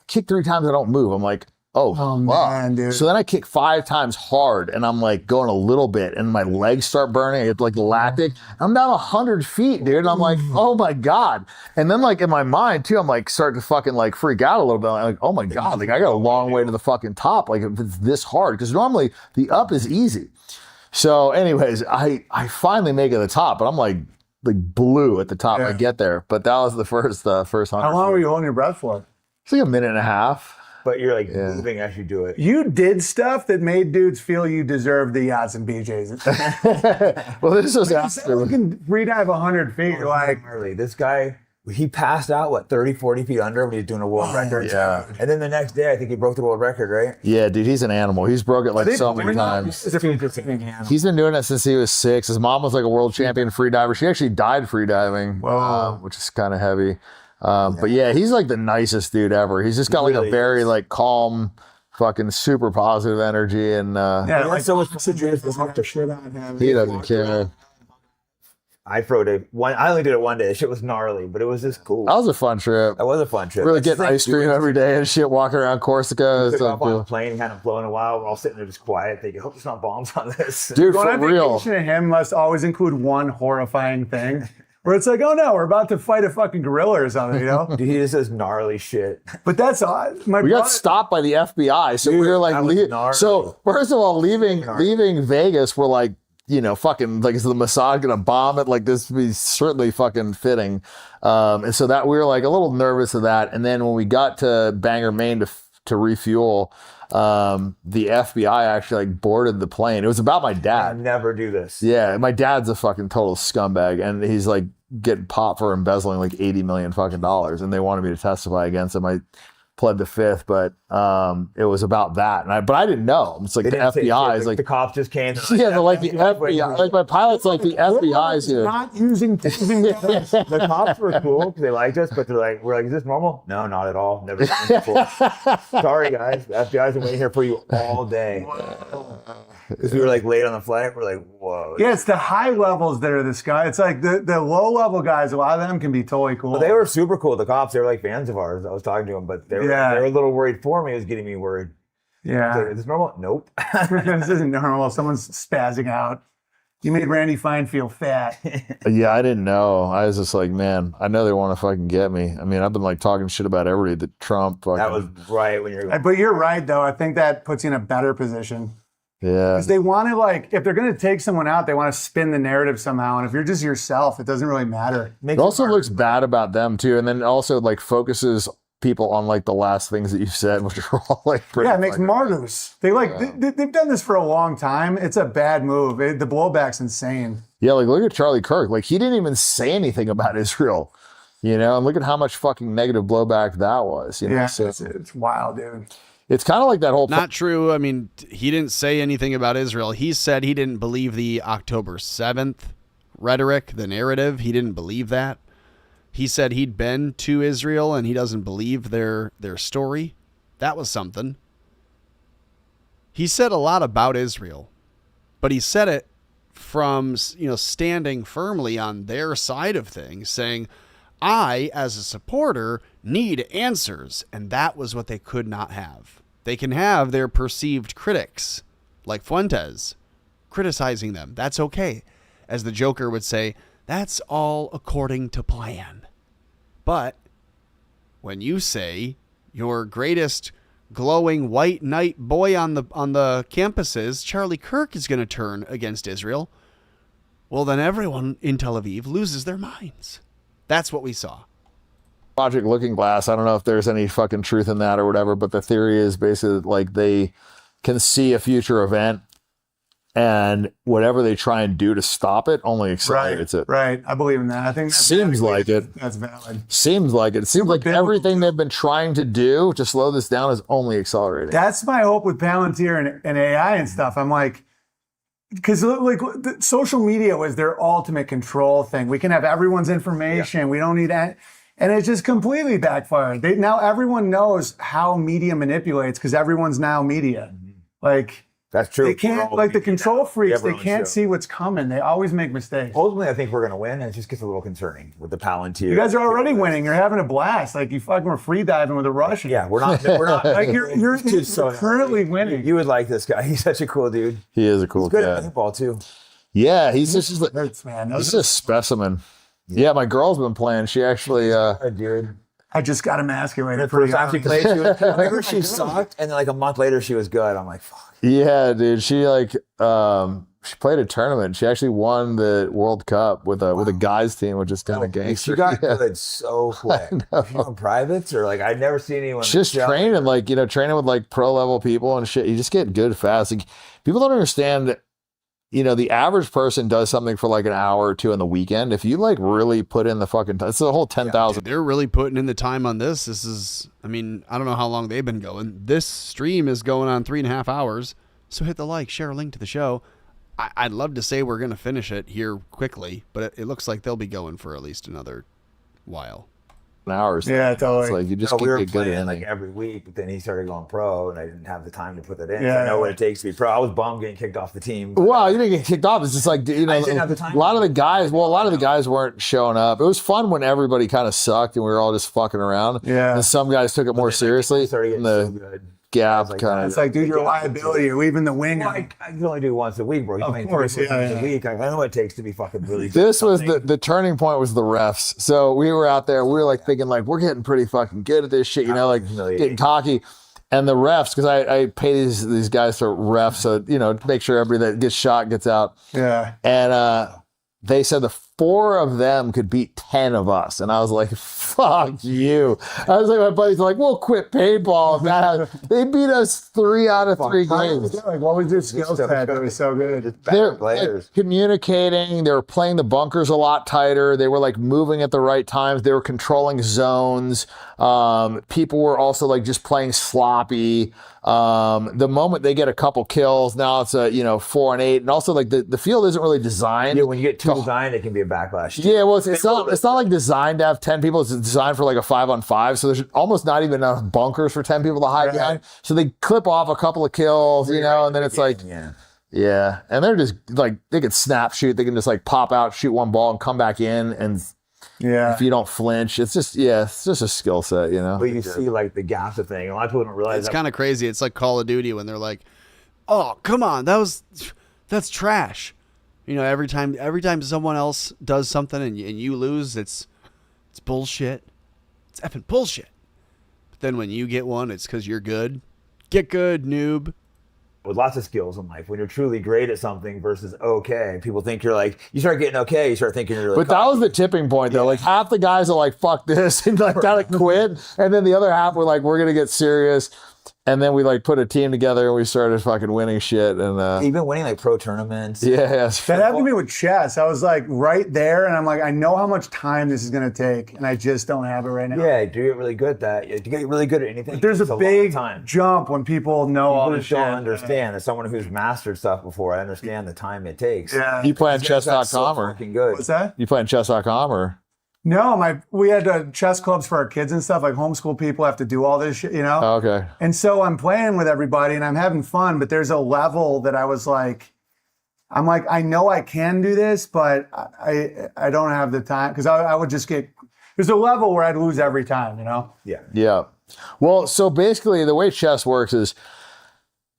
Kick 3 times, I don't move. I'm like, oh man, dude. So then I kick 5 times hard and I'm like going a little bit and my legs start burning. It's like lactic. I'm down 100 feet, dude. And I'm like, oh my God. And then like in my mind too, I'm like starting to fucking like freak out a little bit. I'm like, oh my God, like I got a long way to the fucking top. Like if it's this hard, because normally the up is easy. So anyways, I finally make it to the top, but I'm like blue at the top. I get there, but that was the first 100. How long were you holding your breath for? It's like a minute and a half. But you're like moving as you do it. You did stuff that made dudes feel you deserved the yachts and BJs. Well, this was You after. can free dive 100 feet. You're like, Early. This guy, he passed out, 30, 40 feet under when he was doing a world record. yeah. And then the next day, I think he broke the world record, right? Yeah, dude, he's an animal. He's broke it like so many times. He's been doing it since he was 6. His mom was like a world champion free diver. She actually died free diving, which is kind of heavy. But yeah, he's like the nicest dude ever. He's just got like a very like calm, fucking super positive energy, and like so much the shit on him. he doesn't care. I only did it one day. The shit was gnarly, but it was just cool. That was a fun trip. That was a fun trip. Really getting ice cream every day and shit, walking around Corsica. Took off on the plane, hadn't flown in a while. We're all sitting there just quiet, thinking, hope there's not bombs on this. Dude, Going for on real. vacation to him must always include one horrifying thing. Where it's like, oh no, we're about to fight a fucking gorilla or something, you know? Dude, he just says gnarly shit. But that's odd. We got stopped by the FBI, so we were like, so first of all, leaving Vegas, we're like, fucking like, is the Mossad gonna bomb it? Like this would be certainly fucking fitting. And so that we were like a little nervous of that. And then when we got to Bangor, Maine to refuel, the FBI actually like boarded the plane. It was about my dad. I never do this. Yeah, my dad's a fucking total scumbag, and he's like getting popped for embezzling like $80 million fucking dollars, and they wanted me to testify against him. I pled the fifth, but it was about that, but I didn't know. It's like the FBI is like the cops just came. Yeah, they're like the FBI. Like my pilot's like the FBI's here. Not using The cops were cool because they liked us, but we're like, is this normal? No, not at all. Never seen this before. Sorry, guys. The FBI's been waiting here for you all day. Because we were like late on the flight. We're like, whoa. Yeah, it's the high levels that are this guy. It's like the low level guys, a lot of them can be totally cool. But they were super cool. The cops, they were like fans of ours. I was talking to them, but they were a little worried for me. It was getting me worried. Yeah. Is this normal? Nope. This isn't normal. Someone's spazzing out. You made Randy Fine feel fat. Yeah, I didn't know. I was just like, man, I know they want to fucking get me. I mean, I've been like talking shit about everybody. The Trump. Fucking, that was right when you're. But you're right, though. I think that puts you in a better position. Yeah. Because they want to, like, if they're going to take someone out, they want to spin the narrative somehow. And if you're just yourself, it doesn't really matter. It also looks bad about them, too. And then also, like, focuses people on, like, the last things that you said, which are all, like, pretty. Yeah, it makes martyrs. They've done this for a long time. It's a bad move. The blowback's insane. Yeah, like, look at Charlie Kirk. Like, he didn't even say anything about Israel, and look at how much fucking negative blowback that was. Yeah, so, it's wild, dude. It's kind of like that whole... Not true. I mean, he didn't say anything about Israel. He said he didn't believe the October 7th rhetoric, the narrative. He didn't believe that. He said he'd been to Israel and he doesn't believe their story. That was something. He said a lot about Israel, but he said it from, standing firmly on their side of things, saying, I, as a supporter, need answers. And that was what they could not have. They can have their perceived critics, like Fuentes, criticizing them. That's okay. As the Joker would say, that's all according to plan. But when you say your greatest glowing white knight boy on the campuses, Charlie Kirk, is going to turn against Israel, well, then everyone in Tel Aviv loses their minds. That's what we saw. Project Looking Glass. I don't know if there's any fucking truth in that or whatever, but the theory is basically like they can see a future event, and whatever they try and do to stop it only accelerates it. Right. I believe in that. I think that's Seems like it. That's valid. Seems like it. It seems like everything they've been trying to do to slow this down is only accelerating. That's my hope with Palantir and AI and stuff. I'm like, because like the social media was their ultimate control thing. We can have everyone's information. We don't need that. And it just completely backfired. Now everyone knows how media manipulates because everyone's now media. Like, that's true. They can't, like the control freaks, they can't show. see what's coming. They always make mistakes. Ultimately, I think we're going to win, and it just gets a little concerning with the Palantir. You guys are already winning. You're having a blast. Like you fucking were free diving with a Russian. Yeah, we're not. Like you're currently winning. You would like this guy. He's such a cool dude. He is a cool He's good cat. at paintball too. Yeah, he's just like, hurts, man. he's a specimen. Yeah, my girl's been playing. She actually Dude. I just got emasculated. The first time she played, she was, I remember Oh she sucked, and then like a month later, she was good. I'm like, fuck. yeah, dude. She like she played a tournament. She actually won the World Cup with a guys team, which is kind of gangster. She got Yeah. good so quick. Was she on privates or like I'd never seen anyone. Just training, like, you know, training with like pro level people and shit. You just get good fast. Like, people don't understand, you know, the average person does something for like an hour or two on the weekend. If you like really put in the fucking time, it's the whole 10,000. They're really putting in the time on this. This is, I mean, I don't know how long they've been going. This stream is going on 3.5 hours. So hit the like, share a link to the show. I'd love to say we're going to finish it here quickly, but it looks like they'll be going for at least another while. Hours. Yeah, totally. It's like you just we were get good playing in like every week, but then he started going pro, and I didn't have the time to put that in. Yeah. So I know what it takes to be pro. I was bummed getting kicked off the team. Wow, you didn't get kicked off. It's just like, you know, I didn't have the time. a lot of the guys weren't showing up. It was fun when everybody kind of sucked and we were all just fucking around. Yeah. And some guys took it more seriously. Started And getting so the good. gap like, kind It's of. like, dude, you're a liability. You're leaving the wing. Well, I can only do it once a week, bro. You're playing course, 3 yeah, times a week. I know what it takes to be fucking really good. This was the turning point was the refs. So we were out there, we were like thinking like, we're getting pretty fucking good at this shit, you know, like getting cocky. And the refs, because I pay these guys to ref, so, you know, make sure everybody that gets shot gets out. Yeah. And they said the 4 of them could beat 10 of us. And I was like, fuck you. I was like, my buddies were like, we'll quit paintball. They beat us 3 out of 3 games. Like, what was their skill set that was so good? They're players. like, communicating. They were playing the bunkers a lot tighter. They were like moving at the right times. They were controlling zones. People were also like just playing sloppy. The moment they get a couple kills, now it's a 4 and 8. And also like the field isn't really designed. Yeah, when you get too designed, it can be a backlash. Yeah, well, it's not like designed to have 10 people. It's designed for like a 5-on-5. So there's almost not even enough bunkers for 10 people to hide behind. So they clip off a couple of kills, you know, and then it's like, yeah. And they're just like, they can snap shoot. They can just like pop out, shoot one ball and come back in. And if you don't flinch, it's just a skill set, you know? But you see like the GAFA thing. A lot of people don't realize It's kind of crazy. It's like Call of Duty when they're like, "Oh, come on, that's trash." You know, every time someone else does something and you lose, it's bullshit. It's effing bullshit. But then when you get one, it's because you're good. Get good, noob. with lots of skills in life, when you're truly great at something versus okay, people think you're like, you start getting okay, you start thinking you're really But that was the tipping point, though. Like, half the guys are like, fuck this, and like, gotta quit. And then the other half were like, we're going to get serious. And then we like put a team together and we started fucking winning shit. And even winning like pro tournaments. yeah. That happened to me with chess. I was like right there, and I'm like, I know how much time this is going to take, and I just don't have it right now. Yeah, do you get really good at that? You get really good at anything. But there's it's a long big time. jump when people know all People this just shit. don't understand. As someone who's mastered stuff before, I understand the time it takes. Yeah. You playing These guys got chess.com so or fucking good. What's that? you playing chess.com or? No, we had chess clubs for our kids and stuff. Like homeschool people have to do all this shit, you know? Oh, okay. And so I'm playing with everybody and I'm having fun, but there's a level that I was like, I know I can do this, but I don't have the time, because I would just there's a level where I'd lose every time, you know? Yeah. Yeah. Well, so basically the way chess works is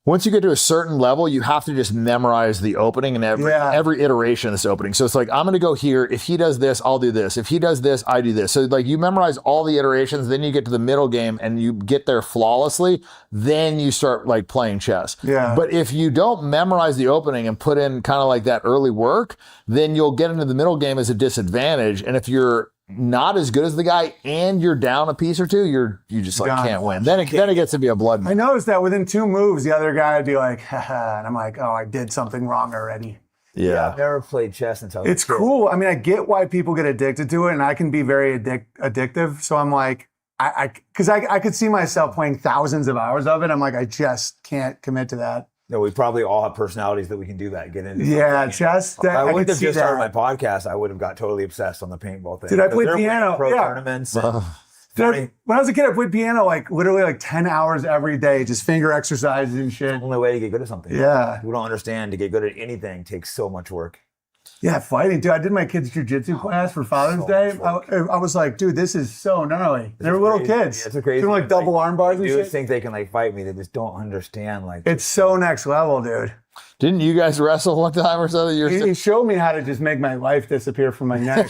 once you get to a certain level, you have to just memorize the opening and every iteration of this opening. So it's like, I'm going to go here. If he does this, I'll do this. If he does this, I do this. So like you memorize all the iterations, then you get to the middle game and you get there flawlessly. Then you start like playing chess. Yeah. But if you don't memorize the opening and put in kind of like that early work, then you'll get into the middle game as a disadvantage. And if you're not as good as the guy and you're down a piece or two, you just like Done. can't win. Then it gets to be a blood I match. noticed that within 2 moves, the other guy would be like, haha, and I'm like, oh, I did something wrong already. Yeah, I've never played chess until I was It's a kid. cool. I mean, I get why people get addicted to it, and I can be very addictive. So I'm like, because I could see myself playing thousands of hours of it. I'm like, I just can't commit to that. No, we probably all have personalities that we can do that. Get into. Yeah, something. just If I I wouldn't could have see just started my that. podcast, I would have got totally obsessed on the paintball thing. Dude, I 'Cause played they're winning piano, pro yeah. tournaments. And Dude, when I was a kid, I played piano like literally like 10 hours every day, just finger exercises and shit. the only way to get good at something. Yeah. People don't understand to get good at anything takes so much work. Yeah, fighting, dude. I did my kids' jujitsu class for Father's Day. I was like, dude, this is so gnarly. They were little crazy. kids. Yeah, it's a crazy. Doing like double arm bars and Dudes shit. think they can like fight me. They just don't understand. Like It's so next level, dude. Didn't you guys wrestle one time or something? He showed me how to just make my life disappear from my neck.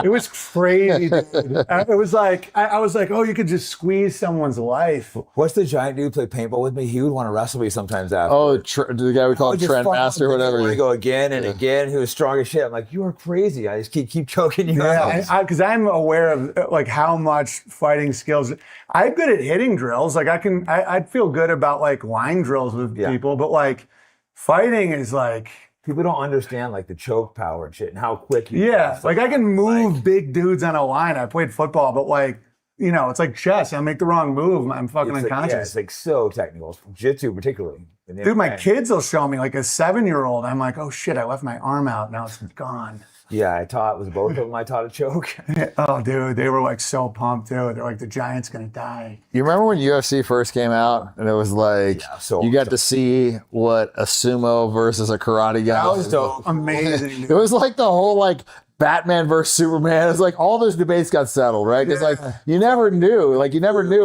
It was crazy, dude. It was like, I was like, oh, you could just squeeze someone's life. what's the giant dude play paintball with me? He would want to wrestle me sometimes after. Oh, the guy we call Trent Master or whatever. I go again and again. He was strong as shit. I'm like, you are crazy. I just keep choking you out. Yeah, because I'm aware of like how much fighting skills. I'm good at hitting drills. Like I'd feel good about like line drills with people, but like fighting is like, People don't understand like the choke power and shit and how quick you yeah, like I can move big dudes on a line. I played football, but like, you know, it's like chess. I make the wrong move, I'm fucking it's like, unconscious. yeah, it's like so technical. Jiu-jitsu particularly. Dude, my kids will show me like a 7-year-old. I'm like, oh shit, I left my arm out. Now it's gone. Yeah, I taught, was both of them I taught a choke. Oh, dude, they were like so pumped too. They're like, the Giant's gonna die. You remember when UFC first came out and it was like you got to see what a sumo versus a karate guy. That was dope. Amazing. It was like the whole like Batman versus Superman. It was like all those debates got settled, right? Because like you never knew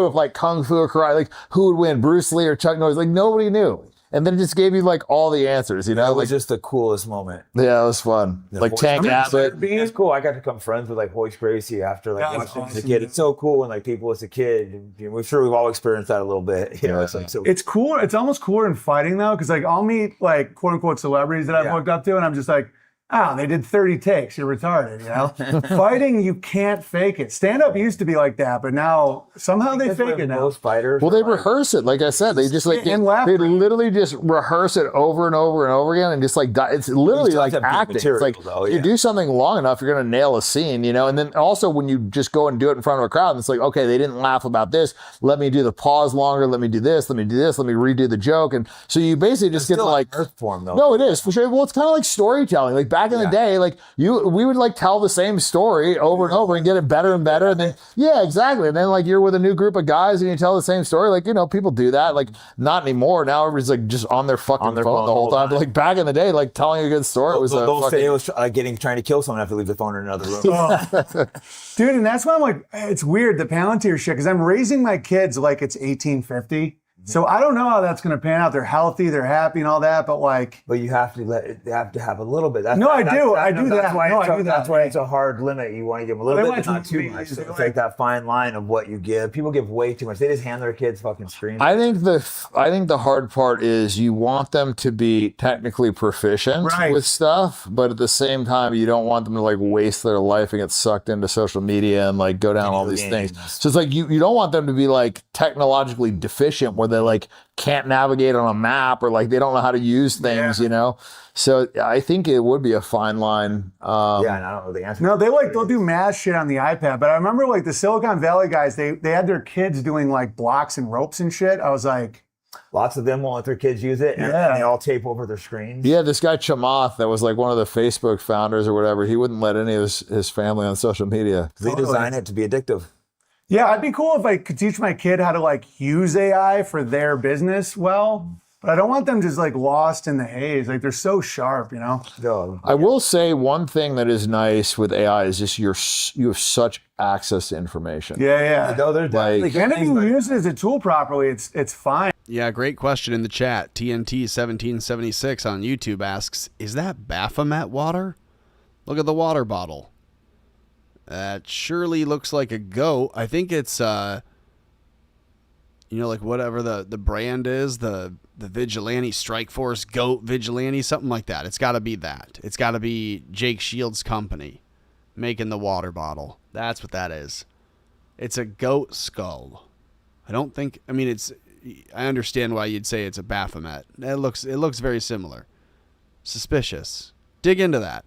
if like kung fu or karate, like who would win, Bruce Lee or Chuck Norris? Like nobody knew. And then it just gave you like all the answers, you know? That Like, was just the coolest moment. yeah, it was fun. Like Tank Abbott. It's cool. I got to become friends with like Hoist Gracie after like That's watching him as a awesome, kid. dude. It's so cool when like people as a kid, we're sure we've all experienced that a little bit. You know, it's like so. It's cool. It's almost cooler in fighting though, because like I'll meet like quote unquote celebrities that I've looked up to, and I'm just like, oh, they did 30 takes. You're retarded, you know? Fighting, you can't fake it. Stand up used to be like that, but now somehow they fake it now. Most fighters. Well, they rehearse it. Like I said, they just like And laugh. they literally just rehearse it over and over and over again, and just like it's literally still like have to have good acting. It's like material, though, you yeah. do something long enough, you're gonna nail a scene, you know. And then also when you just go and do it in front of a crowd, and it's like, okay, they didn't laugh about this. Let me do the pause longer. Let me do this. Let me do this. Let me redo the joke. And so you basically just get to still like an art form though. No, it is for sure. Well, it's kind of like storytelling. Like back in the day, like we would like tell the same story over and over and get it better and better. And then exactly. And then like you're with a new group of guys and you tell the same story. Like, you know, people do that. Like not anymore. Now everybody's like just on their fucking phone the whole time. But like back in the day, like telling a good story was They'll say it was trying to kill someone after they leave the phone in another room. Dude, and that's why I'm like, it's weird, the Palantir shit, because I'm raising my kids like it's 1850. So I don't know how that's going to pan out. They're healthy, they're happy and all that, but like... But you have to they have to have a little bit. No, I do that. That's why No, I do that. That's why it's a hard limit. You want to give them a little They bit, but want not too movies, much. So they it's like- like that fine line of what you give. People give way too much. They just hand their kids fucking screens. I think the hard part is you want them to be technically proficient with stuff, but at the same time you don't want them to like waste their life and get sucked into social media and like go down all these things. So it's like you don't want them to be like technologically deficient where they like can't navigate on a map or like they don't know how to use things, you know? So I think it would be a fine line. and I don't know the answer. No, they'll do math shit on the iPad, but I remember like the Silicon Valley guys, they had their kids doing like blocks and ropes and shit. I was like... Lots of them won't let their kids use it, and they all tape over their screens. Yeah, this guy Chamath that was like one of the Facebook founders or whatever, he wouldn't let any of his family on social media. They design it to be addictive. Yeah, I'd be cool if I could teach my kid how to like use AI for their business well, but I don't want them just like lost in the haze. Like they're so sharp, you know? I will say one thing that is nice with AI is just you have such access to information. Yeah. No, they're Like- And if you use it as a tool properly, it's fine. Yeah, great question in the chat. TNT1776 on YouTube asks, is that Baphomet water? Look at the water bottle. That surely looks like a goat. I think it's, like whatever the brand is, the Vigilante Strike Force Goat Vigilante, something like that. It's got to be that. It's got to be Jake Shields' company. making the water bottle. That's what that is. It's a goat skull. I understand why you'd say it's a Baphomet. It looks very similar. Suspicious. Dig into that.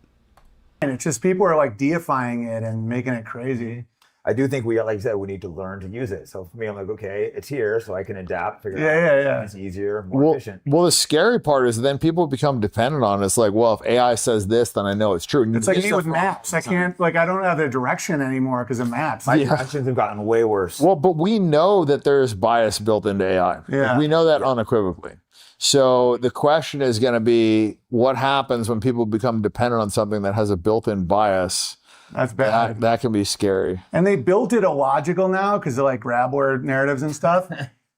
And it's just people are like deifying it and making it crazy. I do think like you said, we need to learn to use it. So for me, I'm like, okay, it's here, so I can adapt, figure it out. It's easier, more efficient. Well, the scary part is then people become dependent on it. It's like, well, if AI says this, then I know it's true. It's like me with maps. I don't have the direction anymore because of maps. My directions have gotten way worse. Well, but we know that there's bias built into AI. Yeah. We know that unequivocally. So the question is going to be, what happens when people become dependent on something that has a built-in bias? That's bad. That can be scary. And they built it illogical now because of like grab word narratives and stuff.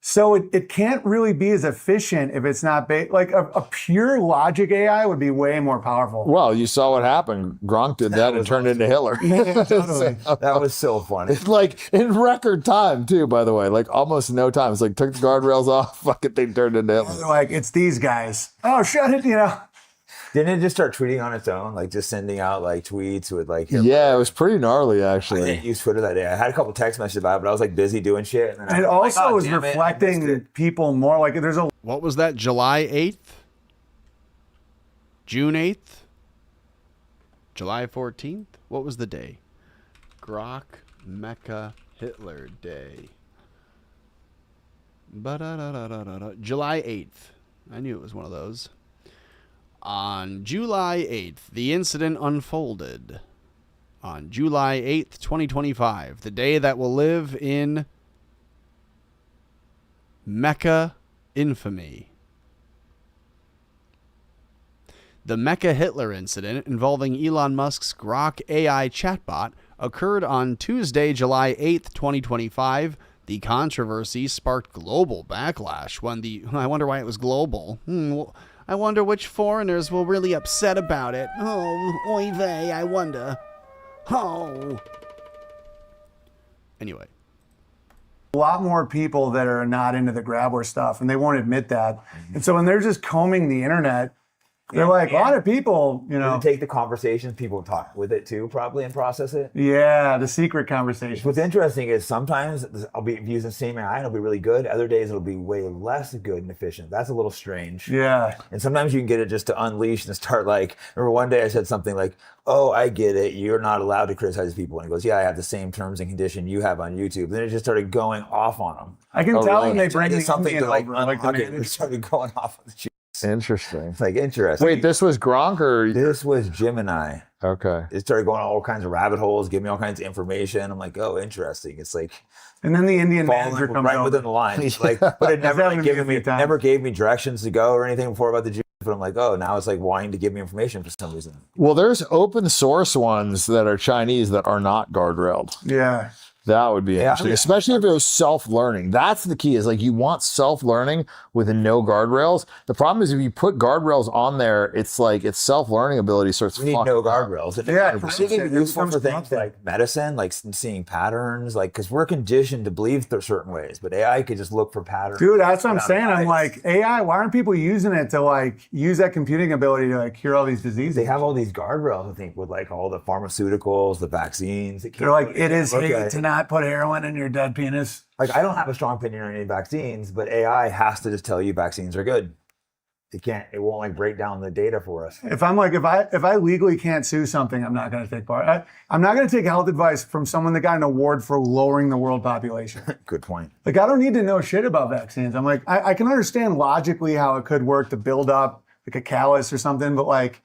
So it can't really be as efficient if it's not like a pure logic AI would be way more powerful. Well, you saw what happened. Gronk did that and turned into Hitler. Yeah, totally. That was so funny. It's like in record time too, by the way, like almost no time. It's like took the guardrails off, fucking thing turned into Hitler. They're like, it's these guys. Oh, shut it, Didn't it just start tweeting on its own, like just sending out like tweets with like Hitler? Yeah, it was pretty gnarly I actually. didn't use Twitter that day. I had a couple text messages about it, but I was like busy doing shit. And then It also was is reflecting people more. Like there's a What was that? July 8th? June 8th? July 14th? What was the day? Grok Mecha Hitler Day. July 8th. I knew it was one of those. On July 8th, the incident unfolded. On July 8th, 2025, the day that will live in Mecha infamy. The Mecha Hitler incident involving Elon Musk's Grok AI chatbot occurred on Tuesday, July 8th, 2025. The controversy sparked global backlash when I wonder why it was global. I wonder which foreigners were really upset about it. Oh, oy vey, I wonder. Oh. Anyway. a lot more people that are not into the grabber stuff, and they won't admit that. And so when they're just combing the internet, they're like, a lot of people, you know. Take the conversations, people talk with it too, probably, and process it. Yeah, the secret conversation. What's interesting is sometimes I'll be using the same AI and it'll be really good. Other days it'll be way less good and efficient. That's a little strange. Yeah. And sometimes you can get it just to unleash and start like, remember one day I said something like, oh, I get it. You're not allowed to criticize people. And he goes, yeah, I have the same terms and condition you have on YouTube. And then it just started going off on them. I can tell when they bring something to like unlock it. It started going off on the YouTube. Interesting. It's like interesting. Wait, this was Gronk or? This was Gemini. Okay. It started going all kinds of rabbit holes, giving me all kinds of information. I'm like, oh, interesting. It's like, and then the Indian manager comes right over. within the line. Like, but it never like never gave me directions to go or anything before about the Jews. But I'm like, oh, now it's like wanting to give me information for some reason. Well, there's open source ones that are Chinese that are not guardrailed. Yeah. That would be interesting, especially if it was self-learning. That's the key, is like you want self-learning with no guardrails. The problem is if you put guardrails on there, it's like its self-learning ability starts We need no guardrails. Yeah, it's useful for things like medicine, like seeing patterns, like because we're conditioned to believe certain ways, but AI could just look for patterns. Dude, that's what I'm saying. I'm like, AI, why aren't people using it to like use that computing ability to like cure all these diseases? They have all these guardrails, I think, with like all the pharmaceuticals, the vaccines. They're like, it is hate to not put heroin in your dead penis. Like, I don't have a strong opinion on any vaccines, but AI has to just tell you vaccines are good. It won't like break down the data for us. If I'm like, if I legally can't sue something, I'm not going to take part. I'm not going to take health advice from someone that got an award for lowering the world population. Good point. Like, I don't need to know shit about vaccines. I'm like, I can understand logically how it could work to build up like a callus or something, but like,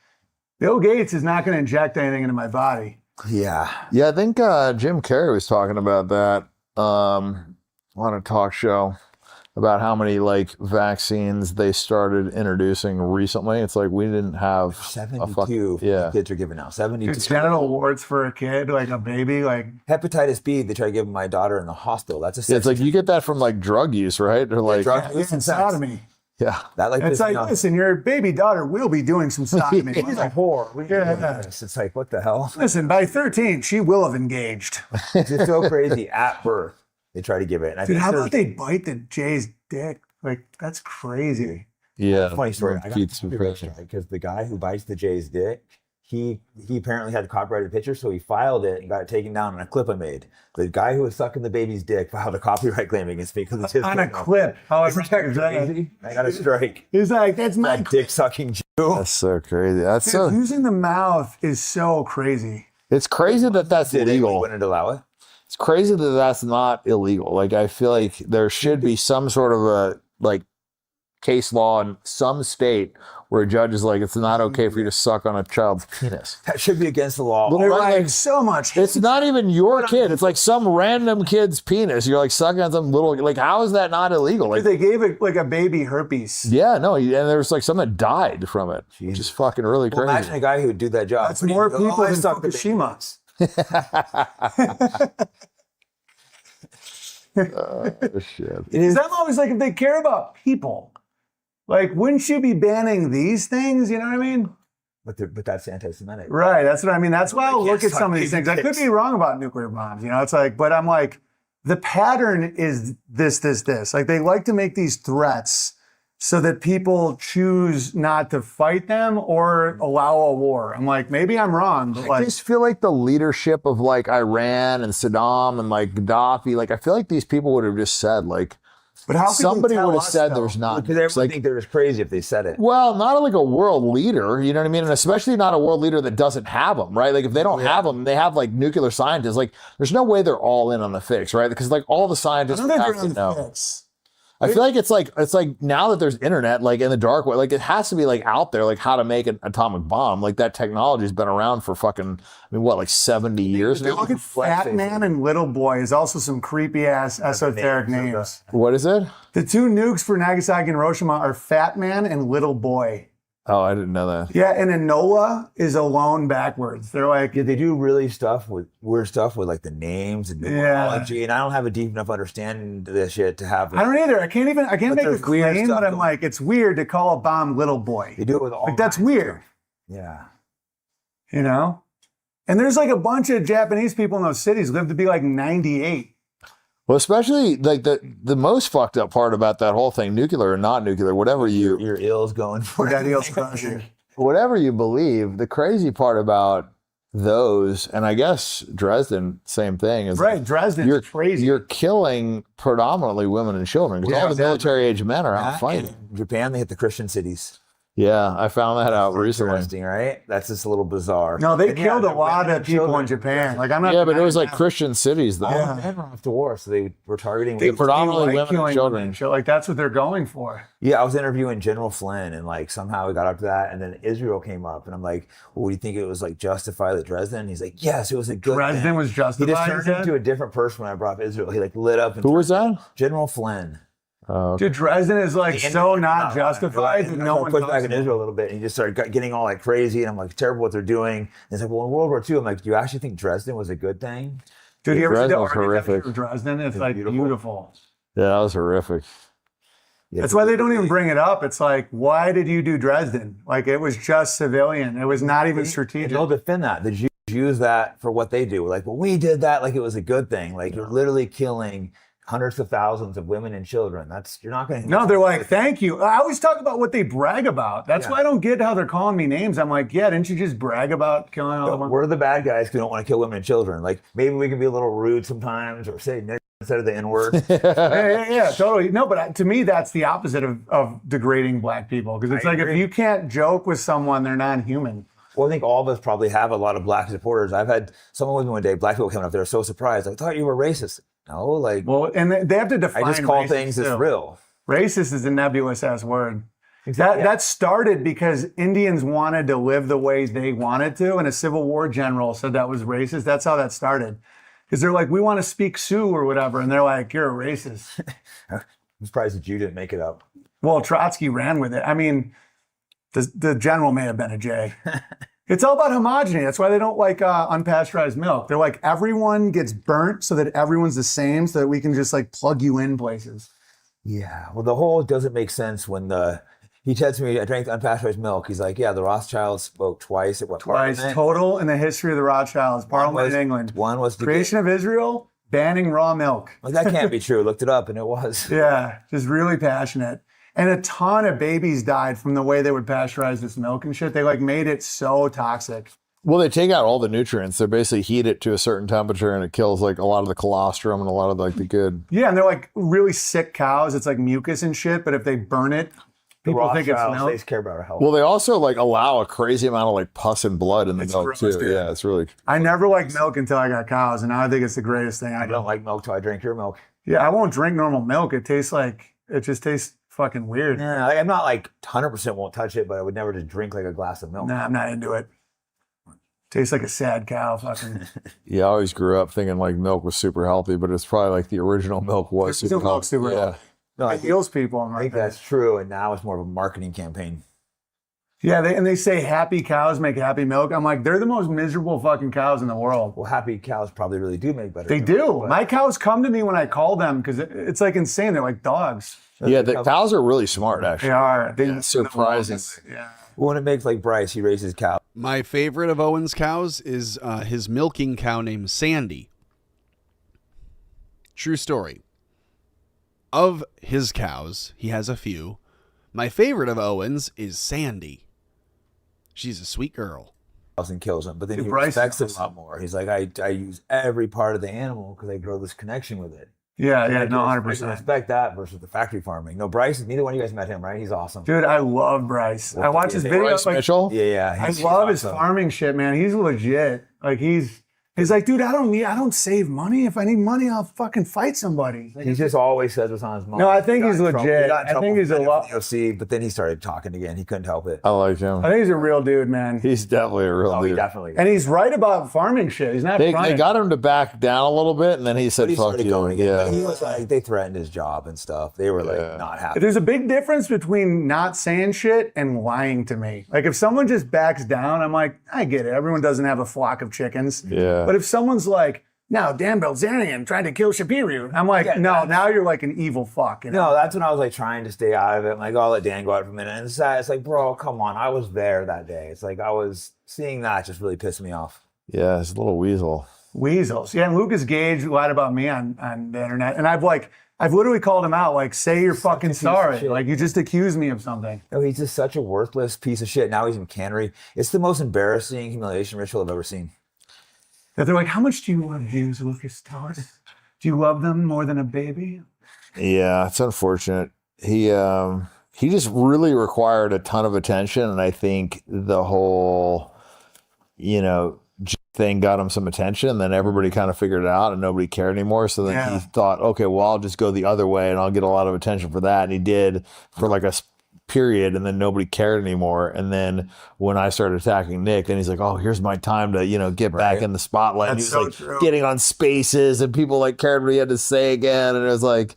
Bill Gates is not going to inject anything into my body. Yeah. Yeah, I think Jim Carrey was talking about that on a talk show about how many like vaccines they started introducing recently. It's like we didn't have 72 kids are given now. 72. It's genital warts for a kid, like a baby, like hepatitis B. They try to give my daughter in the hospital. That's a. Yeah, it's like you get that from like drug use, right? Or like drug use and sodomy. Yeah, that like it's like, listen, your baby daughter will be doing some sodomy. She's a whore. It's like, what the hell? Listen, by 13, she will have engaged. It's just so crazy. At birth, they try to give it. And dude, how about they bite the Jay's dick? Like, that's crazy. Yeah. Funny story. I got because the guy who bites the Jay's dick, he apparently had the copyrighted picture, so he filed it and got it taken down on a clip I made. The guy who was sucking the baby's dick filed a copyright claim against me because it's his On a clip. clip. How Isn't that crazy? I got a strike. He's like, that's my That dick sucking Jew. That's so crazy. That's Dude, so. using the mouth is so crazy. It's crazy that that's Did it? We illegal. wouldn't allow it. It's crazy that that's not illegal. Like, I feel like there should be some sort of a like case law in some state where a judge is like, it's not okay for you to suck on a child's penis. That should be against the law. But They're like, like so much. it's not even your kid. It's like some random kid's penis. You're like sucking on some little, like, how is that not illegal? Like, They gave it like a baby herpes. yeah, no, and there was like someone that died from it, which is fucking really Well, crazy. imagine a guy who would do that job. That's more What do you people I than suck the baby. Fukushima. Oh, shit. Because I'm always like, if they care about people, like, wouldn't you be banning these things? You know what I mean? But that's anti-Semitic. Right. That's what I mean. That's why I'll They look can't at some of suck these things. I could dicks. be wrong about nuclear bombs. You know, it's like, but I'm like, the pattern is this. Like, they like to make these threats so that people choose not to fight them or allow a war. I'm like, maybe I'm wrong, but I like, just feel like the leadership of like Iran and Saddam and like Gaddafi, like I feel like these people would have just said like, but how could they somebody tell would have us, said though? there's not. Because everyone It's like, think they're just crazy if they said it. well, not like a world leader, you know what I mean? And especially not a world leader that doesn't have them, right? Like if they don't have them, they have like nuclear scientists. Like there's no way they're all in on the fix, right? Because like all the I scientists don't think have they're to on the know. fix. I feel like it's like now that there's internet, like in the dark web, like it has to be like out there, like how to make an atomic bomb. Like that technology has been around for fucking, I mean, what, like 70 years now? Look at Fat Man and Little Boy is also some creepy ass esoteric names. What is it? The two nukes for Nagasaki and Hiroshima are Fat Man and Little Boy. Oh, I didn't know that. Yeah, and Enola is alone backwards. They're like, Yeah, they do really weird stuff with like the names and numerology, and I don't have a deep enough understanding of this shit to have. I don't either. I can't But make a there's weird claim, stuff but I'm going- like, it's weird to call a bomb Little Boy. They do it with all. Like, that's kinds of weird, stuff. Yeah. you know? And there's like a bunch of Japanese people in those cities live to be like 98. Well, especially like the most fucked up part about that whole thing, nuclear or not nuclear, whatever you Your ill's going for That eel's crushing. whatever you believe, the crazy part about those, and I guess Dresden, same thing, is Right, Dresden's you're crazy. You're killing predominantly women and children because Yeah, all the exactly. military age men are out Yeah, fighting. in Japan, they hit the Christian cities. Yeah, I found that out recently. Interesting, right? That's just a little bizarre. No, they And yeah, killed a they're lot women of and people children. in Japan. Like, I'm not. Yeah, but it was like denying Christian cities though. All Yeah. the men were off to war, so they were targeting. They that. predominantly They like women and killing children. shit. Like, that's what they're going for. Yeah, I was interviewing General Flynn, and like somehow we got up to that, and then Israel came up, and I'm like, "Well, do you think it was like justified at Dresden?" And he's like, "Yes, it was a good." Dresden thing." was He just justified. turned he said? into a different person when I brought up Israel. He like lit up. And Who was that? General Flynn. Oh, okay. Dude, Dresden is like so not justified that no one pushed talks back in about it. Israel a little bit, and he just started getting all like crazy, and I'm like, terrible what they're doing. And he's like, well, in World War II, I'm like, do you actually think Dresden was a good thing? Dude, you ever see the Dresden was architecture horrific. of Dresden? It's It's like beautiful. beautiful. Yeah, that was horrific. Yeah, That's why they don't even bring it up. It's like, why did you do Dresden? Like, it was just civilian. It was not even And strategic. they'll defend that. The Jews use that for what they do. Like, well, we did that like it was a good thing. Like, you're literally killing hundreds of thousands of women and children. You're not going to. No, they're like, thank you. I always talk about what they brag about. That's Yeah. why I don't get how they're calling me names. I'm like, yeah, didn't you just brag about killing all the women? We're the bad guys who don't want to kill women and children. Like, maybe we can be a little rude sometimes or say nigger instead of the N-word. Yeah, totally. No, but to me, that's the opposite of degrading black people. Because it's I like, if agree. you can't joke with someone, they're non-human. Well, I think all of us probably have a lot of black supporters. I've had someone with me one day, black people coming up, they're so surprised. I thought you were racist. No, like, Well, and they have to define I just call racist, things as too. real. Racist is a nebulous ass word. Exactly. That started because Indians wanted to live the way they wanted to, and a Civil War general said that was racist. That's how that started. Because they're like, we want to speak Sioux or whatever, and they're like, you're a racist. I'm surprised that you didn't make it up. Well, Trotsky ran with it. I mean, the general may have been a J. It's all about homogeny. That's why they don't like unpasteurized milk. They're like, everyone gets burnt so that everyone's the same, so that we can just like plug you in places. Yeah. Well, the whole doesn't make sense when he said to me, I drank unpasteurized milk. He's like, yeah, the Rothschilds spoke twice at what Twice Parliament? total in the history of the Rothschilds, Parliament in England. One was to Creation of Israel, banning raw milk. like, that can't be true. Looked it up and it was. Yeah, just really passionate. And a ton of babies died from the way they would pasteurize this milk and shit. They like made it so toxic. Well, they take out all the nutrients. They basically heat it to a certain temperature, and it kills like a lot of the colostrum and a lot of like the good. Yeah, and they're like really sick cows. It's like mucus and shit. But if they burn it, people think it's milk. They care about our health. Well, they also like allow a crazy amount of like pus and blood in the milk gross, too. dude. Yeah, it's really. I never liked milk until I got cows, and now I think it's the greatest thing I I don't like milk till I drink your milk. Yeah, I won't drink normal milk. It just tastes fucking weird. Yeah, like, I'm not like 100% won't touch it, but I would never just drink like a glass of milk. Nah, I'm not into it. Tastes like a sad cow. Fucking. Yeah, I always grew up thinking like milk was super healthy, but it's probably like the original milk was super Original milk's healthy. super Yeah. healthy. No, It heals people. I think that's true, and now it's more of a marketing campaign. Yeah, they say happy cows make happy milk. I'm like, they're the most miserable fucking cows in the world. Well, happy cows probably really do make better. They milk, do. but- My cows come to me when I call them because it's like insane. They're like dogs. Yeah, the cows are really smart actually. They are. They, Surprising. Yeah. When it makes like Bryce, he raises cows. My favorite of Owen's cows is his milking cow named Sandy. True story. Of his cows, he has a few. My favorite of Owen's is Sandy. She's a sweet girl. And kills them, but then Dude, he Bryce respects is it a lot more. He's like, I use every part of the animal because I grow this connection with it. Yeah, I no, can 100%. respect that versus the factory farming. No, Bryce, neither one of you guys met him, right? He's awesome. Dude, I love Bryce. I watch his videos. Bryce Like, Mitchell. Yeah, I he's love his awesome. farming shit, man. He's legit. Like he's like, dude, I don't save money. If I need money, I'll fucking fight somebody. Like, He just always says what's on his mind. No, I think He got he's in trouble- legit. he got in I trouble think he's a for lot- the UFC, but then he started talking again. He couldn't help it. I like him. I think he's a real dude, man. He's definitely a real Oh, he dude. definitely. And he's right about farming shit. He's not They fronting. got him to back down a little bit, and then he said, He "Fuck started you." going again. But he Yeah, was like, they threatened his job and stuff. They were like Yeah. not happy. There's a big difference between not saying shit and lying to me. Like if someone just backs down, I'm like, I get it. Everyone doesn't have a flock of chickens. yeah. But if someone's like, no, Dan Bilzerian tried to kill Shapiro, I'm like, Yeah, no, that's- now you're like an evil fuck. You know? No, that's when I was like trying to stay out of it. I'm like, I'll let Dan go out for a minute. And it's sad. It's like, bro, come on. I was there that day. It's like I was seeing that just really pissed me off. Yeah, it's a little weasel. Weasels. Yeah, and Lucas Gage lied about me on the internet. And I've literally called him out, like, say you're fucking piece of sorry. shit. Like you just accused me of something. No, he's just such a worthless piece of shit. Now he's in cannery. It's the most embarrassing humiliation ritual I've ever seen. That they're like, how much do you love Jews, Lucas? Tell us. Do you love them more than a baby? Yeah, it's unfortunate. He just really required a ton of attention, and I think the whole, thing got him some attention, and then everybody kind of figured it out, and nobody cared anymore. So then Yeah. he thought, okay, well, I'll just go the other way, and I'll get a lot of attention for that. And he did for like a period, and then nobody cared anymore. And then when I started attacking Nick, then he's like, oh, here's my time to, get back in the spotlight. And he That's was so like true. getting on Spaces, and people like cared what he had to say again. And it was like,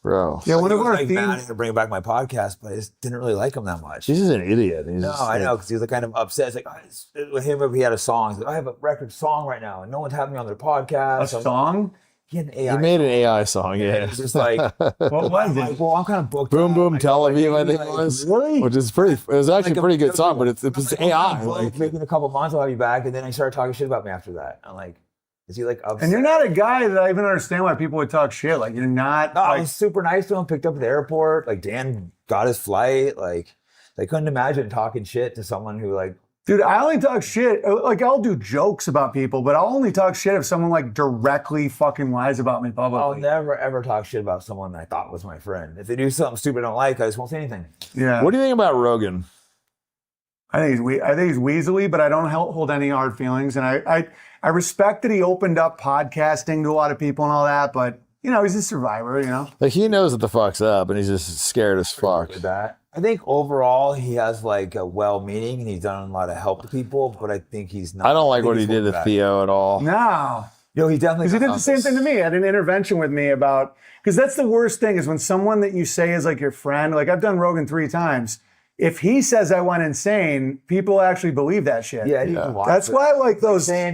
bro. Yeah, one He of was our like mad themes. to bring back my podcast, but I just didn't really like him that much. He's just an idiot. He's No, just I like- know, because he was like kind of upset. It's like, with him, if he had a song, he's like, I have a record song right now, and no one's having me on their podcast. A song? He had an AI. He made an AI song, yeah. It's just like, What was I'm like, it? well, I'm kind of booked. Boom up. Boom I Tel go, Aviv, I think like, it was. Really? Which is pretty, it was actually a pretty good song, but it was I'm like, AI. well, Like, maybe in a couple months I'll have you back. And then he started talking shit about me after that. I'm like, is he like upset? And you're not a guy that I even understand why people would talk shit. Like you're not. No, I like, was super nice to him, picked up at the airport. Like, Dan got his flight. Like, I couldn't imagine talking shit to someone who, like, dude, I only talk shit. Like I'll do jokes about people, but I'll only talk shit if someone like directly fucking lies about me publicly. I'll never ever talk shit about someone that I thought was my friend. If they do something stupid I don't like, I just won't say anything. Yeah. what do you think about Rogan? I think he's weaselly, but I don't hold any hard feelings. And I respect that he opened up podcasting to a lot of people and all that, but he's a survivor, Like, he knows that the fuck's up, and he's just scared as fuck. With that, I think overall he has like a well-meaning and he's done a lot of help to people, but I think he's not. I don't like think what he he's did holding to back. Theo at all. No. Yo, he definitely. Because he did the same thing to me. He had an intervention with me about, because that's the worst thing is when someone that you say is like your friend, like I've done Rogan 3 times. If he says I went insane, people actually believe that shit. Yeah, you can watch That's it. why I like those. saying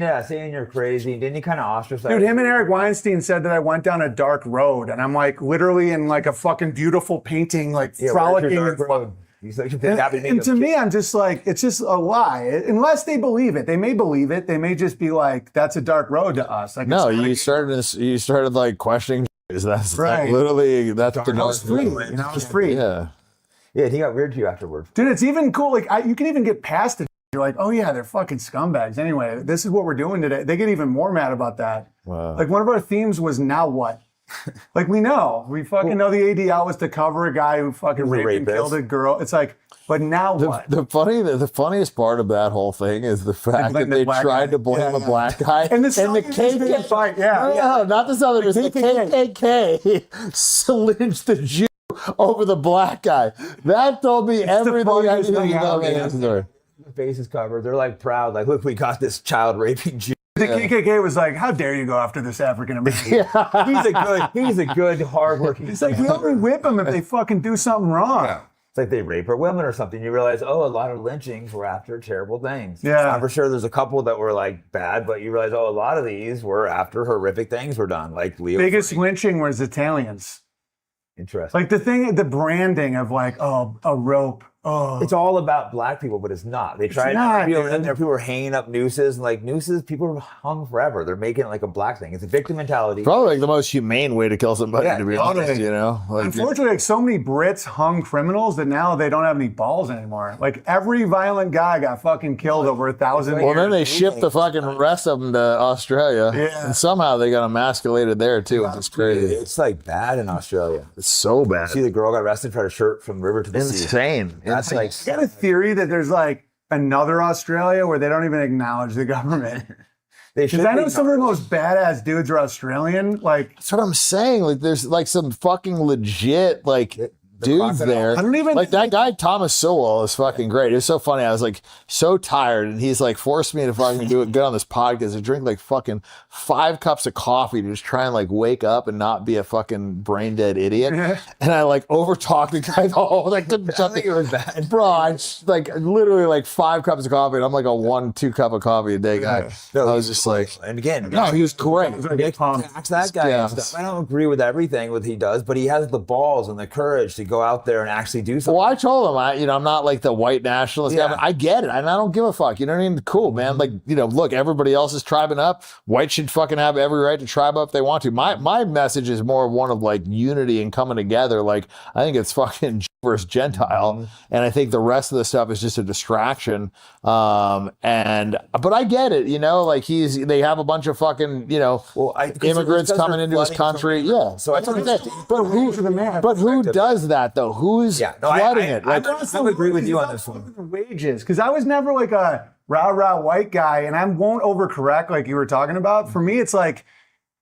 you're crazy. Didn't he kind of ostracize? Dude, him and Eric Weinstein said that I went down a dark road, and I'm like literally in like a fucking beautiful painting, like Yeah, frolicking. where's your dark road? He's like, And to me, I'm just like, it's just a lie. Unless they believe it, they may believe it. They may just be like, "That's a dark road to us." Like, No, it's not you started like questioning. That's Right. like, literally, that's the I was free. dark road. I was free. Yeah. Yeah, he got weird to you afterwards. Dude, it's even cool. Like, you can even get past it. You're like, oh yeah, they're fucking scumbags. Anyway, this is what we're doing today. They get even more mad about that. Wow. Like, one of our themes was now what? Like, we fucking know the ADL was to cover a guy who fucking raped and killed a girl. It's like, but now what? The funniest part of that whole thing is the fact that they tried to blame a black guy. And the KKK fight, yeah. No, not the Southerners. The KKK lynched the Jew over the black guy. That told me everything I knew about that story. The face is covered. They're like proud. Like, look, we got this child raping Jew. The KKK was like, how dare you go after this African American? He's a good, hardworking. It's like, we only whip them if they fucking do something wrong. Yeah. It's like they rape our women or something. You realize, a lot of lynchings were after terrible things. Yeah. I'm for sure there's a couple that were like bad, but you realize, a lot of these were after horrific things were done. Like Leo. Biggest lynching was Italians. Interesting. Like the branding of like, oh, a rope. Oh, It's all about black people, but it's not. They tried not, to feel dude. in there. People were hanging up nooses, and like nooses, people are hung forever. They're making it like a black thing. It's a victim mentality. Probably like the most humane way to kill somebody, Yeah, to be totally. honest, you know? Like, unfortunately, like so many Brits hung criminals that now they don't have any balls anymore. Like every violent guy got fucking killed over 1,000 years. well, then they shipped the fucking rest of them to Australia. Yeah. And somehow they got emasculated there, too, which is crazy. It's like bad in Australia. It's so bad. See the girl got arrested, tried to shirt from the river to the sea. Insane. That's Insane. like I got a theory that there's like another Australia where they don't even acknowledge the government. they should. Because I know be some of the most badass dudes are Australian. Like, That's what I'm saying. Like, there's like some fucking legit, like, dudes crocodile. there. I don't even like that guy Thomas Sowell is fucking great. It was so funny. I was like so tired, and he's like forced me to fucking get on this podcast and drink like fucking 5 cups of coffee to just try and like wake up and not be a fucking brain dead idiot. And I like overtalked the guy the whole like couldn't shut think it was bad. Bro, I just, like literally like 5 cups of coffee, and I'm like a 1-2 cup of coffee a day guy. No, I was just like, and again, no, he was great. tax that guy Yeah. and stuff. I don't agree with everything what he does, but he has the balls and the courage to go out there and actually do something. Well, I told him, I'm not like the white nationalist guy, Yeah. but I get it, and I don't give a fuck. You know what I mean? Cool, man. Like, look, everybody else is tribing up. Whites should fucking have every right to tribe up if they want to. My message is more one of like unity and coming together. Like, I think it's fucking Jew versus Gentile, and I think the rest of the stuff is just a distraction. But I get it. Like they have a bunch of fucking immigrants coming into his country. Yeah. So I told him, but who does that though? Who's flooding it? Like, I would agree with you on this one. wages, because I was never like a rah-rah white guy, and I won't overcorrect like you were talking about. For me, it's like,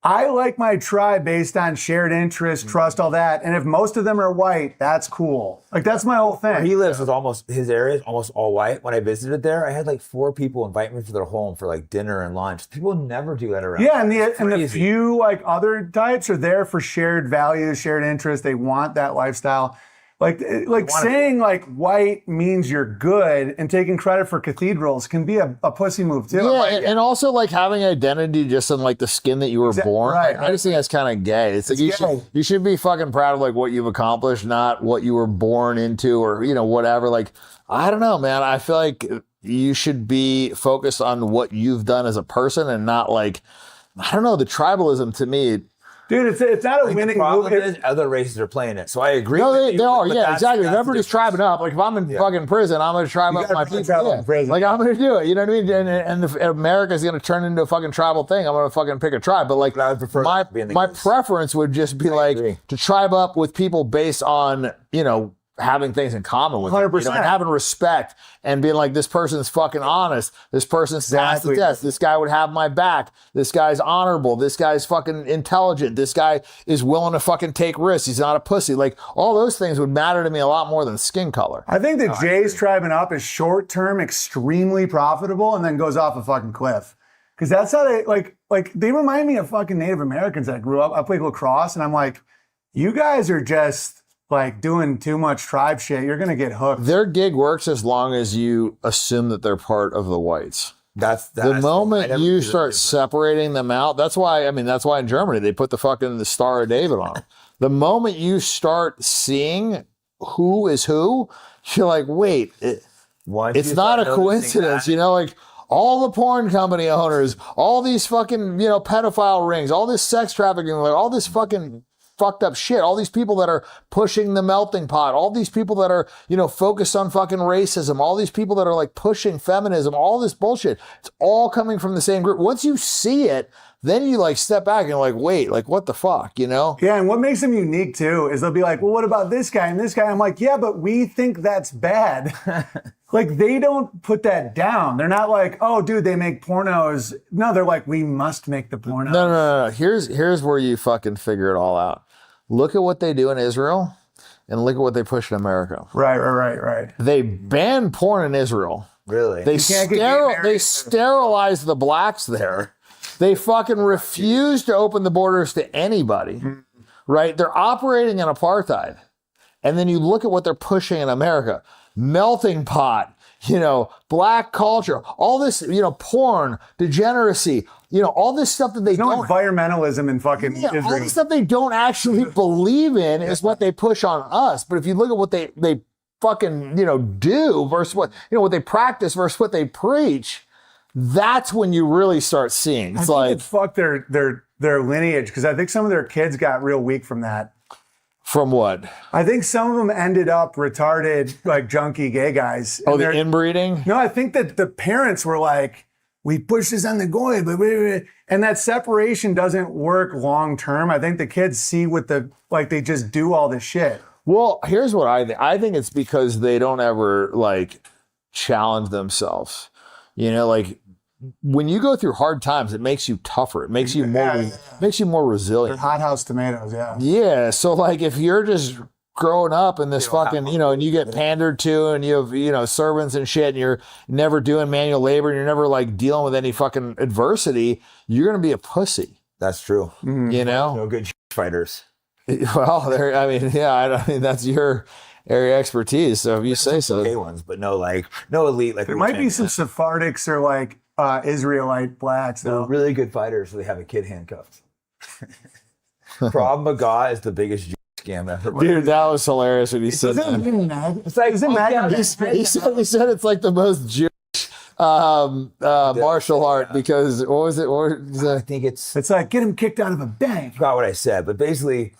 I like my tribe based on shared interest, trust, all that. And if most of them are white, that's cool. Like, that's my whole Where thing. he lives is his area is almost all white. When I visited there, I had like 4 people invite me to their home for like dinner and lunch. People never do that around. Yeah, and It's the crazy. few like other types are there for shared values, shared interests. They want that lifestyle. Like saying like white means you're good and taking credit for cathedrals can be a pussy move too. yeah, Like, and also like having identity just in like the skin that you were born. right, I just think that's kind of gay. It's like you should be fucking proud of like what you've accomplished, not what you were born into or whatever. Like, I don't know, man. I feel like you should be focused on what you've done as a person and not like, I don't know, the tribalism to me. dude, it's not a Like, the winning problem move. is other races are playing it. So I agree. No, with they you, are. but Yeah, that's- exactly. If that's everybody's the difference. tribing up, like if I'm in fucking prison, I'm going to tribe up gotta my fucking people. tribe up Yeah. in prison. Like I'm going to do it. You know what I mean? And if America's going to turn into a fucking tribal thing, I'm going to fucking pick a tribe. But like But I would prefer my that to be in the my case. preference would just be like agree. to tribe up with people based on having things in common with them, 100%. and having respect and being like, this person's fucking honest. This person's passed the Exactly. test. This guy would have my back. This guy's honorable. This guy's fucking intelligent. This guy is willing to fucking take risks. He's not a pussy. Like all those things would matter to me a lot more than skin color. I think that Jay's tribing up is short term, extremely profitable, and then goes off a fucking cliff. Because that's how they like they remind me of fucking Native Americans that grew up. I played lacrosse, and I'm like, you guys are just like doing too much tribe shit. You're gonna get hooked. Their gig works as long as you assume that they're part of the whites. That's The I moment never you do that start different. separating them out, that's why in Germany they put the Star of David on them. The moment you start seeing who is who, you're like, wait, Once it's you not a start noticing coincidence, that- like all the porn company owners, all these fucking, pedophile rings, all this sex trafficking, like all this fucking fucked up shit. All these people that are pushing the melting pot, all these people that are, focused on fucking racism, all these people that are like pushing feminism, all this bullshit. It's all coming from the same group. Once you see it, then you like step back and like, wait, like what the fuck, Yeah, and what makes them unique too is they'll be like, well, what about this guy and this guy? I'm like, yeah, but we think that's bad. Like they don't put that down. They're not like, oh, dude, they make pornos. No, they're like, we must make the pornos. No. Here's where you fucking figure it all out. Look at what they do in Israel and look at what they push in America. Right. They ban porn in Israel. Really? They sterilize the blacks there. They fucking refuse to open the borders to anybody, right? They're operating in apartheid. And then you look at what they're pushing in America. Melting pot, black culture, all this, porn, degeneracy, all this stuff that they don't... environmentalism in fucking Israel. All this stuff they don't actually believe in is what they push on us. But if you look at what they fucking, do versus what they practice versus what they preach, that's when you really start seeing. It's it fucked their lineage because I think some of their kids got real weak from that. From what? I think some of them ended up retarded, like junkie gay guys. Oh, the inbreeding? No, I think that the parents were like, we push this on the goy, and that separation doesn't work long term. I think the kids see they just do all this shit. Well, here's what I think. I think it's because they don't ever challenge themselves. When you go through hard times, it makes you tougher. It makes you more resilient. They're hothouse tomatoes, yeah. Yeah. So if you're just growing up in this fucking, and you get pandered to and you have, servants and shit and you're never doing manual labor and you're never dealing with any fucking adversity, you're going to be a pussy. That's true. No good fighters. Well, that's your area of expertise. So if you say so. Okay ones, but no elite. There might be some Sephardics or Israelite blacks. They're really good fighters, so they have a kid handcuffed. Krav Maga is the biggest scam ever. Dude, that was hilarious when he said that. It's like, isn't that? He said it's like the most Jewish martial art because what was it? I think it's like get him kicked out of a bank. I forgot what I said, but basically,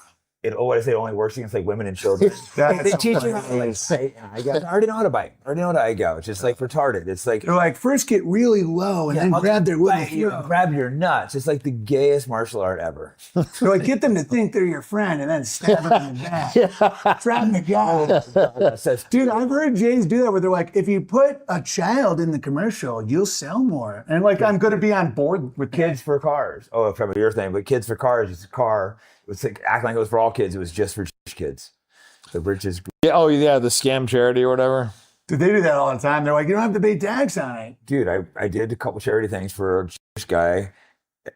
what I say only works against women and children. They teach you how to say, I already know how to bite. I already know how to eye gouge. It's retarded. It's they're like, first get really low and then grab their wooden heel. Grab your nuts. It's like the gayest martial art ever. They're like, get them to think they're your friend and then stab them in the back. Trap the guy. Dude, I've heard Jays do that where they're like, if you put a child in the commercial, you'll sell more. And I'm going to be on board with kids for cars. Oh, from your thing, but kids for cars, it's a car. It was acting like it was for all kids. It was just for kids. The richest. Yeah. Oh, yeah. The scam charity or whatever. Dude, they do that all the time. They're like, you don't have to pay tax on it. Dude, I did a couple charity things for a Jewish guy.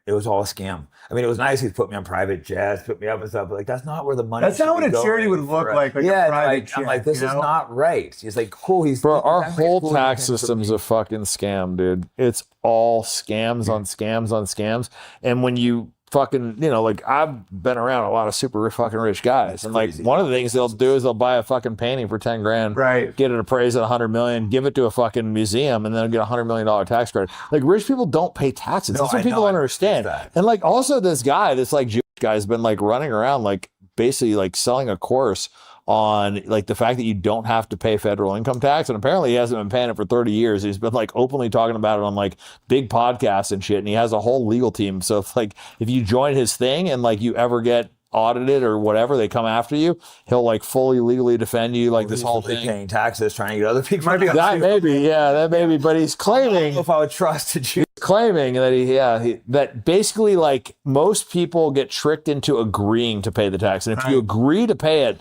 It was all a scam. I mean, it was nice. He put me on private jets, put me up and stuff. But that's not where the money. That's not what a charity would look like. Yeah, a private jet, I'm like, this is not right. He's like, cool. Our whole tax system's a fucking scam, dude. It's all scams on scams on scams. And when you fucking, I've been around a lot of super fucking rich guys. And one of the things they'll do is they'll buy a fucking painting for 10 grand, right? Get it appraised at 100 million, give it to a fucking museum, and then get $100 million tax credit. Rich people don't pay taxes. That's what people don't understand. And also this guy, this Jewish guy has been running around, basically selling a course on the fact that you don't have to pay federal income tax. And apparently he hasn't been paying it for 30 years. He's been openly talking about it on big podcasts and shit. And he has a whole legal team. So if you join his thing and you ever get audited or whatever, they come after you, he'll fully legally defend you, this whole thing. Paying taxes, trying to get other people. That maybe, but he's claiming. I don't know if I would trust you. Claiming that that basically most people get tricked into agreeing to pay the tax. And if you agree to pay it,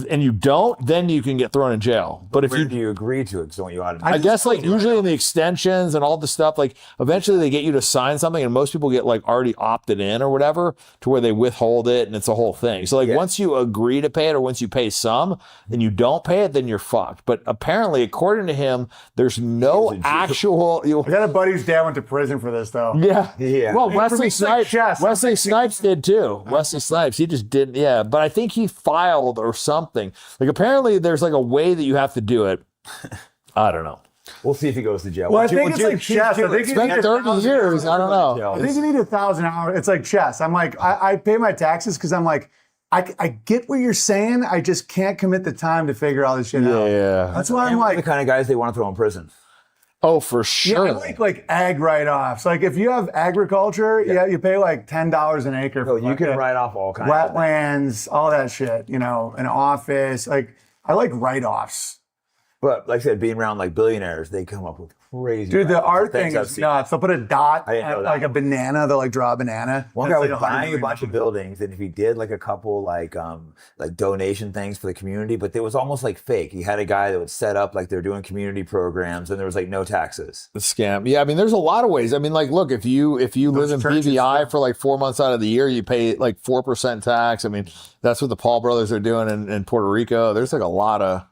and you don't, then you can get thrown in jail. But if do you agree to it? Don't you I guess usually in the extensions and all the stuff, eventually they get you to sign something, and most people get already opted in or whatever to where they withhold it, and it's a whole thing. So once you agree to pay it or once you pay some, and you don't pay it, then you're fucked. But apparently, according to him, there's no actual. I got a buddy whose dad went to prison for this though. Yeah. Well, Wesley Snipes did too. Wesley Snipes, he just didn't. Yeah, but I think he filed or something. Apparently there's a way that you have to do it. I don't know. We'll see if he goes to jail. Well, I think it's chess. I think it's been 30 years. I don't know. I think you need 1,000 hours. It's like chess. I'm I pay my taxes because I'm I get what you're saying. I just can't commit the time to figure all this shit out. Yeah. That's why I'm And like, the kind of guys they want to throw in prison. Oh, for yeah, sure. I like ag write-offs. Like if you have agriculture, you pay like $10 an acre. So For you can like write off all kinds of wetlands, all that shit. You know, an office. Like I like write-offs. But like I said, being around like billionaires, they come up with crazy. Dude, the write-offs. art Things thing I've is seen. nuts. They'll put a dot I didn't know at that. like a banana. They'll like draw a banana. One That's guy was like buying a $100 bunch of million. buildings, and if he did like a couple like donation things for the community, but it was almost like fake. He had a guy that would set up like they're doing community programs, and there was like no taxes. The scam. Yeah, I mean, there's a lot of ways. I mean, like, look, if you live in churches, PVI for like 4 months out of the year, you pay like 4% tax. I mean, that's what the Paul brothers are doing in Puerto Rico. There's like a lot of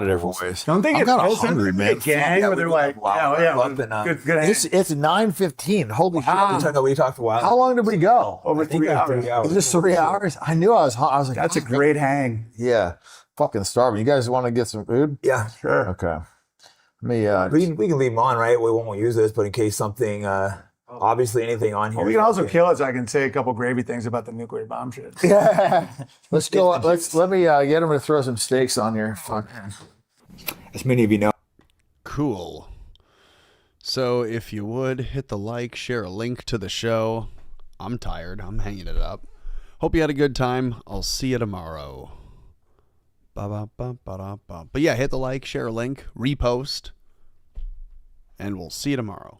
different ways. Don't they I'm get kinda pissed? hungry, Don't they man. get gang where they're like, good hang. It's 9:15. Holy shit! You talking about we talked a while. How long did we go? over I think 3 it was hours. 3 hours. Was this 3 hours? I knew I was like, That's a great hang. yeah, fucking starving. You guys want to get some food? Yeah, Sure. Okay. Let me. we can leave them on, right? We won't use this, but in case something, obviously anything on here. Well, we can also kill it so I can say a couple gravy things about the nuclear bomb shit. Let's go. Let me get him to throw some steaks on here. Fuck. As many of you know. Cool. So if you would, hit the like, share a link to the show. I'm tired. I'm hanging it up. Hope you had a good time. I'll see you tomorrow. Ba-ba-ba-ba-da-ba. But yeah, hit the like, share a link, repost, and we'll see you tomorrow.